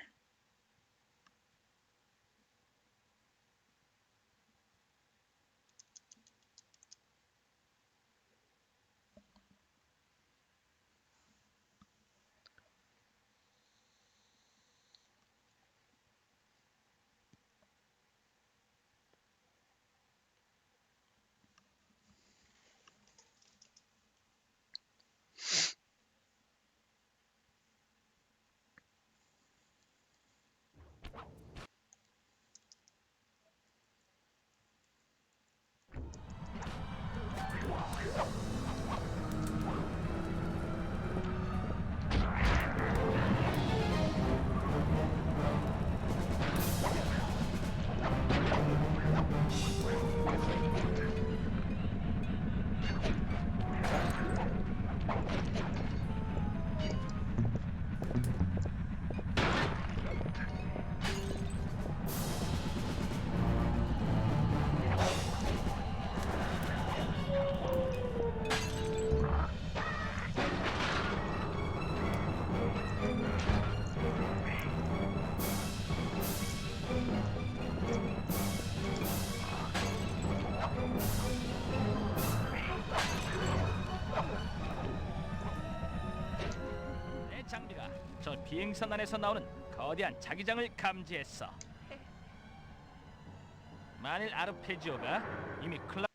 B: 내 장비가 저 비행선 안에서 나오는 거대한 자기장을 감지했어. 만일 아르페지오가 이미 클라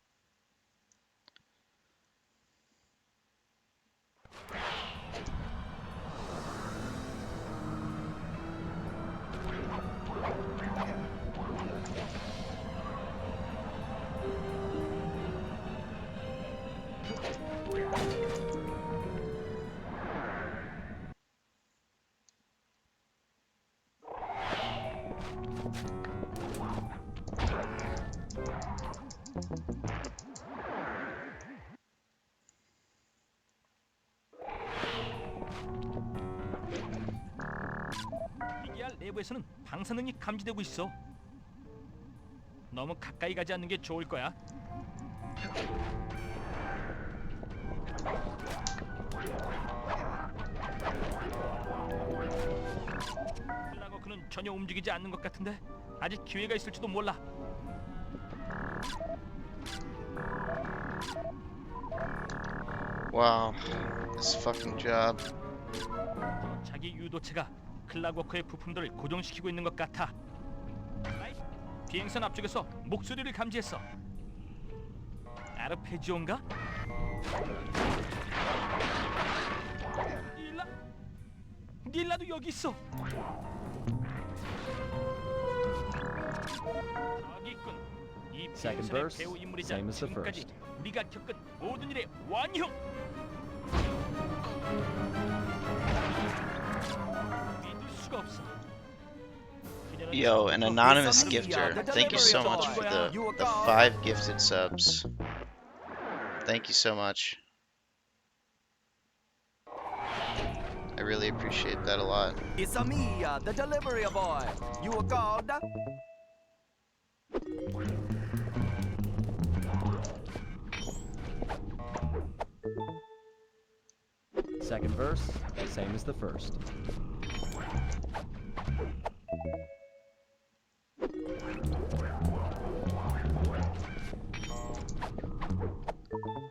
B: PDR 내부에서는 방사능이 감지되고 있어. 너무 가까이 가지 않는 게 좋을 거야. 클라고 그는 전혀 움직이지 않는 것 같은데 아직 기회가 있을지도 몰라.
A: Wow, this fucking job.
B: 자기 유도체가 클락워커의 부품들을 고정시키고 있는 것 같아. 아이, 비행선 앞쪽에서 목소리를 감지했어. 아르페지오인가? 닐라도 여기 있어. 저기 있군. 이
I: Second
B: 비행선의
I: verse,
B: 배우 인물이자
I: same as the
B: 지금까지
I: first.
B: 우리가 겪은 모든 일의 완형. 믿을 수가 없어. 그녀는
A: Yo, an
B: 처음부터
A: anonymous
B: 그
A: gifter.
B: 쌍둥이
A: Thank you so much for
B: 거야.
A: the 5 gifted subs. Thank you so much. I really appreciate that a lot.
K: It's me, the delivery boy. You were called?
I: Second verse, same as the first.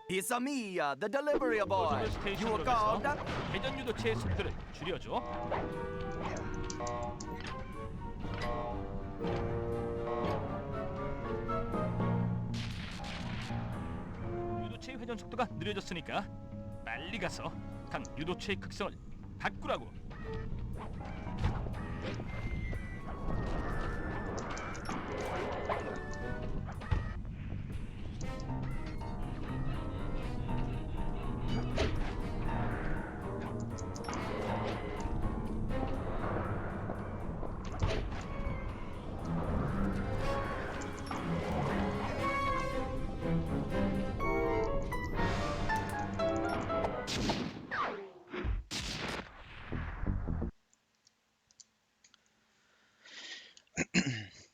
K: It's me, the delivery boy.
B: 로즈벨
K: You were
B: 스테이션으로 가서
K: called?
B: 회전 유도체의 속도를 줄여줘. 유도체의 회전 속도가 느려졌으니까 빨리 가서 각 유도체의 극성을 바꾸라고.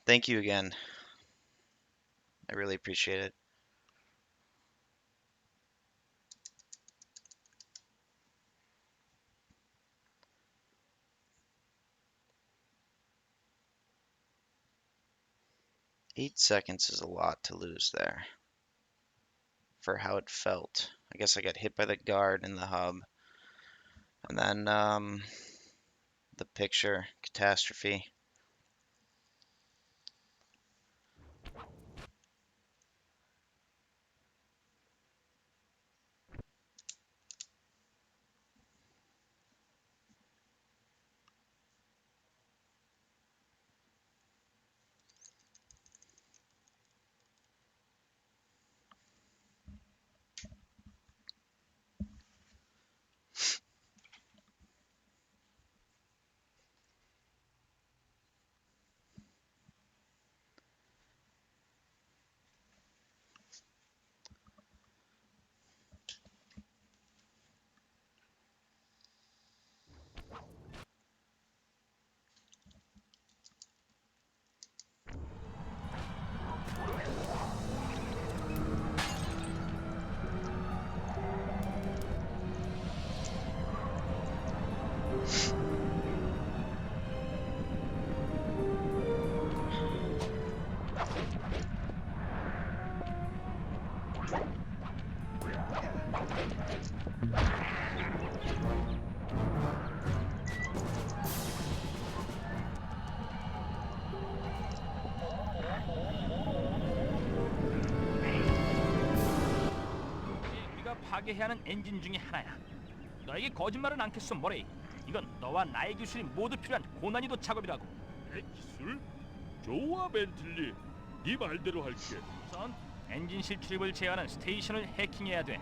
A: Thank you again. I really appreciate it. 8 seconds is a lot to lose there for how it felt. I guess I got hit by the guard in the hub. And then the picture, catastrophe.
B: 우리가 파괴해야 하는 엔진 중에 하나야. 너에게 거짓말은 않겠어, 모레이. 이건 너와 나의 기술이 모두 필요한 고난이도 작업이라고.
J: 내 기술? 좋아 벤틀리. 네 말대로 할게.
B: 우선 엔진실 출입을 제어하는 스테이션을 해킹해야 돼.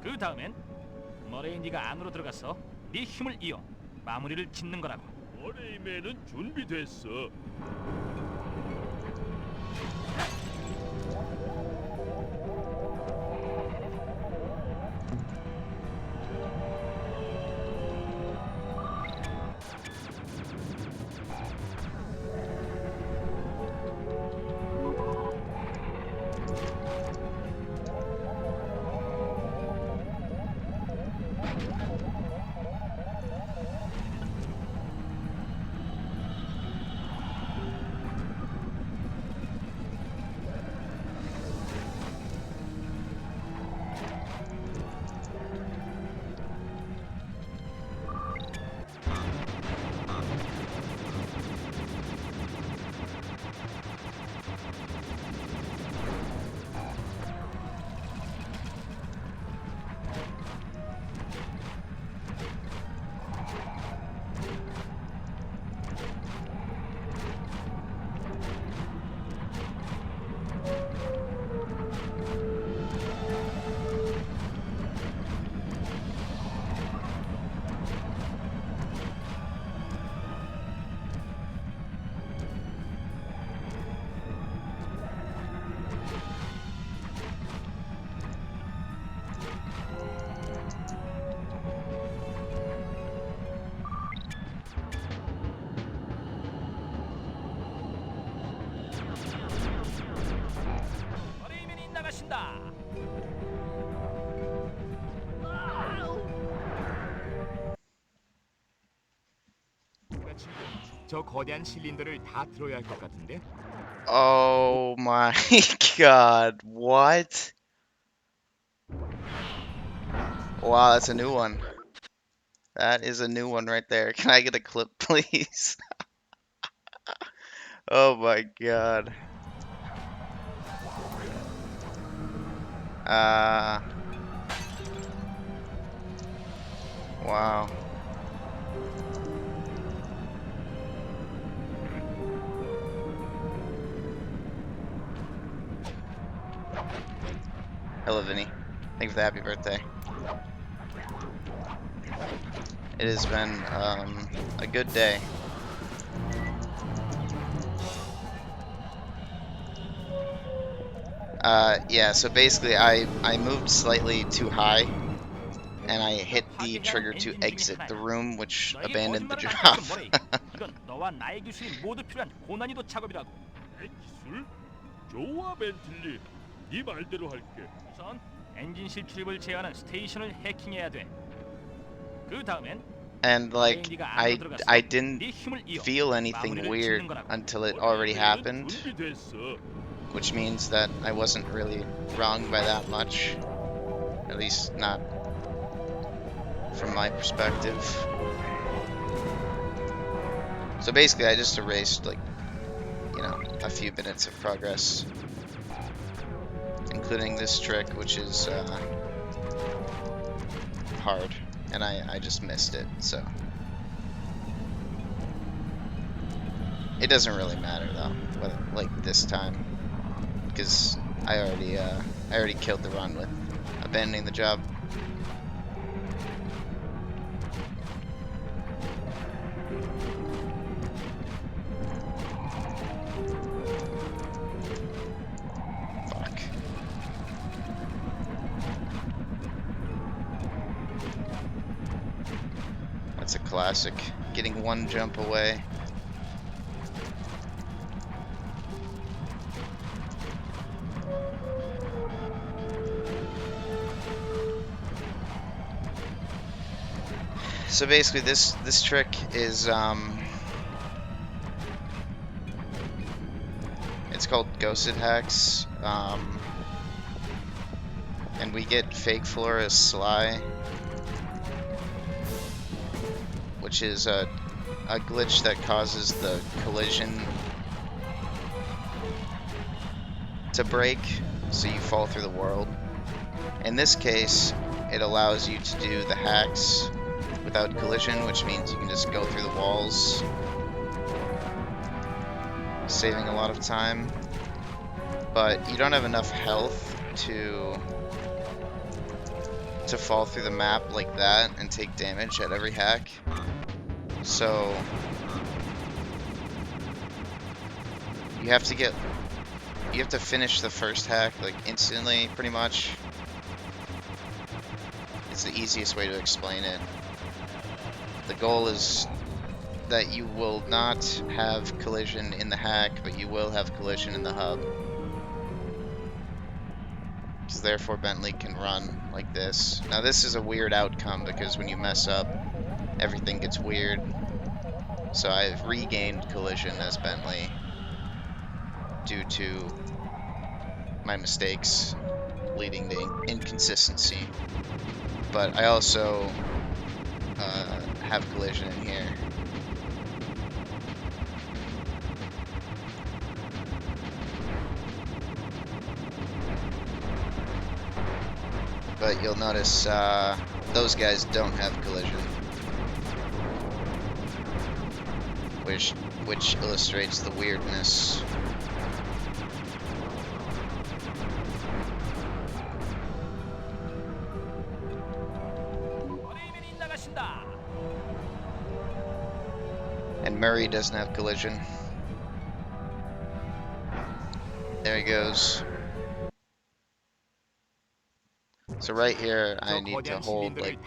B: 그 다음엔 머레이 네가 안으로 들어가서 네 힘을 이용 마무리를 짓는 거라고.
J: 머레이맨은 준비됐어.
B: 머레이맨이 나가신다.
C: 저 거대한 실린더를 다 들어야 할 것 같은데.
A: Oh my god, what? Wow, that's a new one. That is a new one right there. Can I get a clip, please? Oh my god. Wow. Hello, Vinny. Thank you for the happy birthday. It has been a good day. Yeah, so basically I moved slightly too high and I hit the trigger to exit the room, which
B: 너에게
A: abandoned the
B: 거짓말은
A: job.
B: 않겠어, 모레이. 이건 너와 나의 기술이 모두 필요한 고난이도 작업이라고.
J: 내 기술? 좋아 벤틀리. 네 말대로 할게.
B: 우선 엔진실 출입을 제어하는 스테이션을 해킹해야 돼. 그 다음엔
A: And like
B: 네가
A: I
B: 안으로 들어가서
A: I didn't
B: 네 힘을 이용
A: feel anything
B: 마무리를
A: weird
B: 짓는 거라고.
A: until it already happened,
J: 준비됐어.
A: which means that I wasn't really wrong by that much. At least not from my perspective. So basically I just erased like, you know, a few minutes of progress, including this trick, which is hard, and I just missed it, so it doesn't really matter though, whether, like this time, because I already killed the run with abandoning the job. Fuck. That's a classic. Getting one jump away. So basically this trick is it's called Ghosted Hacks, and we get Fake Floor as Sly, which is a glitch that causes the collision to break, so you fall through the world. In this case, it allows you to do the hacks without collision, which means you can just go through the walls, saving a lot of time. But you don't have enough health to fall through the map like that and take damage at every hack. So you have to finish the first hack like instantly, pretty much. It's the easiest way to explain it. The goal is that you will not have collision in the hack, but you will have collision in the hub. Because therefore Bentley can run like this. Now this is a weird outcome because when you mess up, everything gets weird. So I've regained collision as Bentley due to my mistakes leading to inconsistency. But I also have collision in here. But you'll notice those guys don't have collision, which illustrates the weirdness. And Murray doesn't have collision. There he goes. So right here, I need to hold like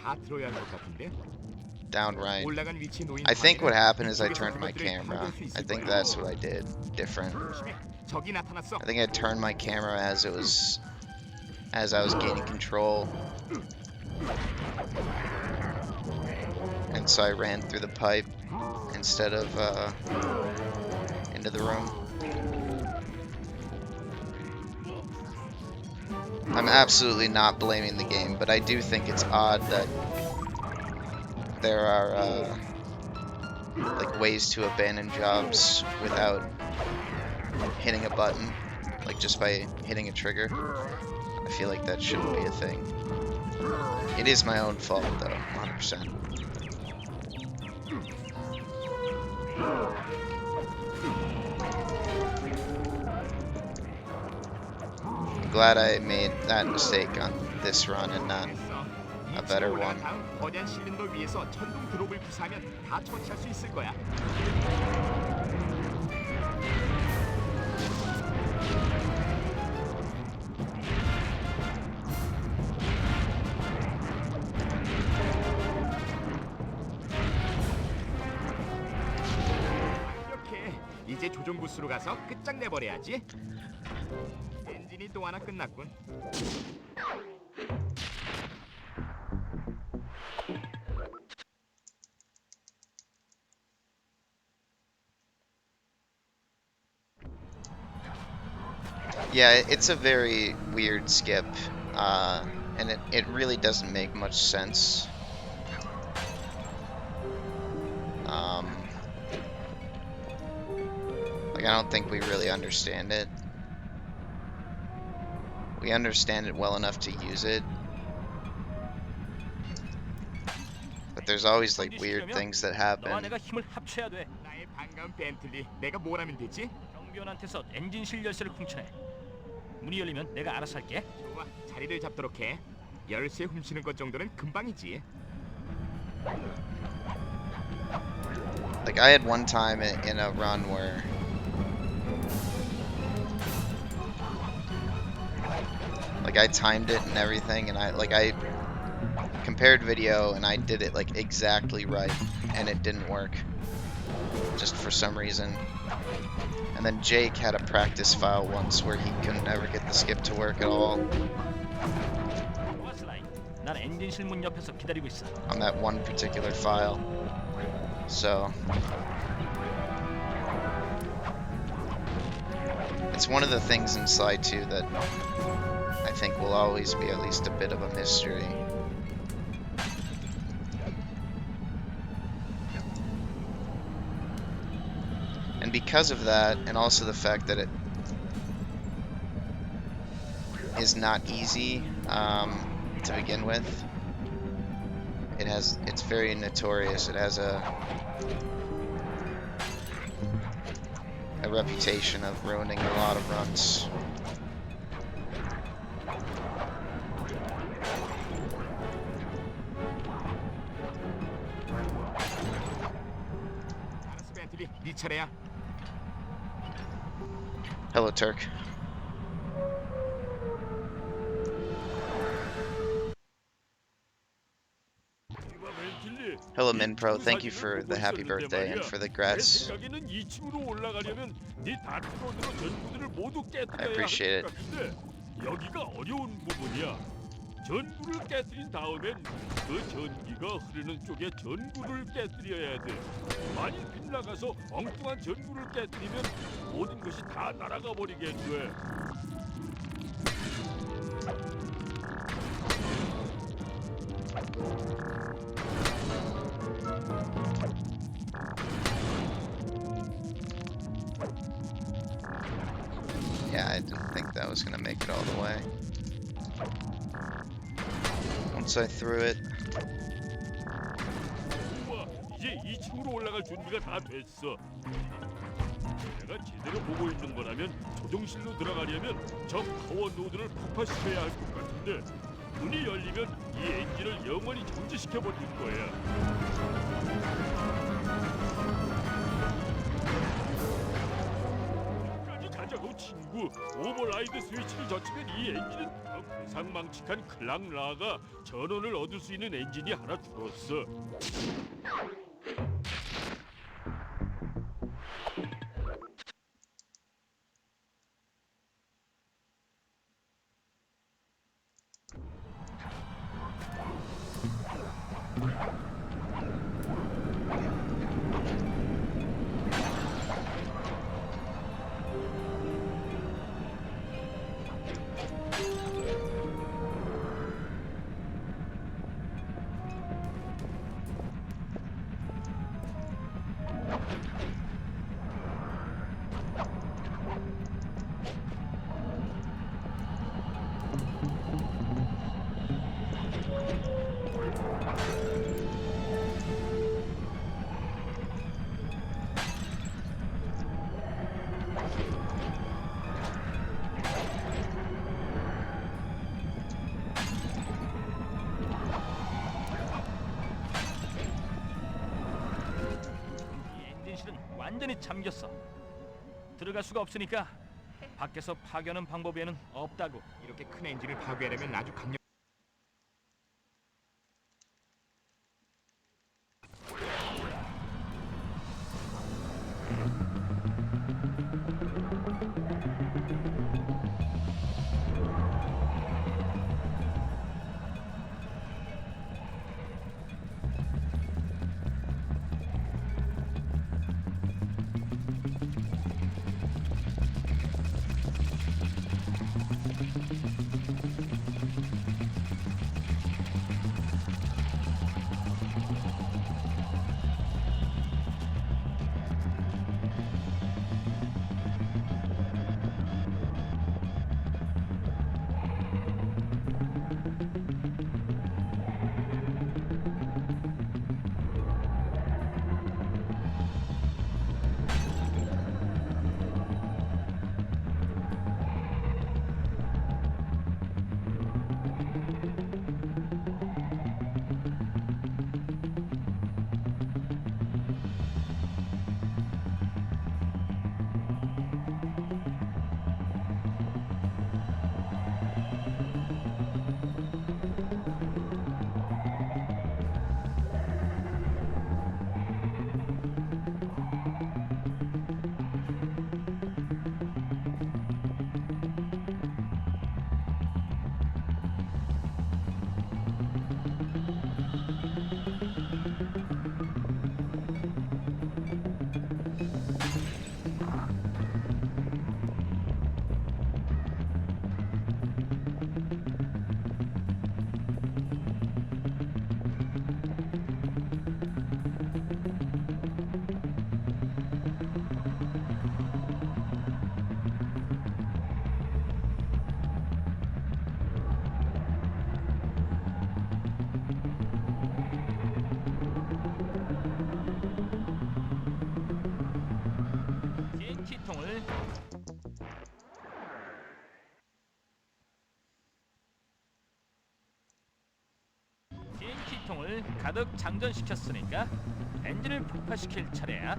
A: down right. I think what happened is I turned my camera. I think that's what I did different. I think I turned my camera as I was gaining control. And so I ran through the pipe instead of into the room. I'm absolutely not blaming the game, but I do think it's odd that there are like ways to abandon jobs without hitting a button, like just by hitting a trigger. I feel like that shouldn't be a thing. It is my own fault though, 100%. I'm glad I made that mistake on this run and not a better one.
C: 이제 조종 부스로 가서 끝장내버려야지. 엔진이 또 하나 끝났군.
A: Yeah, it's a very weird skip, and it really doesn't make much sense. Like, I don't think we really understand it. We understand it well enough to use it, but there's always like weird things that
B: 너와
A: happen.
B: 내가 힘을 합쳐야 돼.
C: 나의 반가운 벤틀리, 내가 뭘 하면 되지?
B: 경비원한테서 엔진실 열쇠를 훔쳐내. 문이 열리면 내가 알아서 할게.
C: 좋아, 자리를 잡도록 해. 열쇠 훔치는 것 정도는 금방이지.
A: Like, I had one time in a run where like I timed it and everything, and I compared video and I did it like exactly right, and it didn't work just for some reason. And then Jake had a practice file once where he could never get the skip to work at all
B: 좋아, 슬라이. 난 엔진실 문 옆에서 기다리고 있어.
A: on that one particular file. So it's one of the things in Slide 2 that I think will always be at least a bit of a mystery. And because of that, and also the fact that it is not easy to begin with, it's very notorious. It has a reputation of ruining a lot of runs.
C: 알았어, 벤틀리, 네 차례야.
A: Hello, Turk. Hello, Minpro. Thank you for the happy birthday and for the grats.
J: 내 생각에는 2층으로 올라가려면 네 다트로드로 전구들을 모두
A: I
J: 깨뜨려야
A: appreciate
J: 할 것 같은데 여기가 어려운 부분이야. 전구를 깨뜨린 다음엔 그 전기가 흐르는 쪽에 전구를 깨뜨려야 돼. 만일 빗나가서 엉뚱한 전구를 깨뜨리면 모든 것이 다 날아가 버리게 돼.
A: Yeah, I didn't think that was gonna make it all the way. Once I threw it,
J: 우와, 이제 2층으로 올라갈 준비가 다 됐어. 내가 제대로 보고 있는 거라면 조종실로 들어가려면 저 파워 노드를 폭파시켜야 할 것 같은데 문이 열리면 이 엔진을 영원히 정지시켜 버릴 거야. 여기까지 가자고 친구. 오버라이드 스위치를 젖히면 이 엔진은 괴상망측한 클랑라가 전원을 얻을 수 있는 엔진이 하나 줄었어.
B: 이 엔진실은 완전히 잠겼어. 들어갈 수가 없으니까 밖에서 파견하는 방법에는 없다고.
C: 이렇게 큰 엔진을 파괴하려면 아주 강력.
B: 통을 TNT 통을 가득 장전시켰으니까 엔진을 폭파시킬 차례야.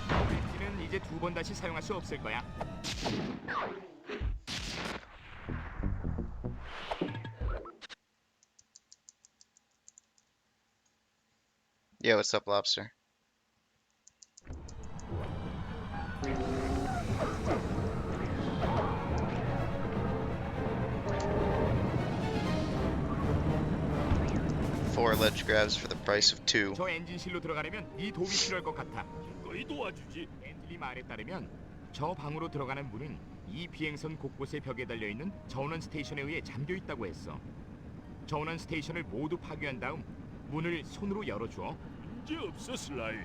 C: 엔진은 이제 두 번 다시 사용할 수 없을 거야.
A: Yeah, what's up, Lobster? Four ledge grabs for the price of two.
C: 저 엔진실로 들어가려면 네 도움이 필요할 것 같아.
J: 거의 도와주지.
C: 앤틀리 말에 따르면 저 방으로 들어가는 문은 이 비행선 곳곳의 벽에 달려있는 전원 스테이션에 의해 잠겨 있다고 했어. 전원 스테이션을 모두 파괴한 다음 문을 손으로 열어줘.
J: 문제 없어, 슬라이.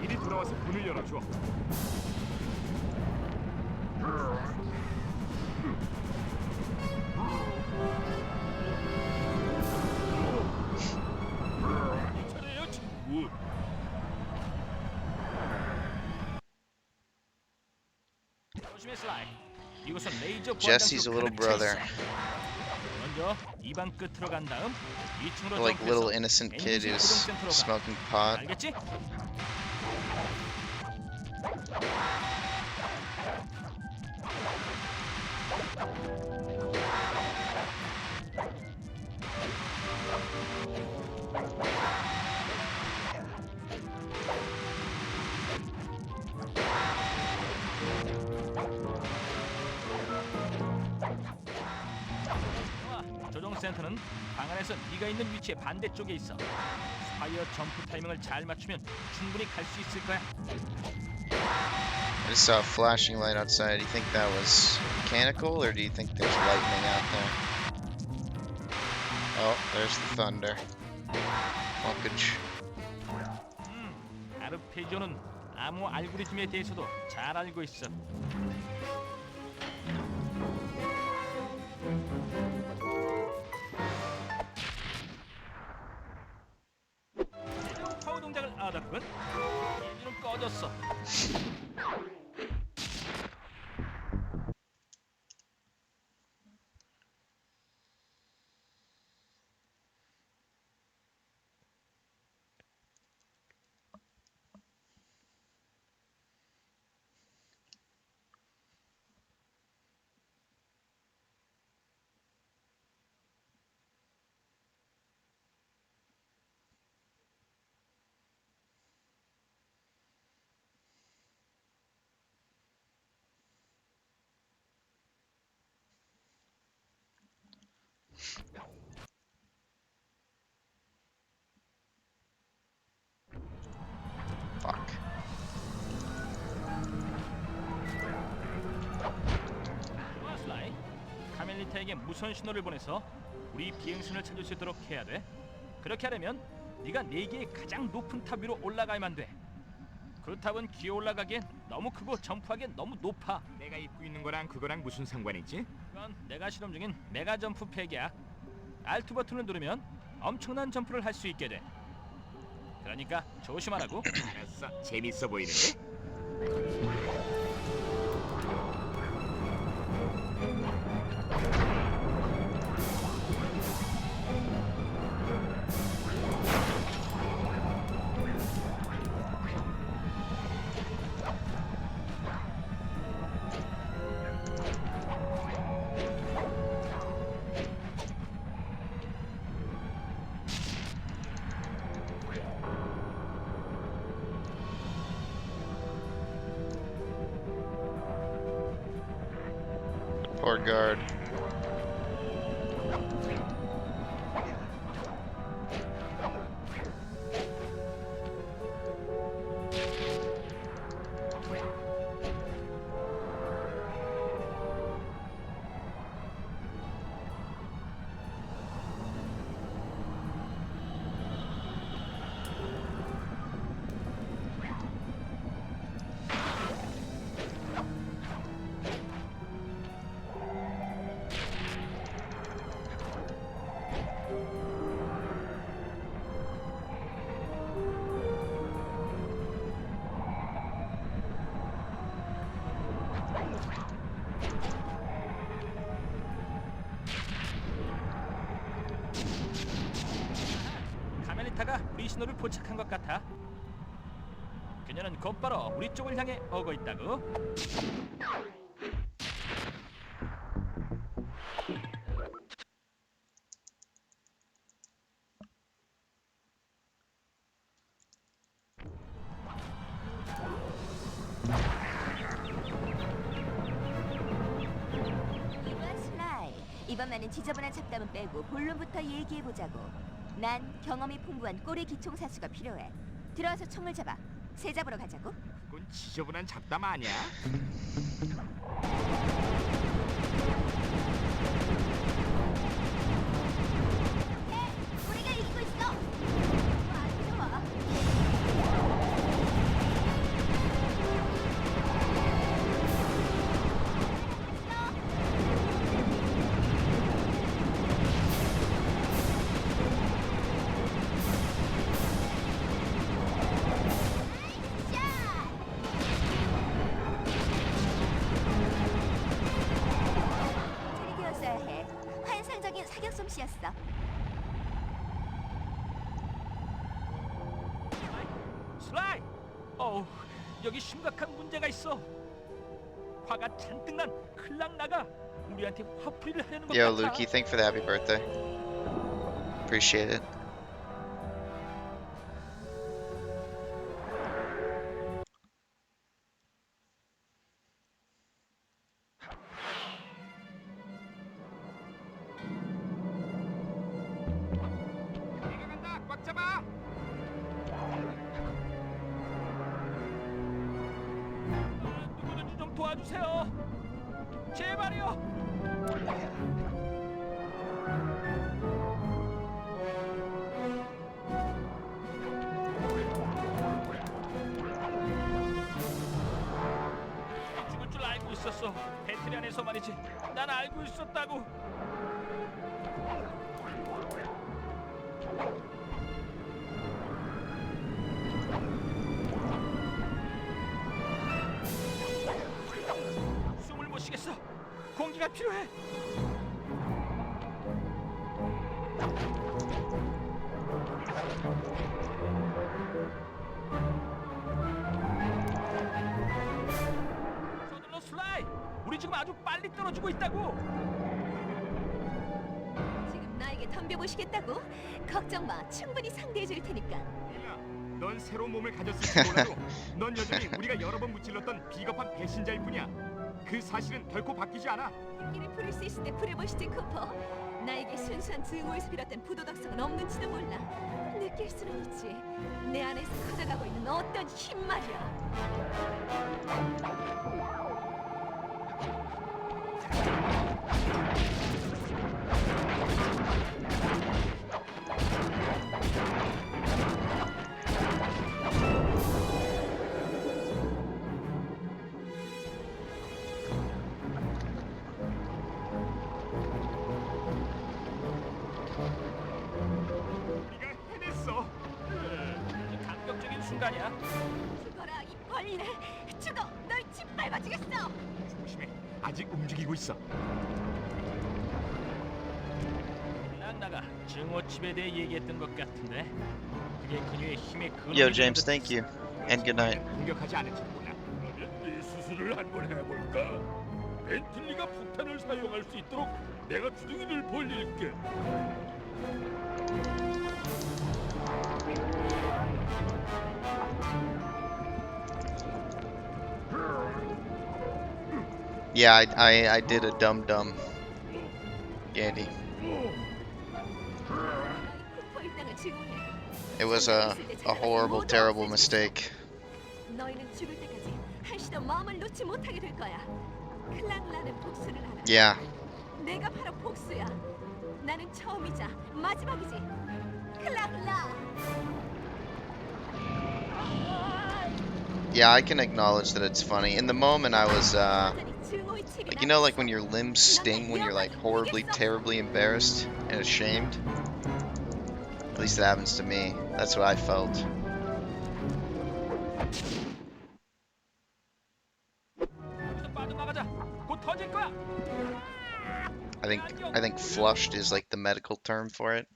C: 이리 돌아와서 문을 열어줘.
J: 차례야, 친구.
B: 조심해, 슬라이. 이곳은 레이저
A: Jesse's
B: 보안장치로
A: little
B: 가득 차
A: brother.
B: 있어. 먼저 이 방 끝으로 간 다음 2층으로
A: Like little
B: 점프해서
A: innocent kid
B: 엔진
A: who's
B: 구동센터로 가.
A: smoking pot.
B: 알겠지? 좋아. 조종센터는 방 안에서 네가 있는 위치의 반대쪽에 있어. 스파이어 점프 타이밍을 잘 맞추면 충분히 갈 수 있을 거야.
A: I just saw a flashing light outside. Do you think that was mechanical, or do you think there's lightning out there? Oh, there's the thunder. Punkage.
B: 아르페지오는 암호 알고리즘에 대해서도 잘 알고 있어. 제대로 파워 동작을 알았군. 엔진은 꺼졌어. 카멜리타에게 무선 신호를 보내서 우리 비행선을 찾을 수 있도록 해야 돼. 그렇게 하려면 네가 4개의 가장 높은 탑 위로 올라가야만 돼. 그 탑은 기어 올라가기엔 너무 크고 점프하기엔 너무 높아.
C: 내가 입고 있는 거랑 그거랑 무슨 상관이지?
B: 그건 내가 실험 중인 메가 점프 팩이야. 알트 버튼을 누르면 엄청난 점프를 할 수 있게 돼. 그러니까 조심하라고.
C: 알았어. 재밌어 보이는데?
A: Port guard.
B: 카멜리타가 우리 신호를 포착한 것 같아. 그녀는 곧바로 우리 쪽을 향해 오고 있다고.
E: 이봐 슬라이. 이번만은 지저분한 잡담은 빼고 본론부터 얘기해보자고. 난 경험이 풍부한 꼬리 기총 사수가 필요해. 들어와서 총을 잡아. 새 잡으러 가자고.
C: 그건 지저분한 잡담 아니야?
E: 우리가 이기고 있어. 좋아, 좋아. 처리되었어야 해. 환상적인 사격 솜씨였어.
B: 슬라이! 어우, 여기 심각한 문제가 있어. 화가 잔뜩 난 클락 나가 우리한테 화풀이를 하려는 것
A: Yo,
B: 같아.
A: Lukey, thanks for the happy birthday. Appreciate it.
C: 내려간다. 꽉 잡아.
B: 누구든지 좀 도와주세요. 제발요. 죽을 줄 알고 있었어. 배틀 안에서 말이지. 난 알고 있었다고. 숨을 못 쉬겠어. 공기가 필요해. 서둘러 슬라이. 우리 지금 아주 빨리 떨어지고 있다고.
E: 지금 나에게 덤벼보시겠다고? 걱정 마. 충분히 상대해줄 테니까.
C: 야, 넌 새로운 몸을 가졌을지 몰라도 넌 여전히 우리가 여러 번 무찔렀던 비겁한 배신자일 뿐이야. 그 사실은 결코 바뀌지 않아.
E: 힘기를 부릴 수 있을 때 부려보시지 쿠퍼. 나에게 순수한 증오에서 비롯된 부도덕성은 없는지도 몰라. 느낄 수는 있지. 내 안에서 커져가고 있는 어떤 힘 말이야.
B: 거 아니야?
E: 죽어라 이 벌레. 죽어. 널 짓밟아주겠어.
C: 조심해. 아직 움직이고 있어.
B: 낙나가 증오칩에 대해 얘기했던 것 같은데 그게 그녀의 힘의 근원이
A: Yo,
B: 되는
A: James,
B: 듯
A: thank you. And good night.
C: 공격하지 않을지 몰라.
J: 그러면 네 수술을 한번 해볼까? 벤틀리가 폭탄을 사용할 수 있도록 내가 주둥이를 벌릴게.
A: Yeah, I did a dumb Gandy.
E: 쿠퍼 일당을 증오해.
A: It was a horrible, terrible mistake.
E: 너희는 죽을 때까지 한시도 마음을 놓지 못하게 될 거야. 클랑라는 복수를 알아.
A: Yeah.
E: 내가 바로 복수야. 나는 처음이자 마지막이지. 클랑라.
A: Yeah, I can acknowledge that it's funny. In the moment, I was,
E: 완전히 증오의 칩이
A: like, you know, like
E: 나갔어.
A: when your limbs sting when you're, like, horribly, terribly embarrassed and ashamed? At least it happens to me. That's what I felt.
B: 여기서 빠져나가자. 곧 터질 거야.
A: I think flushed is, like, the medical term for it.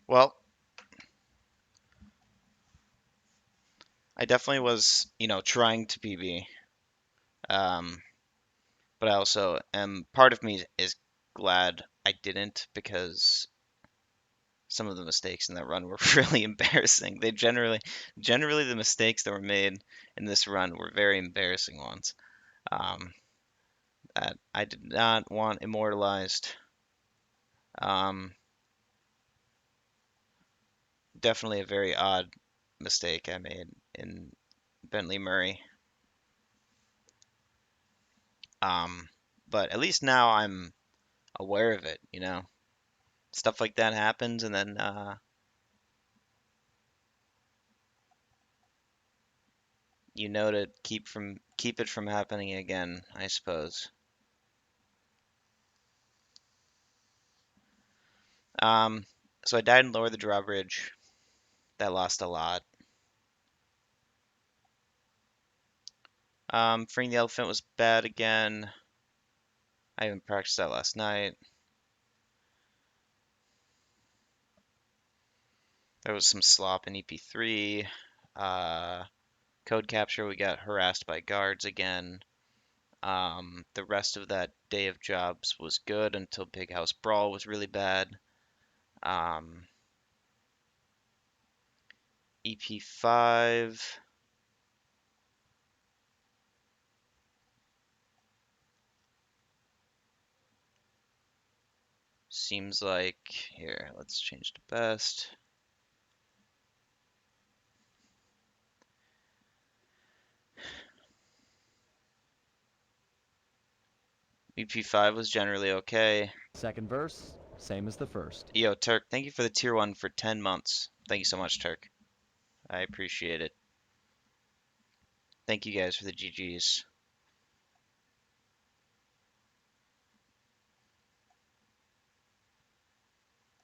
A: Well, I definitely was, you know, trying to PB. But I also am, part of me is glad I didn't, because some of the mistakes in that run were really embarrassing. They generally the mistakes that were made in this run were very embarrassing ones. That I did not want immortalized. Definitely a very odd mistake I made in Bentley Murray. But at least now I'm aware of it, you know. Stuff like that happens, and then you know to keep it from happening again, I suppose. So I died in Lower the Drawbridge. That lost a lot. Freeing the Elephant was bad again. I even practiced that last night. There was some slop in EP3. Code Capture, we got harassed by guards again. The rest of that day of jobs was good until Big House Brawl was really bad. EP5. Seems like, here, let's change to best. EP5 was generally okay.
I: Second verse, same as the first.
A: Yo, Turk, thank you for the tier 1 for 10 months. Thank you so much, Turk. I appreciate it. Thank you guys for the GGs.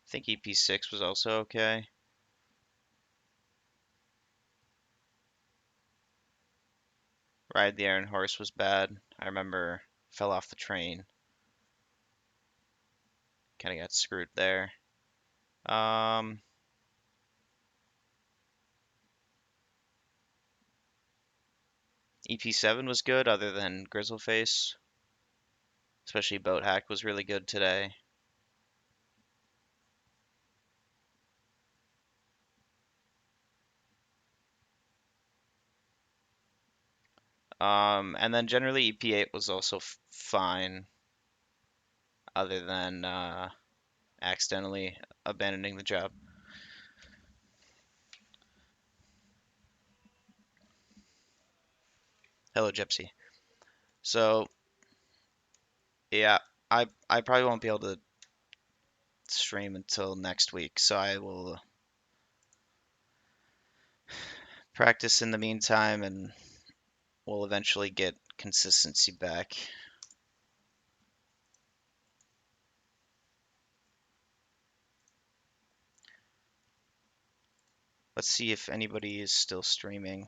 A: I think EP6 was also okay. Ride the Iron Horse was bad. I remember fell off the train. Kind of got screwed there. EP7 was good, other than Grizzleface. Especially Boat Hack was really good today. And then generally EP8 was also fine, other than accidentally abandoning the job. Hello, Gypsy. So, yeah, I probably won't be able to stream until next week, so I will practice in the meantime, and we'll eventually get consistency back. Let's see if anybody is still streaming.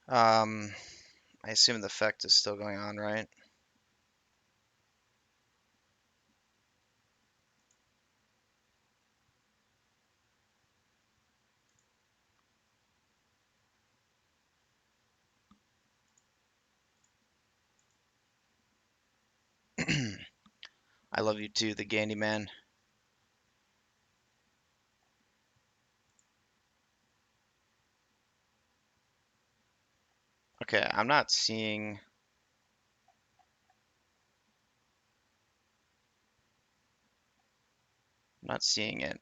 A: I assume the effect is still going on, right? I love you too, the Gandy Man. Okay, I'm not seeing. I'm not seeing it.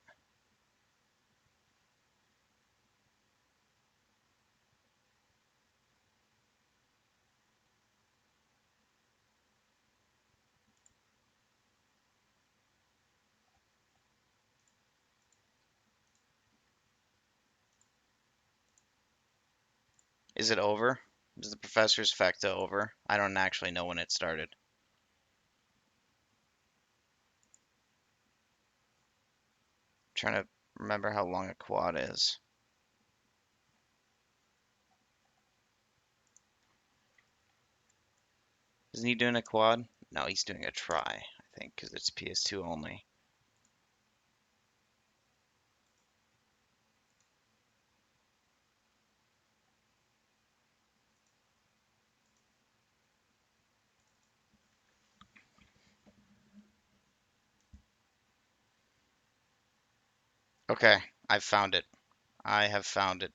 A: Is it over? Is the professor's fecta over? I don't actually know when it started. I'm trying to remember how long a quad is. Isn't he doing a quad? No, he's doing a try, I think, because it's PS2 only. Okay, I've found it. I have found it.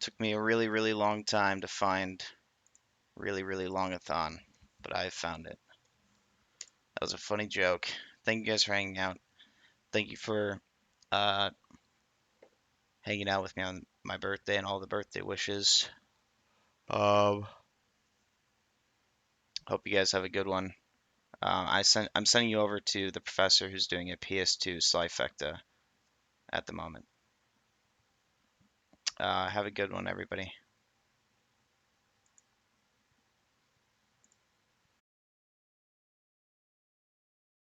A: Took me a really, really long time to find really, really long-a-thon, but I found it. That was a funny joke. Thank you guys for hanging out. Thank you for uh, hanging out with me on my birthday and all the birthday wishes. Hope you guys have a good one. I'm sending you over to the professor who's doing a PS2 Slyfecta at the moment. Have a good one, everybody.